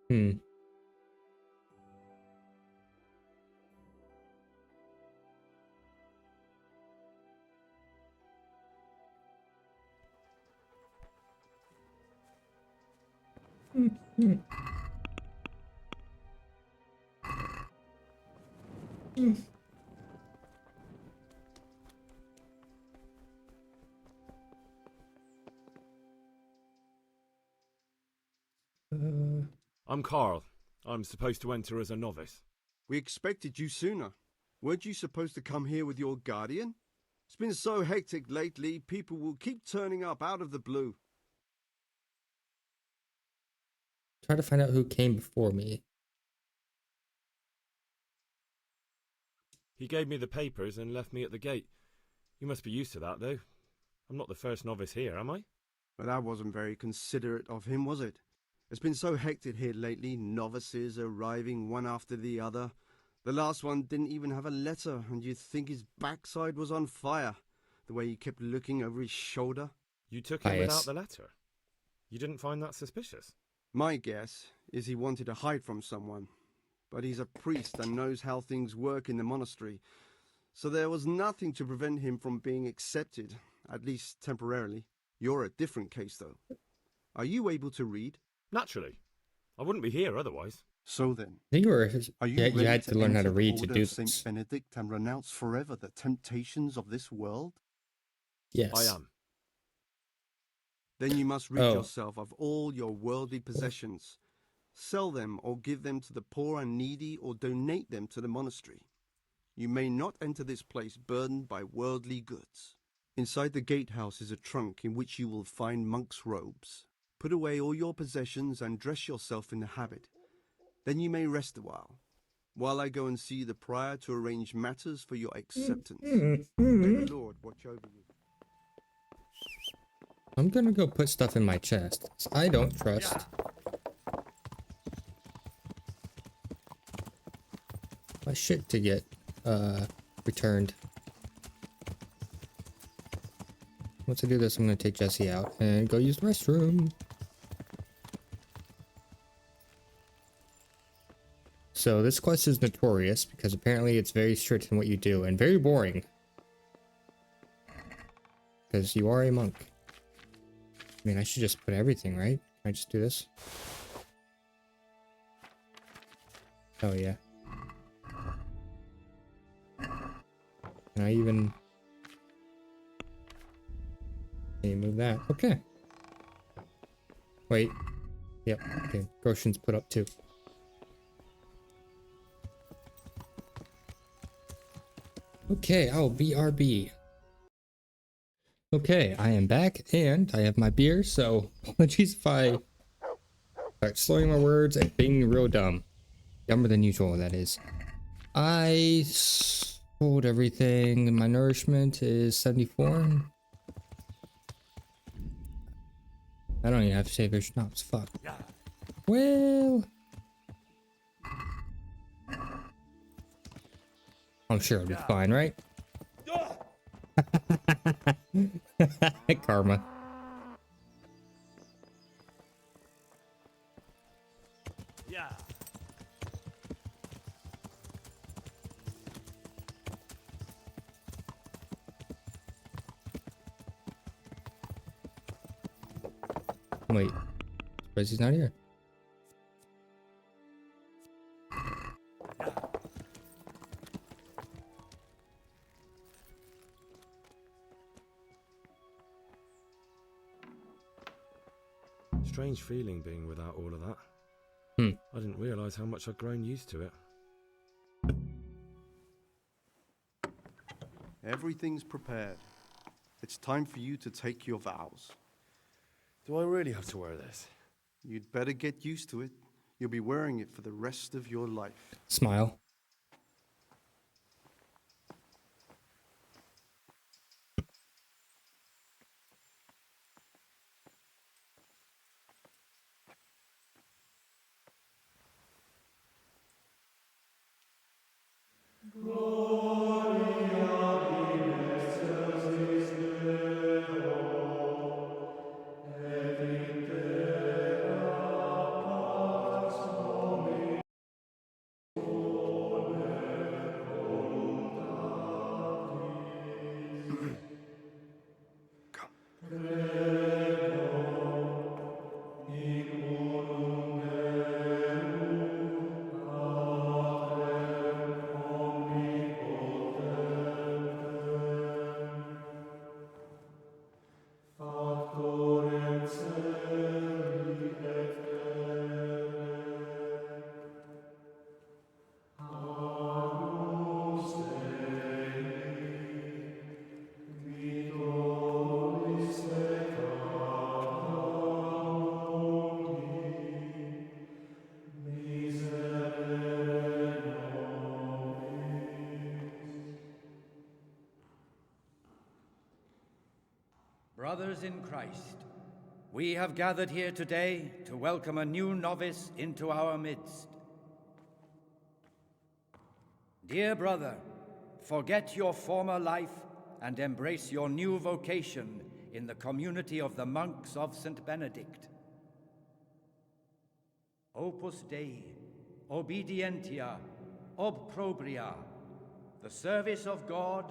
A: Hmm.
V: I'm Carl. I'm supposed to enter as a novice.
J: We expected you sooner. Weren't you supposed to come here with your guardian? It's been so hectic lately, people will keep turning up out of the blue.
A: Try to find out who came before me.
V: He gave me the papers and left me at the gate. You must be used to that, though. I'm not the first novice here, am I?
J: But that wasn't very considerate of him, was it? It's been so hectic here lately, novices arriving one after the other. The last one didn't even have a letter, and you'd think his backside was on fire, the way he kept looking over his shoulder.
V: You took him without the letter? You didn't find that suspicious?
J: My guess is he wanted to hide from someone, but he's a priest and knows how things work in the monastery, so there was nothing to prevent him from being accepted, at least temporarily. You're a different case, though. Are you able to read?
V: Naturally. I wouldn't be here otherwise.
J: So then,
A: I think you
J: ready
A: had to learn how to
J: enter the
A: read to
J: Order
A: do
J: of Saint
A: this.
J: Benedict and renounce forever the temptations of this world?
A: Yes.
V: I am.
J: Then you must rid yourself of all your worldly possessions. Sell them or give them to the poor and needy or donate them to the monastery. You may not enter this place burdened by worldly goods. Inside the gatehouse is a trunk in which you will find monk's robes. Put away all your possessions and dress yourself in the habit. Then you may rest a while I go and see the prior to arrange matters for your acceptance. May the Lord watch over you.
A: I'm gonna go put stuff in my chest. I don't trust my shit to get returned. Once I do this, I'm gonna take Jesse out and go use the restroom. So this quest is notorious because apparently it's very strict in what you do and very boring. Because you are a monk. I mean, I should just put everything, right? Can I just do this? Oh, yeah. Can I even... Can you move that? Okay. Wait. Yep. Okay. Goshen's put up too. Okay. Oh, BRB. Okay, I am back and I have my beer, so apologies if I start slurring my words and being real dumb. Dumber than usual, that is. I sold everything. My nourishment is 74. I don't even have to save their schnapps. Fuck. Well, I'm sure it'll be fine, right? Karma.
G: Yeah.
A: Wait, suppose he's not here.
V: Strange feeling being without all of that. I didn't realise how much I'd grown used to it.
J: Everything's prepared. It's time for you to take your vows.
S: Do I really have to wear this?
J: You'd better get used to it. You'll be wearing it for the rest of your life.
A: Smile.
O: Brothers in Christ, we have gathered here today to welcome a new novice into our midst. Dear brother, forget your former life and embrace your new vocation in the community of the monks of St. Benedict. Opus Dei, obedientia, obprobria, the service of God,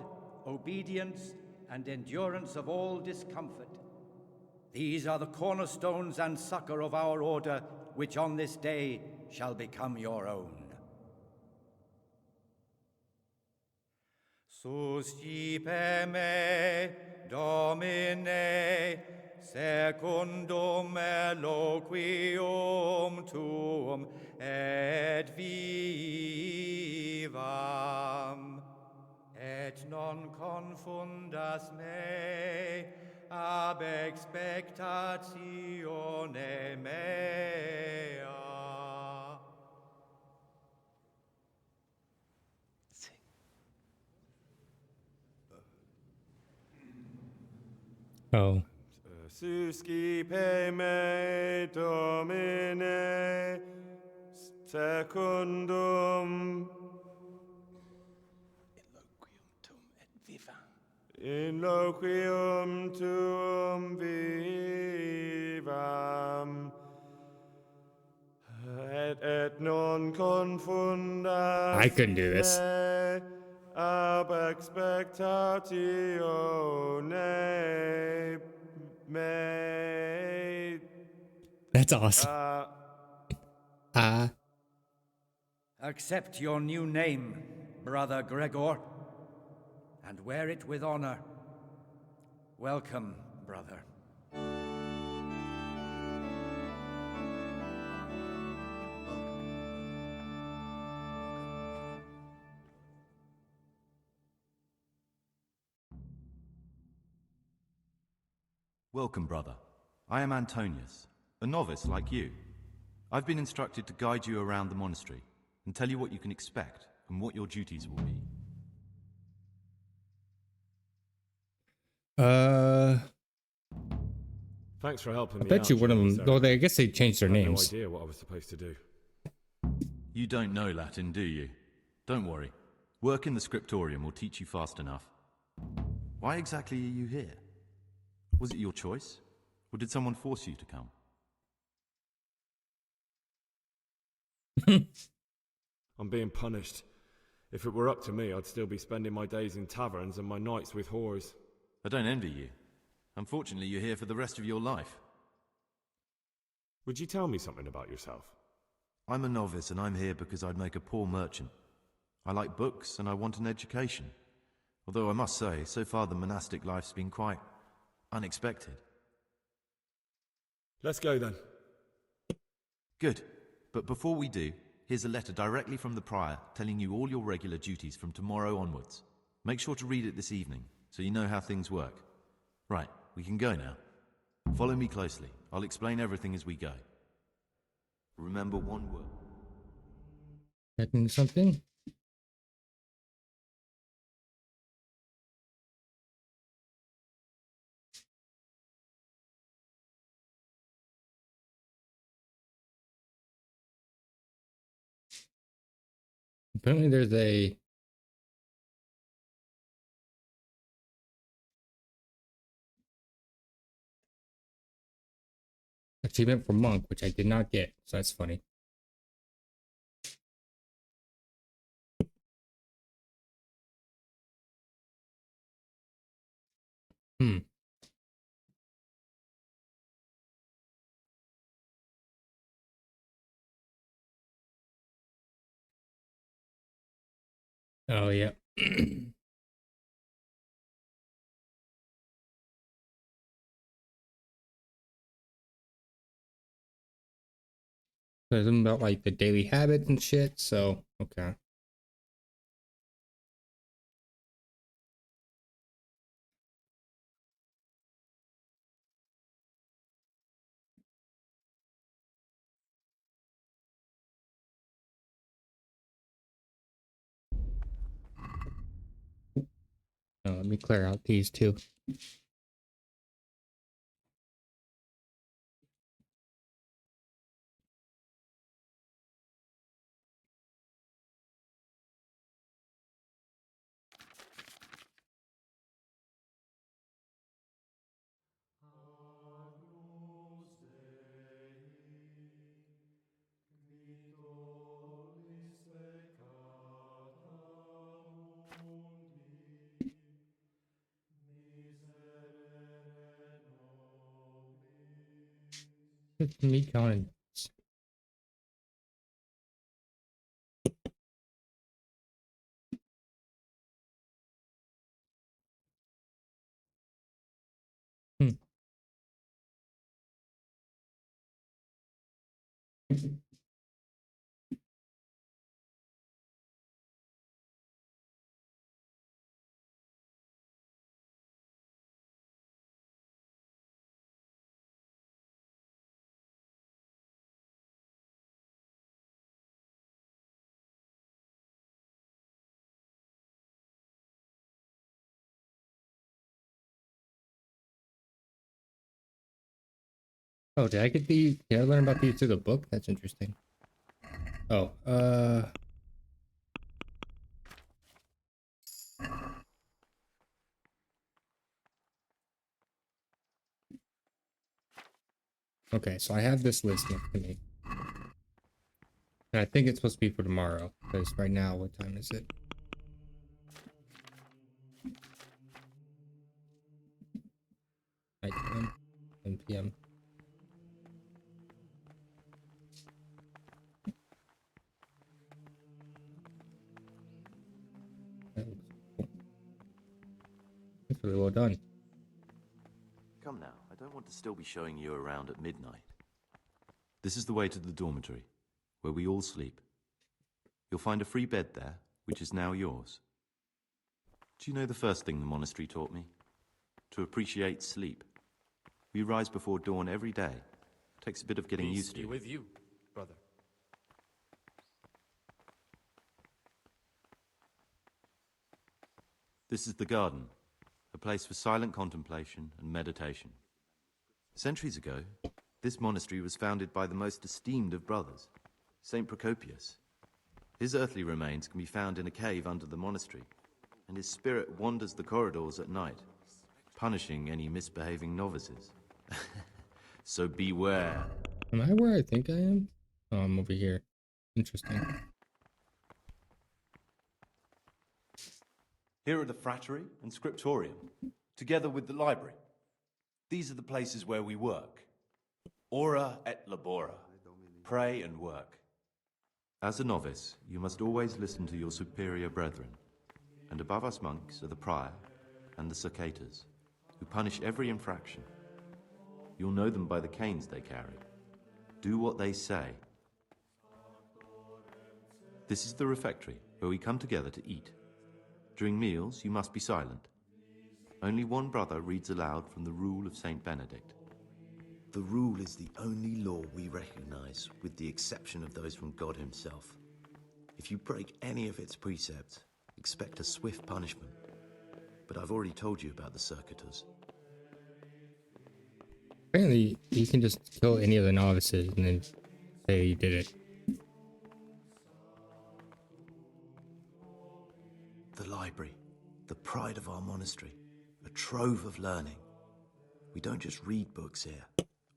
O: obedience, and endurance of all discomfort. These are the cornerstones and succor of our order, which on this day shall become your own. Suscipe me, Domine, secundum eloquium tuum, et vivam. Et non confundas me ab expectatione mea.
A: Oh.
S: Suscipe me, Domine, secundum in loquium tuum vivam, et non confundas
A: I couldn't do this.
S: me ab expectatione me.
A: That's awesome.
O: Accept your new name, Brother Gregor, and wear it with honor. Welcome, brother.
P: Welcome, brother. I am Antonius, a novice like you. I've been instructed to guide you around the monastery and tell you what you can expect and what your duties will be.
S: Thanks for helping
A: I
S: me
A: bet
S: out.
A: you one of them.
S: Sarah.
A: Well, I guess they changed their
S: I had
A: names.
S: no idea what I was supposed to do.
P: You don't know Latin, do you? Don't worry. Work in the scriptorium will teach you fast enough. Why exactly are you here? Was it your choice? Or did someone force you to come?
S: I'm being punished. If it were up to me, I'd still be spending my days in taverns and my nights with whores.
P: I don't envy you. Unfortunately, you're here for the rest of your life.
S: Would you tell me something about yourself?
P: I'm a novice and I'm here because I'd make a poor merchant. I like books and I want an education. Although I must say, so far the monastic life's been quite unexpected.
S: Let's go then.
P: Good. But before we do, here's a letter directly from the prior telling you all your regular duties from tomorrow onwards. Make sure to read it this evening so you know how things work. Right, we can go now. Follow me closely. I'll explain everything as we go. Remember one word.
A: Checking something? Apparently there's a achievement for monk, which I did not get, so that's funny. Hmm. Oh yeah. There's something about like the daily habits and shit, so okay. Let me clear out these two. It's me counting. Hmm. Oh, did I get these? Did I learn about these through the book? That's interesting. Oh, okay, so I have this list next to me. And I think it's supposed to be for tomorrow, because right now, what time is it? Night time, 10 p.m. That's really well done.
P: Come now, I don't want to still be showing you around at midnight. This is the way to the dormitory, where we all sleep. You'll find a free bed there, which is now yours. Do you know the first thing the monastery taught me? To appreciate sleep. We rise before dawn every day. Takes a bit of getting used to.
F: Peace be with you, brother.
P: This is the garden, a place for silent contemplation and meditation. Centuries ago, this monastery was founded by the most esteemed of brothers, Saint Procopius. His earthly remains can be found in a cave under the monastery, and his spirit wanders the corridors at night, punishing any misbehaving novices. So beware.
A: Am I where I think I am? Oh, I'm over here. Interesting.
P: Here are the frattery and scriptorium, together with the library. These are the places where we work. Ora et labora. Pray and work. As a novice, you must always listen to your superior brethren. And above us monks are the prior and the cicatas, who punish every infraction. You'll know them by the canes they carry. Do what they say. This is the refectory, where we come together to eat. During meals, you must be silent. Only one brother reads aloud from the rule of Saint Benedict.
F: The rule is the only law we recognize, with the exception of those from God himself. If you break any of its precepts, expect a swift punishment. But I've already told you about the circuitous.
A: Apparently, you can just kill any of the novices and then say you did it.
F: The library, the pride of our monastery, a trove of learning. We don't just read books here,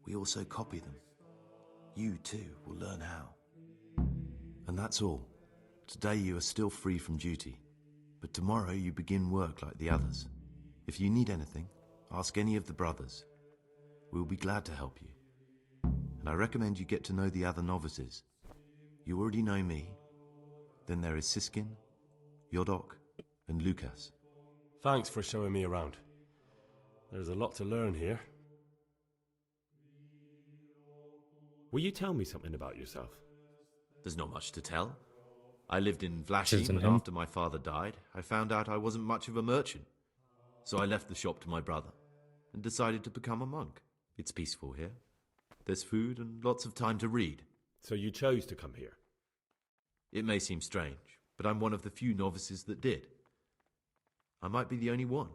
F: we also copy them. You, too, will learn how. And that's all. Today you are still free from duty, but tomorrow you begin work like the others. If you need anything, ask any of the brothers. We'll be glad to help you. And I recommend you get to know the other novices. You already know me. Then there is Siskin, Yodok, and Lucas.
V: Thanks for showing me around. There's a lot to learn here. Will you tell me something about yourself?
F: There's not much to tell. I lived in Vlashim,
A: Isn't
F: and
A: him?
F: after my father died, I found out I wasn't much of a merchant. So I left the shop to my brother and decided to become a monk. It's peaceful here. There's food and lots of time to read.
V: So you chose to come here?
F: It may seem strange, but I'm one of the few novices that did. I might be the only one.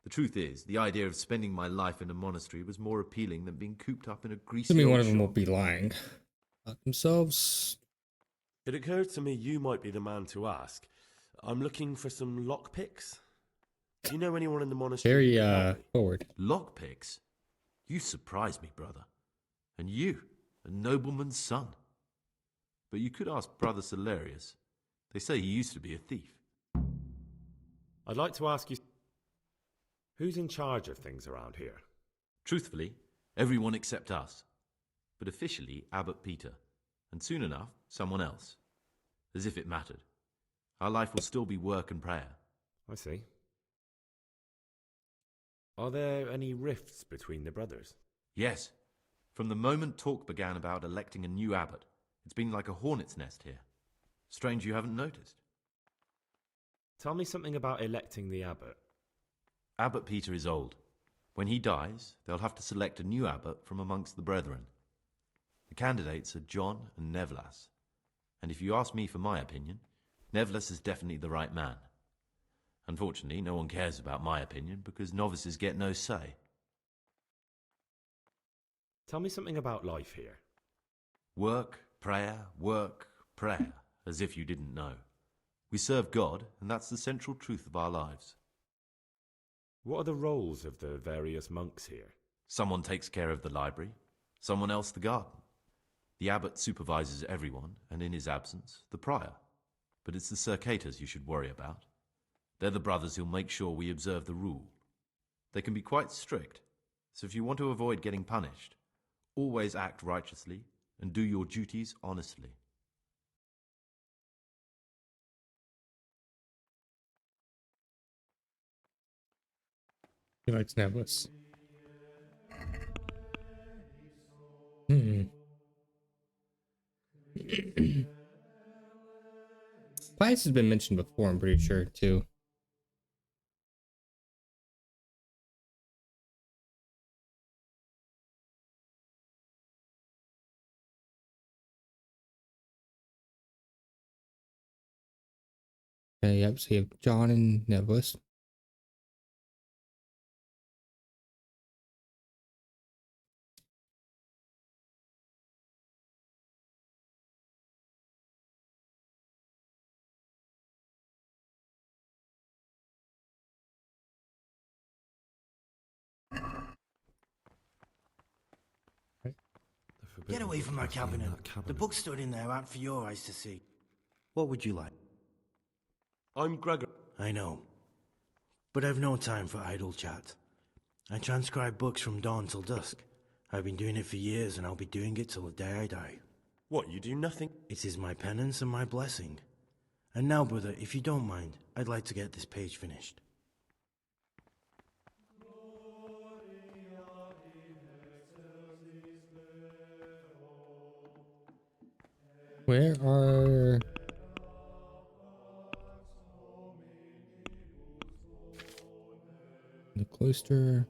F: The truth is, the idea of spending my life in a monastery was more appealing than being cooped up in a greasy
A: I mean,
F: old
A: one of them
F: shop.
A: will be lying about themselves.
V: It occurred to me you might be the man to ask. I'm looking for some lockpicks. Do you know anyone in the monastery?
A: Very
V: who can help me?
A: forward.
F: Lockpicks? You surprise me, brother. And you, a nobleman's son. But you could ask Brother Salarius. They say he used to be a thief.
V: I'd like to ask you, who's in charge of things around here?
F: Truthfully, everyone except us. But officially, Abbot Peter. And soon enough, someone else. As if it mattered. Our life will still be work and prayer.
V: I see. Are there any rifts between the brothers?
F: Yes. From the moment talk began about electing a new abbot, it's been like a hornet's nest here. Strange you haven't noticed.
V: Tell me something about electing the abbot.
F: Abbot Peter is old. When he dies, they'll have to select a new abbot from amongst the brethren. The candidates are John and Nevlas. And if you ask me for my opinion, Nevlas is definitely the right man. Unfortunately, no one cares about my opinion because novices get no say.
V: Tell me something about life here.
F: Work, prayer, as if you didn't know. We serve God, and that's the central truth of our lives.
V: What are the roles of the various monks here?
F: Someone takes care of the library, someone else the garden. The abbot supervises everyone, and in his absence, the prior. But it's the circators you should worry about. They're the brothers who'll make sure we observe the rule. They can be quite strict, so if you want to avoid getting punished, always act righteously and do your duties honestly.
A: He likes Nevlis. Pius has been mentioned before, I'm pretty sure, too. Okay, yep, so you have John and Nevlis.
K: Get away from my cabinet. The book stood in there out for your eyes to see. What would you like?
V: I'm Gregor.
K: I know. But I've no time for idle chat. I transcribe books from dawn till dusk. I've been doing it for years, and I'll be doing it till the day I die.
V: What, you do nothing?
K: It is my penance and my blessing. And now, brother, if you don't mind, I'd like to get this page finished.
A: Where are... the cloister?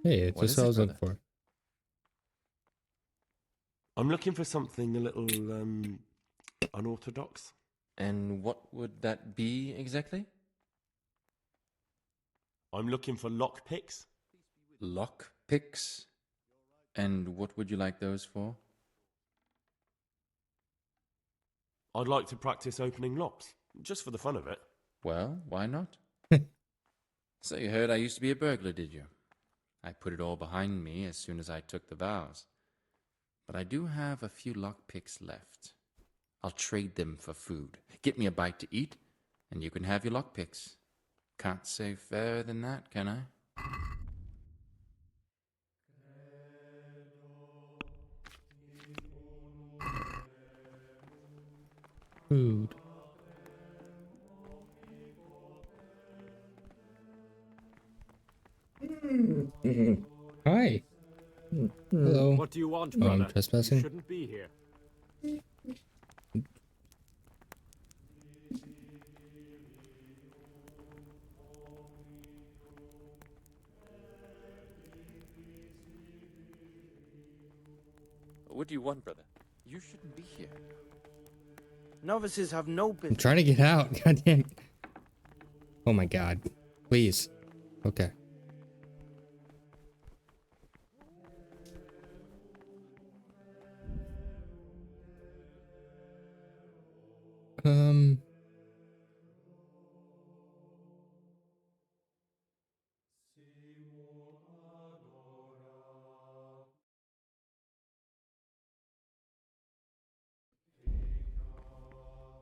A: Hey,
C: What
A: that's
C: is
A: what I
C: it,
A: was looking
C: brother?
A: for.
V: I'm looking for something a little unorthodox.
C: And what would that be exactly?
V: I'm looking for lockpicks.
C: Lock picks? And what would you like those for?
V: I'd like to practice opening locks, just for the fun of it.
C: Well, why not? So you heard I used to be a burglar, did you? I put it all behind me as soon as I took the vows. But I do have a few lockpicks left. I'll trade them for food. Get me a bite to eat, and you can have your lockpicks. Can't say fairer than that, can I?
A: Food. Hi. Hello.
S: What do you want,
A: Oh,
S: brother?
A: I'm trespassing.
S: You shouldn't be here.
C: What do you want, brother? You shouldn't be here.
K: Novices have no
A: I'm
K: business.
A: trying to get out. God damn. Oh my god. Please. Okay. Um.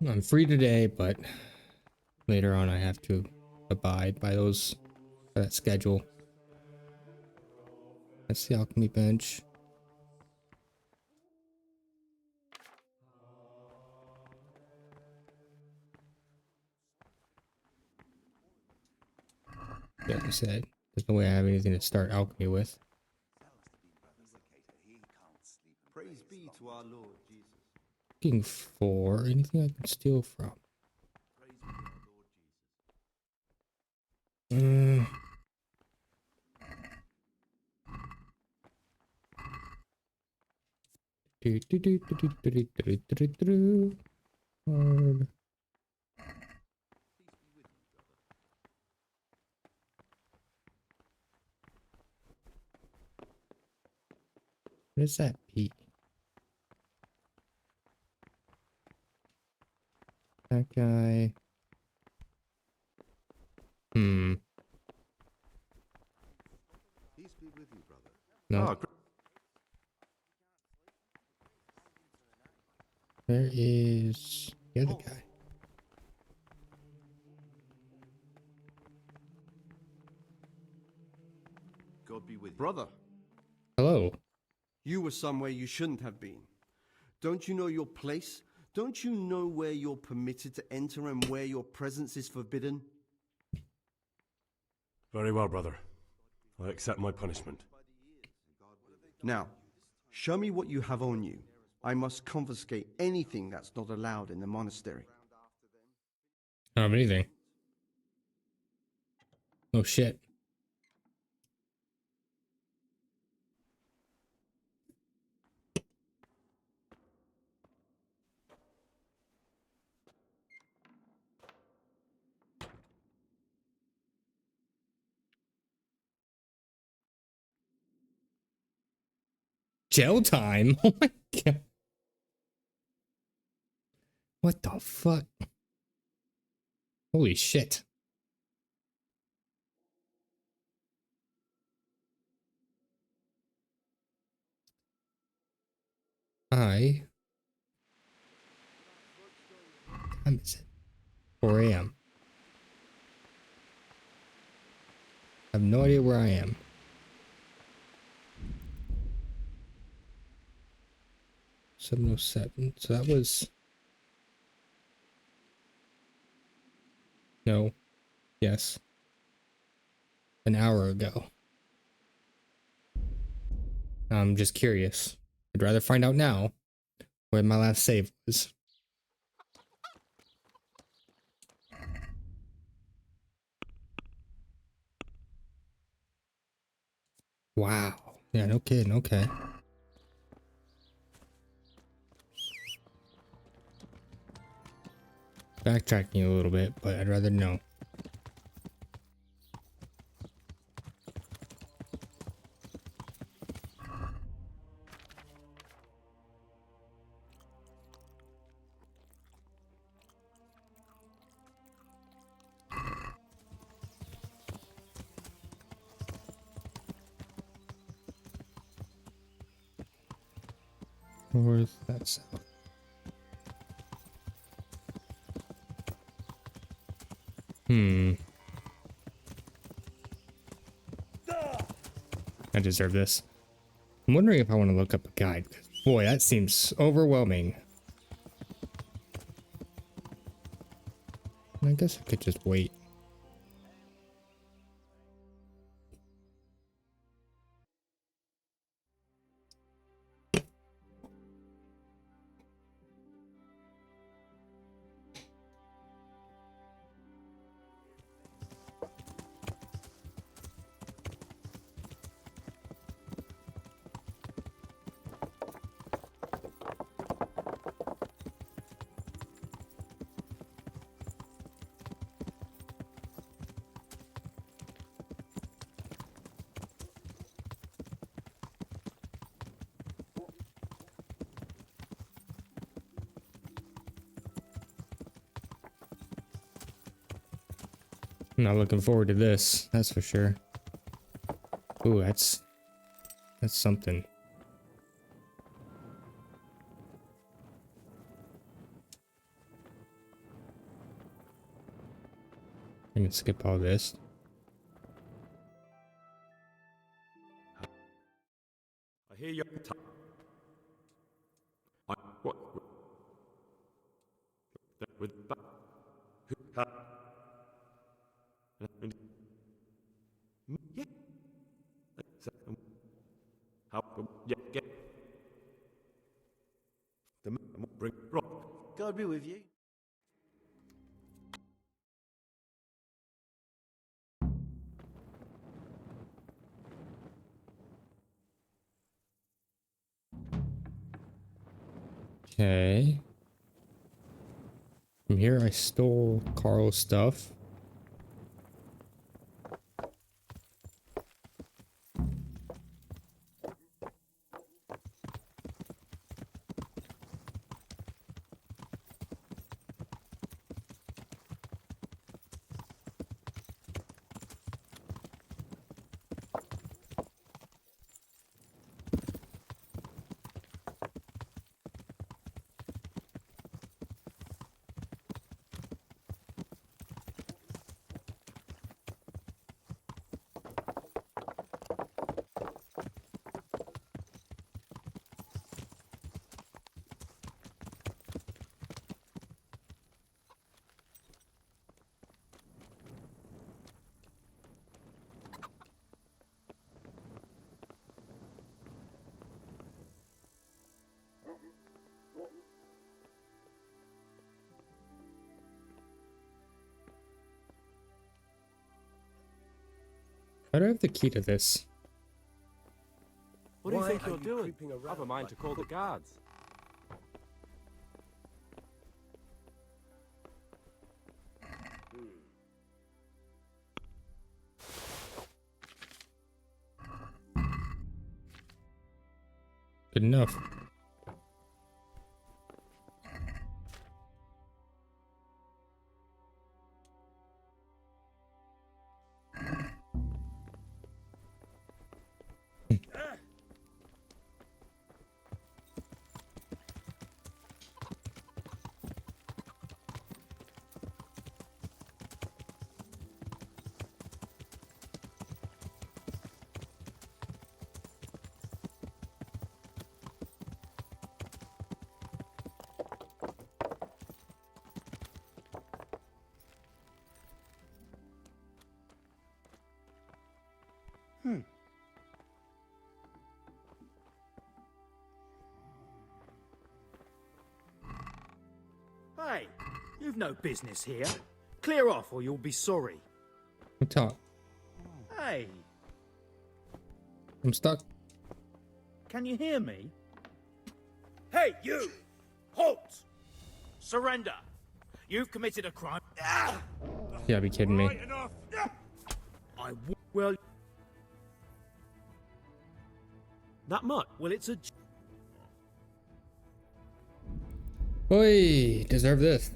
A: I'm free today, but later on I have to abide by that schedule. That's the alchemy bench. Yeah, I said there's no way I have anything to start alchemy with.
J: Praise be to our Lord Jesus.
A: Looking for anything I can steal from. Hard. What is that P? That guy.
F: Peace be with you, brother.
A: No. There is the other guy.
F: God be with you.
J: Brother,
A: Hello.
J: you were somewhere you shouldn't have been. Don't you know your place? Don't you know where you're permitted to enter and where your presence is forbidden?
S: Very well, brother. I accept my punishment.
J: Now, show me what you have on you. I must confiscate anything that's not allowed in the monastery.
A: I don't have anything. Oh shit. Jail time? Oh my god. What the fuck? Holy shit. What time is it? 4 a.m. I have no idea where I am. $7:07. So that was... No. Yes. An hour ago. I'm just curious. I'd rather find out now where my last save was. Wow. Yeah, no kidding. Okay. Backtracking a little bit, but I'd rather know. North, that's south. I deserve this. I'm wondering if I want to look up a guide. Boy, that seems overwhelming. I guess I could just wait. I'm not looking forward to this, that's for sure. Ooh, that's something. I can skip all this.
B: I hear you. What? With that? Yeah. How? Yeah. Get. The bring Rob.
U: God be with you.
A: Okay. From here, I stole Carl's stuff. How do I have the key to this?
G: What do you think you're doing? I've a mind to call the guards.
A: Good enough.
D: Hey, you've no business here. Clear off or you'll be sorry.
A: Talk.
D: Hey.
A: I'm stuck.
D: Can you hear me? Hey, you! Halt! Surrender! You've committed a crime.
A: You gotta be kidding me.
D: Right enough. Well...
S: That much?
D: Well, it's a...
A: Oi, deserve this.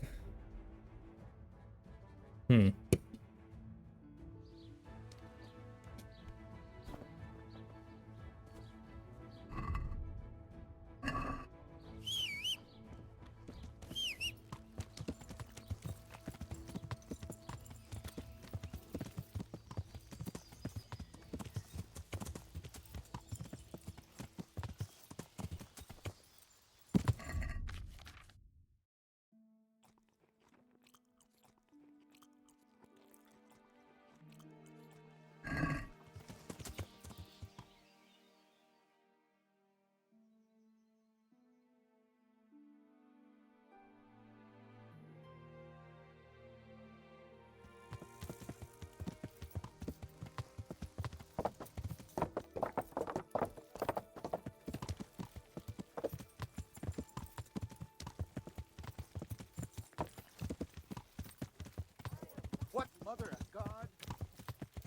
D: What mother of God?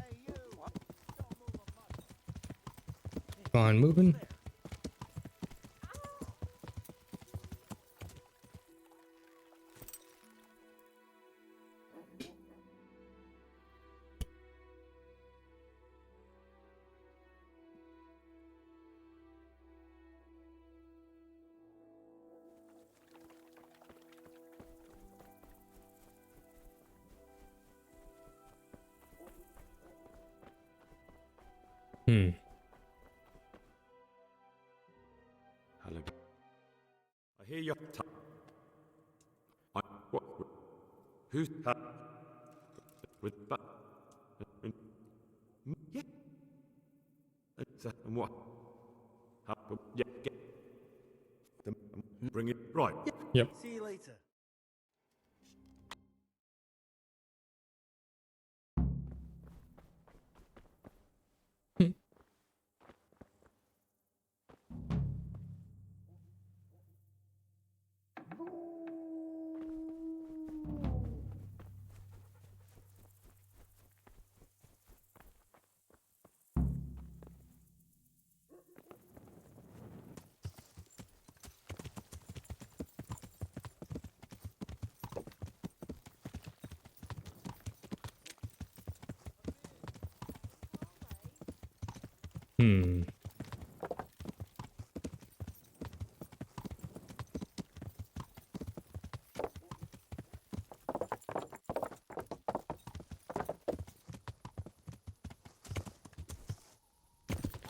D: Hey, you! Don't move a muscle.
A: Come on, moving.
B: Hello. I hear you. What? Who's with that? Yeah. And what? Yeah. Get them. Bring it right.
A: Yep.
K: See you later.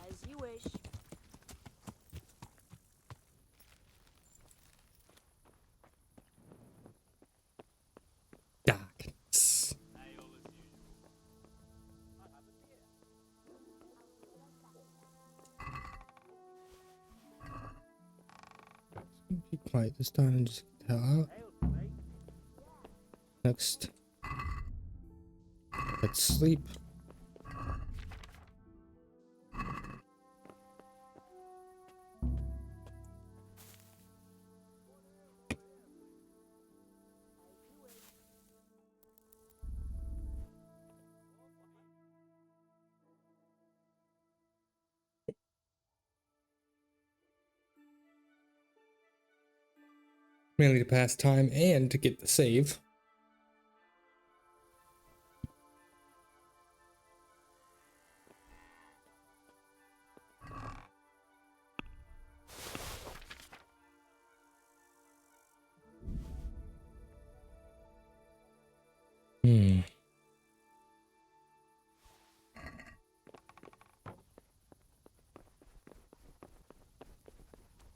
N: As you wish.
A: Darkness. Be quiet this time and just get the hell out. Next. Let's sleep. Mainly to pass time and to get the save.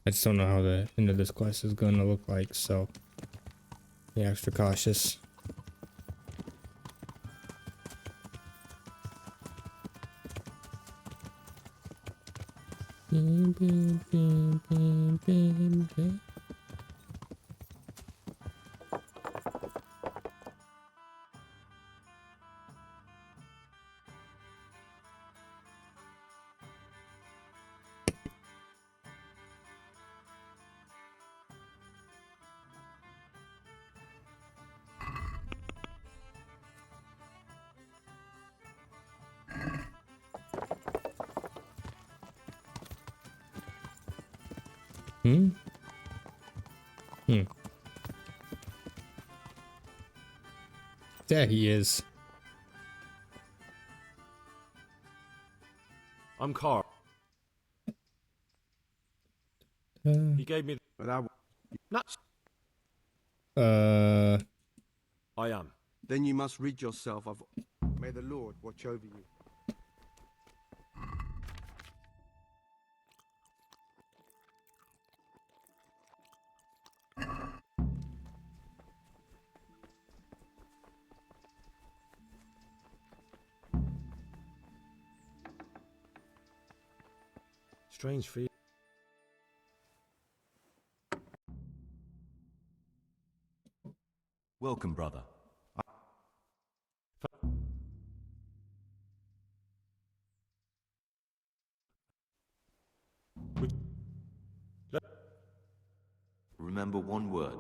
A: I just don't know how the end of this quest is going to look like, so be extra cautious. Bing, bing, bing, bing, bing, bing. Hmm? Hmm. There he is.
S: I'm Carl. He gave me. No. I am.
J: Then you must rid yourself of. May the Lord watch over you.
S: Strange feel.
P: Welcome, brother. Remember one word.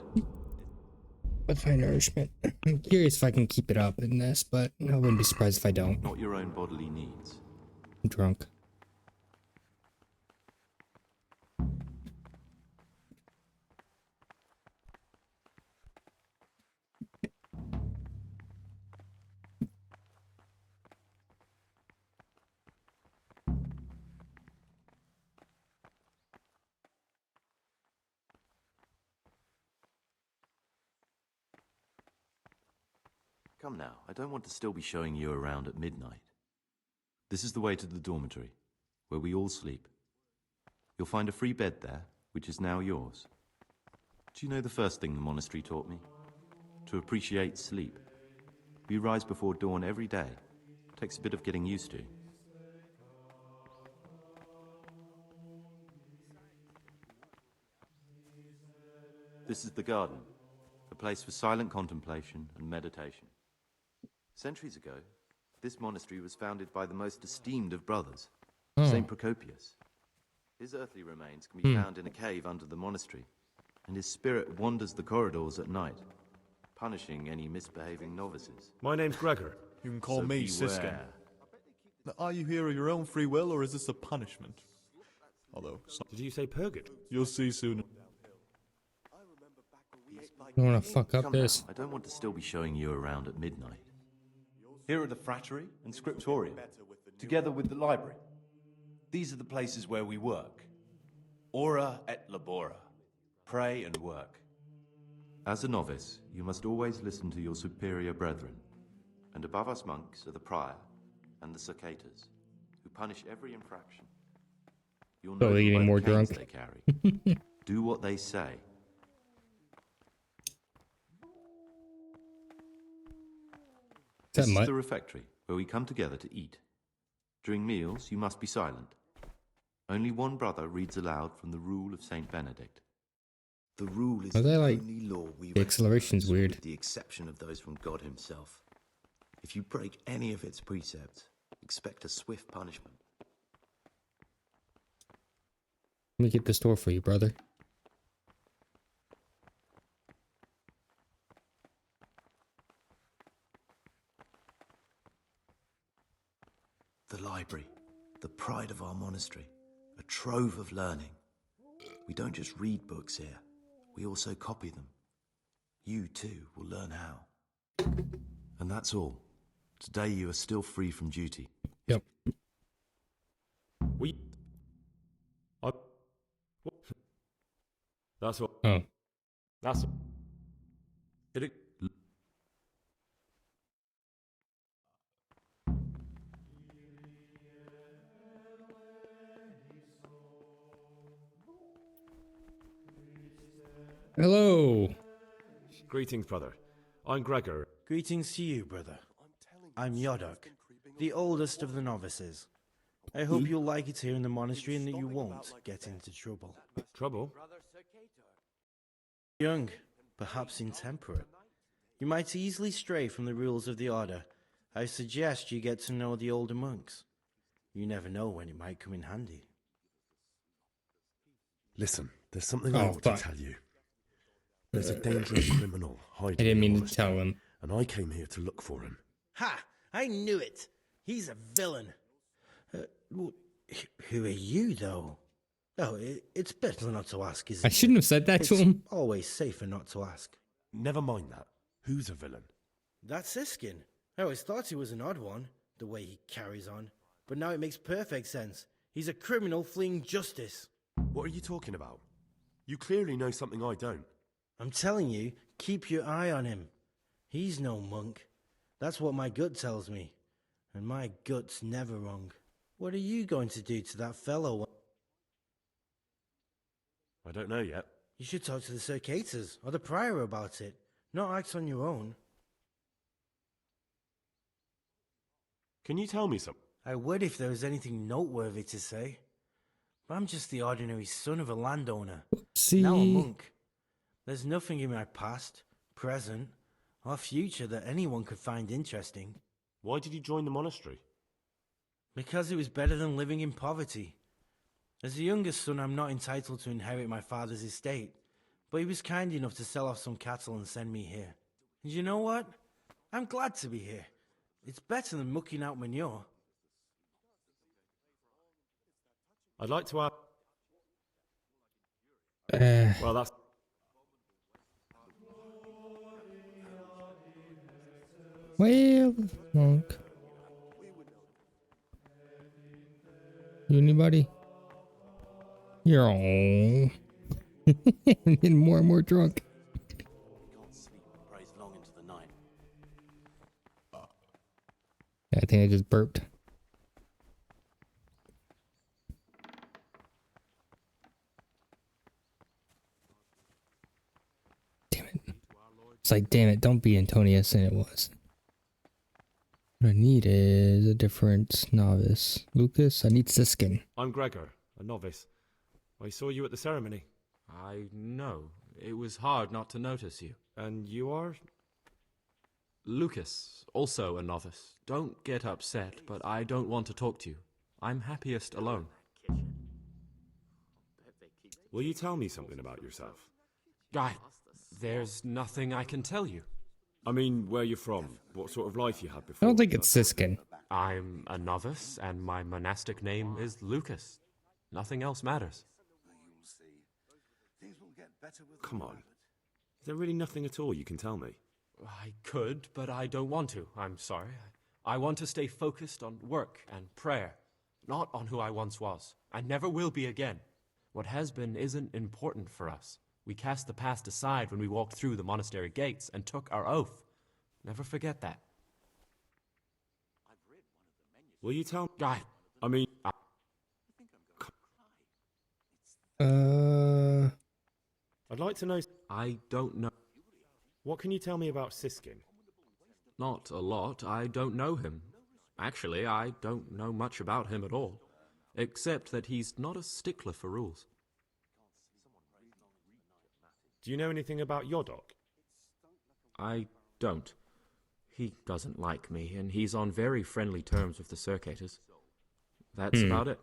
A: What's my nourishment? I'm curious if I can keep it up in this, but I wouldn't be surprised if I don't.
P: Not your own bodily needs.
A: I'm drunk.
P: Come now, I don't want to still be showing you around at midnight. This is the way to the dormitory, where we all sleep. You'll find a free bed there, which is now yours. Do you know the first thing the monastery taught me? To appreciate sleep. We rise before dawn every day. Takes a bit of getting used to. This is the garden, a place for silent contemplation and meditation. Centuries ago, this monastery was founded by the most esteemed of brothers, Saint Procopius. His earthly remains can be found in a cave under the monastery, and his spirit wanders the corridors at night, punishing any misbehaving novices.
S: My name's Gregor.
Q: You can call
P: So
Q: me
P: beware.
Q: Siskin. Now, are you here of your own free will, or is this a punishment? Although,
S: did you say purgatory?
Q: You'll see soon.
A: I don't want to fuck up
P: Come
A: this.
P: now, I don't want to still be showing you around at midnight. Here are the frattery and scriptorium, together with the library. These are the places where we work. Ora et labora. Pray and work. As a novice, you must always listen to your superior brethren. And above us monks are the prior and the circators, who punish every infraction. You'll know
A: Totally
P: them by
A: getting more
P: the canes
A: drunk.
P: they carry. Do what they say. This is the refectory, where we come together to eat. During meals, you must be silent. Only one brother reads aloud from the rule of Saint Benedict.
F: The rule is
A: Are they
F: the
A: like
F: only law we
A: the acceleration's
F: recognize,
A: weird?
F: with the exception of those from God himself. If you break any of its precepts, expect a swift punishment.
A: Let me get this door for you, brother.
F: The library, the pride of our monastery, a trove of learning. We don't just read books here, we also copy them. You too will learn how.
P: And that's all. Today you are still free from duty.
A: Yep.
S: That's what.
A: Oh.
S: That's.
A: Hello.
S: Greetings, brother. I'm Gregor.
K: Greetings to you, brother. I'm Yodok, the oldest of the novices. I hope you'll like it here in the monastery and that you won't get into trouble.
S: Trouble?
K: Young, perhaps intemperate. You might easily stray from the rules of the order. I suggest you get to know the older monks. You never know when it might come in handy.
T: Listen, there's something I want to tell you. There's a dangerous criminal hiding.
A: I didn't
T: in the
A: mean to tell him.
T: And I came here to look for him.
K: Ha! I knew it! He's a villain. Who are you, though? Oh, it's better not to ask, isn't
A: I
K: it?
A: shouldn't have said that to
K: It's
A: him.
K: always safer not to ask.
T: Never mind that. Who's a villain?
K: That's Siskin. I always thought he was an odd one, the way he carries on. But now it makes perfect sense. He's a criminal fleeing justice.
T: What are you talking about? You clearly know something I don't.
K: I'm telling you, keep your eye on him. He's no monk. That's what my gut tells me. And my gut's never wrong. What are you going to do to that fellow?
T: I don't know yet.
K: You should talk to the Circators or the Prior about it. Not act on your own.
T: Can you tell me something?
K: I would if there was anything noteworthy to say. But I'm just the ordinary son of a landowner.
A: See?
K: Now a monk. There's nothing in my past, present, or future that anyone could find interesting.
T: Why did you join the monastery?
K: Because it was better than living in poverty. As the youngest son, I'm not entitled to inherit my father's estate, but he was kind enough to sell off some cattle and send me here. And you know what? I'm glad to be here. It's better than mucking out manure.
S: I'd like to ask. Well, that's.
A: Well, monk. You anybody? You're all getting more and more drunk.
E: Can't sleep and prays long into the night.
A: I think I just burped. Damn it. It's like, damn it, don't be Antonius, and it was. What I need is a different novice. Lucas, I need Siskin.
S: I'm Gregor, a novice. I saw you at the ceremony.
C: I know. It was hard not to notice you.
S: And you are?
C: Lucas, also a novice. Don't get upset, but I don't want to talk to you. I'm happiest alone.
S: Will you tell me something about yourself?
C: There's nothing I can tell you.
S: I mean, where you're from, what sort of life you had
A: I
S: before.
A: don't think it's Siskin.
C: I'm a novice, and my monastic name is Lucas. Nothing else matters.
S: Come on. Is there really nothing at all you can tell me?
C: I could, but I don't want to. I'm sorry. I want to stay focused on work and prayer, not on who I once was. I never will be again. What has been isn't important for us. We cast the past aside when we walked through the monastery gates and took our oath. Never forget that.
S: Will you tell me?
C: I mean...
S: I'd like to know...
C: I don't know.
S: What can you tell me about Siskin?
C: Not a lot. I don't know him. Actually, I don't know much about him at all. Except that he's not a stickler for rules.
S: Do you know anything about Yodok?
C: I don't. He doesn't like me, and he's on very friendly terms with the Circators. That's about it.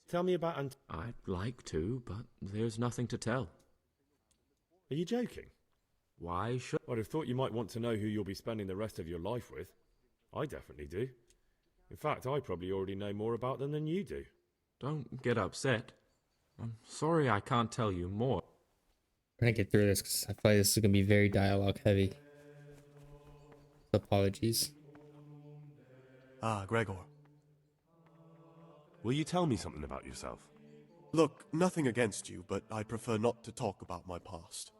S: Tell me about
C: I'd like to, but there's nothing to tell.
S: Are you joking?
C: Why should...
S: I'd have thought you might want to know who you'll be spending the rest of your life with. I definitely do. In fact, I probably already know more about them than you do.
C: Don't get upset. I'm sorry I can't tell you more.
A: I'm gonna get through this because I feel like this is gonna be very dialogue heavy. Apologies.
T: Ah, Gregor.
S: Will you tell me something about yourself?
Q: Look, nothing against you, but I prefer not to talk about my past.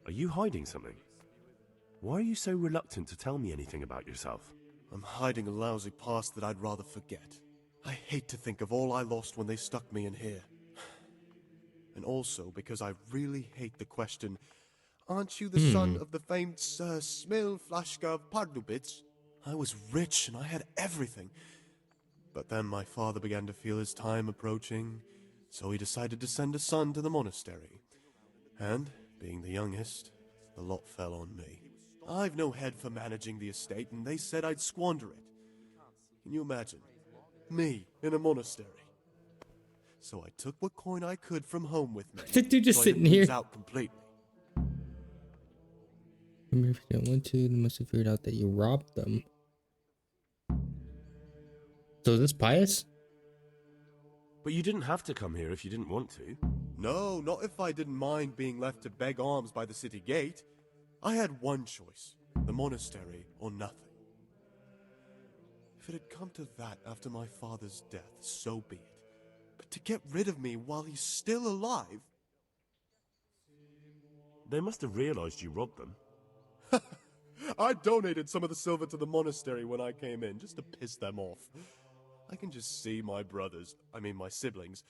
S: Are you hiding something? Why are you so reluctant to tell me anything about yourself?
Q: I'm hiding a lousy past that I'd rather forget. I hate to think of all I lost when they stuck me in here. And also because I really hate the question, aren't you the son of the famed Sir Smil Flashka of Pardubitz? I was rich and I had everything. But then my father began to feel his time approaching, so he decided to send a son to the monastery. And, being the youngest, the lot fell on me. I've no head for managing the estate, and they said I'd squander it. Can you imagine? Me, in a monastery. So I took what coin I could from home with me.
A: The dude just
Q: so
A: sitting here.
Q: out completely.
A: Remember, if you don't want to, they must have figured out that you robbed them. So is this pious?
V: But you didn't have to come here if you didn't want to.
Q: No, not if I didn't mind being left to beg alms by the city gate. I had one choice, the monastery or nothing. If it had come to that after my father's death, so be it. But to get rid of me while he's still alive...
V: They must have realized you robbed them.
Q: I donated some of the silver to the monastery when I came in, just to piss them off. I can just see my my siblings,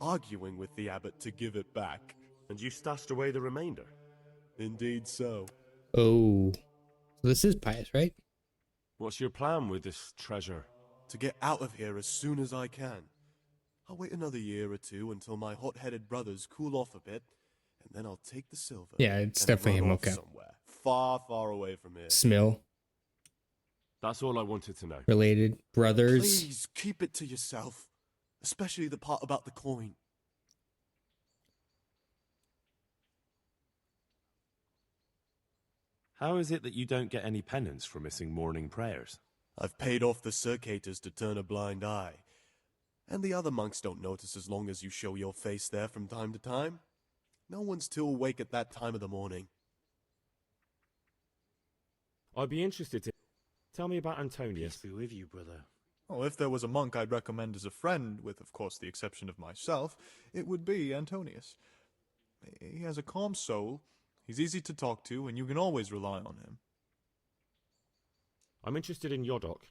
Q: arguing with the abbot to give it back.
V: And you stashed away the remainder?
Q: Indeed so.
A: Oh. So this is pious, right?
V: What's your plan with this treasure?
Q: To get out of here as soon as I can. I'll wait another year or two until my hot-headed brothers cool off a bit, and then I'll take the silver.
A: Yeah, it's
Q: and
A: definitely
Q: run
A: him.
Q: off
A: Okay.
Q: somewhere, far, far away from here.
A: Smill.
V: That's all I wanted to know.
A: Related brothers.
Q: Please keep it to yourself, especially the part about the coin.
V: How is it that you don't get any penance for missing morning prayers?
Q: I've paid off the circators to turn a blind eye. And the other monks don't notice as long as you show your face there from time to time. No one's too awake at that time of the morning.
S: I'd be interested to... Tell me about Antonius.
E: Peace be with you, brother.
L: Oh, if there was a monk I'd recommend as a friend, with of course the exception of myself, it would be Antonius. He has a calm soul, he's easy to talk to, and you can always rely on him.
S: I'm interested in Yodok.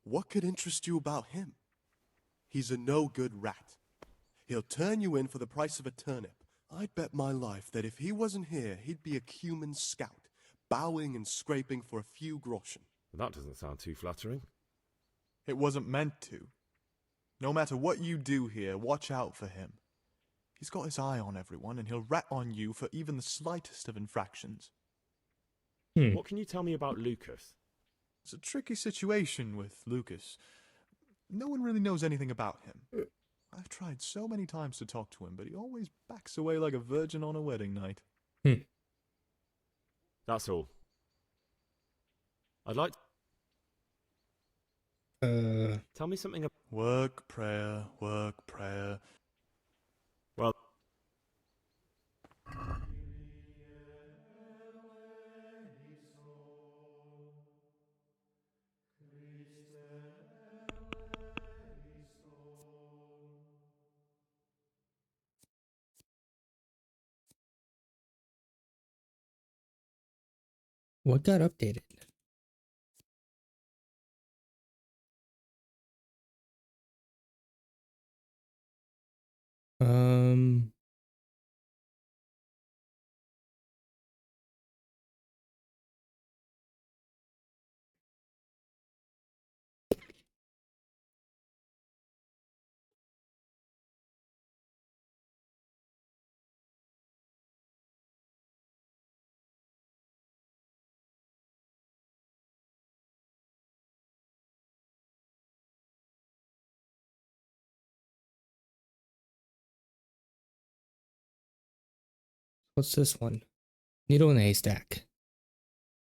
Q: What could interest you about him? He's a no-good rat. He'll turn you in for the price of a turnip. I'd bet my life that if he wasn't here, he'd be a cumin scout, bowing and scraping for a few groschen.
S: That doesn't sound too flattering.
L: It wasn't meant to. No matter what you do here, watch out for him. He's got his eye on everyone, and he'll rat on you for even the slightest of infractions.
S: What can you tell me about Lucas?
L: It's a tricky situation with Lucas. No one really knows anything about him. I've tried so many times to talk to him, but he always backs away like a virgin on a wedding night.
S: That's all. I'd like... Tell me something about...
L: Work, prayer, work, prayer.
S: Well...
A: What got updated? What's this one? Needle in a haystack.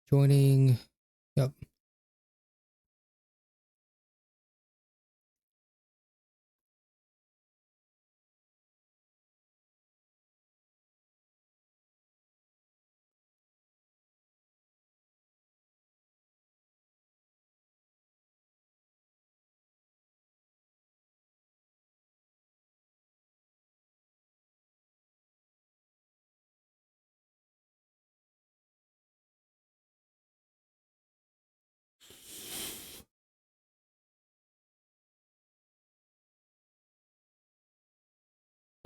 A: Joining. Yep.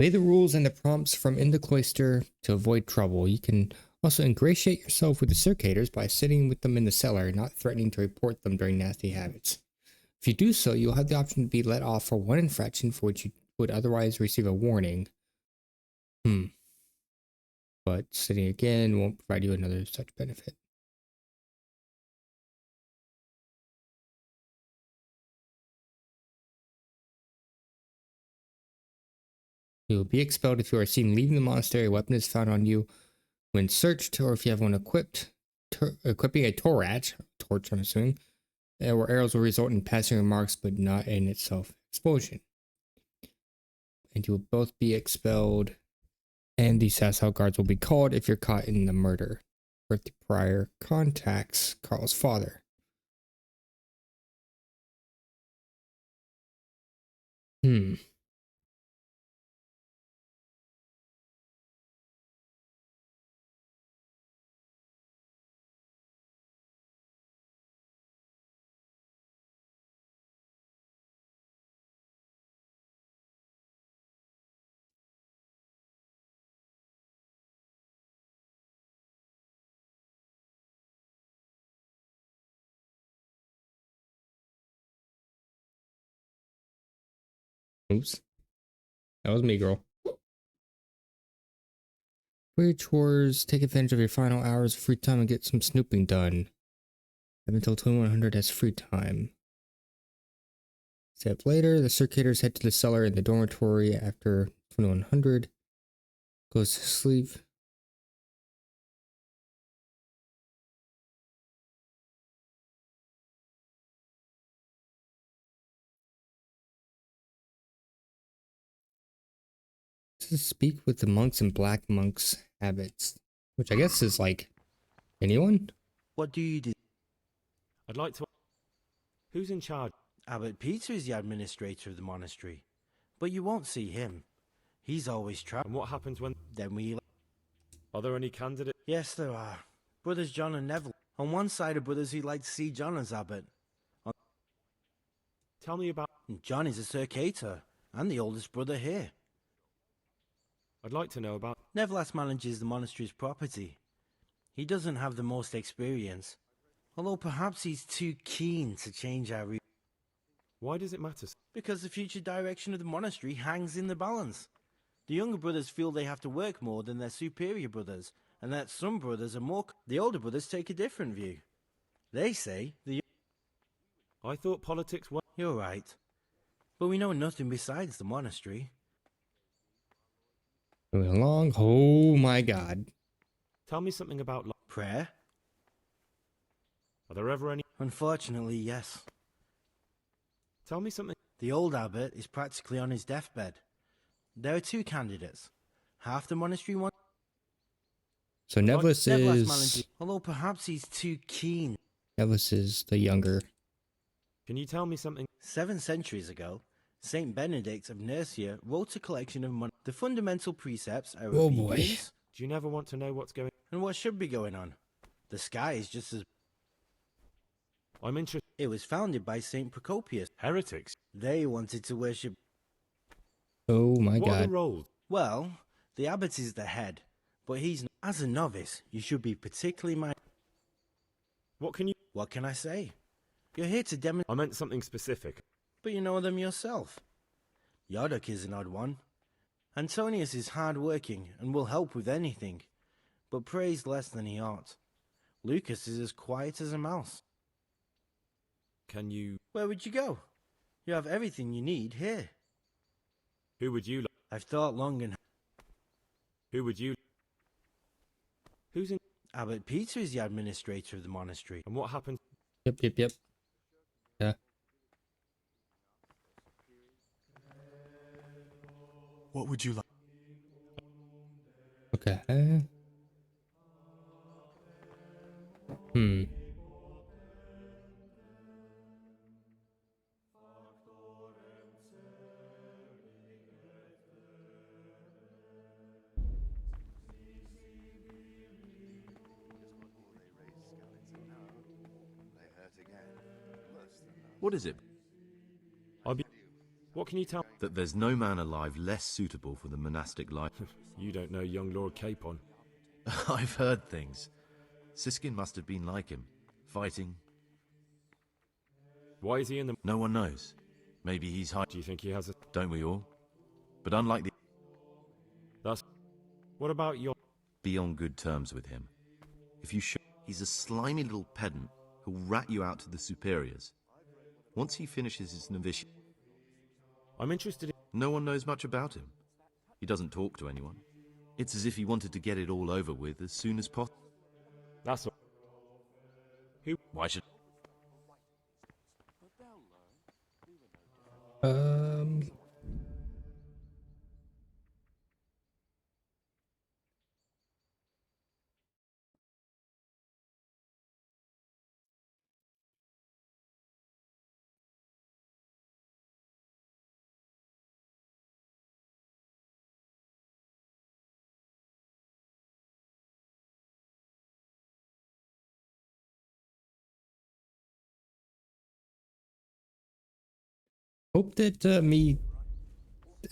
A: Obey the rules and the prompts from in the cloister to avoid trouble. You can also ingratiate yourself with the circators by sitting with them in the cellar, not threatening to report them during nasty habits. If you do so, you'll have the option to be let off for one infraction for which you would otherwise receive a warning. But sitting again won't provide you another such benefit. You will be expelled if you are seen leaving the monastery. A weapon is found on you when searched, or if you have one equipped. Equipping a torch, I'm assuming, where arrows will result in passing remarks but not in itself explosion. And you will both be expelled, and the Sasau guards will be called if you're caught in the murder. With the prior contacts, Carl's father. Oops. That was me, girl. For your chores, take advantage of your final hours of free time and get some snooping done. Have until 2100 as free time. Step later, the circuitors head to the cellar in the dormitory after 2100. Goes to sleep. To speak with the monks and black monks' habits, which I guess is like anyone.
K: What do you do?
B: I'd like to. Who's in charge?
K: Abbot Peter is the administrator of the monastery, but you won't see him. He's always trapped.
B: And what happens when?
K: Then we.
B: Are there any candidates?
K: Yes, there are. Brothers John and Neville. On one side are brothers who'd like to see John as abbot.
B: Tell me about.
K: John is a circator and the oldest brother here.
B: I'd like to know about.
K: Neville manages the monastery's property. He doesn't have the most experience, although perhaps he's too keen to change our route.
B: Why does it matter?
K: Because the future direction of the monastery hangs in the balance. The younger brothers feel they have to work more than their superior brothers, and that some brothers are more... The older brothers take a different view. They say the...
B: I thought politics were...
K: You're right. But we know nothing besides the monastery.
A: Moving along. Oh my god.
B: Tell me something about...
K: Prayer?
B: Are there ever any...
K: Unfortunately, yes.
B: Tell me something...
K: The old abbot is practically on his deathbed. There are two candidates. Half the monastery wants...
A: So Neville is...
K: Although perhaps he's too keen.
A: Neville is the younger.
B: Can you tell me something?
K: 7 centuries ago, Saint Benedict of Nursia wrote a collection of the fundamental precepts are obedience.
B: Do you never want to know what's going...
K: And what should be going on? The sky is just as...
B: I'm interested...
K: It was founded by Saint Procopius.
B: Heretics?
K: They wanted to worship...
A: Oh my
B: what
A: god.
B: Are the roles?
K: Well, the abbot is the head, but he's not. As a novice, you should be particularly mindful.
B: What can you...
K: What can I say? You're here to demonstrate...
B: I meant something specific.
K: But you know them yourself. Yodok is an odd one. Antonius is hard-working and will help with anything, but prays less than he ought. Lucas is as quiet as a mouse.
B: Can you...
K: Where would you go? You have everything you need here.
B: Who would you...
K: I've thought long and...
B: Who would you... Who's in...
K: Abbot Peter is the administrator of the monastery.
B: And what happens...
A: Yep. Yeah.
Q: What would you like?
A: Okay.
P: What is it?
B: What can you tell?
P: That there's no man alive less suitable for the monastic life.
B: You don't know young Lord Capon.
P: I've heard things. Siskin must have been like him, fighting.
B: Why is he in the...
P: No one knows. Maybe he's high.
B: Do you think he has a...
P: Don't we all? But unlike the...
B: That's... What about your...
P: Be on good terms with him. If you show... He's a slimy little pedant who'll rat you out to the superiors. Once he finishes his novitiate...
B: I'm interested in...
P: No one knows much about him. He doesn't talk to anyone. It's as if he wanted to get it all over with as soon as possible.
B: That's all. Who...
P: Why should...
A: Um. Hope that me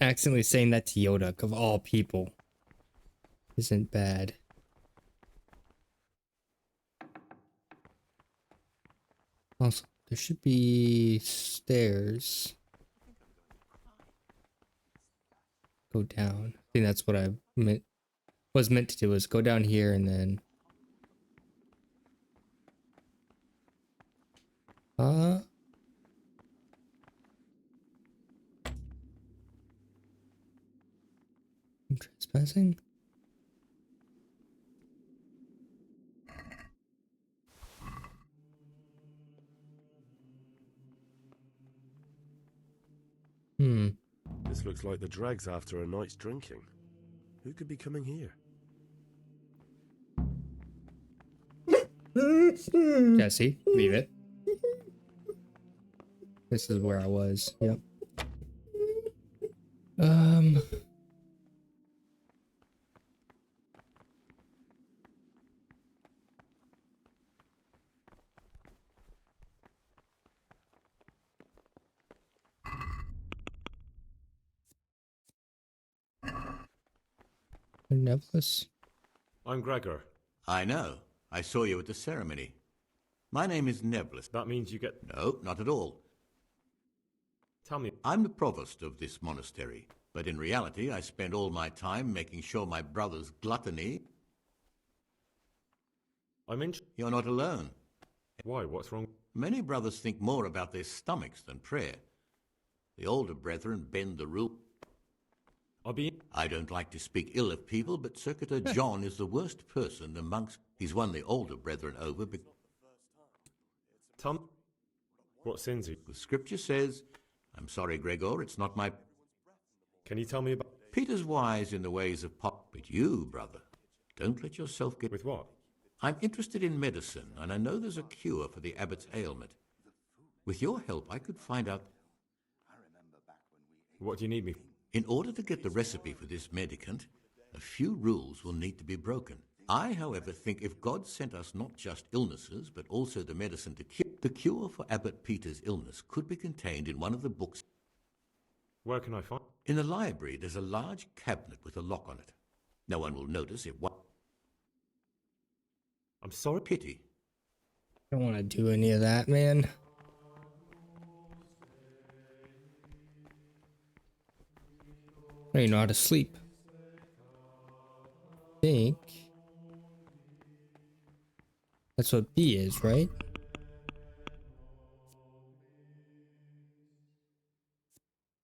A: accidentally saying that to Yoda, of all people, isn't bad. Also, there should be stairs. Go down. I think that's what I was meant to do, is go down here and then I'm trespassing.
T: This looks like the dregs after a night's drinking. Who could be coming here?
A: Jesse, leave it. This is where I was. Yep. Nebulous.
B: I'm Gregor.
H: I know. I saw you at the ceremony. My name is Nebulous.
B: That means you get...
H: No, not at all.
B: Tell me...
H: I'm the provost of this monastery, but in reality I spend all my time making sure my brother's gluttony... You're not alone.
B: Why? What's wrong?
H: Many brothers think more about their stomachs than prayer. The older brethren bend the rule. I don't like to speak ill of people, but Circuitor John is the worst person amongst... He's won the older brethren over because...
B: Tom? What sins he?
H: The scripture says... I'm sorry, Gregor, it's not my...
B: Can you tell me about...
H: Peter's wise in the ways of pop, but you, brother, don't let yourself get...
B: With what?
H: I'm interested in medicine, and I know there's a cure for the abbot's ailment. With your help, I could find out...
B: What do you need me?
H: In order to get the recipe for this medicament, a few rules will need to be broken. I, however, think if God sent us not just illnesses, but also the medicine to cure... The cure for Abbot Peter's illness could be contained in one of the books.
B: Where can I find...
H: In the library, there's a large cabinet with a lock on it. No one will notice if one...
B: I'm sorry.
H: Pity.
A: I don't want to do any of that, man. I don't even know how to sleep. I think that's what B is, right?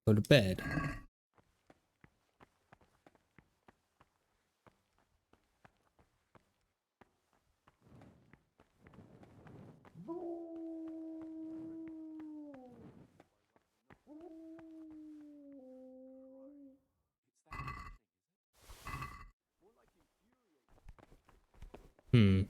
A: Go to bed. Hmm.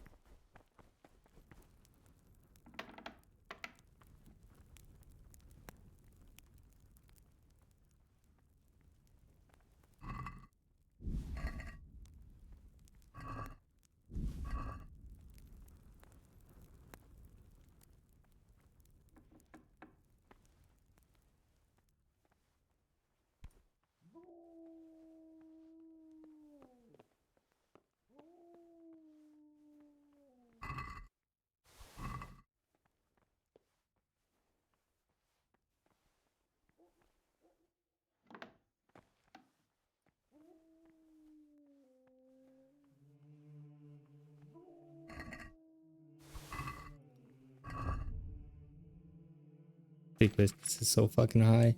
A: Because this is so fucking high.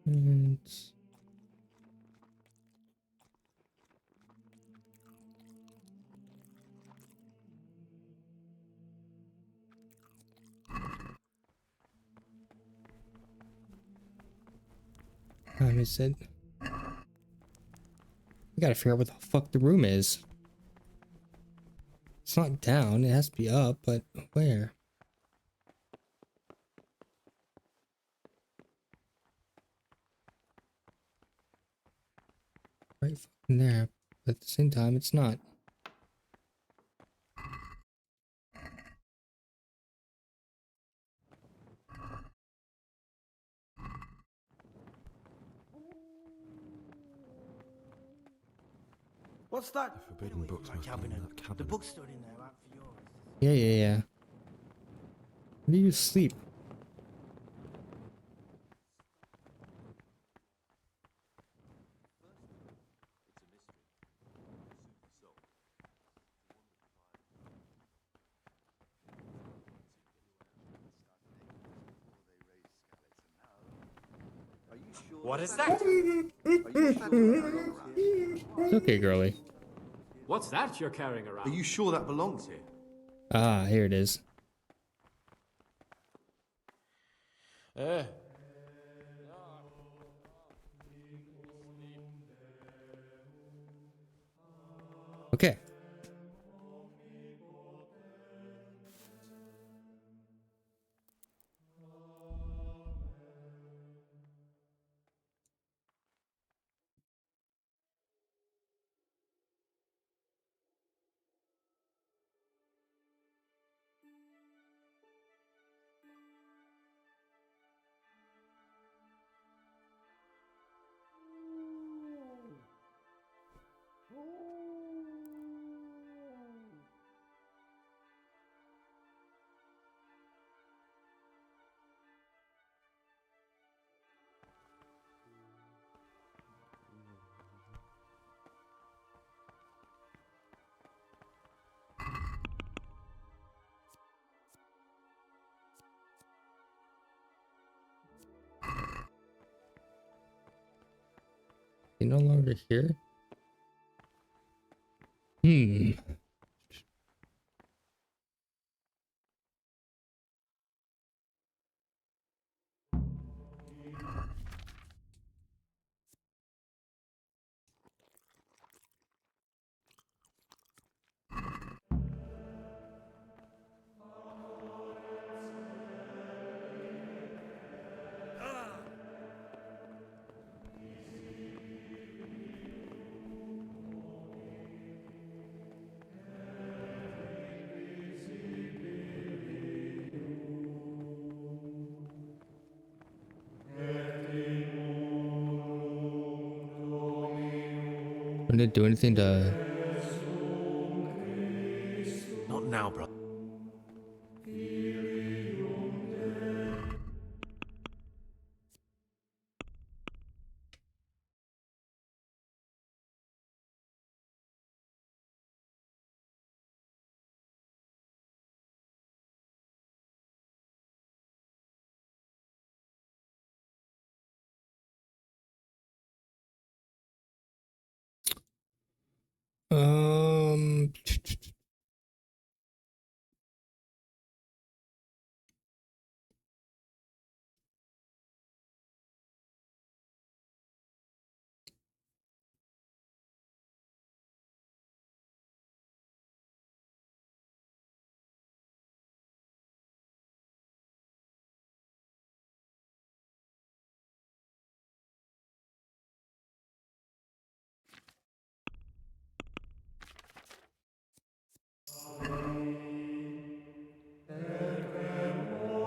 A: And time is it? We gotta figure out what the fuck the room is. It's not down, it has to be up, but where? Right fucking there, but at the same time, it's not.
K: What's that?
B: The forbidden books must be in that cabinet.
K: The book stood in there right for yours.
A: Yeah. When do you sleep?
G: What is that?
A: It's okay, girly.
G: What's that you're carrying around?
F: Are you sure that belongs here?
A: Ah, here it is. Okay. He no longer here? Wouldn't it do anything to...
F: Not now, bro.
A: Um...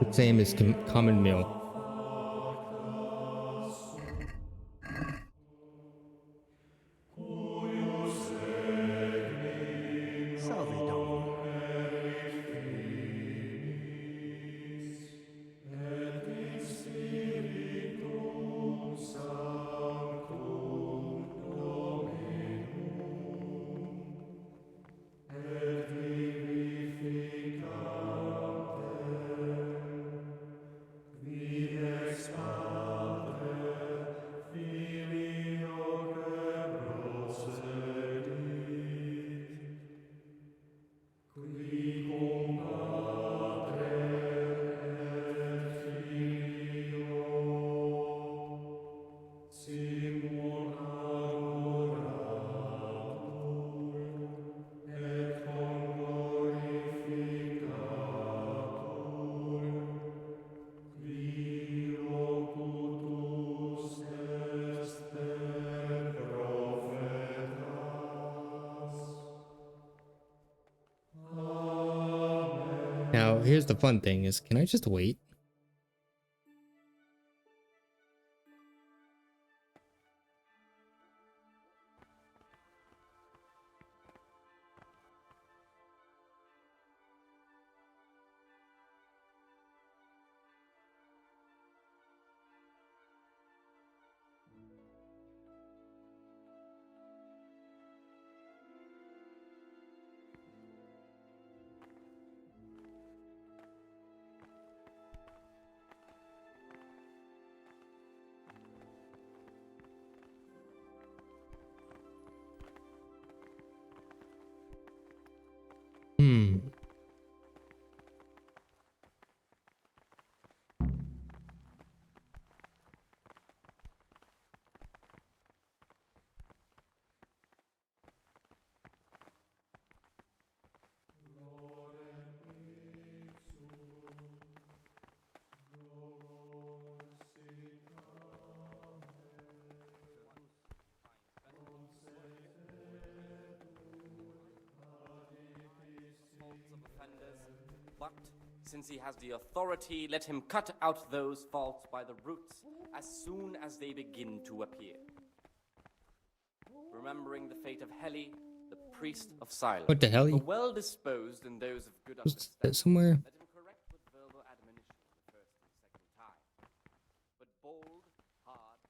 A: The same as common meal.
K: Salve Domini.
A: Now, here's the fun thing is, can I just wait? Hmm.
M: Faults of offenders, but since he has the authority, let him cut out those faults by the roots as soon as they begin to appear. Remembering the fate of Heli, the priest of silence.
A: What the hell?
M: For well disposed and those of good
A: Was
M: understanding,
A: that somewhere?
M: let him correct with verbal admonition the first and second time. But bold, hard,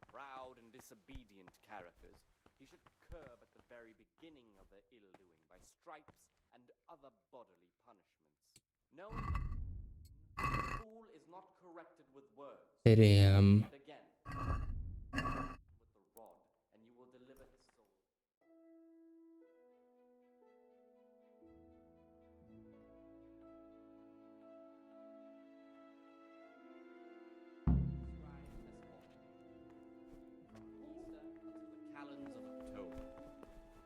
M: proud, and disobedient characters he should curb at the very beginning of their ill-doing by stripes and other bodily punishments. Knowing that the fool is not corrected with words.
A: Damn.
M: But again, with the rod, and you will deliver his soul. Calends of October.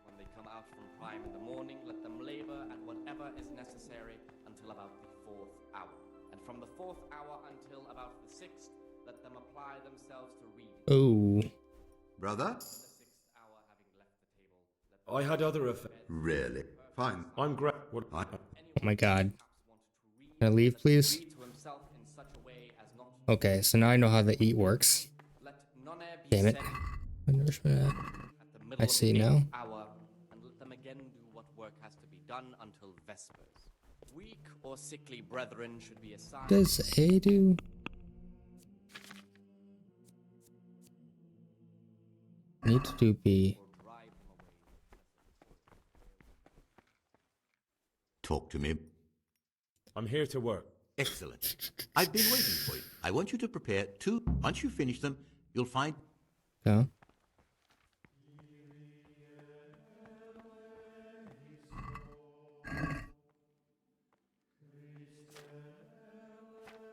M: When they come out from prime in the morning, let them labor at whatever is necessary until about the 4th hour. And from the 4th hour until about the 6th, let them apply themselves to reading.
A: Oh.
H: Brother?
B: I had other affairs.
H: Really? Fine.
B: I'm great. What?
A: Oh my god. Can I leave, please? Okay, so now I know how the eat works. Damn it. I see now.
M: Hour, and let them again do what work has to be done until vespers. Weak or sickly brethren should be assigned.
A: Does A do? Need to do B.
H: Talk to me.
B: I'm here to work.
H: Excellent. I've been waiting for you. I want you to prepare 2. Once you finish them, you'll find...
A: Go.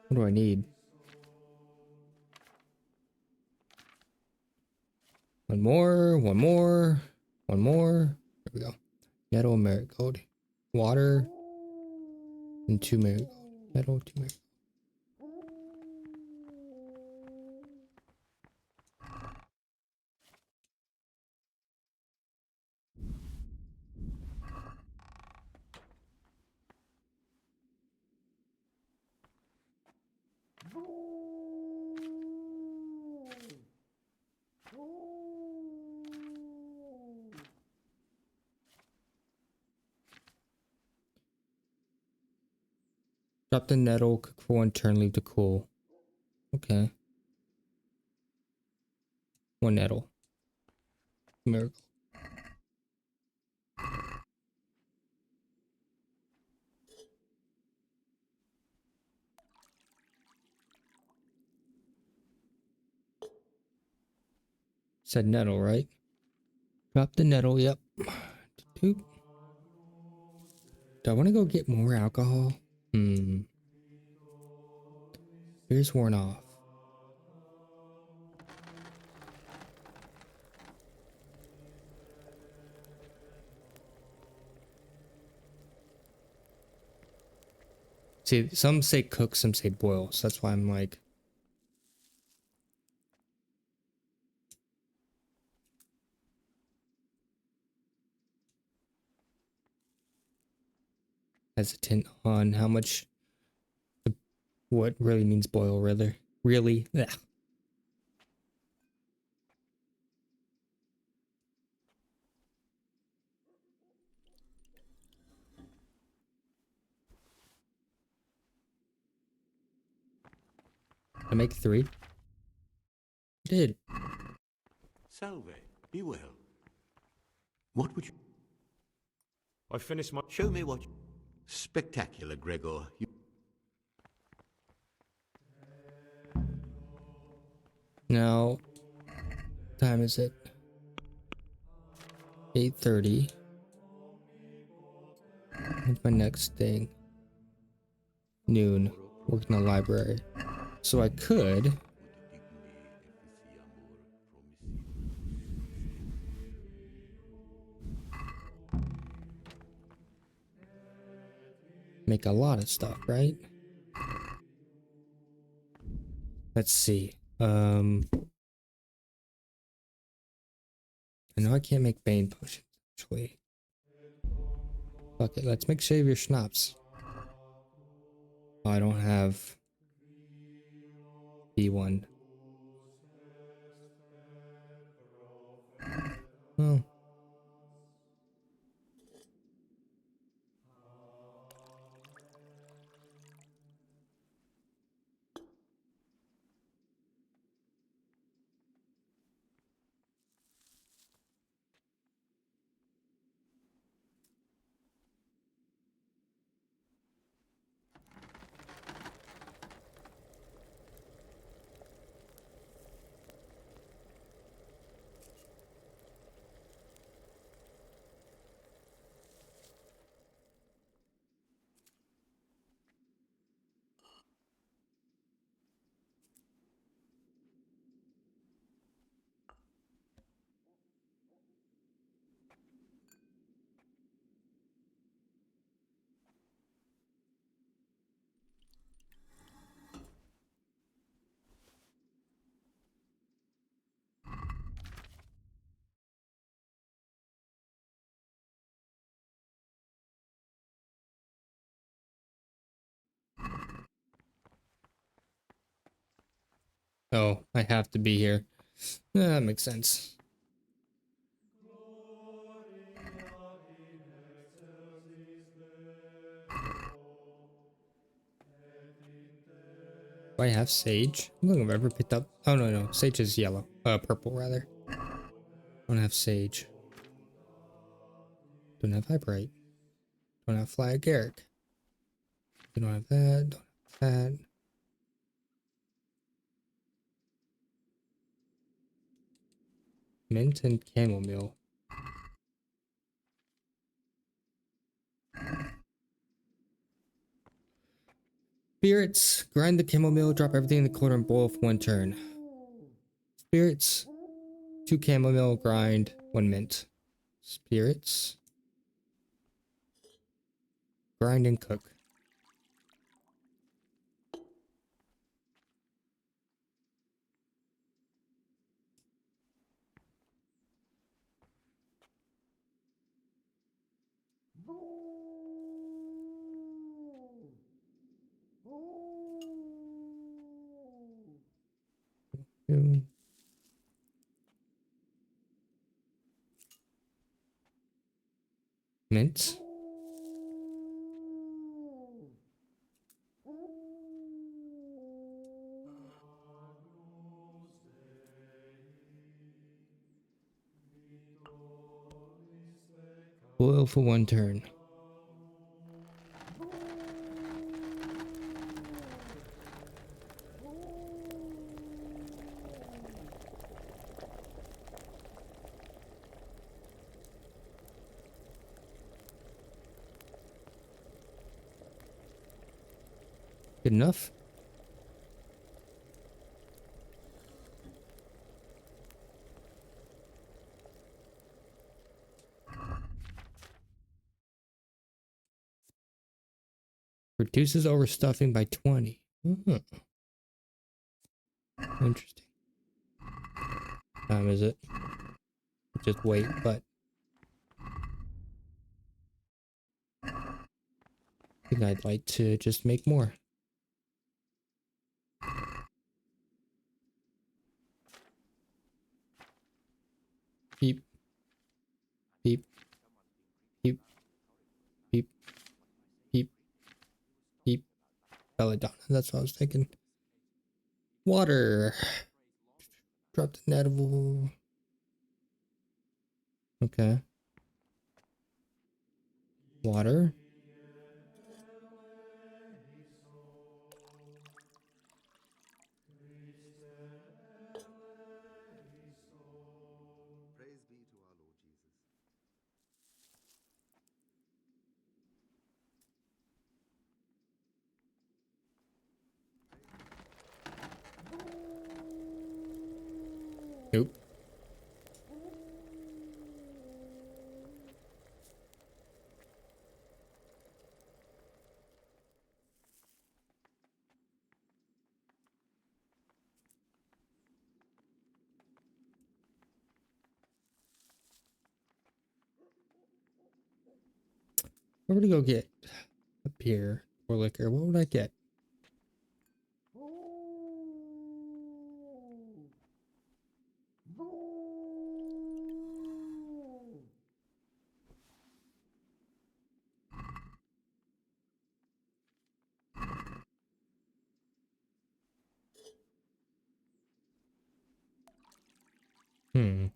A: What do I need? One more, one more, one more. There we go. Nettle, marigold. Water. And 2 marigold. Nettle, 2 marigold. Drop the nettle, cook for 1 turn, leave to cool. Okay. 1 nettle. Miracle. Said nettle, right? Drop the nettle, yep. Do I want to go get more alcohol? Beer's worn off. See, some say cook, some say boil, so that's why I'm like... hesitant on how much what really means boil really. Yeah. I make 3. I did.
H: Salve, be well. What would you...
S: I finished my...
H: Show me what... Spectacular, Gregor.
A: Now, time is it? 8:30. What's my next thing? Noon. Work in the library. So I could... make a lot of stuff, right? Let's see. I know I can't make Bane potions, actually. Fuck it, let's make Savior Schnapps. Oh, I don't have B1. Oh. Oh, I have to be here. That makes sense. Do I have sage? I don't think I've ever picked up... Oh, no. Sage is yellow. Purple, rather. Don't have sage. Don't have Hyperite. Don't have Fly Garrick. Don't have that. Don't have that. Mint and chamomile. Spirits. Grind the chamomile, drop everything in the cauldron, and boil for 1 turn. Spirits. 2 chamomile, grind, 1 mint. Spirits. Grind and cook. Mint. Boil for 1 turn. Good enough? Reduces overstuffing by 20. Interesting. Time is it? Just wait, but... think I'd like to just make more. Beep. Beep. Beep. Beep. Beep. Beep. Belladonna. That's what I was thinking. Water. Drop the edible. Okay. Water.
F: Praise be to our Lord Jesus.
A: Nope. Where would I go get a beer or liquor? What would I get? Hmm.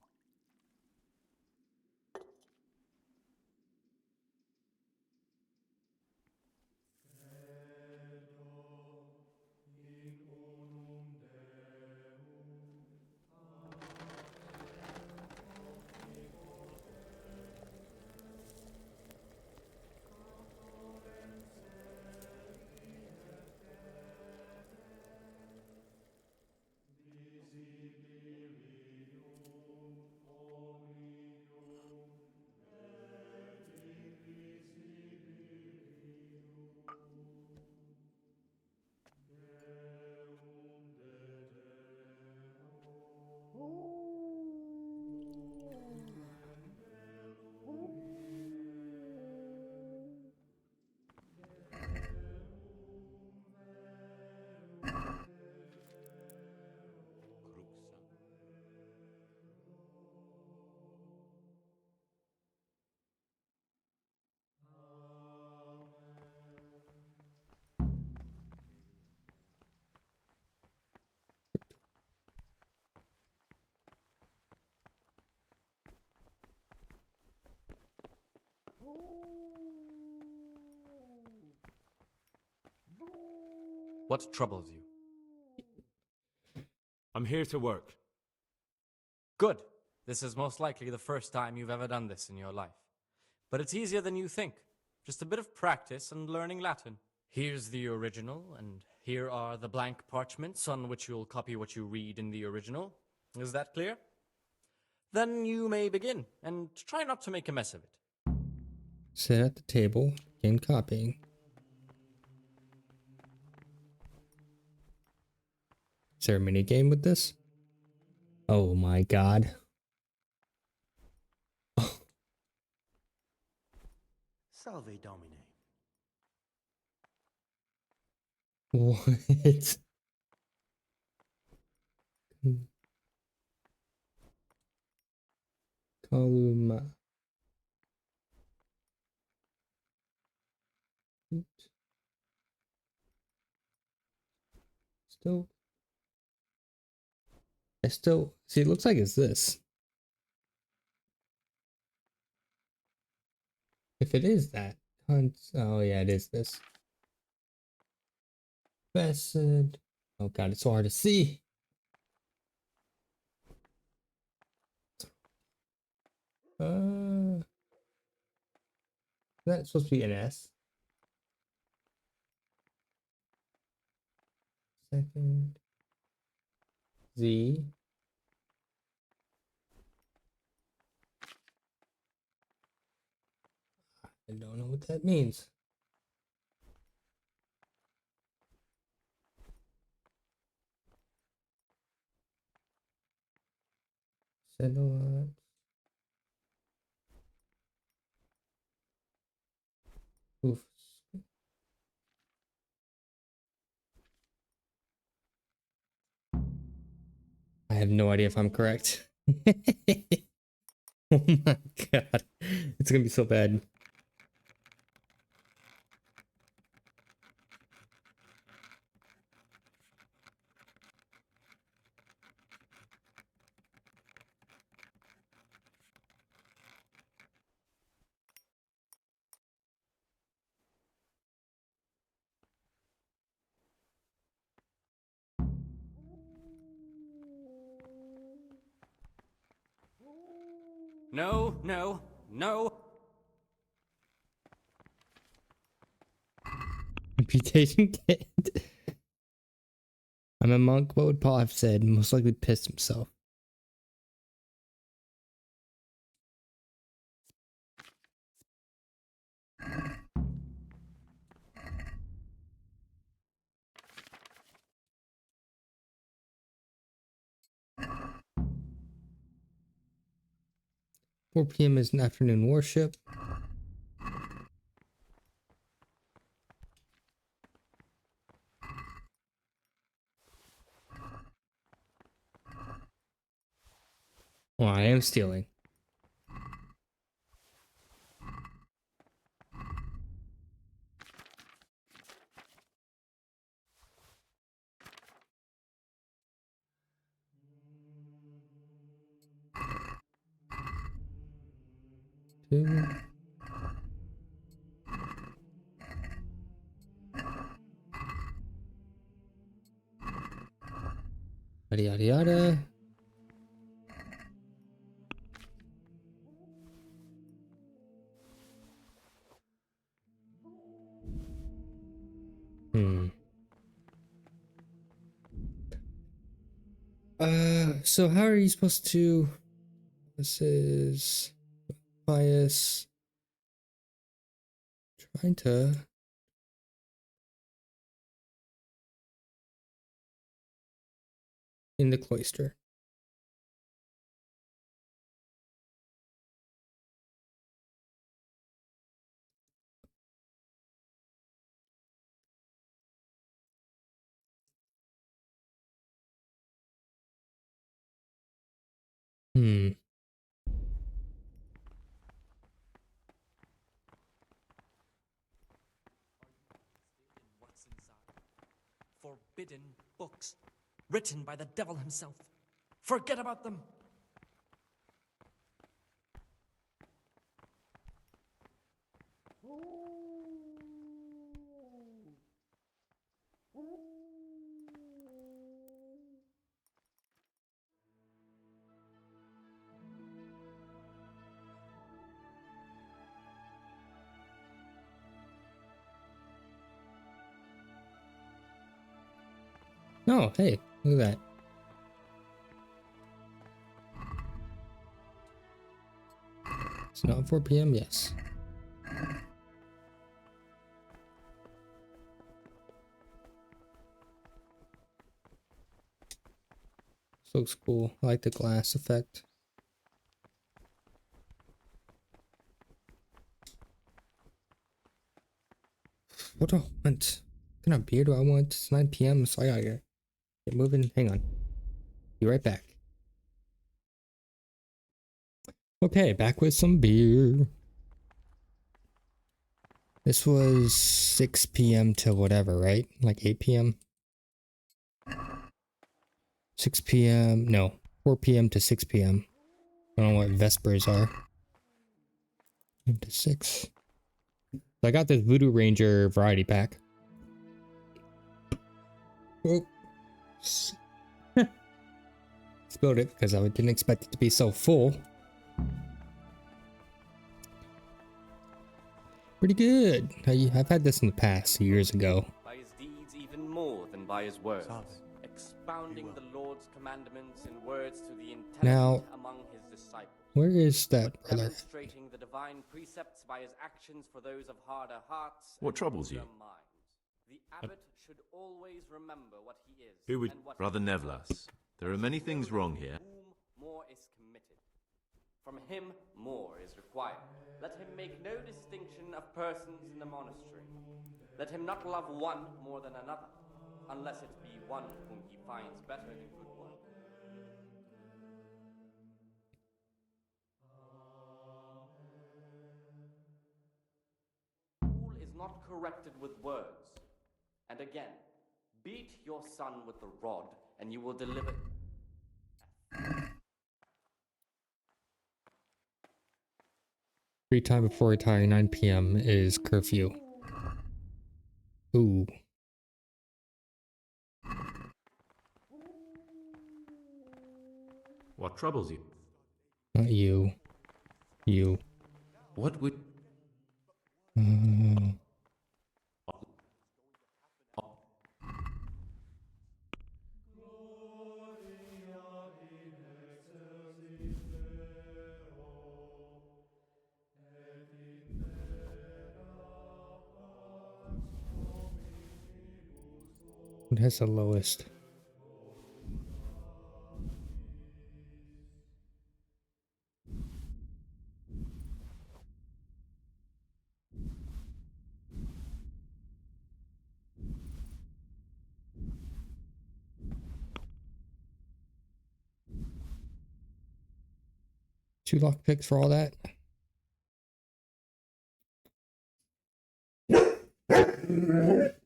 I: What troubles you?
S: I'm here to work.
I: Good. This is most likely the first time you've ever done this in your life. But it's easier than you think. Just a bit of practice and learning Latin. Here's the original, and here are the blank parchments on which you'll copy what you read in the original. Is that clear? Then you may begin, and try not to make a mess of it.
A: Sit at the table, begin copying. Is there a mini game with this? Oh my god.
K: Salve Domine.
A: What? Kaluma. Oops. Still, see, it looks like it's this. If it is that, oh yeah, it is this. Vested. Oh god, it's so hard to see. That's supposed to be an S. Second. Z. I don't know what that means. Settle. Oof. I have no idea if I'm correct. Oh my god. It's gonna be so bad.
I: 'No, no, no.
A: Reputation kit. I'm a monk. What would Paul have said? Most likely pissed himself. Four PM is an afternoon worship. Well, I am stealing. Two. Yada yada yada. So how are you supposed to... This is... Bias... Trying to... In the cloister.
I: What's inside? Forbidden books, written by the devil himself. Forget about them.
A: Oh, hey, look at that. It's not 4 PM, yes. This looks cool. I like the glass effect. What do I want? What kind of beer do I want? It's 9 PM, so I gotta get moving. Hang on. Be right back. Okay, back with some beer. This was 6 PM to whatever, right? Like 8 PM? 6 PM, no, 4 PM to 6 PM. I don't know what Vespers are. Into 6. So I got this Voodoo Ranger variety pack. Oh. Spilled it because I didn't expect it to be so full. Pretty good. I've had this in the past, years ago.
M: By his deeds even more than by his words, expounding the Lord's commandments in words to the intelligent
A: Now,
M: among his disciples.
A: Where is that brother?
M: Demonstrating the divine precepts by his actions for those of harder hearts.
P: What troubles you?
M: The abbot should always remember what he is.
P: Who would...
M: and what
P: Brother
M: he
P: Nevlas, there are many things wrong here.
M: more is committed. From him, more is required. Let him make no distinction of persons in the monastery. Let him not love one more than another, unless it be one whom he finds better than good work. corrected with words. And again, beat your son with the rod, and you will deliver.
A: Free time before retiring, 9 p.m. is curfew. Ooh.
V: What troubles you?
A: Not you. You.
H: What would...
A: What has the lowest? Two lockpicks for all that?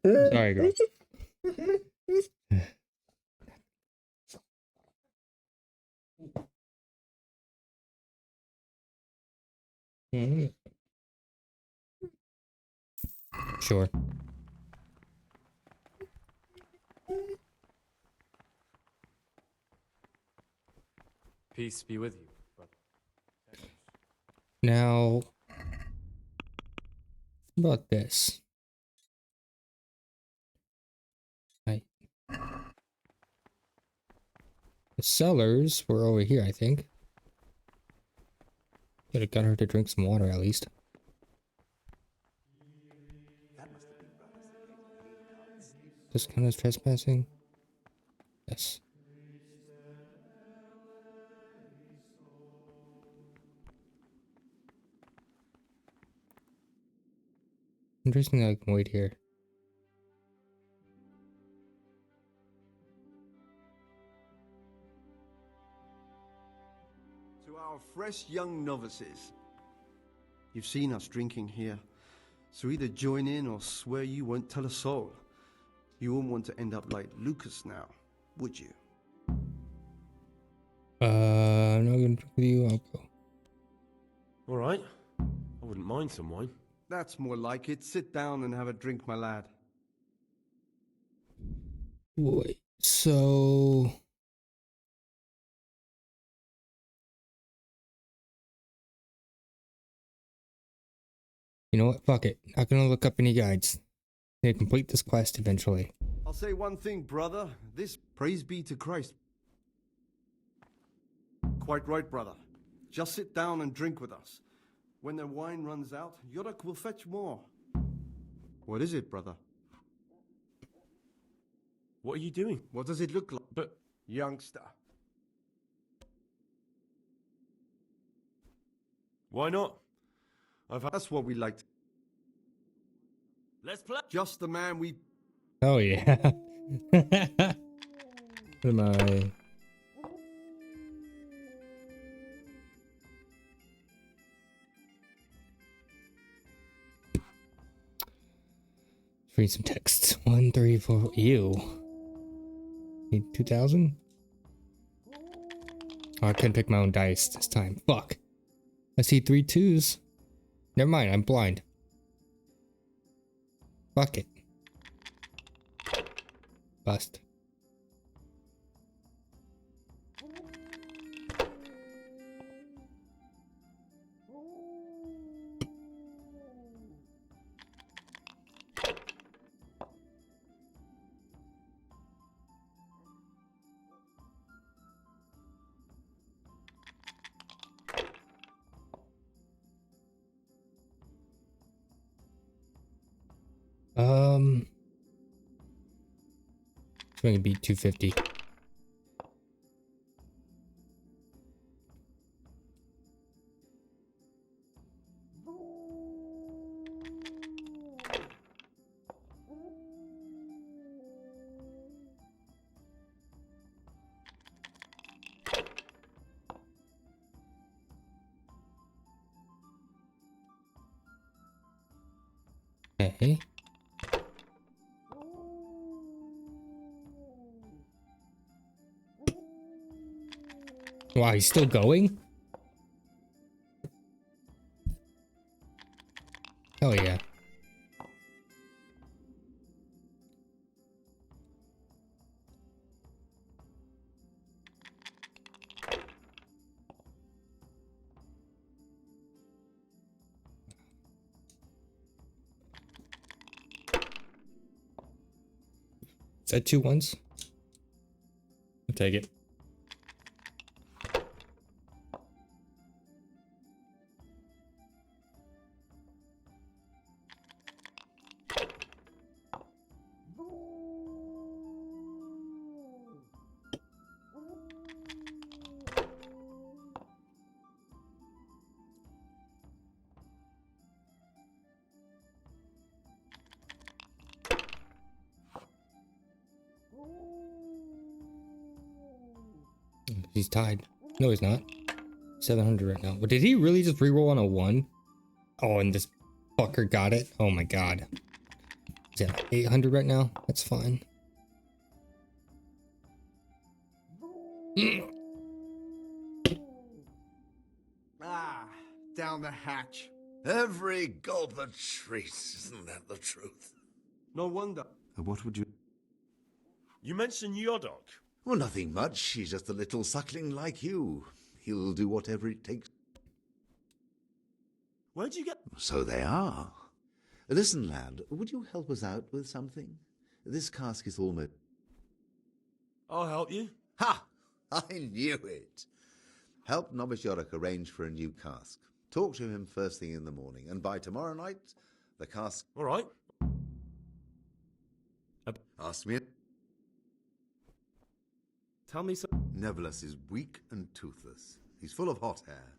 A: Sorry, girl. Sure.
I: Peace be with you, brother.
A: Now, how about this? Right. The cellars were over here, I think. Could have got her to drink some water at least. This kind of trespassing? Yes. Interesting that I can wait here.
J: To our fresh young novices, you've seen us drinking here, so either join in or swear you won't tell a soul. You wouldn't want to end up like Lucas now, would you?
A: I'm not gonna drink with you, I'll go.
T: Alright. I wouldn't mind some wine.
J: That's more like it. Sit down and have a drink, my lad.
A: Wait, so... You know what? Fuck it. Not gonna look up any guides. Gonna complete this quest eventually.
J: I'll say one thing, brother. This praise be to Christ. Quite right, brother. Just sit down and drink with us. When the wine runs out, Yodak will fetch more. What is it, brother?
T: What are you doing?
J: What does it look like?
T: But...
J: Youngster.
T: Why not?
J: That's what we like.
G: Let's play.
J: Just the man we...
A: Oh yeah. What am I? Read some text. 134. Ew. Need 2,000? Oh, I couldn't pick my own dice this time. Fuck. I see 3 2s. Never mind, I'm blind. Fuck it. Bust. It's going to be 250. Okay. Wow, he's still going? Oh yeah. Is that 2 ones? I'll take it. He's tied. No, he's not. 700 right now. But did he really just reroll on a 1? Oh, and this fucker got it. Oh my god. He's at 800 right now. That's fine.
J: Ah, down the hatch.
H: Every gulp a treat, isn't that the truth?
J: No wonder.
H: What would you...
V: You mentioned your dog.
H: Well, nothing much. He's just a little suckling like you. He'll do whatever it takes.
V: Where'd you get...
H: So they are. Listen, lad, would you help us out with something? This cask is almost...
V: I'll help you.
H: Ha! I knew it. Help Novice Yorick arrange for a new cask. Talk to him first thing in the morning, and by tomorrow night, the cask...
V: All right.
H: Ask me...
V: Tell me so...
H: Nevertheless is weak and toothless. He's full of hot hair.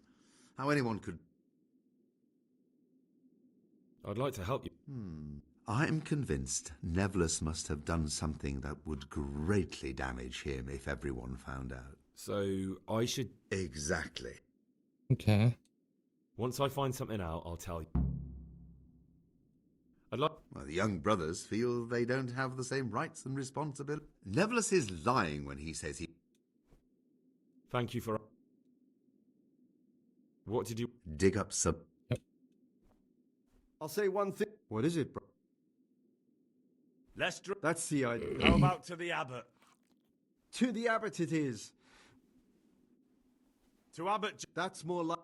H: How anyone could...
V: I'd like to help you.
H: I'm convinced Nevertheless must have done something that would greatly damage him if everyone found out.
V: So, I should...
H: Exactly.
A: Okay.
V: Once I find something out, I'll tell you. I'd like...
H: Well, the young brothers feel they don't have the same rights and responsibilities. Nevertheless is lying when he says he...
V: Thank you for... What did you...
H: Dig up some...
J: I'll say one thing. What is it, bro?
V: Let's...
J: That's the idea.
V: How about to the abbot?
J: To the abbot it is.
V: To abbot...
J: That's more like...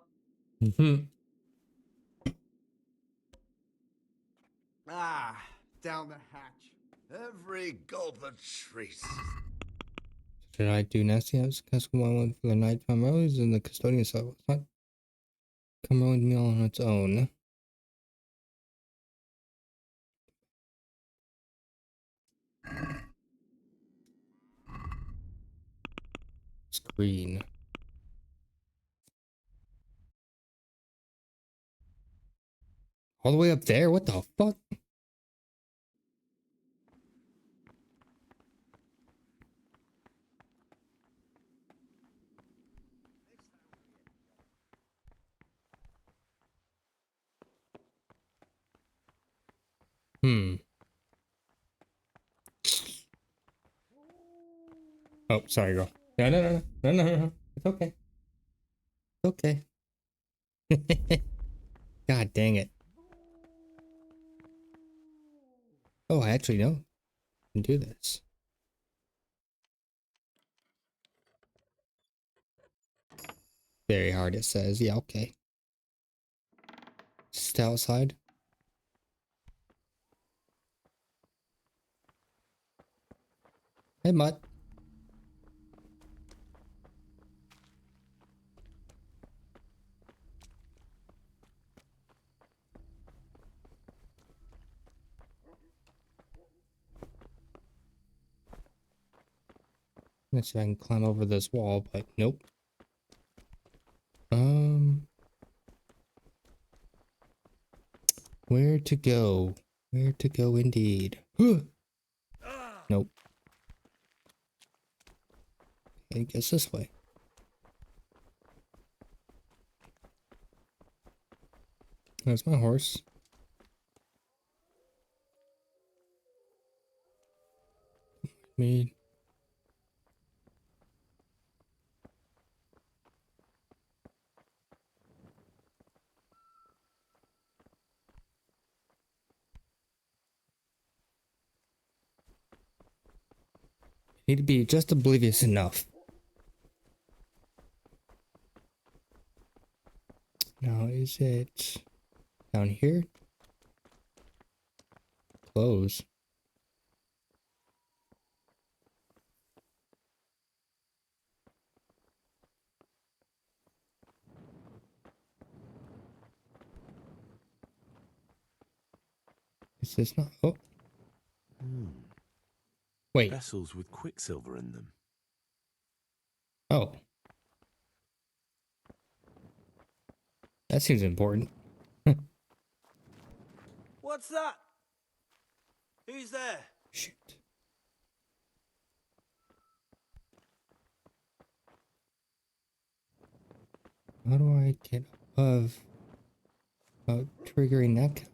J: Ah, down the hatch.
H: Every gulp a treat.
A: Should I do nasty house? Cask one for the nighttime rose and the custodian cell. It's not come with meal on its own. Screen. All the way up there? What the fuck? Oh, sorry, girl. No. It's okay. It's okay. God dang it. Oh, I actually know. I can do this. Very hard, it says. Yeah, okay. Just outside. Hey, Mutt. Let's see if I can climb over this wall, but nope. Where to go? Where to go indeed? Nope. I guess this way. There's my horse. Me. Need to be just oblivious enough. Now, is it down here? Close. Is this not? Oh. Wait.
T: Vessels with quicksilver in them.
A: Oh. That seems important.
K: What's that? Who's there?
A: Shoot. How do I get above triggering that?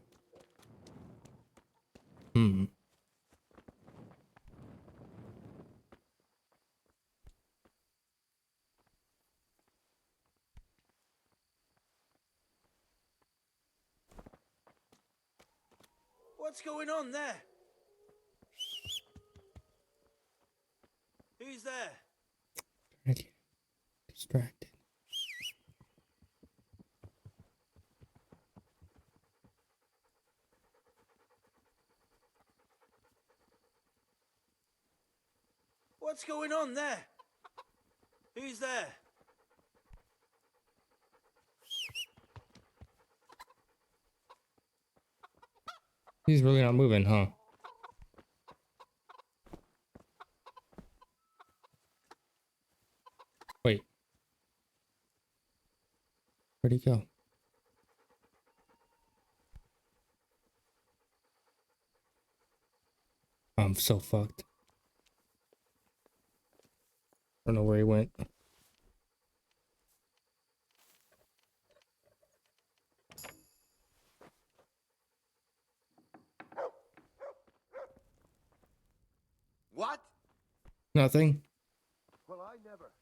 K: What's going on there? Who's there?
A: Distracted.
K: What's going on there? Who's there?
A: He's really not moving, huh? Wait. Where'd he go? I'm so fucked. I don't know where he went.
D: What?
A: Nothing.
D: Well, I never.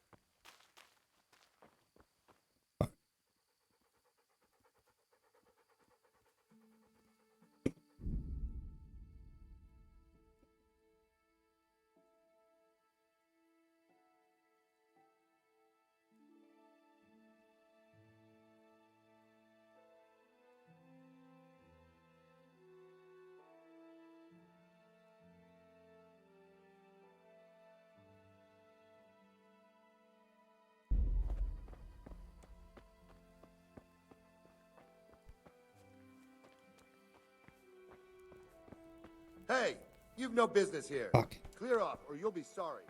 D: Hey, you've no business here.
A: Fuck.
D: Clear off, or you'll be sorry.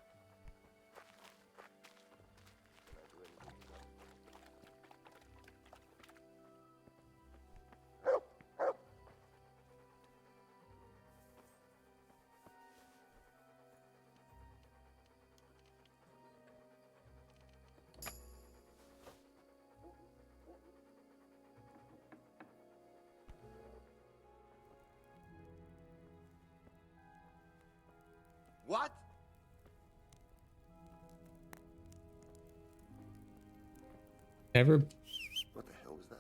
D: What?
A: Never.
D: What the hell was that?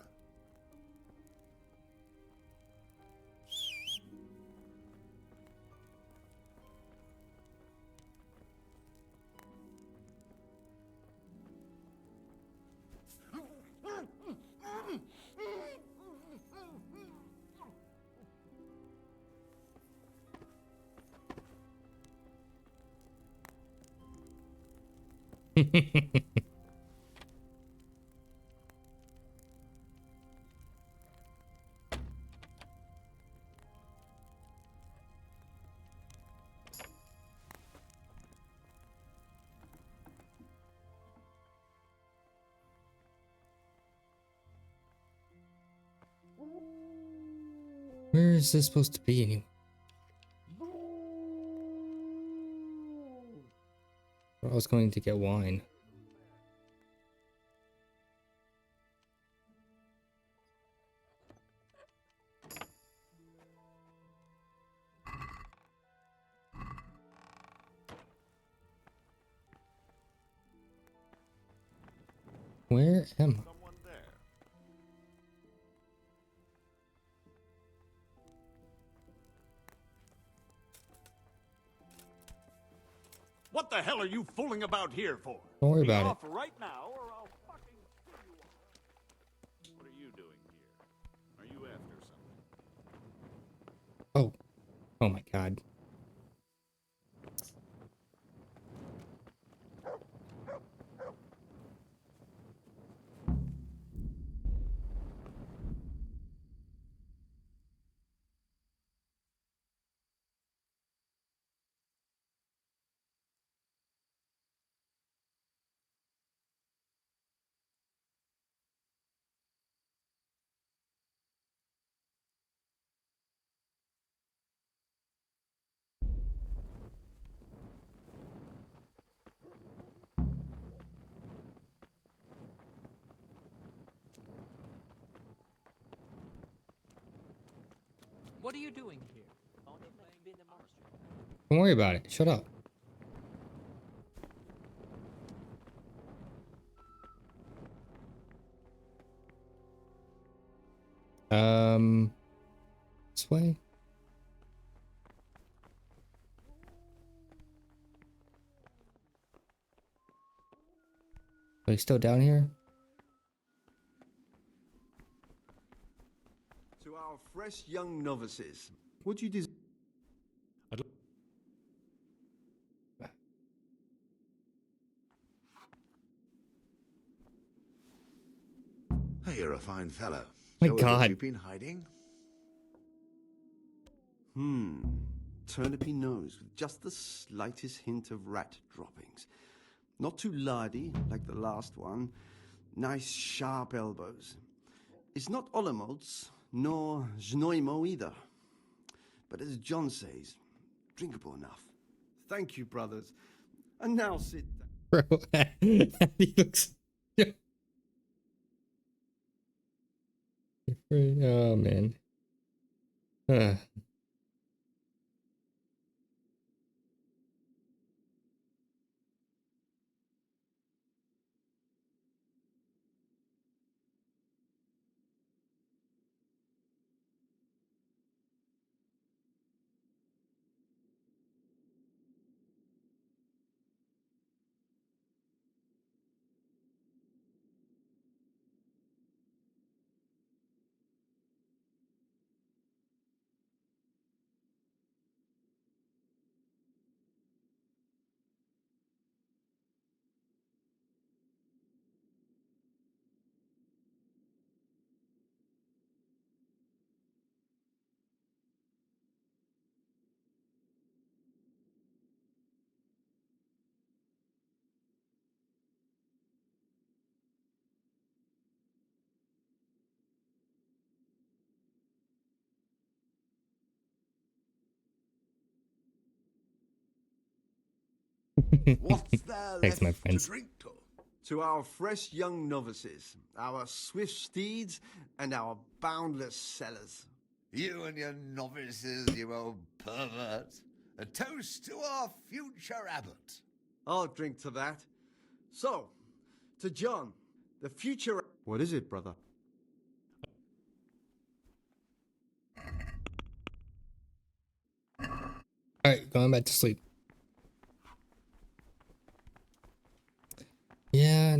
A: Where is this supposed to be anyway? I was going to get wine. Where am I?
D: Someone there.
O: What the hell are you fooling about here for?
A: Don't worry
O: Be
A: about it.
O: off right now, or I'll fucking kill you all.
D: What are you doing here? Are you after something?
A: Oh. Oh my god.
R: What are you doing here?
A: Don't worry about it. Shut up. This way. Are you still down here?
J: To our fresh young novices, would you desire?
H: Hey, you're a fine fellow.
A: My
H: So what
A: God.
H: you've been hiding?
J: Turnipy nose with just the slightest hint of rat droppings. Not too lardy like the last one. Nice sharp elbows. It's not Olomouc nor Znojmo either. But as John says, drinkable enough. Thank you, brothers. And now sit down.
A: Bro, he looks. Oh man.
F: What's there
A: Thanks, my
F: left to
A: friends.
F: drink to?
J: To our fresh young novices, our swift steeds, and our boundless cellars.
F: You and your novices, you old pervert. A toast to our future abbot.
J: I'll drink to that. So, to John, the future. What is it, brother?
A: Alright, going back to sleep. Yeah.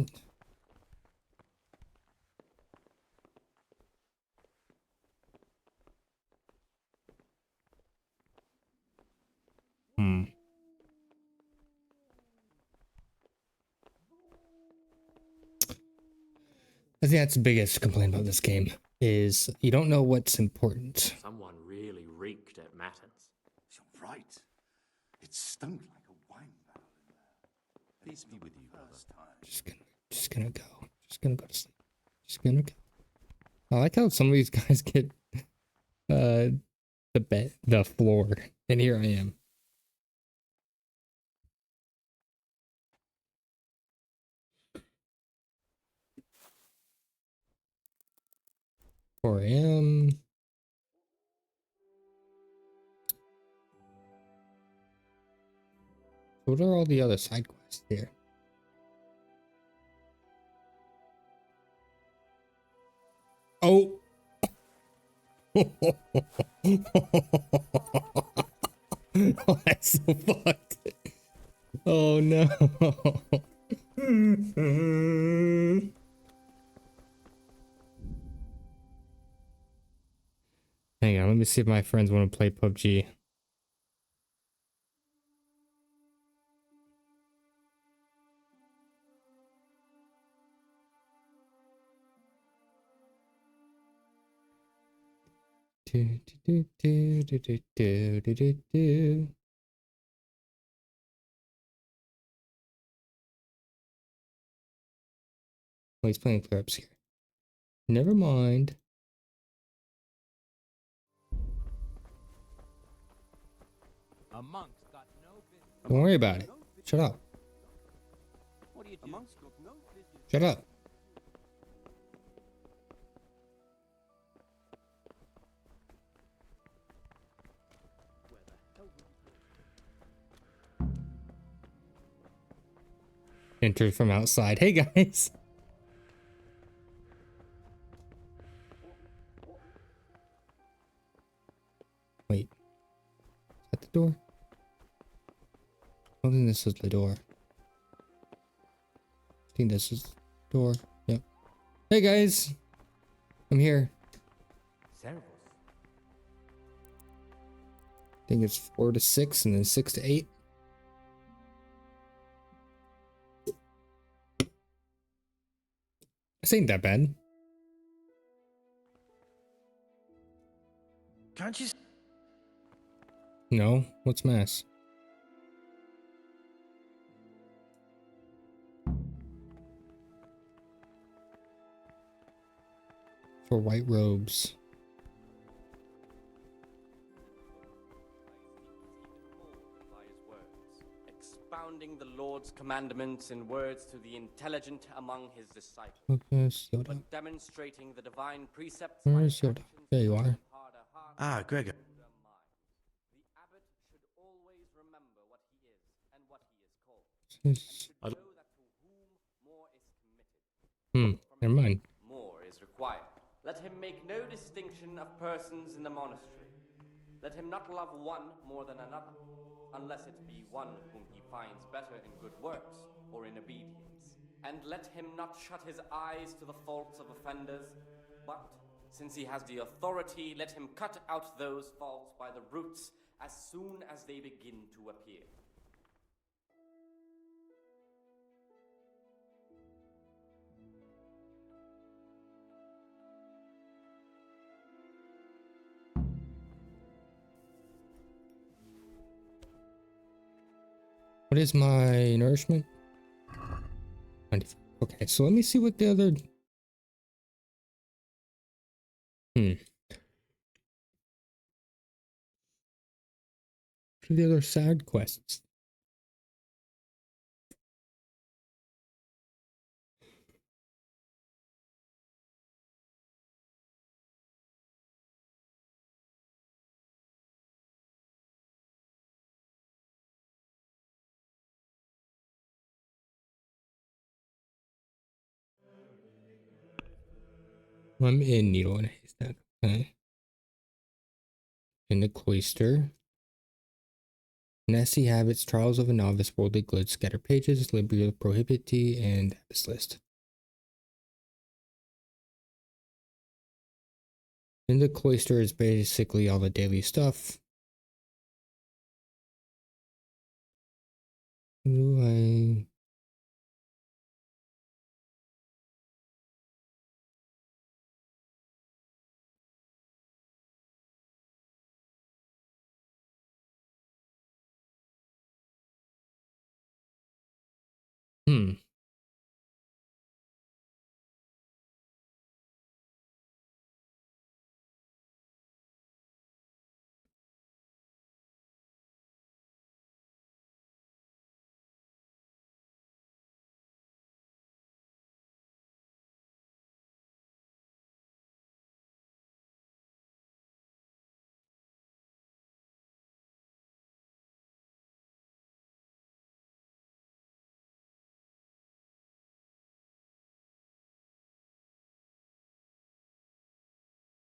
A: I think that's the biggest complaint about this game is you don't know what's important.
E: Someone really reeked at Matins.
H: You're right. It stunk like a wine barrel in there. Peace be with you, brother.
A: Just gonna go. Just gonna go to sleep. Just gonna go. I like how some of these guys get the floor, and here I am. Or I am. What are all the other side quests here? Oh. Oh, that's so fucked. Oh no. Hang on, let me see if my friends want to play PUBG. Do, do, do, do, do, do, do, do, do. Oh, he's playing clear ups here. Never mind.
M: A monk's got no business.
A: Don't worry about it. Shut up.
M: What do you do?
A: Shut up. Entered from outside. Hey guys. Wait. Is that the door? I don't think this is the door. I think this is the door. Yep. Hey guys. I'm here. I think it's 4 to 6 and then 6 to 8. This ain't that bad.
F: Can't you?
A: No? What's mass? For white robes.
M: By his words, expounding the Lord's commandments in words to the intelligent among his disciples,
A: Focus, Yoda.
M: but demonstrating the divine precepts
A: Where
M: by
A: is Yoda? There you are.
F: Ah, Gregor.
M: The abbot should always remember what he is and what he is called.
A: This-
M: And should know that to whom more is committed,
A: Never mind.
M: more is required. Let him make no distinction of persons in the monastery. Let him not love one more than another, unless it be one whom he finds better in good works or in obedience. And let him not shut his eyes to the faults of offenders, but, since he has the authority, let him cut out those faults by the roots as soon as they begin to appear.
A: What is my nourishment? 95. Okay, so let me see what the other... What are the other side quests? I'm in Needle and Haystack. Okay. In the cloister. Nasty habits, trials of a novice, worldly goods, scatter pages, libera prohibiti, and this list. In the cloister is basically all the daily stuff. Do I...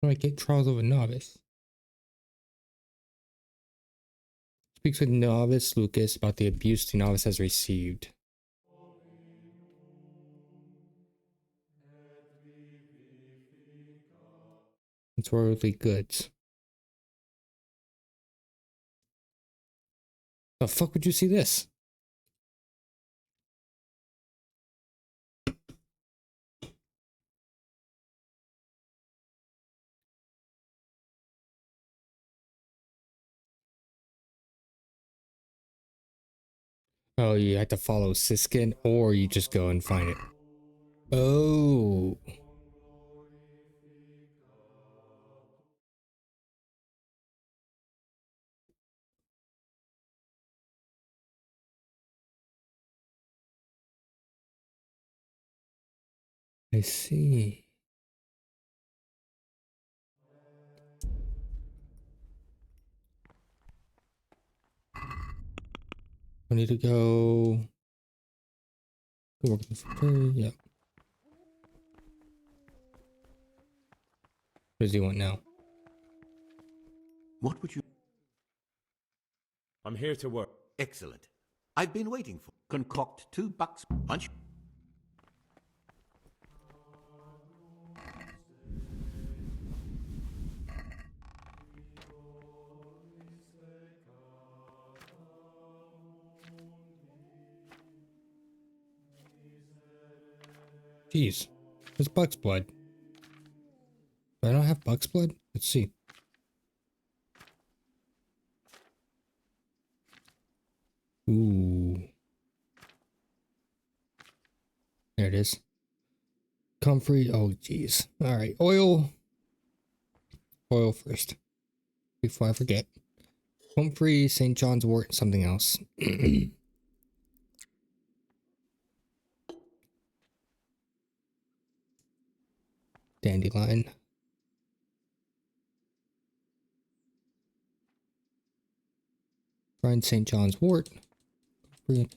A: do I get trials of a novice? Speaks with novice Lucas about the abuse the novice has received. It's worldly goods. The fuck would you see this? Oh, you have to follow Siskin, or you just go and find it. Oh. I see. I need to go work in the factory. Yep. What does he want now?
H: What would you...
S: I'm here to work.
H: Excellent. I've been waiting for... Concoct 2 bucks punch.
A: Jeez. There's Buck's blood. I don't have Buck's blood? Let's see. Ooh. There it is. Comfrey. Oh, jeez. Alright. Oil. Oil first. Before I forget. Comfrey, St. John's wort, something else. Dandelion. Find St. John's wort. Comfrey.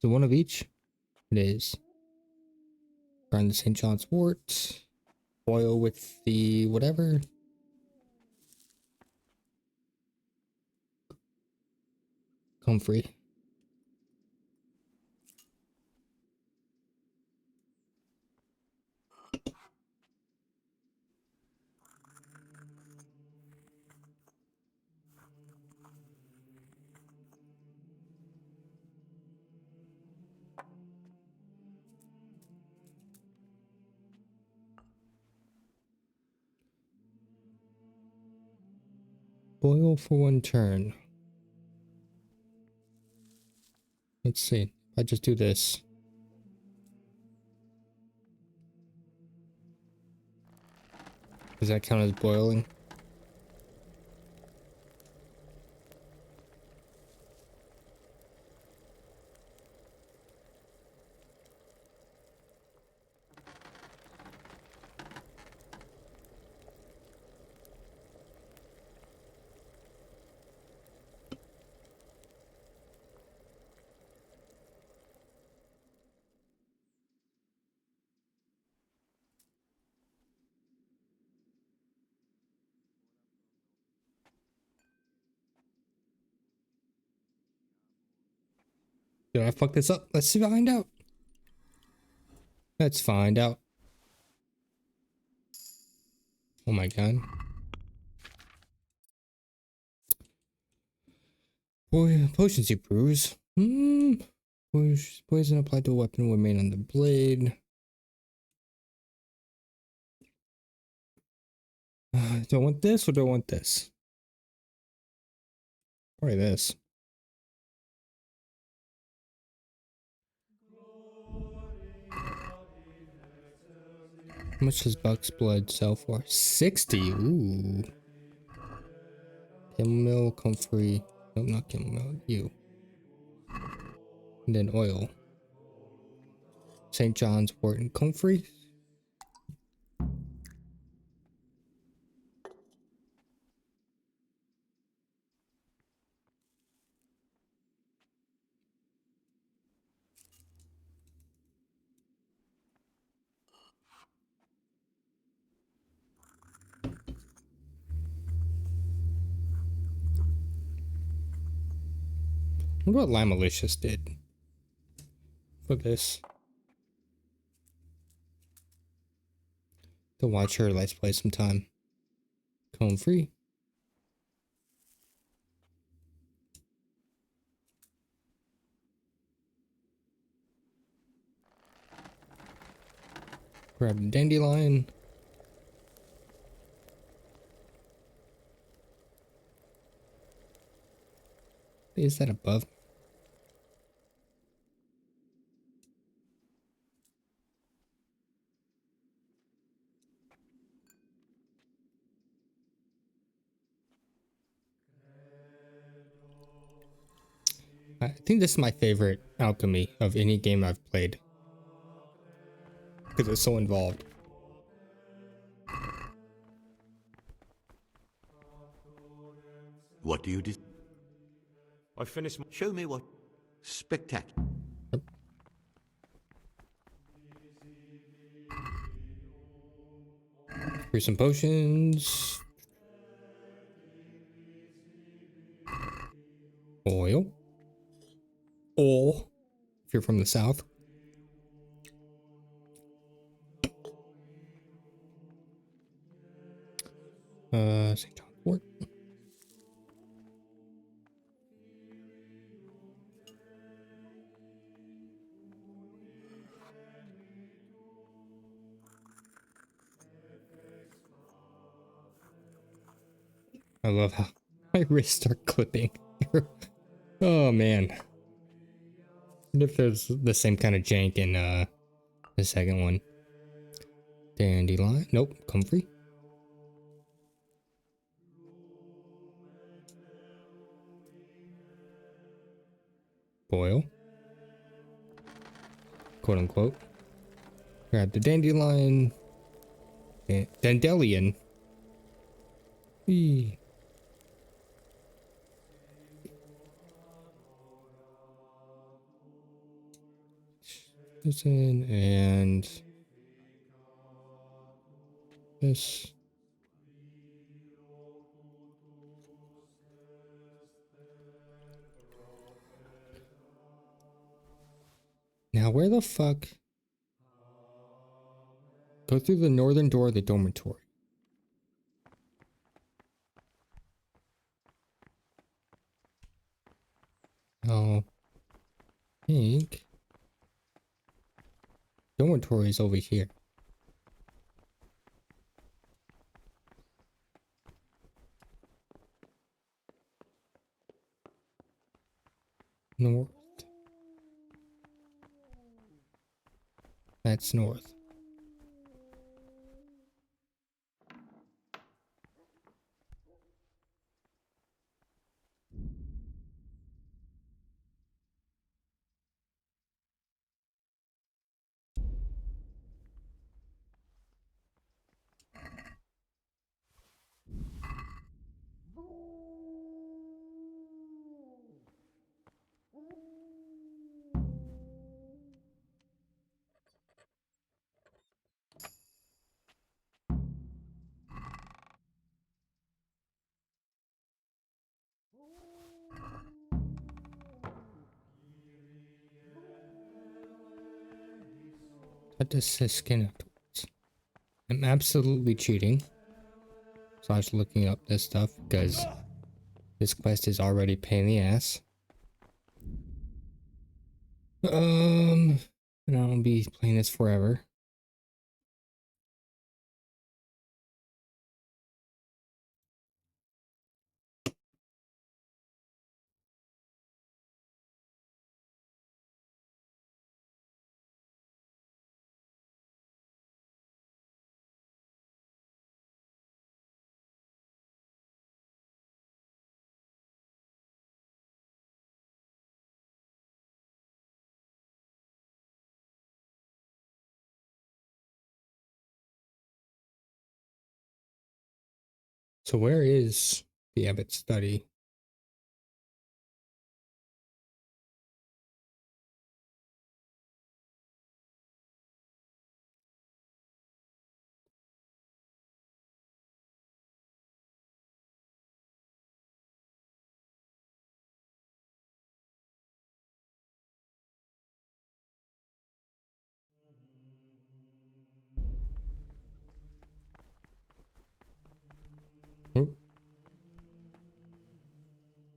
A: So one of each? It is. Grind the St. John's wort. Oil with the whatever. Comfrey. Boil for 1 turn. Let's see. I just do this. Does that count as boiling? Did I fuck this up? Let's find out. Let's find out. Oh my god. Boy, potions you bruise. Poison applied to a weapon will remain on the blade. Do I want this or do I want this? Probably this. How much does Buck's blood sell for? 60. Ooh. Chamomile, comfrey. Nope, not chamomile. You. And then oil. St. John's wort and comfrey. What Lamalicious did for this? To watch her Let's Play sometime. Comb free. Grab the dandelion. Is that above? I think this is my favorite alchemy of any game I've played. Because it's so involved.
H: What do you do?
B: I finished my...
H: Show me what... Spectacular.
A: Here's some potions. Oil. Oil. If you're from the south. St. John's Wort. I love how my wrists start clipping. Oh man. What if there's the same kind of jank in the second one? Dandelion. Nope, comfrey. Boil. Quote unquote. Grab the dandelion. Dandelion. Eee. This in and this. Now where the fuck? Go through the northern door of the dormitory. Oh, I think dormitory is over here. North. That's north. That just says skin afterwards. I'm absolutely cheating. So I was looking up this stuff because this quest is already a pain in the ass. And I'll be playing this forever. So where is the Abbott study?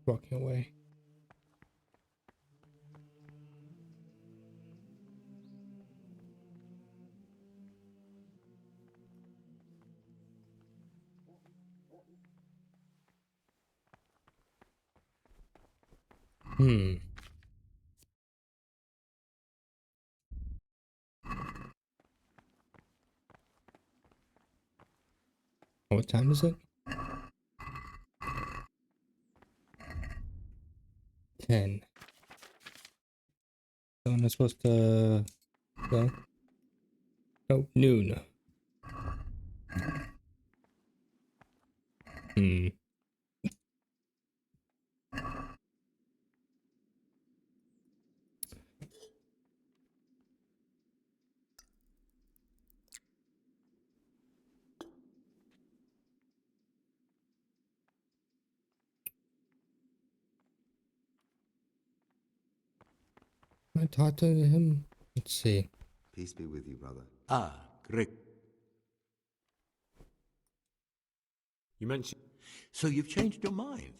A: Walking away. Hmm. What time is it? 10. So I'm not supposed to go? Oh, noon. Hmm. I talked to him. Let's see.
N: Peace be with you, brother.
H: Ah, correct.
B: You mentioned...
H: So you've changed your mind?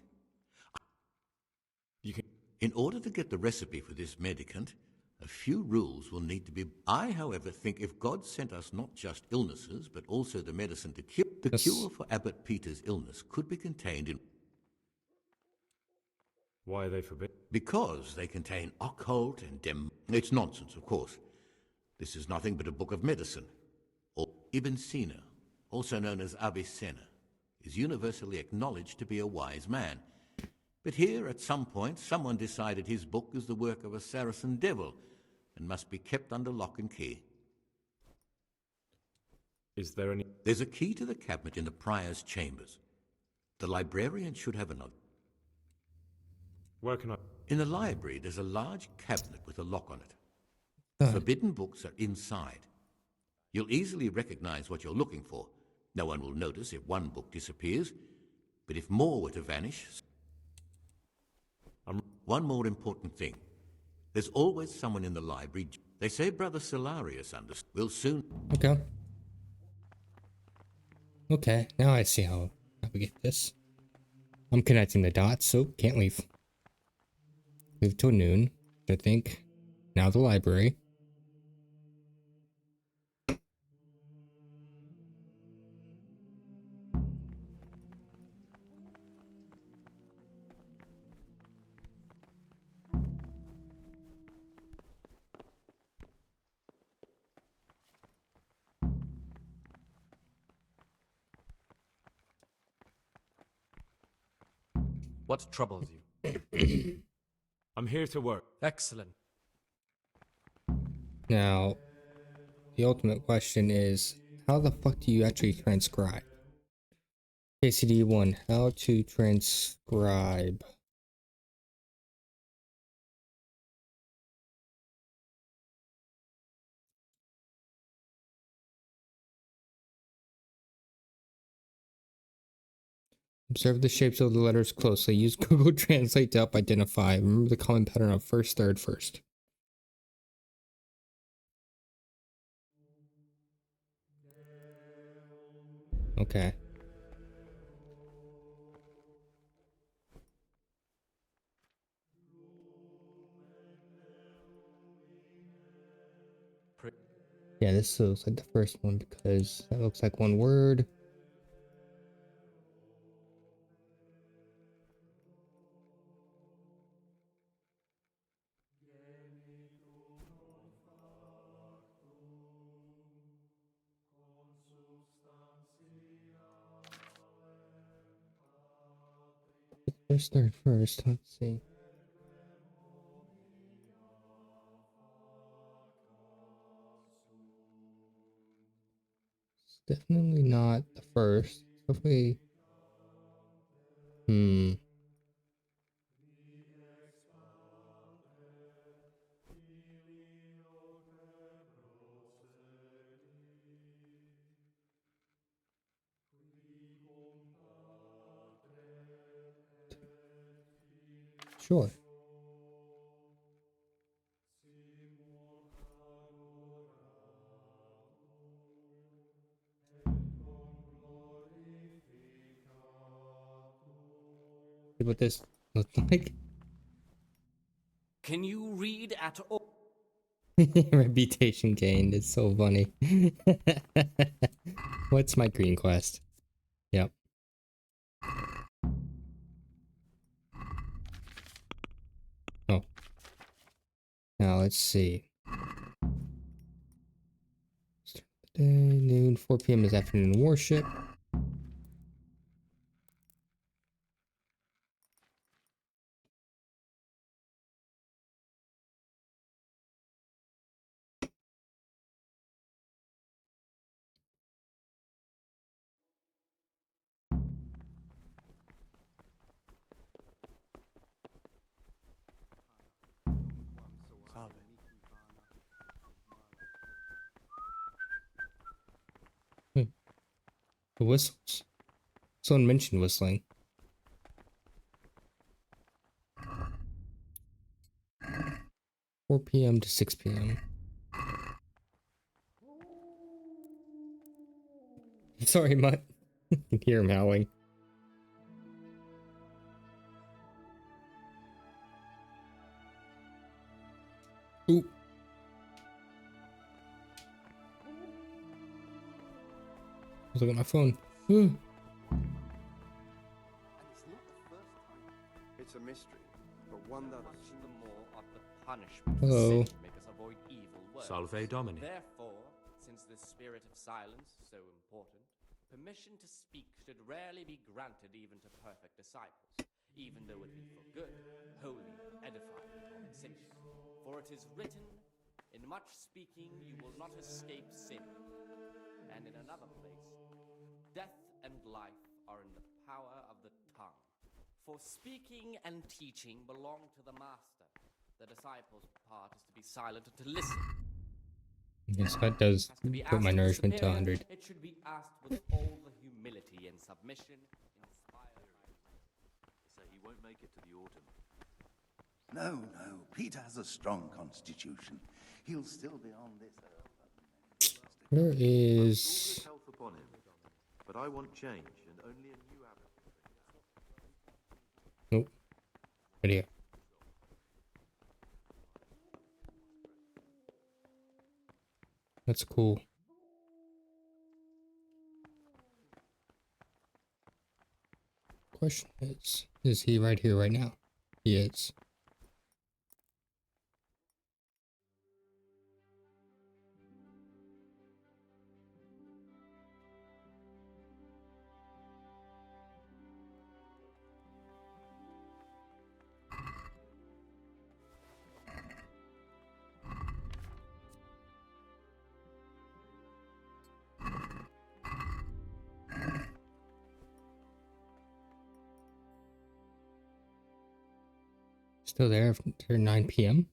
B: You can...
H: In order to get the recipe for this medicament, a few rules will need to be... I, however, think if God sent us not just illnesses, but also the medicine to cure... The cure for Abbot Peter's illness could be contained in...
B: Why are they forbidden?
H: Because they contain occult and It's nonsense, of course. This is nothing but a book of medicine. Or Ibn Sina, also known as Avicenna, is universally acknowledged to be a wise man. But here, at some point, someone decided his book is the work of a Saracen devil and must be kept under lock and key.
B: Is there any...
H: There's a key to the cabinet in the prior's chambers. The librarian should have another.
B: Where can I...
H: In the library, there's a large cabinet with a lock on it.
A: Huh.
H: Forbidden books are inside. You'll easily recognize what you're looking for. No one will notice if one book disappears, but if more were to vanish... One more important thing. There's always someone in the library. They say Brother Solarius will soon...
A: Okay. Okay, now I see how we get this. I'm connecting the dots, so can't leave. Leave till noon, I think. Now the library.
I: What troubles you?
B: I'm here to work.
I: Excellent.
A: Now, the ultimate question is, how the fuck do you actually transcribe? KCD 1, how to transcribe. Observe the shapes of the letters closely. Use Google Translate to help identify. Remember the common pattern of first, third, first. Okay. Yeah, this looks like the first one because that looks like one word. First, third, first. Let's see. It's definitely not the first. Hopefully. Sure. See what this looked like.
I: Can you read at all?
A: Reputation gained. It's so funny. What's my green quest? Yep. Oh. Now let's see. Start the day, noon, 4 p.m. is afternoon worship. Hmm. The whistles. Someone mentioned whistling. 4 p.m. to 6 p.m. Sorry, Mutt. I can hear him howling. Ooh. Look at my phone.
J: And it's not the first time. It's a mystery, but one that
M: much the more of the punishment
A: Hello.
M: for sin make us avoid evil works.
V: Salve Domini.
M: Therefore, since the spirit of silence is so important, permission to speak should rarely be granted even to perfect disciples, even though it be for good, holy, edifying conversation. For it is written, in much speaking you will not escape sin. And in another place, death and life are in the power of the tongue. For speaking and teaching belong to the master. The disciple's part is to be silent and to listen.
A: Yes, that does
M: Has to be
A: put my
M: asked of the
A: nourishment to
M: superior,
A: 100.
M: It should be asked with all the humility and submission inspired by...
P: So he won't make it to the autumn.
N: No, Peter has a strong constitution. He'll still be on this earth.
A: Where
P: All
A: is...
P: good health upon him, but I want change and only a new abbot.
A: Nope. Right here. That's cool. Question is he right here right now? He is. Still there after 9 p.m.?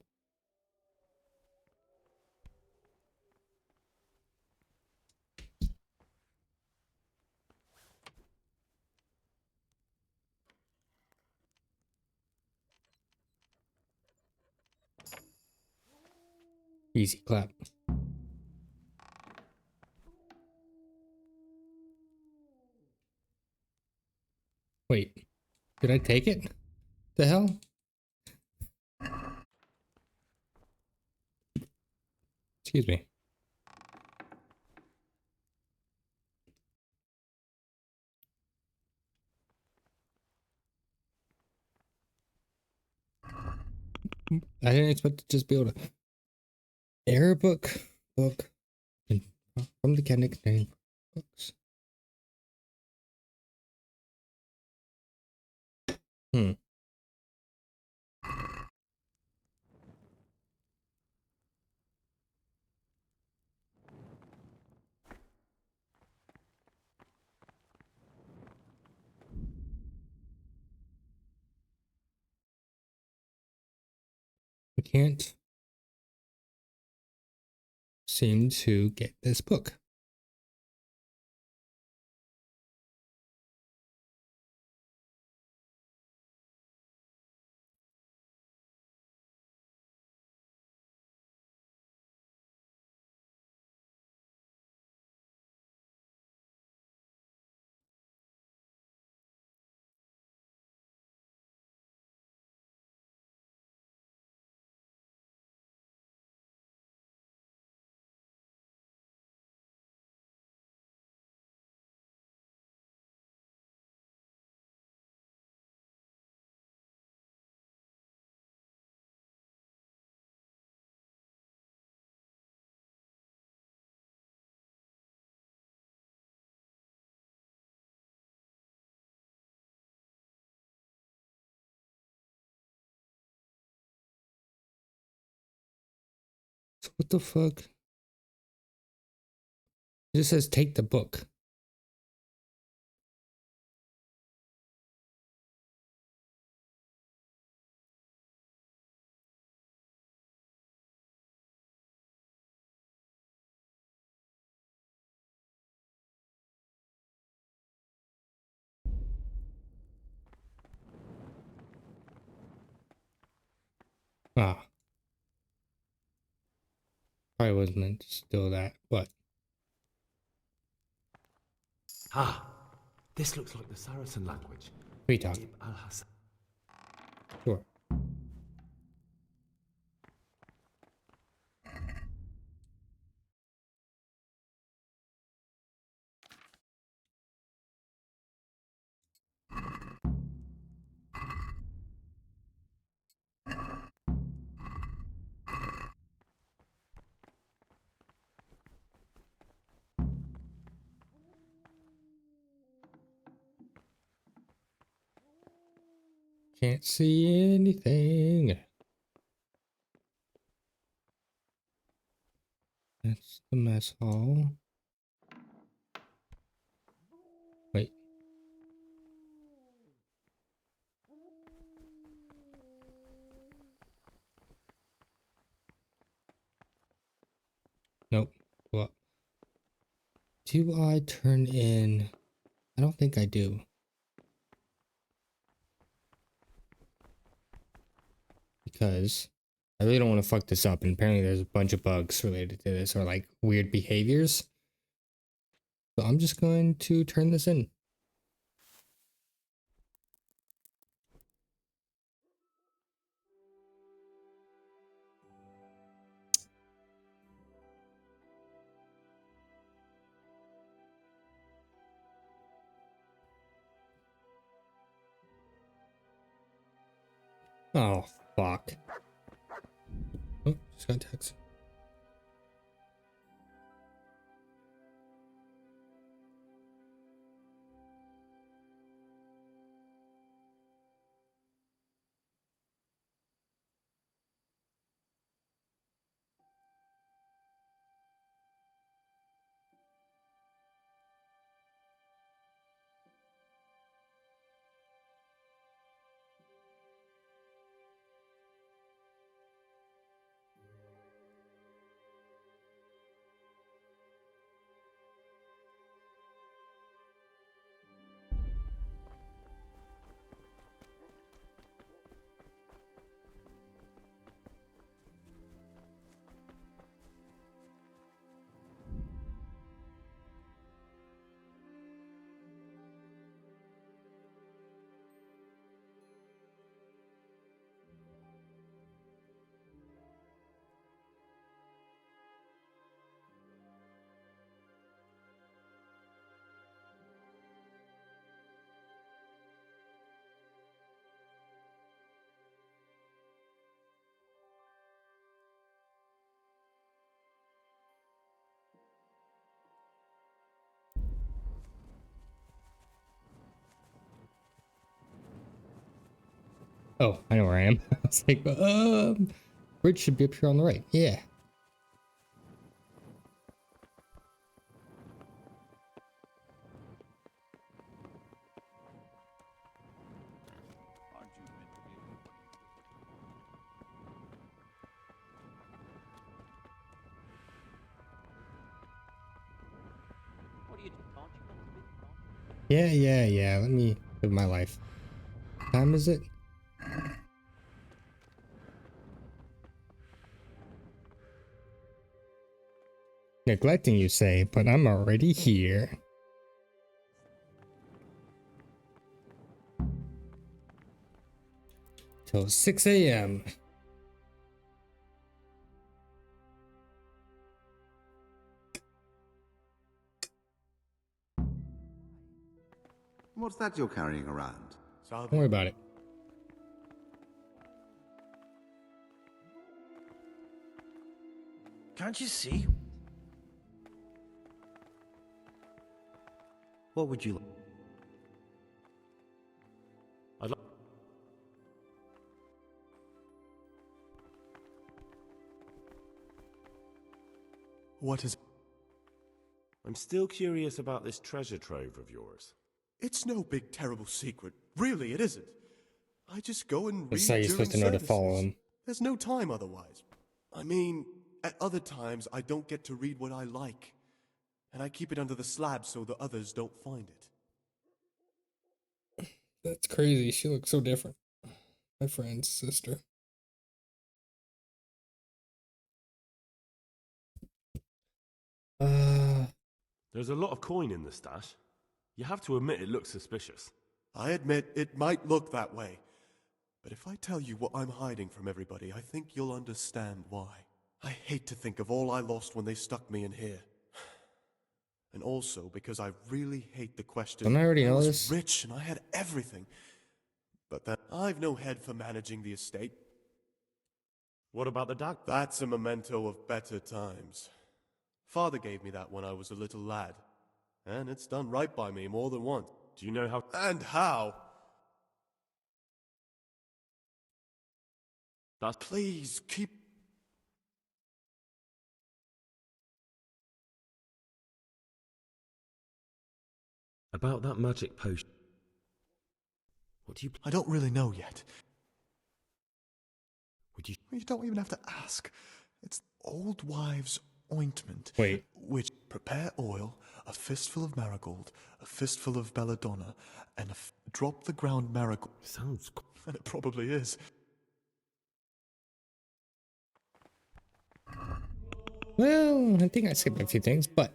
A: Easy clap. Wait, did I take it? The hell? Excuse me. I didn't expect to just be able to air a book and from the nickname books. Hmm. I can't seem to get this book. So what the fuck? It just says take the book. Ah. Probably wasn't meant to steal that, but
B: Ah, this looks like the Saracen language.
A: we talk.
B: Ibn al-Hasan.
A: Sure. Can't see anything. That's the mess hall. Wait. Nope. What? Do I turn in? I don't think I do. Because I really don't want to fuck this up. And apparently there's a bunch of bugs related to this or like weird behaviors. So I'm just going to turn this in. Oh, fuck. Oh, just got a text. Oh, I know where I am. I was like, bridge should be up here on the right. Yeah. Yeah. Let me live my life. What time is it? Neglecting, you say, but I'm already here. Till 6 a.m.
N: What's that you're carrying around?
A: Don't worry about it.
K: Can't you see? What would you like?
B: I'd like...
Q: What is...
V: I'm still curious about this treasure trove of yours.
Q: It's no big terrible secret. Really, it isn't. I just go and read
A: That's how you're
Q: during
A: supposed to know to follow
Q: services.
A: him.
Q: There's no time otherwise. I mean, at other times I don't get to read what I like. And I keep it under the slab so the others don't find it.
A: That's crazy. She looks so different. My friend's sister.
V: There's a lot of coin in the stash. You have to admit it looks suspicious.
Q: I admit it might look that way. But if I tell you what I'm hiding from everybody, I think you'll understand why. I hate to think of all I lost when they stuck me in here. And also because I really hate the question.
A: Don't I already know
Q: was
A: this?
Q: Rich and I had everything. But then I've no head for managing the estate.
V: What about the dagger?
Q: That's a memento of better times. Father gave me that when I was a little lad. And it's done right by me more than once.
V: Do you know how?
Q: And how? Please keep...
V: About that magic potion. What do you...
Q: I don't really know yet.
V: Would you...
Q: You don't even have to ask. It's old wives' ointment.
A: Wait.
Q: Which prepare oil, a fistful of marigold, a fistful of belladonna, and drop the ground marigold.
V: Sounds...
Q: And it probably is.
A: Well, I think I skipped a few things, but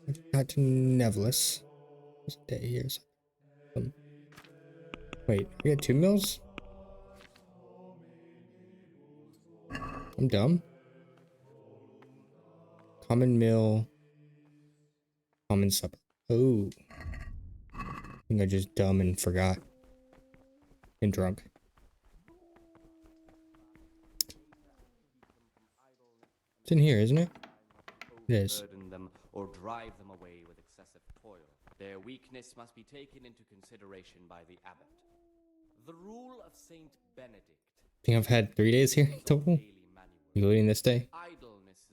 A: I got to Nevelis. There's a day here. Wait, we got 2 mills? I'm dumb. Common mill. Common supper. Oh. I think I just dumb and forgot. And drunk. It's in here, isn't it? It is.
M: Burden them or drive them away with excessive toil. Their weakness must be taken into consideration by the abbot. The rule of Saint Benedict.
A: I think I've had 3 days here total, including this day.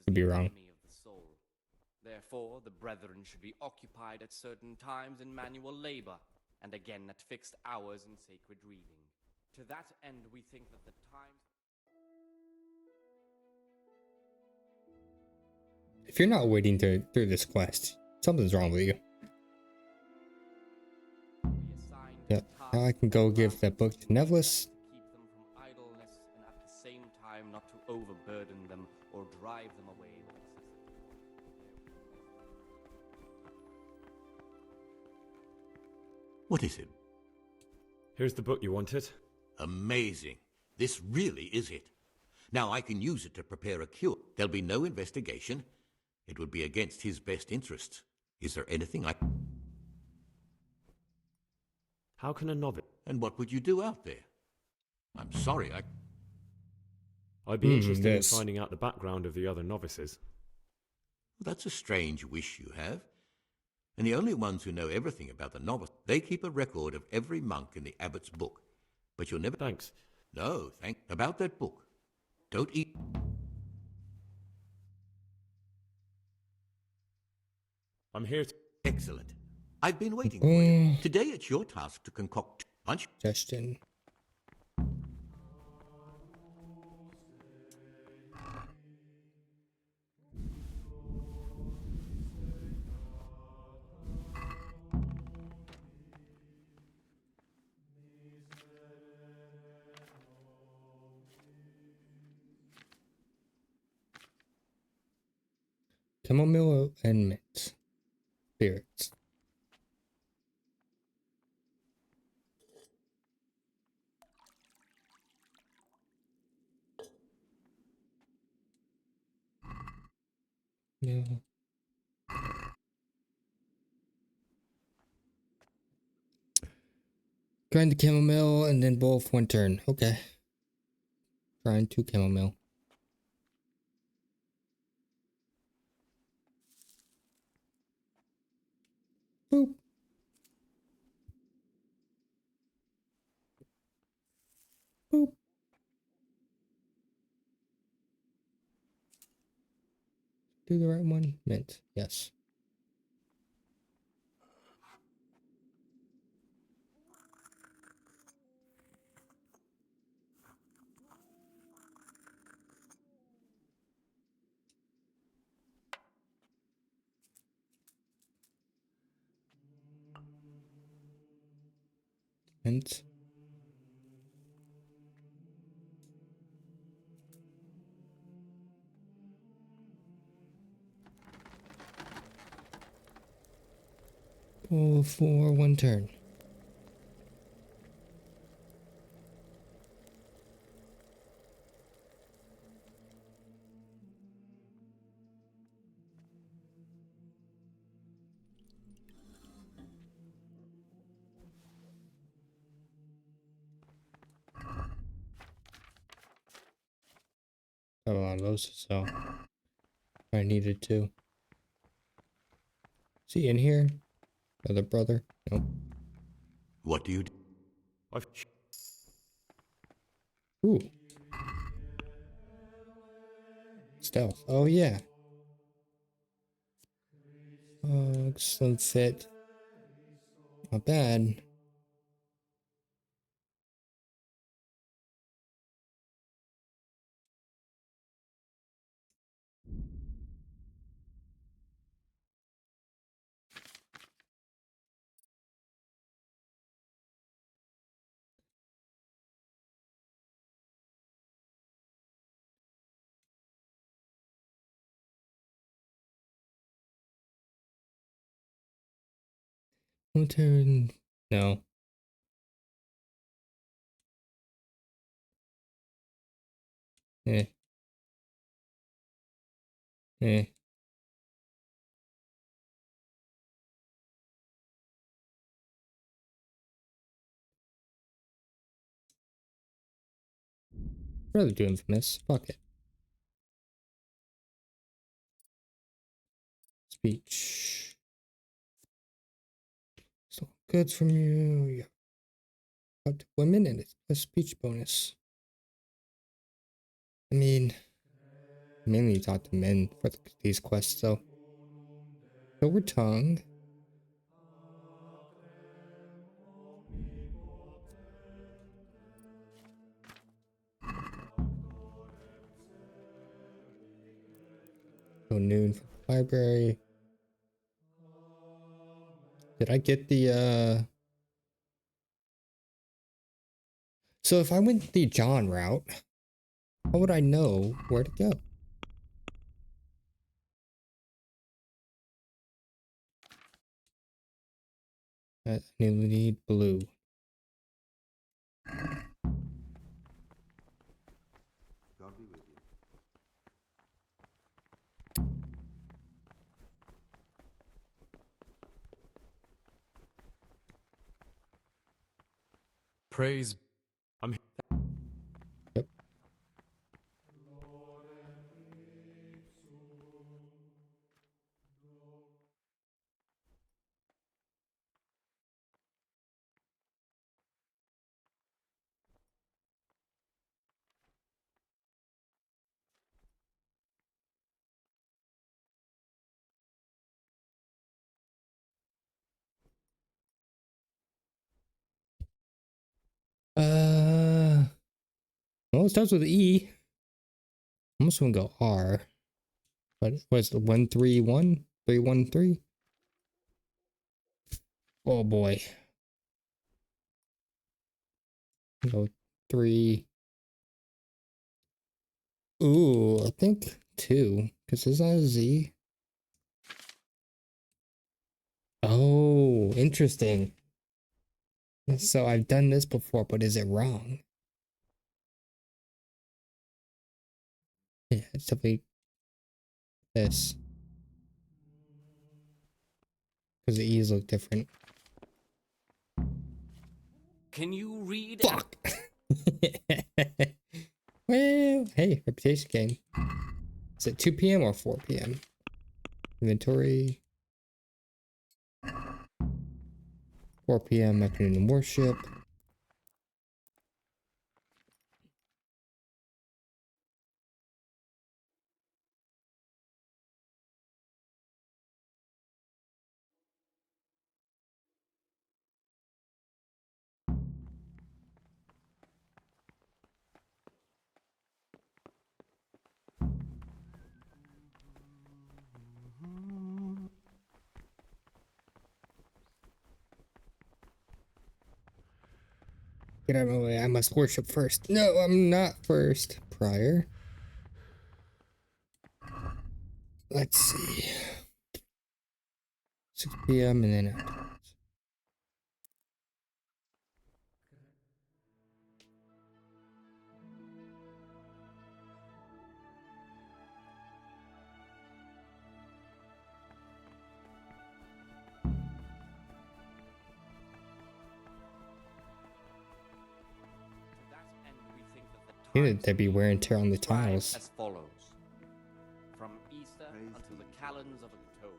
A: Could be wrong.
M: Of the soul. Therefore, the brethren should be occupied at certain times in manual labor, and again at fixed hours in sacred reading. To that end, we think that the times...
A: If you're not waiting through this quest, something's wrong with you. Yep. Now I can go give that book to Nevelis.
M: Keep them from idleness and at the same time not to overburden them or drive them away with excessive toil.
H: What is it?
V: Here's the book you wanted.
H: Amazing. This really is it. Now I can use it to prepare a cure. There'll be no investigation. It would be against his best interests. Is there anything I...
V: How can a novice...
H: And what would you do out there? I'm sorry,
V: I'd be interested in finding out the background of the other novices.
H: That's a strange wish you have. And the only ones who know everything about the novice, they keep a record of every monk in the abbot's book. But you'll never...
V: Thanks.
H: No, about that book. Don't eat...
V: I'm here to...
H: Excellent. I've been waiting for you. Today it's your task to concoct punch.
A: Justin. Chamomile and mint. Spirits. Yeah. Grind the chamomile and then both 1 turn. Okay. Grind 2 chamomile. Boop. Boop. do the right one? Mint. Yes. Mint. Oh, for one turn. Got a lot of those, so I needed to. Is he in here? Other brother? Nope.
H: What do you do?
A: Ooh. Stealth. Oh, yeah. Excellent fit. Not bad. Turn. No. Eh. Eh. Rather do infamous. Fuck it. Speech. So goods from you. Yeah. Up to women and it's a speech bonus. I mean, mainly talk to men for these quests, though. Silver tongue. Till noon for the library. Did I get the So if I went the John route, how would I know where to go? I need blue.
F: God be with you.
I: Praise.
S: I'm here.
A: Yep. Well, it starts with E. I almost want to go R. But what's the 131? 313? Oh boy. Go 3. Ooh, I think 2. Because is that a Z? Oh, interesting. So I've done this before, but is it wrong? Yeah, it's definitely this. Because the E's look different.
I: Can you read?
A: Fuck! Well, hey, reputation game. Is it 2 p.m. or 4 p.m.? Inventory. 4 p.m. afternoon worship. Get out of my way. I must worship first. No, I'm not first. Prior. Let's see. 6 p.m. and then afterwards. They'd be wear and tear on the tiles.
M: As follows. From Easter until the calends of October.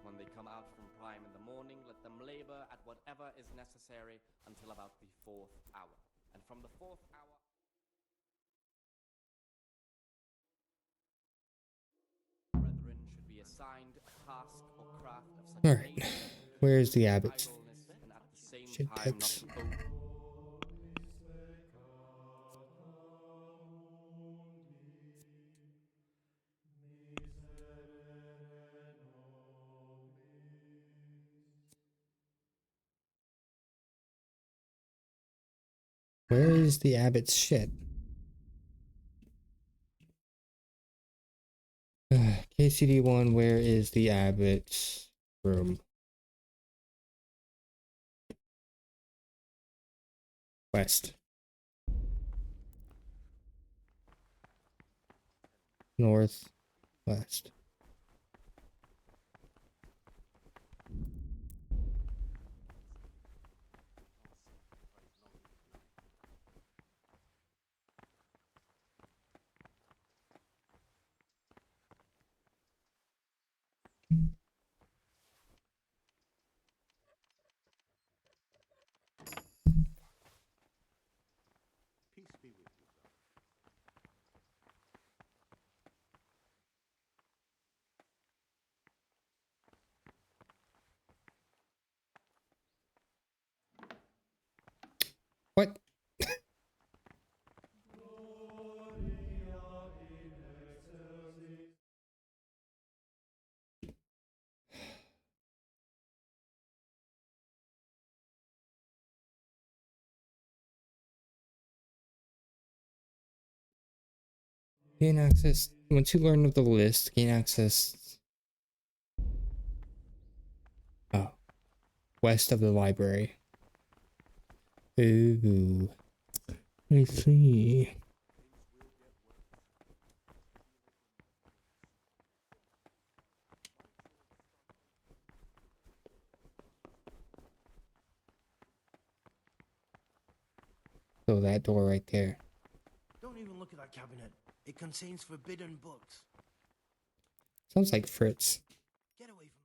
M: When they come out from prime in the morning, let them labor at whatever is necessary until about the 4th hour. And from the 4th hour... Brethren should be assigned a task or craft of such
A: Alright. Where's the abbots?
M: and at the same
A: Shit,
M: time
A: that's...
M: not over.
A: Where is the abbot's shit? KCD1, where is the abbot's room? West. North. West.
N: Peace be with you, brother.
A: What? Gain access. Once you learn of the list, gain access. Oh. West of the library. Ooh. I see. So that door right there.
K: Don't even look at that cabinet. It contains forbidden books.
A: Sounds like Fritz.
K: Get away from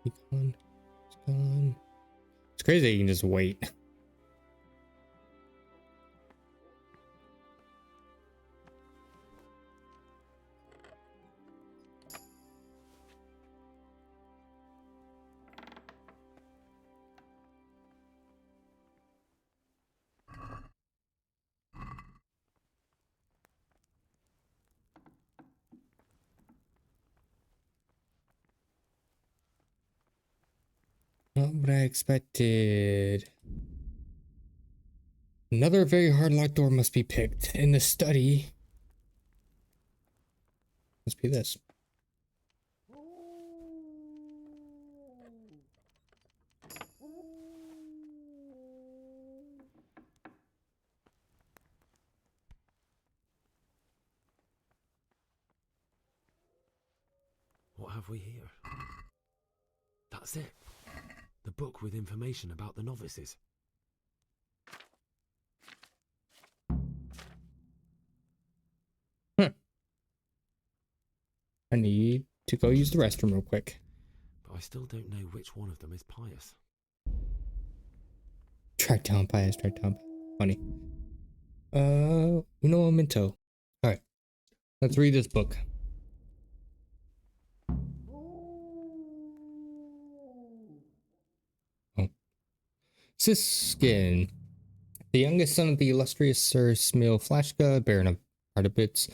A: He's gone. He's gone. It's crazy that you can just wait. Not what I expected. Another very hard locked door must be picked. In the study. Must be this.
B: What have we here? That's it. The book with information about the novices.
A: I need to go use the restroom real quick.
B: But I still don't know which one of them is pious.
A: Track down pious, track down. Funny. Uno momento. Alright. Let's read this book. Oh. Siskin, the youngest son of the illustrious Sir Smil Flashka, Baron of Ardabitz,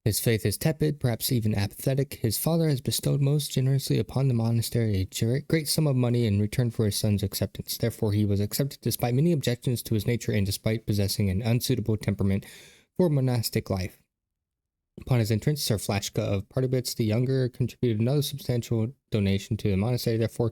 A: His faith is tepid, perhaps even apathetic. His father has bestowed most generously upon the monastery a great sum of money in return for his son's acceptance. Therefore, he was accepted despite many objections to his nature and despite possessing an unsuitable temperament for monastic life. Upon his entrance, Sir Flashka of Partibits the Younger contributed another substantial donation to the monastery. Therefore,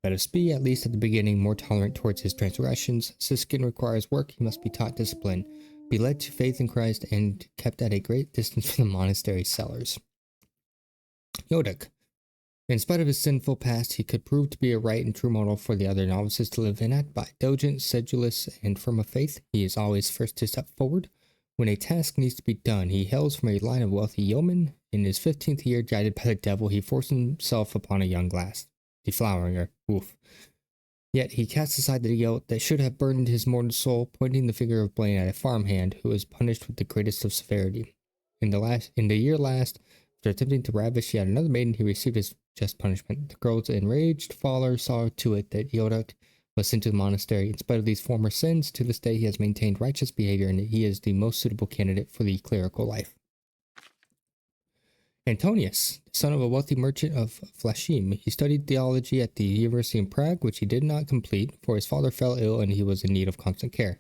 A: let us be, at least at the beginning, more tolerant towards his transgressions. Siskin requires work. He must be taught discipline, be led to faith in Christ, and kept at a great distance from the monastery cellars. Yodak. In spite of his sinful past, he could prove to be a right and true model for the other novices to live in at. By diligent, sedulous, and firm of faith, he is always first to step forward. When a task needs to be done, he hails from a line of wealthy yeomen. In his 15th year, guided by the devil, he forced himself upon a young lass, deflowering her. Oof. Yet he cast aside the guilt that should have burdened his mortal soul, pointing the finger of blame at a farmhand who was punished with the greatest of severity. In the year last, after attempting to ravish yet another maiden, he received his just punishment. The girl's enraged father saw to it that Yodak was sent to the monastery. In spite of these former sins, to this day he has maintained righteous behavior, and he is the most suitable candidate for the clerical life. Antonius, son of a wealthy merchant of Flushim, he studied theology at the University in Prague, which he did not complete, for his father fell ill and he was in need of constant care.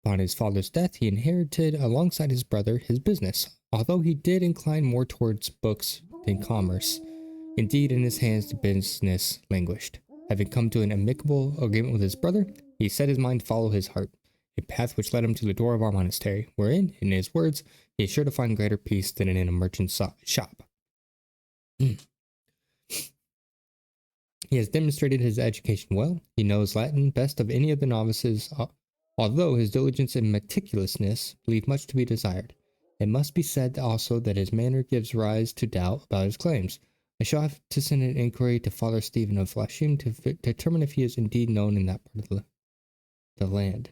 A: Upon his father's death, he inherited, alongside his brother, his business, although he did incline more towards books than commerce. Indeed, in his hands the business languished. Having come to an amicable agreement with his brother, he set his mind to follow his heart, a path which led him to the door of our monastery, wherein, in his words, he is sure to find greater peace than in a merchant's shop. He has demonstrated his education well. He knows Latin best of any of the novices, although his diligence and meticulousness leave much to be desired. It must be said also that his manner gives rise to doubt about his claims. I shall have to send an inquiry to Father Stephen of Flushim to determine if he is indeed known in that part of the land.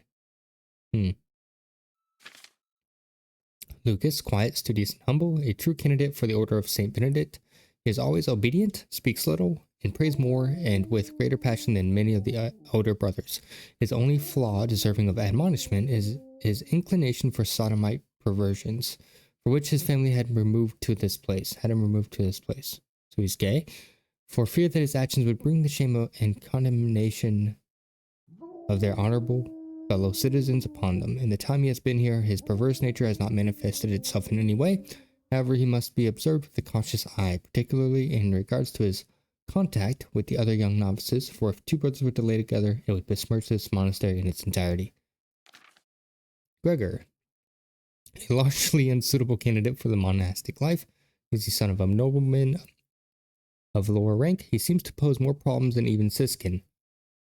A: Lucas, quiet, studious, and humble, a true candidate for the order of Saint Benedict. He is always obedient, speaks little, and prays more and with greater passion than many of the older brothers. His only flaw deserving of admonishment is his inclination for sodomite perversions, for which his family had him removed to this place. So he's gay, for fear that his actions would bring the shame and condemnation of their honorable fellow citizens upon them. In the time he has been here, his perverse nature has not manifested itself in any way. However, he must be observed with a cautious eye, particularly in regards to his contact with the other young novices, for if two brothers were to lay together, it would besmirch this monastery in its entirety. Gregor, a largely unsuitable candidate for the monastic life, is the son of a nobleman of lower rank. He seems to pose more problems than even Siskin.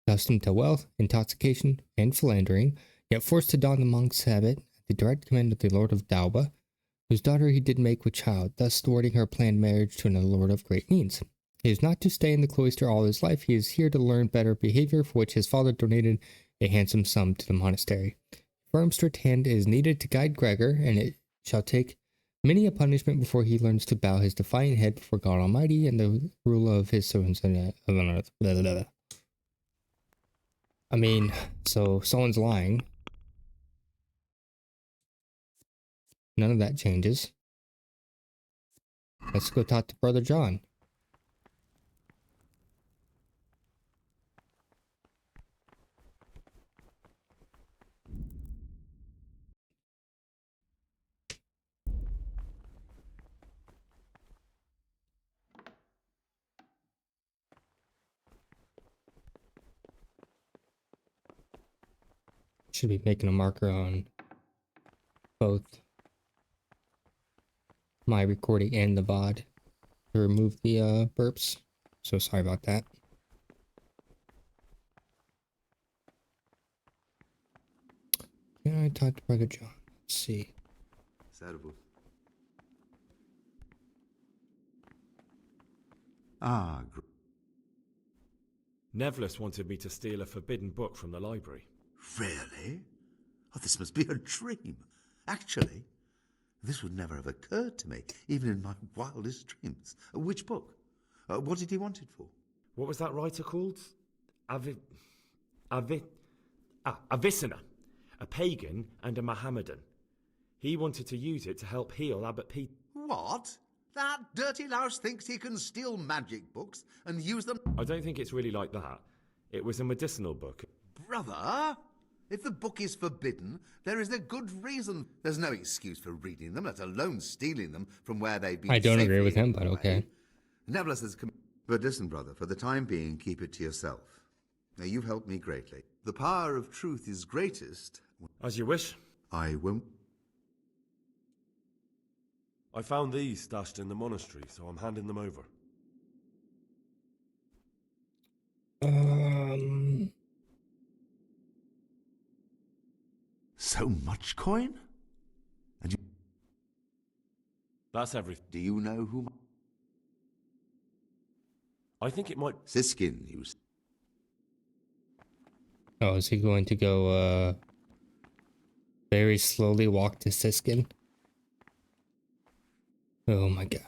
A: Accustomed to wealth, intoxication, and philandering, yet forced to don the monk's habit at the direct command of the Lord of Dauba, whose daughter he did make with child, thus thwarting her planned marriage to another lord of great means. He is not to stay in the cloister all his life. He is here to learn better behavior, for which his father donated a handsome sum to the monastery. A firm, strict hand is needed to guide Gregor, and it shall take many a punishment before he learns to bow his defiant head before God Almighty and the ruler of his servants on earth. I mean, so someone's lying. None of that changes. Let's go talk to Brother John. Should be making a marker on both my recording and the VOD to remove the burps. So sorry about that. Can I talk to Brother John? Let's see.
B: Nevlis wanted me to steal a forbidden book from the library.
N: Really? Oh, this must be a dream. Actually, this would never have occurred to me, even in my wildest dreams. Which book? What did he want it for?
B: What was that writer called? Avicenna, a pagan and a Mohammedan. He wanted to use it to help heal Abbot Pete.
N: what? That dirty louse thinks he can steal magic books and use them...
S: I don't think it's really like that. It was a medicinal book.
N: Brother, if the book is forbidden, there is a good reason. There's no excuse for reading them, let alone stealing them from where they've been.
A: I don't agree
N: safely
A: with him,
N: hidden
A: but
N: away.
A: okay.
N: Nevertheless, but listen, brother, for the time being, keep it to yourself. Now, you've helped me greatly. The power of truth is greatest...
S: As you wish.
N: I won't...
T: I found these stashed in the monastery, so I'm handing them over.
N: So much coin? And you...
T: That's everything.
N: Do you know who...
T: I think it might...
N: Siskin, you...
A: Oh, is he going to go, very slowly walk to Siskin? Oh my god.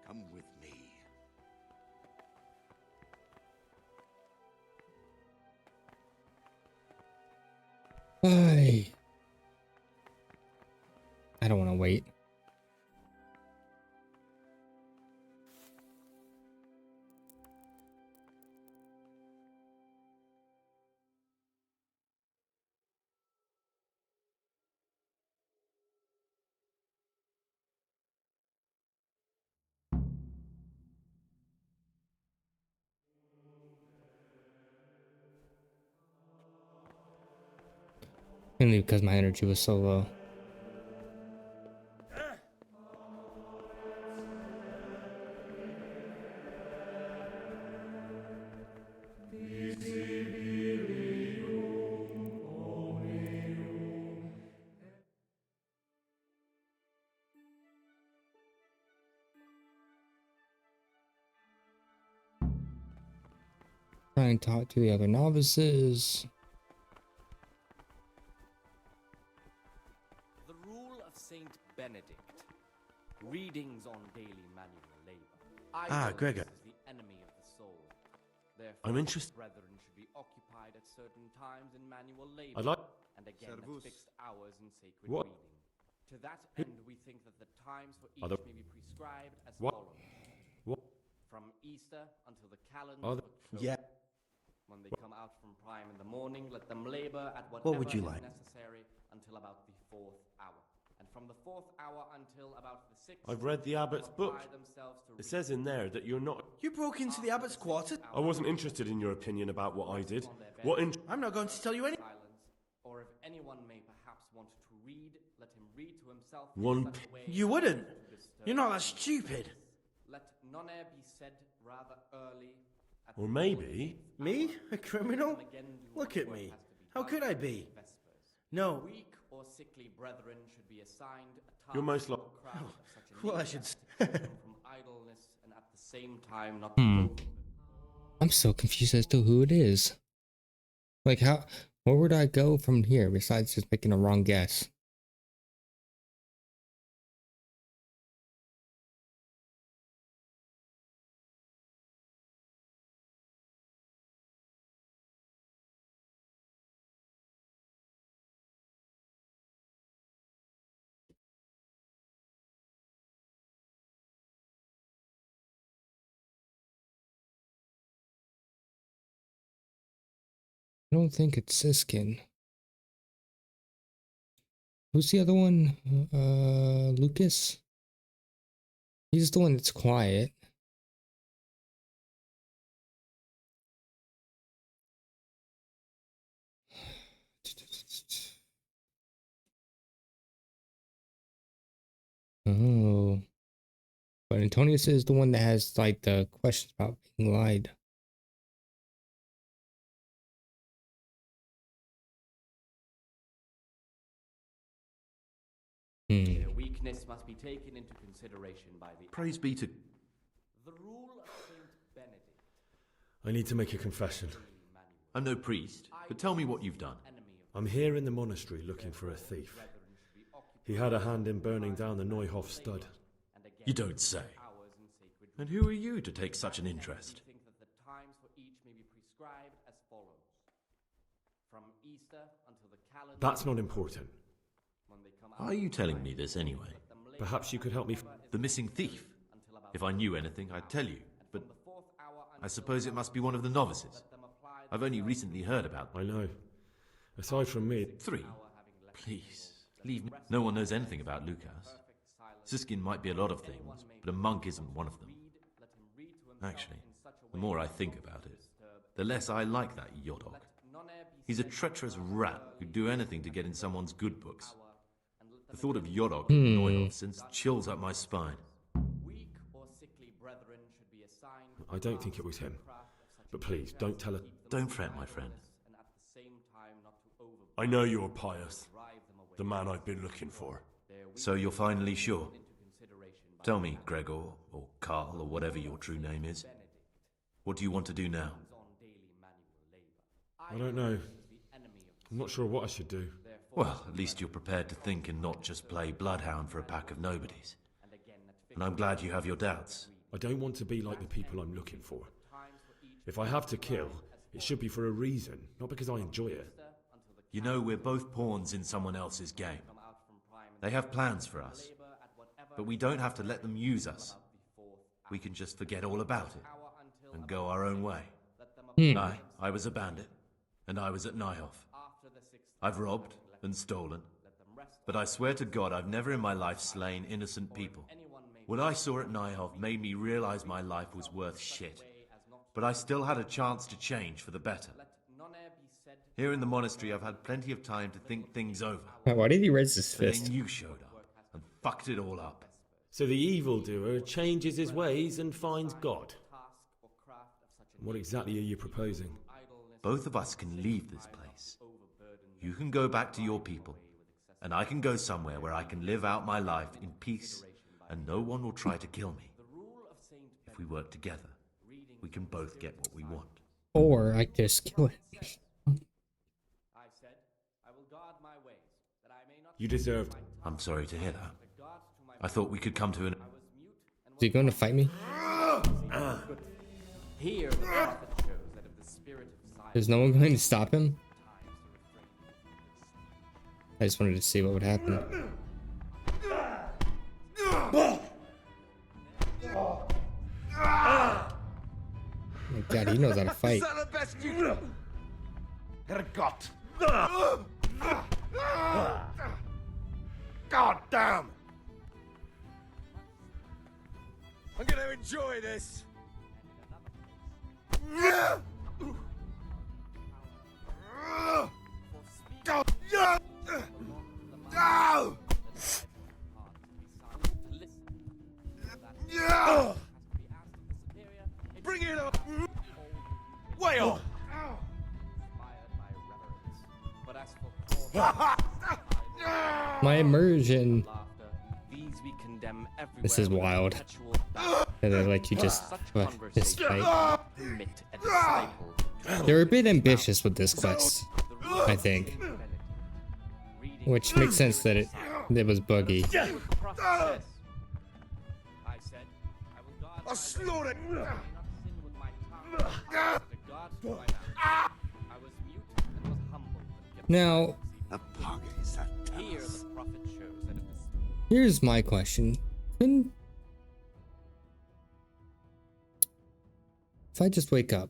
N: Come with me.
A: Hey. I don't want to wait. Mainly because my energy was so low. Try and talk to the other novices.
M: The Rule of Saint Benedict. Readings on daily manual labor.
F: Gregor.
M: Is the enemy of the soul. Therefore,
T: I'm interested.
M: Brethren should be occupied at certain times in manual labor.
S: I'd like...
M: And again at fixed hours in sacred
S: What?
M: reading. To that end, we think that the times for each
S: Are the-
M: may be prescribed as
S: What?
M: follows.
S: What?
M: From Easter until the calendar
S: Are
M: of
S: the-
M: October.
F: Yeah.
M: When they come out from prime in the morning, let them labor at
F: What
M: whatever
F: would you
M: is
F: like?
M: necessary until about the 4th hour. And from the 4th hour until about the 6th,
T: I've read the abbot's
M: apply
T: book.
M: themselves to
T: It says in there that you're not...
K: You broke into the abbot's quarters?
T: I wasn't interested in your opinion about what I did. What in...
K: I'm not going to tell you any.
M: silence, or if anyone may perhaps want to read, let him read to himself.
T: One
M: in such a way
K: You wouldn't.
M: as to disturb
K: You're not that
M: others.
K: stupid.
M: Let none ere be said rather early. At
T: Or
M: the
T: maybe...
K: Me? A criminal?
M: Them again do
K: Look
M: what
K: at
M: work
K: me.
M: has to be
K: How
M: done
K: could I
M: at
K: be?
M: Vespers.
K: No.
M: Weak or sickly brethren should be assigned a task
T: You're most
M: or
T: like-
M: crowd of such a
K: Well, I
M: nature
K: should
M: as to keep them from idleness and at the same time not provoke them.
A: I'm so confused as to who it is. Like, where would I go from here besides just making a wrong guess? I don't think it's Siskin. Who's the other one? Lucas? He's the one that's quiet. Oh. But Antonius is the one that has, like, the questions about being lied.
M: Their weakness must be taken into consideration by the
H: Praise be to...
M: The Rule of Saint Benedict.
S: I need to make a confession.
H: I'm no priest, but tell me what you've done.
B: I'm here in the monastery looking for a thief. He had a hand in burning down the Neuhof stud.
P: You don't say. And who are you to take such an interest?
B: That's not important.
P: Why are you telling me this anyway?
B: Perhaps you could help me.
P: The missing thief. If I knew anything, I'd tell you. But I suppose it must be one of the novices. I've only recently heard about them.
B: I know. Aside from me...
P: 3? Please, leave me. No one knows anything about Lukas. Siskin might be a lot of things, but a monk isn't one of them. Actually, the more I think about it, the less I like that Yodok. He's a treacherous rat who'd do anything to get in someone's good books. The thought of Yodok and Neuhof sends chills up my spine.
B: I don't think it was him. But please, don't tell her...
P: Don't fret, my friend.
T: I know you're pious. The man I've been looking for.
P: So you're finally sure? Tell me, Gregor, or Carl, or whatever your true name is. What do you want to do now?
B: I don't know. I'm not sure what I should do.
P: Well, at least you're prepared to think and not just play bloodhound for a pack of nobodies. And I'm glad you have your doubts.
B: I don't want to be like the people I'm looking for. If I have to kill, it should be for a reason, not because I enjoy it.
P: You know, we're both pawns in someone else's game. They have plans for us, but we don't have to let them use us. We can just forget all about it and go our own way. I was a bandit, and I was at Neuhof. I've robbed and stolen, but I swear to God I've never in my life slain innocent people. What I saw at Neuhof made me realize my life was worth shit, but I still had a chance to change for the better. Here in the monastery, I've had plenty of time to think things over.
A: Why did he raise his
P: But
A: fist?
P: then you showed up and fucked it all up.
B: So the evildoer changes his ways and finds God. What exactly are you proposing?
P: Both of us can leave this place. You can go back to your people, and I can go somewhere where I can live out my life in peace, and no one will try to kill me. If we work together, we can both get what we want.
A: Or I just kill it.
B: You deserved...
P: I'm sorry to hear that. I thought we could come to an...
A: Is he going to fight me?
M: Here, the prophet shows that if the spirit of silence...
A: Is no one going to stop him? I just wanted to see what would happen. Oh my God, he knows how to fight.
D: God damn! I'm gonna enjoy this. Bring it up! Way up!
A: My immersion.
M: These we condemn everywhere.
A: This is wild. And they let you just this fight. They're a bit ambitious with this quest, I think. Which makes sense that it was buggy.
D: I'll slaughter.
A: Now, here's my question. If I just wake up,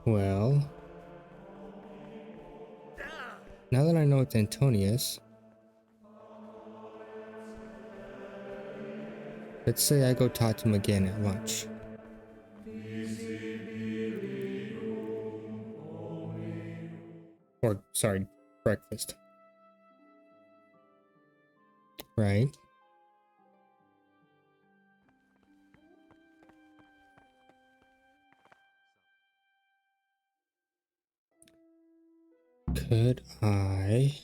A: well, now that I know it's Antonius, let's say I go talk to him again at lunch. Or, sorry, breakfast. Right. Could I?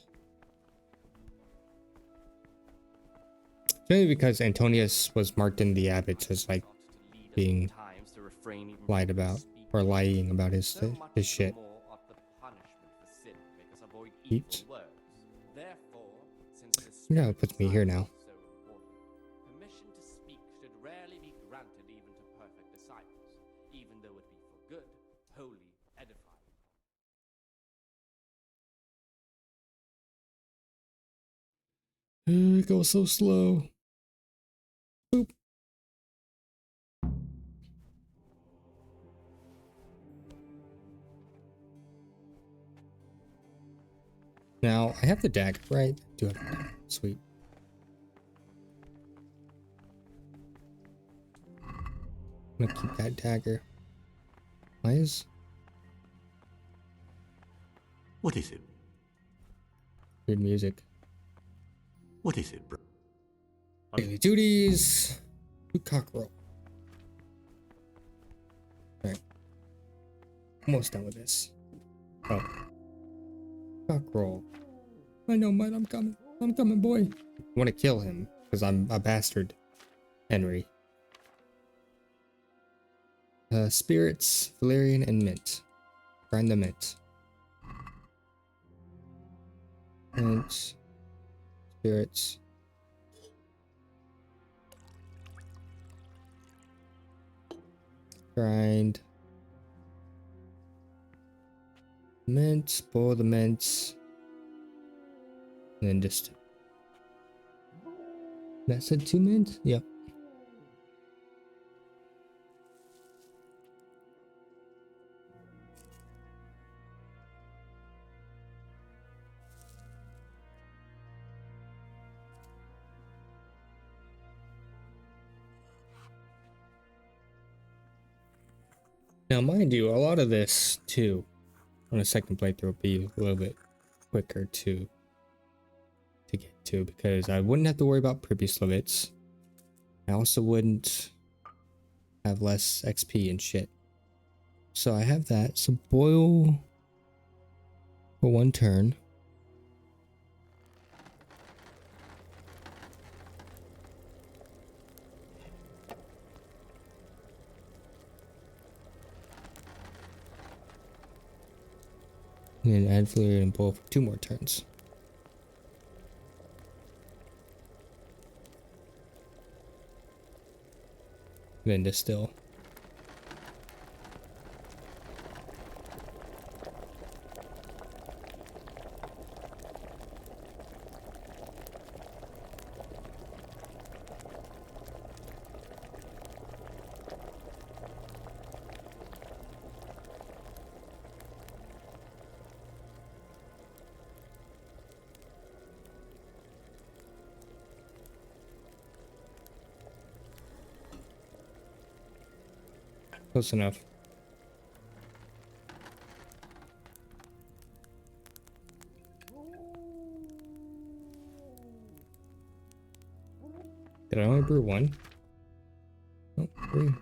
A: Maybe because Antonius was marked in the abbots as like being
M: refrain even
A: lied
M: from
A: about
M: speaking.
A: or lying about his
M: So much
A: his
M: the
A: shit.
M: more of the punishment for sin make us avoid
A: Heaps.
M: evil words. Therefore, since the
A: You know,
M: spirit
A: it puts
M: of
A: me here
M: silence
A: now.
M: is so important, permission to speak should rarely be granted even to perfect disciples, even though it be for good, holy, edifying.
A: It goes so slow. Boop. Now, I have the dagger, right? I do have the dagger. Sweet. I'm gonna keep that dagger. Why is...
H: What is it?
A: Weird music.
H: What is it, bro?
A: Daily duties. Do cockerel. Alright. Almost done with this. Oh. Cockerel. I know, mate. I'm coming. I'm coming, boy. I want to kill him because I'm a bastard. Henry. Spirits, valerian, and mint. Grind the mint. Mint. Spirits. Grind. Mint. Boil the mints. And then just... That said 2 mint? Yep. Now, mind you, a lot of this, too, on a second playthrough will be a little bit quicker to get to, because I wouldn't have to worry about previous levels. I also wouldn't have less XP and shit. So I have that. So boil for 1 turn. And then add valerian and boil for 2 more turns. Then distill. Close enough. Did I only brew 1? Oh, 3.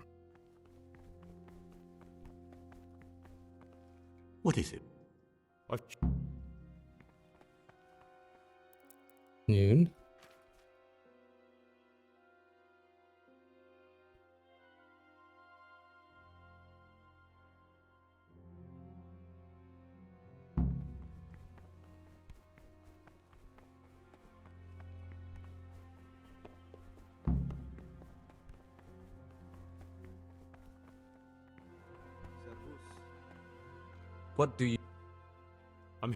H: What is it?
A: Noon.
I: What do you...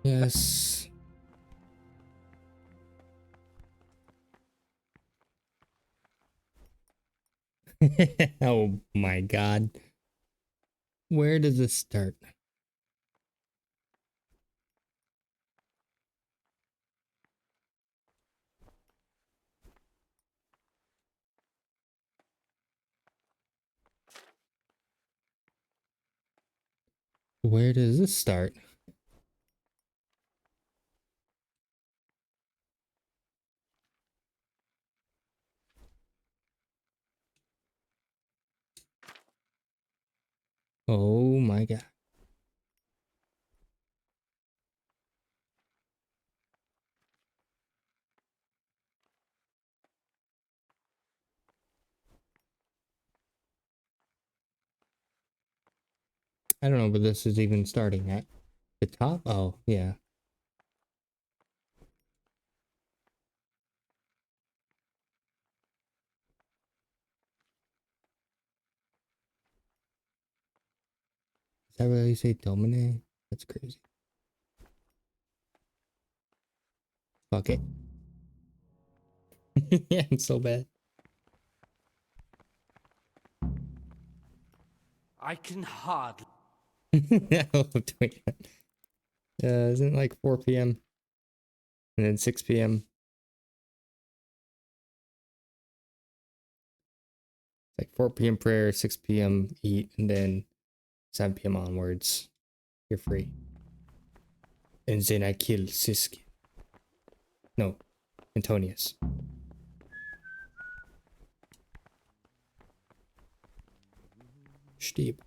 A: Yes. Oh my god. Where does this start? Where does this start? Oh my god. I don't know, but this is even starting at the top. Oh, yeah. Is that really say Domine? That's crazy. Fuck it. Yeah, I'm so bad.
I: I can hardly.
A: I love doing that. Isn't it like 4 p.m. and then 6 p.m.? Like 4 p.m. prayer, 6 p.m. eat, and then 7 p.m. onwards. You're free. And then I kill Sisk. No, Antonius. Stieb.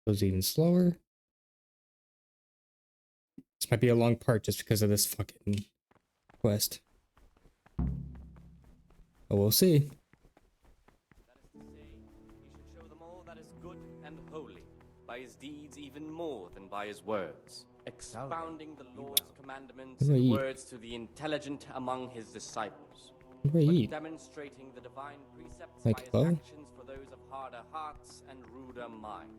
A: Goes even slower. This might be a long part just because of this fucking quest. But we'll see.
M: Show them all that is good and holy, by his deeds even more than by his words, expounding the Lord's commandments
A: What do I
M: in
A: eat?
M: words to the intelligent among his disciples,
A: What do I
M: but
A: eat?
M: demonstrating the divine precepts
A: Like
M: by his
A: bow?
M: actions for those of harder hearts and ruder minds.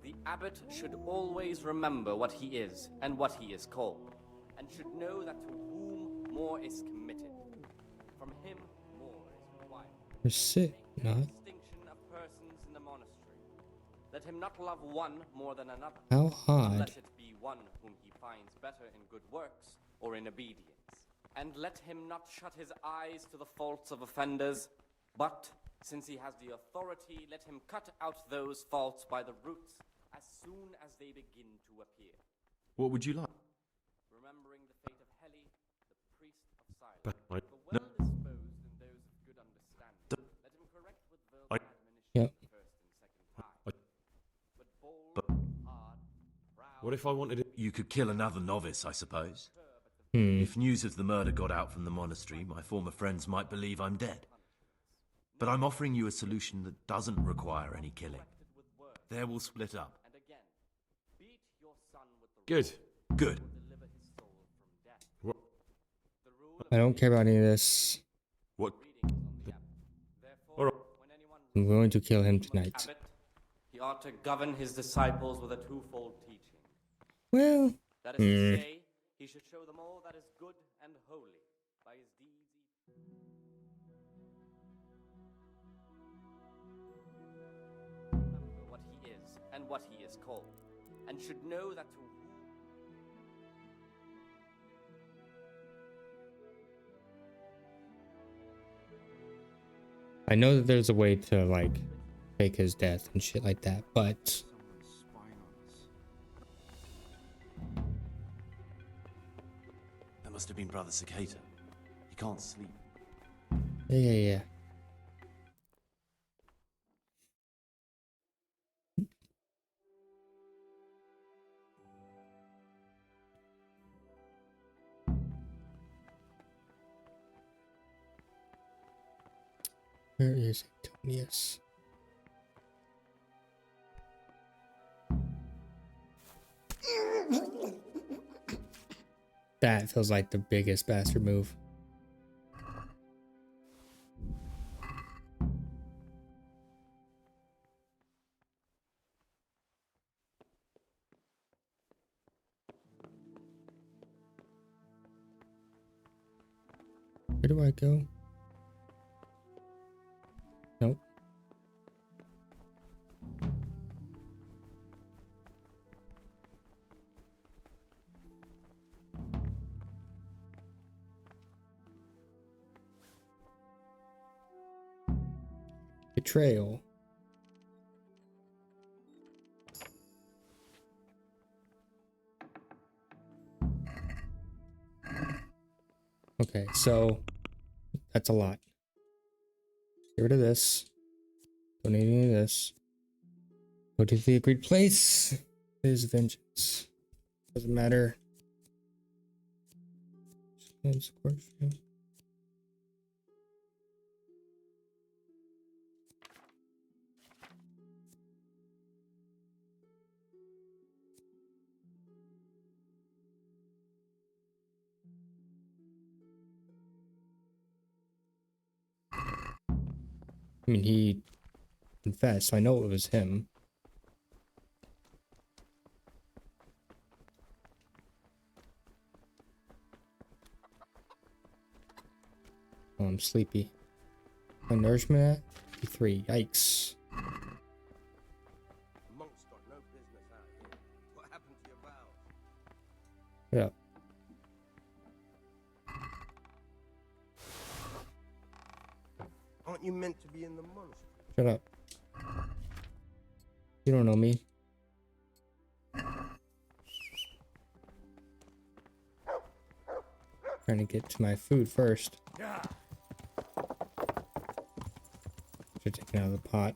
M: The abbot should always remember what he is and what he is called, and should know that to whom more is committed, from him more is required.
A: Or sit, not.
M: Distinction of persons in the monastery. Let him not love one more than another.
A: How odd.
M: Unless it be one whom he finds better in good works or in obedience. And let him not shut his eyes to the faults of offenders, but, since he has the authority, let him cut out those faults by the roots as soon as they begin to appear.
P: What would you like?
M: Remembering the fate of Heli, the priest of silence.
S: But I-
M: The well-disposed and those of good understanding. Let him correct with verbal
S: I-
M: admonition
A: Yep.
M: the first and second time. But bold, hard, proud...
S: What if I wanted it?
F: You could kill another novice, I suppose.
A: Hmm.
F: If news of the murder got out from the monastery, my former friends might believe I'm dead. But I'm offering you a solution that doesn't require any killing. There we'll split up.
M: And again, beat your son with the
S: Good.
F: Good.
M: deliver his soul from death.
S: What?
M: The rule of
A: I don't care about any of this.
S: What?
M: reading is on the abbot. Therefore,
S: All right.
M: when anyone
A: I'm going to kill him
M: reads the
A: tonight.
M: abbot, he ought to govern his disciples with a twofold teaching.
A: Well,
M: That is to say, he should show them all that is good and holy by his deeds. Remember what he is and what he is called, and should know that to
A: I know that there's a way to like fake his death and shit like that, but
F: That must have been Brother Cicada. He can't sleep.
A: yeah. Where is Antonius? That feels like the biggest bastard move. Where do I go? Nope. Betrayal. Okay, so that's a lot. Get rid of this. Don't need any of this. Go to the agreed place. It is vengeance. Doesn't matter. It's question. I mean, he confessed, so I know it was him. Oh, I'm sleepy. My nourishment at 3. Yikes.
D: Monk's got no business out here. What happened to your vows?
A: Yeah.
D: Aren't you meant to be in the monastery?
A: Shut up. You don't know me. Trying to get to my food first. Should take it out of the pot.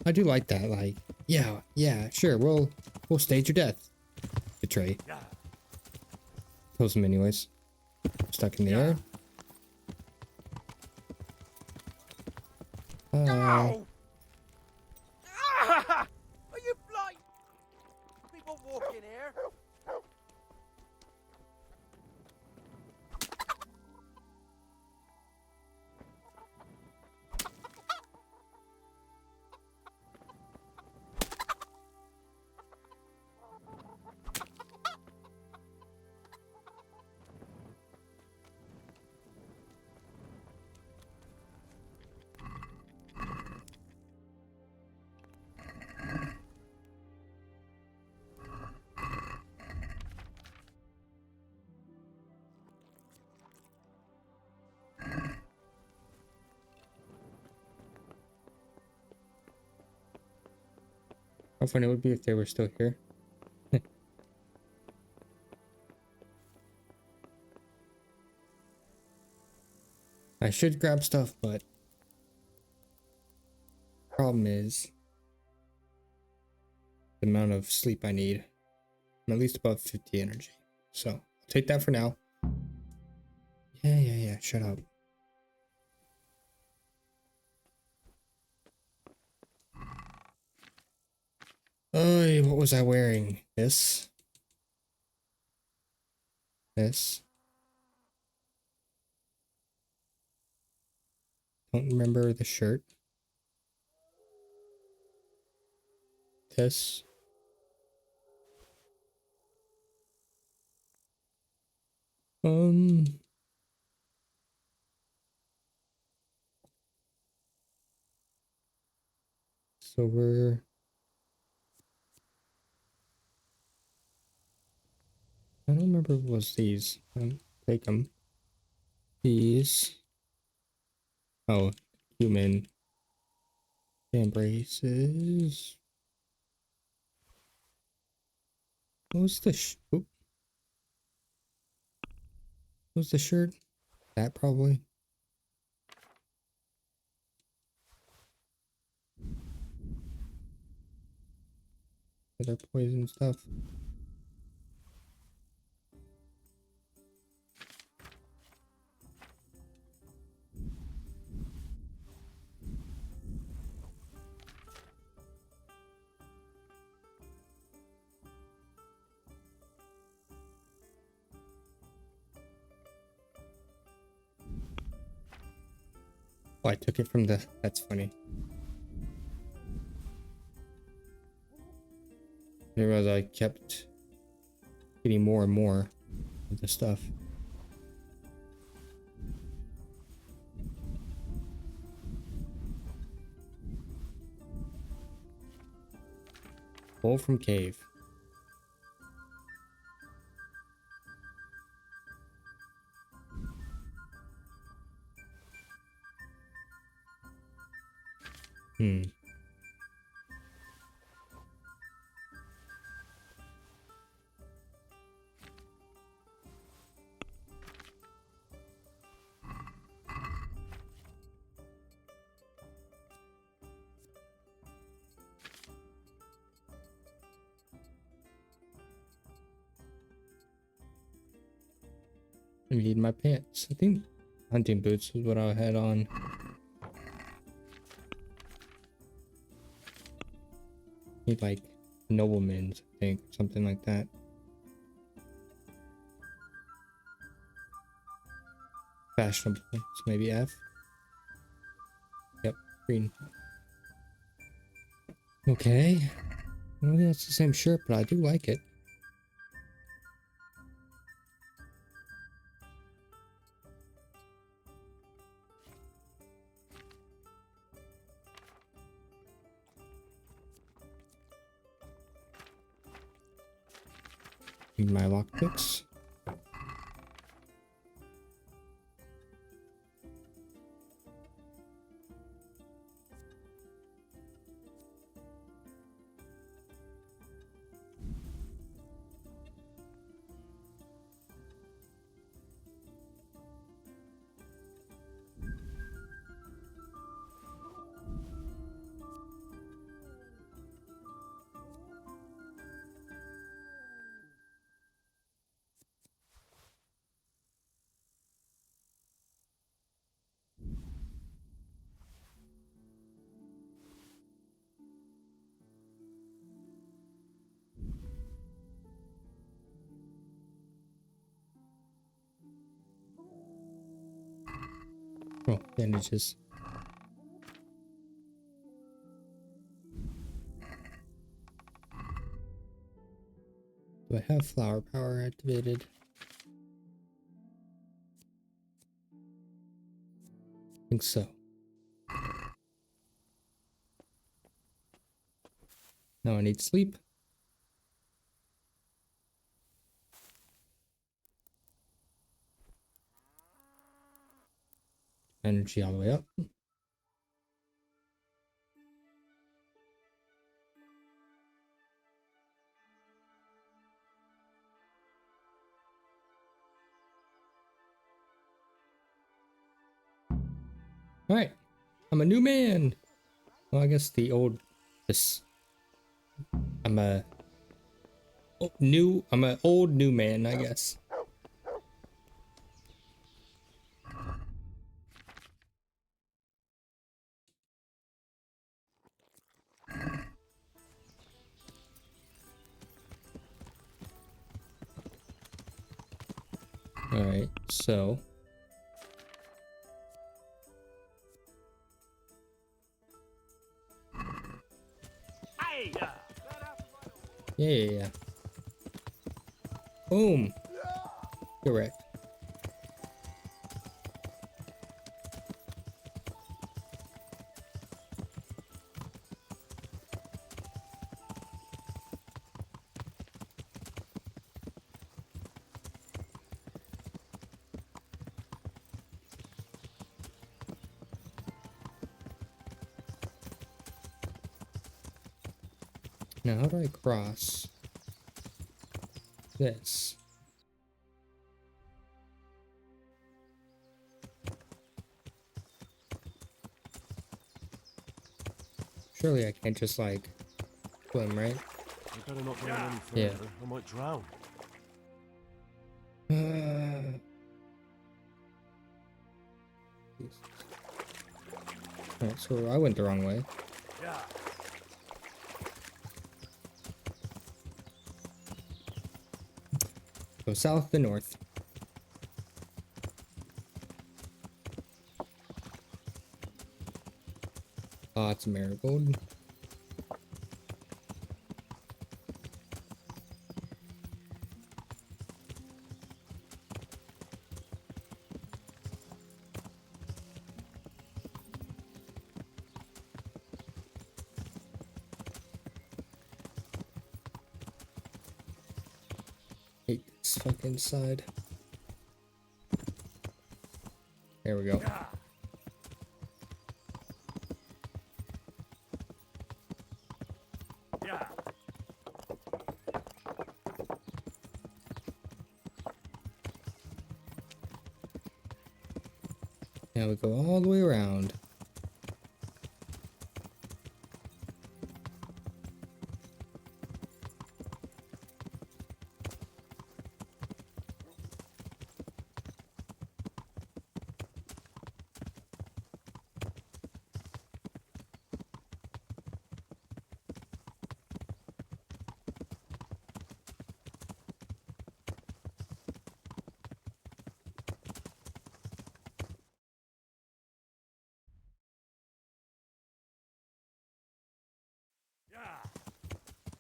A: I do like that. Like, yeah, sure. We'll stage your death. Betray. Kills him anyways. Stuck in the air.
D: No! Are you blind? People walk in here.
A: How funny it would be if they were still here. I should grab stuff, but problem is the amount of sleep I need. I'm at least above 50 energy. So I'll take that for now. Yeah, shut up. Oh, what was I wearing? This. Don't remember the shirt. This. So we're... I don't remember if it was these. Take them. These. Oh, human embraces. What was the what was the shirt? That probably. Other poison stuff. Oh, I took it from the... That's funny. I didn't realize I kept getting more and more of the stuff. Pull from cave. I need my pants. I think hunting boots is what I had on. Need like noblemen's, I think, something like that. Fashionable, so maybe F. Yep, green. Okay. I don't think that's the same shirt, but I do like it. Need my lockpicks. Oh, bandages. Do I have flower power activated? I think so. Now I need sleep. Energy all the way up. Alright. I'm a new man. Well, I guess the old I'm a old new man, I guess. Alright, so yeah. Boom. Correct. Now, how do I cross this? Surely I can't just like swim, right?
T: You better not go any further.
A: Yeah.
T: I might drown.
A: Alright, so I went the wrong way. Go south to north. Lots of marigold. Hate this fucking side. There we go. Now we go all the way around.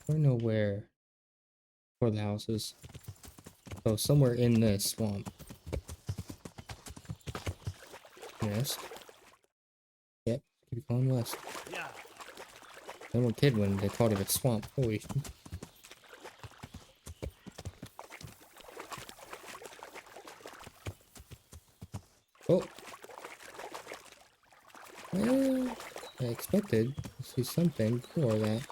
A: I don't know where for the houses. So somewhere in this swamp. Yes. Yep. Keep going west.
G: Yeah.
A: I was a kid when they called it a swamp. Holy. Oh. Well, I expected to see something before that.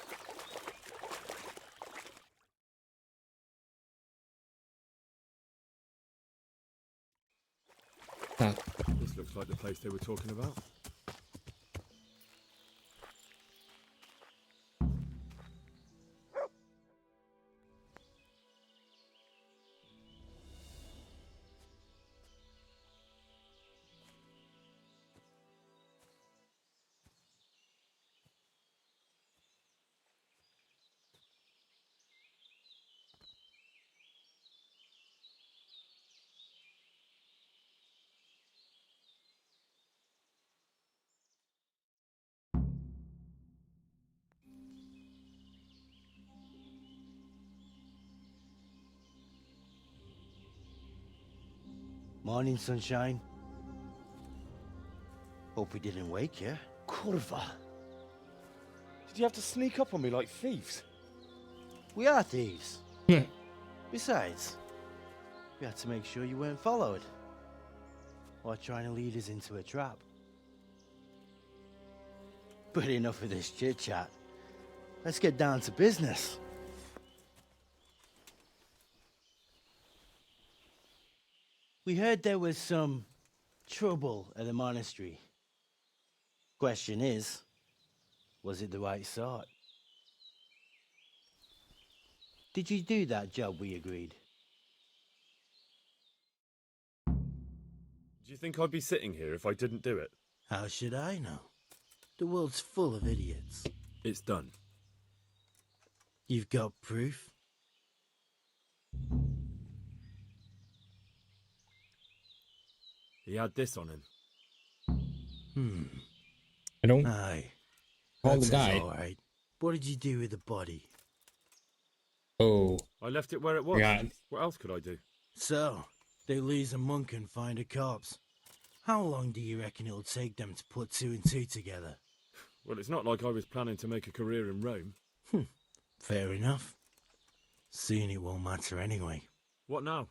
A: Ah.
S: This looks like the place they were talking about.
K: Morning, sunshine. Hope we didn't wake you.
V: Kurva! Did you have to sneak up on me like thieves?
K: We are thieves. Besides, we had to make sure you weren't followed. Or trying to lead us into a trap. But enough of this chit-chat. Let's get down to business. We heard there was some trouble at the monastery. Question is, was it the right sort? Did you do that job we agreed?
S: Do you think I'd be sitting here if I didn't do it?
K: How should I know? The world's full of idiots.
S: It's done.
K: You've got proof?
S: He had this on him.
A: I don't.
K: Aye.
A: Call the guy.
K: All right. What did you do with the body?
A: Oh.
S: I left it where it was.
A: Yeah.
S: What else could I do?
K: So, they lose a monk and find a corpse. How long do you reckon it'll take them to put two and two together?
S: Well, it's not like I was planning to make a career in Rome.
K: Fair enough. Soon it won't matter anyway.
S: What now?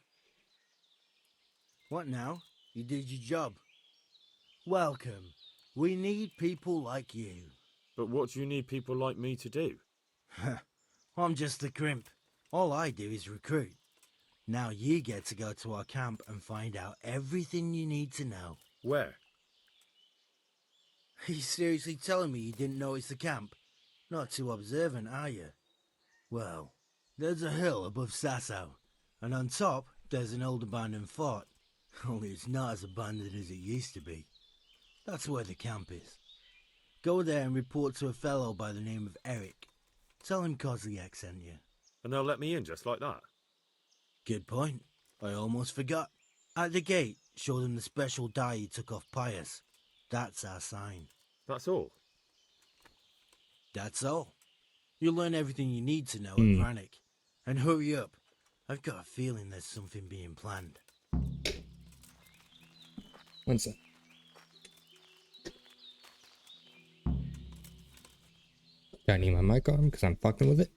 K: What now? You did your job. Welcome. We need people like you.
S: But what do you need people like me to do?
K: I'm just the crimp. All I do is recruit. Now you get to go to our camp and find out everything you need to know.
S: Where?
K: Are you seriously telling me you didn't know it's the camp? Not too observant, are you? Well, there's a hill above Sasau, and on top there's an old abandoned fort. Only it's not as abandoned as it used to be. That's where the camp is. Go there and report to a fellow by the name of Eric. Tell him Kozliak sent you.
S: And they'll let me in just like that?
K: Good point. I almost forgot. At the gate, show them the special die you took off Pius. That's our sign.
S: That's all?
K: That's all. You'll learn everything you need to know at Brannick. And hurry up. I've got a feeling there's something being planned.
A: One sec. Do I need my mic on because I'm fucking with it?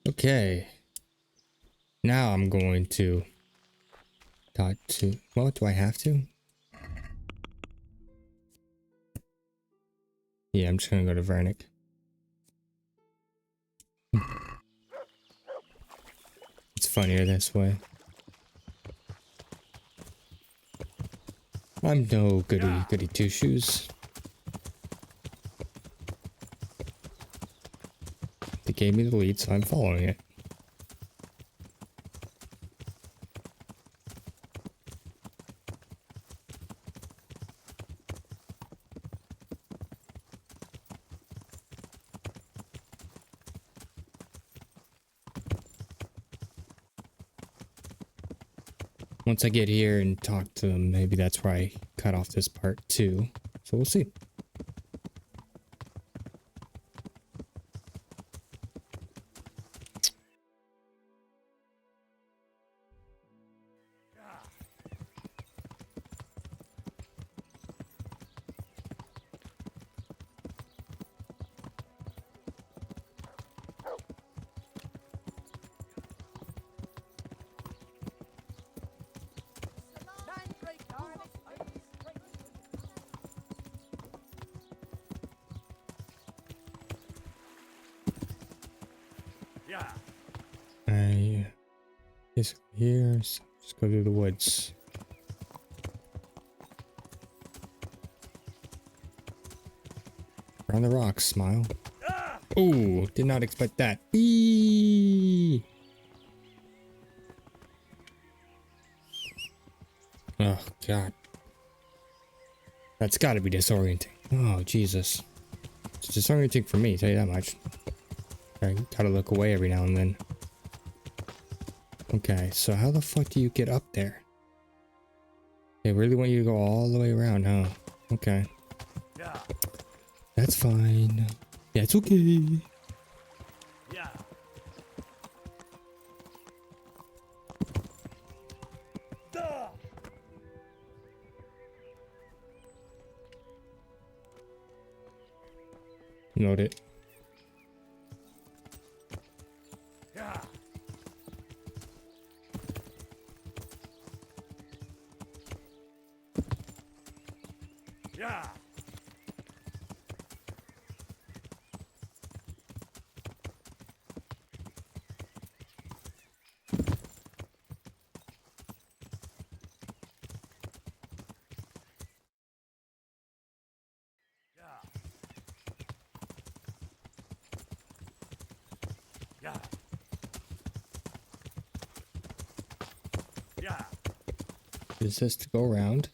A: Okay. Now I'm going to talk to... Well, do I have to? Yeah, I'm just gonna go to Vernick. It's funnier this way. I'm no goody two shoes. They gave me the lead, so I'm following it. Once I get here and talk to them, maybe that's where I cut off this part too. So we'll see. Here, so just go through the woods. Around the rocks, smile. Oh, did not expect that. Eee! Oh, God. That's gotta be disorienting. Oh, Jesus. It's disorienting for me, tell you that much. I gotta look away every now and then. Okay, so how the fuck do you get up there? They really want you to go all the way around, huh? Okay. That's fine. Yeah, it's okay.
G: Yeah.
A: Note it.
G: Yeah. Yeah. Yeah. Yeah.
A: Is this to go around?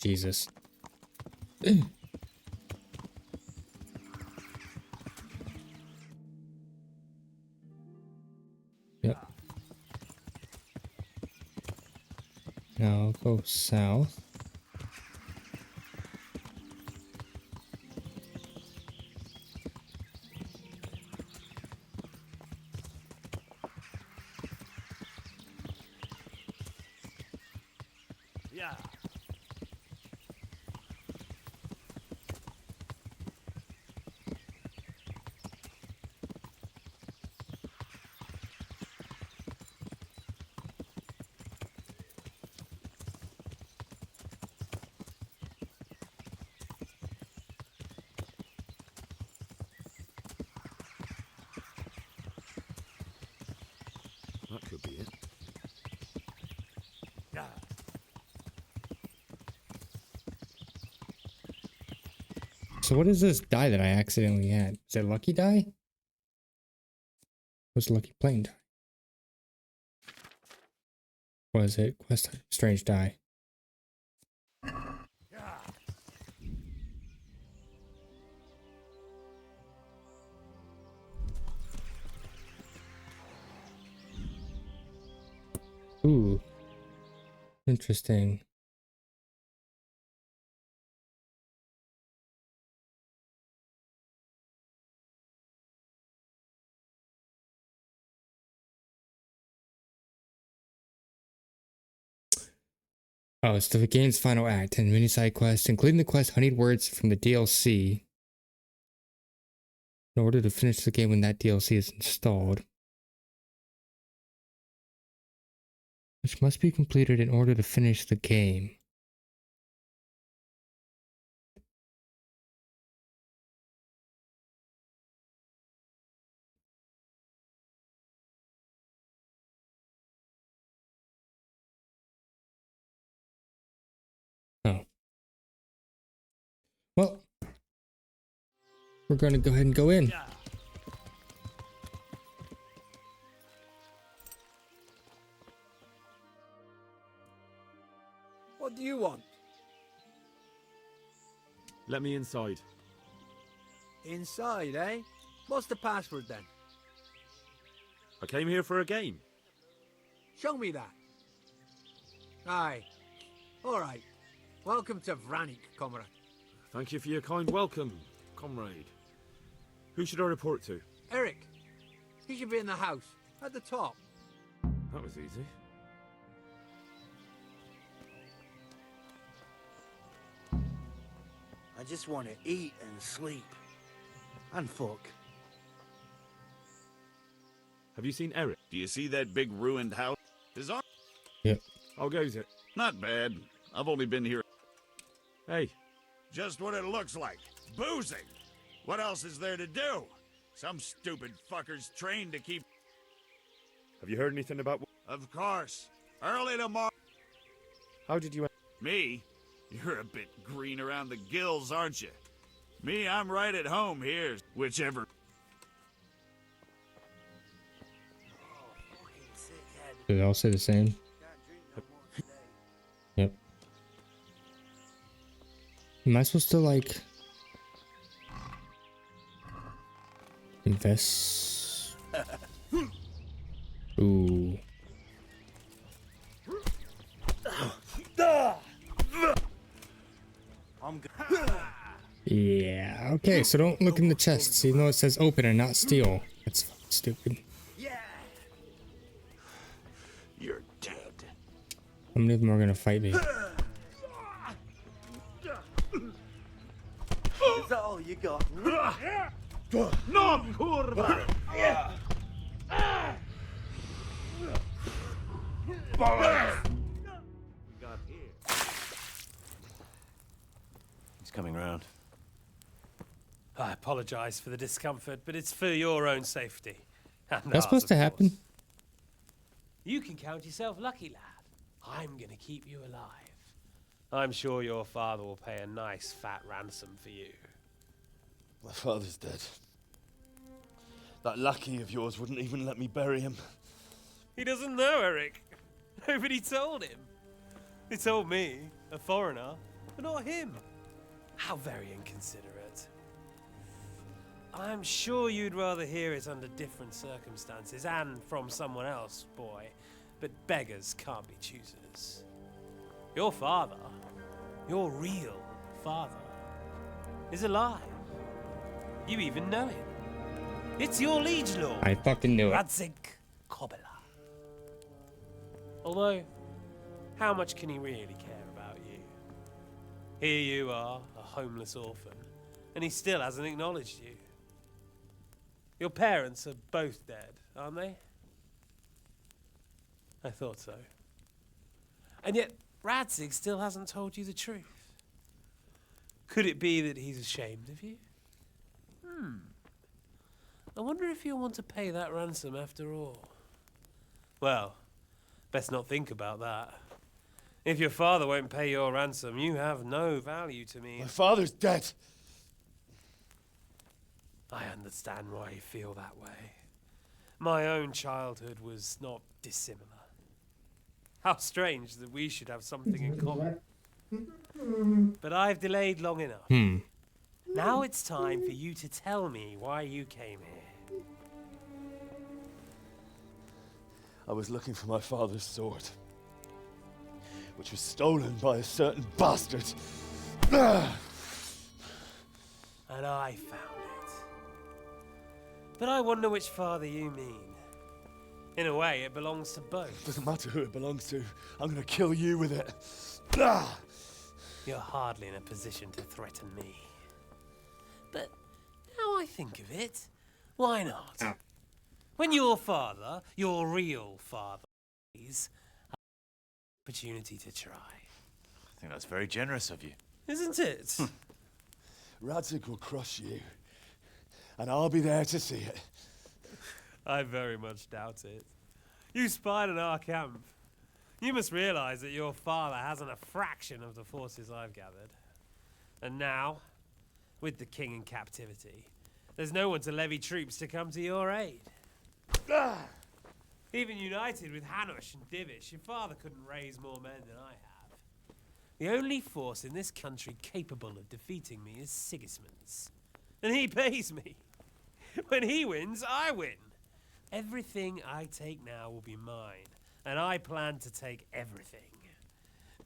A: Jesus. Yep. Now go south.
G: Yeah.
B: That could be it.
G: Yeah.
A: So what is this die that I accidentally had? Is it lucky die? What's lucky plane die? Was it quest strange die? Ooh. Interesting. Oh, it's the game's final act and mini side quests, including the quest Honeyed Words from the DLC. In order to finish the game when that DLC is installed, which must be completed in order to finish the game. Oh. Well, we're going to go ahead and go in.
D: What do you want?
B: Let me inside.
D: Inside, eh? What's the password then?
B: I came here for a game.
D: Show me that. Aye. All right. Welcome to Vranik, comrade.
B: Thank you for your kind welcome, comrade. Who should I report to?
D: Eric. He should be in the house, at the top.
B: That was easy.
K: I just want to eat and sleep. And fuck.
B: Have you seen Eric?
C: Do you see that big ruined house? His arm?
A: Yep.
B: How goes it?
C: Not bad. I've only been here.
S: Hey.
C: Just what it looks like. Boozing. What else is there to do? Some stupid fuckers trained to keep...
S: Have you heard anything about...
C: Of course. Early tomorrow...
S: How did you...
C: Me? You're a bit green around the gills, aren't you? Me, I'm right at home here, whichever...
A: Do they all say the same? Yep. Am I supposed to, like... invest? Ooh. Yeah, okay, so don't look in the chests, even though it says open and not steal. That's fucking stupid.
C: You're dead.
A: How many of them are gonna fight me?
K: Is that all you got?
C: No, kurwa!
E: He's coming round.
G: I apologize for the discomfort, but it's for your own safety. And
A: That's
G: ours,
A: supposed to
G: of
A: happen.
G: course. You can count yourself lucky, lad. I'm gonna keep you alive. I'm sure your father will pay a nice fat ransom for you.
T: My father's dead. That lackey of yours wouldn't even let me bury him.
G: He doesn't know, Eric. Nobody told him. He told me, a foreigner, but not him. How very inconsiderate. I'm sure you'd rather hear it under different circumstances and from someone else, boy. But beggars can't be choosers. Your father, your real father, is alive. You even know him. It's your liege lord.
A: I fucking knew it.
G: Radzig Kobyla. Although, how much can he really care about you? Here you are, a homeless orphan, and he still hasn't acknowledged you. Your parents are both dead, aren't they? I thought so. And yet, Radzig still hasn't told you the truth. Could it be that he's ashamed of you? I wonder if you'll want to pay that ransom after all. Well, best not think about that. If your father won't pay your ransom, you have no value to me.
T: My father's dead.
G: I understand why you feel that way. My own childhood was not dissimilar. How strange that we should have something in common. But I've delayed long enough. Now it's time for you to tell me why you came here.
T: I was looking for my father's sword, which was stolen by a certain bastard.
G: And I found it. But I wonder which father you mean. In a way, it belongs to both.
T: Doesn't matter who it belongs to. I'm gonna kill you with it.
G: You're hardly in a position to threaten me. But now I think of it, why not? When your father, your real father, is an opportunity to try.
H: I think that's very generous of you.
G: Isn't it?
T: Radzig will crush you, and I'll be there to see it.
G: I very much doubt it. You spied on our camp. You must realize that your father hasn't a fraction of the forces I've gathered. And now, with the king in captivity, there's no one to levy troops to come to your aid. Even united with Hanush and Divish, your father couldn't raise more men than I have. The only force in this country capable of defeating me is Sigismund's. And he pays me. When he wins, I win. Everything I take now will be mine, and I plan to take everything.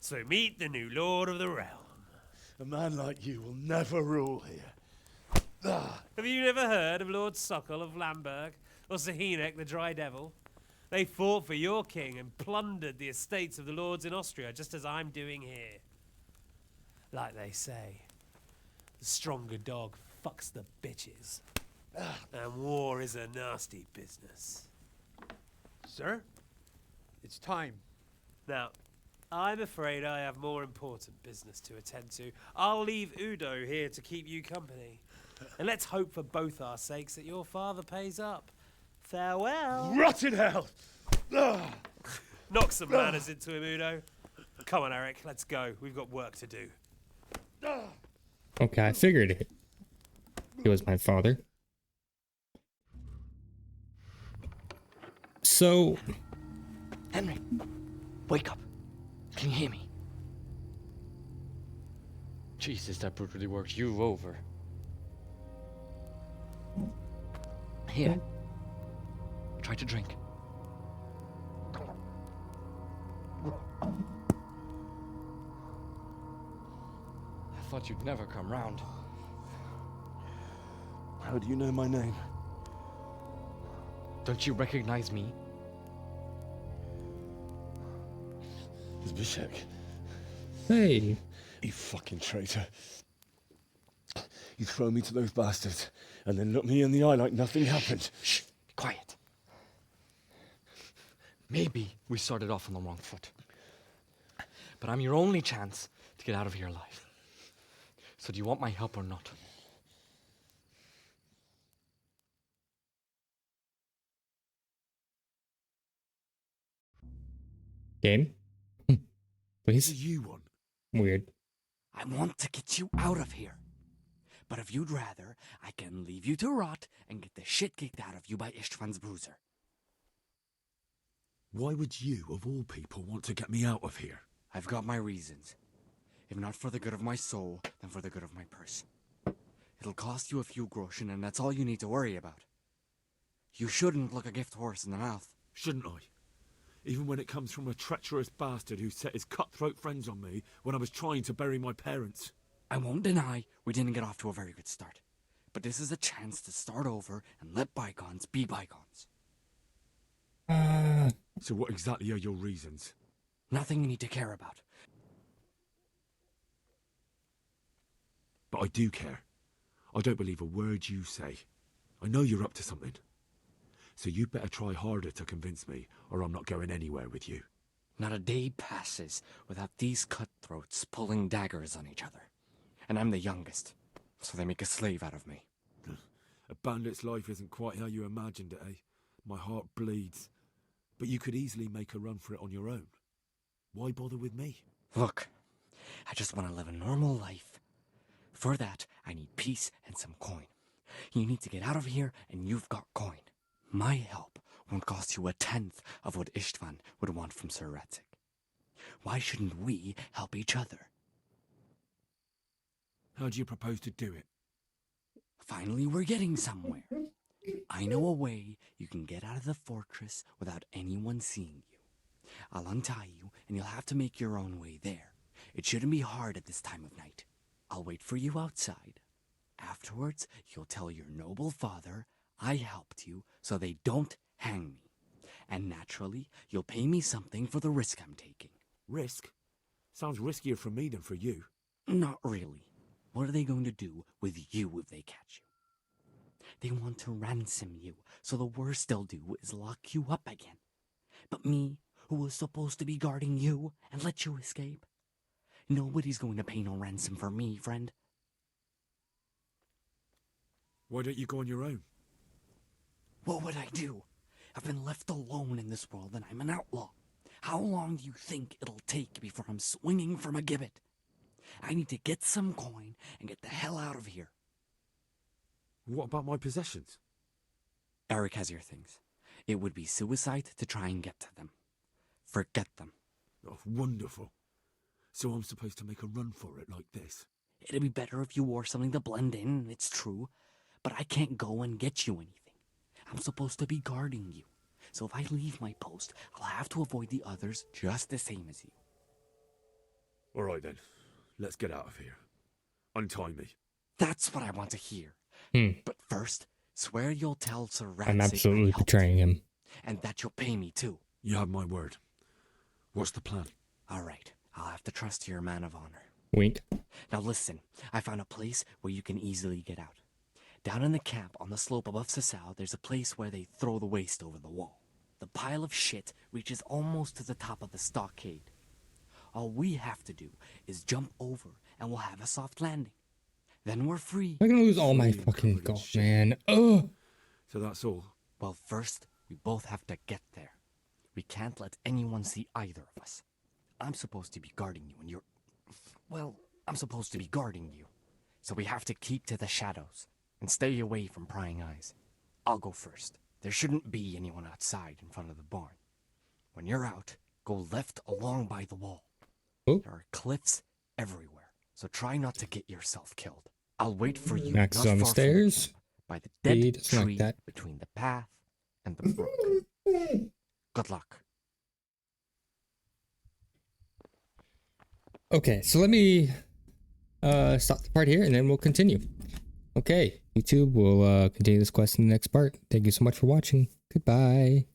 G: So meet the new lord of the realm.
T: A man like you will never rule here.
G: Have you never heard of Lord Sokol of Lamberg, or Sahinek the Dry Devil? They fought for your king and plundered the estates of the lords in Austria, just as I'm doing here. Like they say, the stronger dog fucks the bitches. And war is a nasty business.
D: Sir, it's time.
G: Now, I'm afraid I have more important business to attend to. I'll leave Udo here to keep you company. And let's hope for both our sakes that your father pays up. Farewell.
V: Rot in hell!
G: Knock some manners into him, Udo. Come on, Eric, let's go. We've got work to do.
A: Okay, I figured it. He was my father. So...
L: Henry, wake up. Can you hear me? Jesus, that brutally worked you over. Here. Try to drink. I thought you'd never come round.
T: How do you know my name?
L: Don't you recognize me?
T: Zbyszek.
A: Hey.
T: You fucking traitor. You throw me to those bastards and then look me in the eye like nothing happened.
L: Shh, be quiet. Maybe we started off on the wrong foot. But I'm your only chance to get out of here alive. So do you want my help or not?
A: Game? Please?
T: What do you want?
A: Weird.
L: I want to get you out of here. But if you'd rather, I can leave you to rot and get the shit kicked out of you by Istvan's bruiser.
B: Why would you, of all people, want to get me out of here?
L: I've got my reasons. If not for the good of my soul, then for the good of my purse. It'll cost you a few groschen, and that's all you need to worry about. You shouldn't look a gift horse in the mouth.
B: Shouldn't I? Even when it comes from a treacherous bastard who set his cutthroat friends on me when I was trying to bury my parents.
L: I won't deny we didn't get off to a very good start. But this is a chance to start over and let bygones be bygones.
B: So what exactly are your reasons?
L: Nothing you need to care about.
B: But I do care. I don't believe a word you say. I know you're up to something. So you'd better try harder to convince me, or I'm not going anywhere with you.
L: Not a day passes without these cutthroats pulling daggers on each other. And I'm the youngest, so they make a slave out of me.
B: A bandit's life isn't quite how you imagined it, eh? My heart bleeds. But you could easily make a run for it on your own. Why bother with me?
L: Look, I just want to live a normal life. For that, I need peace and some coin. You need to get out of here, and you've got coin. My help won't cost you a tenth of what Istvan would want from Sir Radzig. Why shouldn't we help each other?
B: How do you propose to do it?
L: Finally, we're getting somewhere. I know a way you can get out of the fortress without anyone seeing you. I'll untie you, and you'll have to make your own way there. It shouldn't be hard at this time of night. I'll wait for you outside. Afterwards, you'll tell your noble father I helped you so they don't hang me. And naturally, you'll pay me something for the risk I'm taking.
B: Risk? Sounds riskier for me than for you.
L: Not really. What are they going to do with you if they catch you? They want to ransom you, so the worst they'll do is lock you up again. But me, who was supposed to be guarding you and let you escape? Nobody's going to pay no ransom for me, friend.
B: Why don't you go on your own?
L: What would I do? I've been left alone in this world and I'm an outlaw. How long do you think it'll take before I'm swinging from a gibbet? I need to get some coin and get the hell out of here.
B: What about my possessions?
L: Eric has your things. It would be suicide to try and get to them. Forget them.
B: Oh, wonderful. So I'm supposed to make a run for it like this?
L: It'd be better if you wore something to blend in, it's true. But I can't go and get you anything. I'm supposed to be guarding you. So if I leave my post, I'll have to avoid the others just the same as you.
B: All right then. Let's get out of here. Untie me.
L: That's what I want to hear. But first, swear you'll tell Sir Radzig
A: I'm absolutely betraying him.
L: And that you'll pay me too.
B: You have my word. What's the plan?
L: All right. I'll have to trust your man of honor.
A: Wink.
L: Now listen, I found a place where you can easily get out. Down in the camp on the slope above Sasau, there's a place where they throw the waste over the wall. The pile of shit reaches almost to the top of the stockade. All we have to do is jump over and we'll have a soft landing. Then we're free.
A: I'm gonna lose all my fucking golf, man. Ugh.
B: So that's all?
L: Well, first, we both have to get there. We can't let anyone see either of us. I'm supposed to be guarding you and you're... Well, I'm supposed to be guarding you. So we have to keep to the shadows and stay away from prying eyes. I'll go first. There shouldn't be anyone outside in front of the barn. When you're out, go left along by the wall.
A: Oh.
L: There are cliffs everywhere, so try not to get yourself killed. I'll wait for you
A: Max
L: not
A: is on the
L: far from
A: stairs.
L: camp, by the dead
A: Speed, something
L: tree
A: like that.
L: between the path and the brook. Good luck.
A: Okay, so let me stop the part here and then we'll continue. Okay, YouTube, we'll continue this quest in the next part. Thank you so much for watching. Goodbye.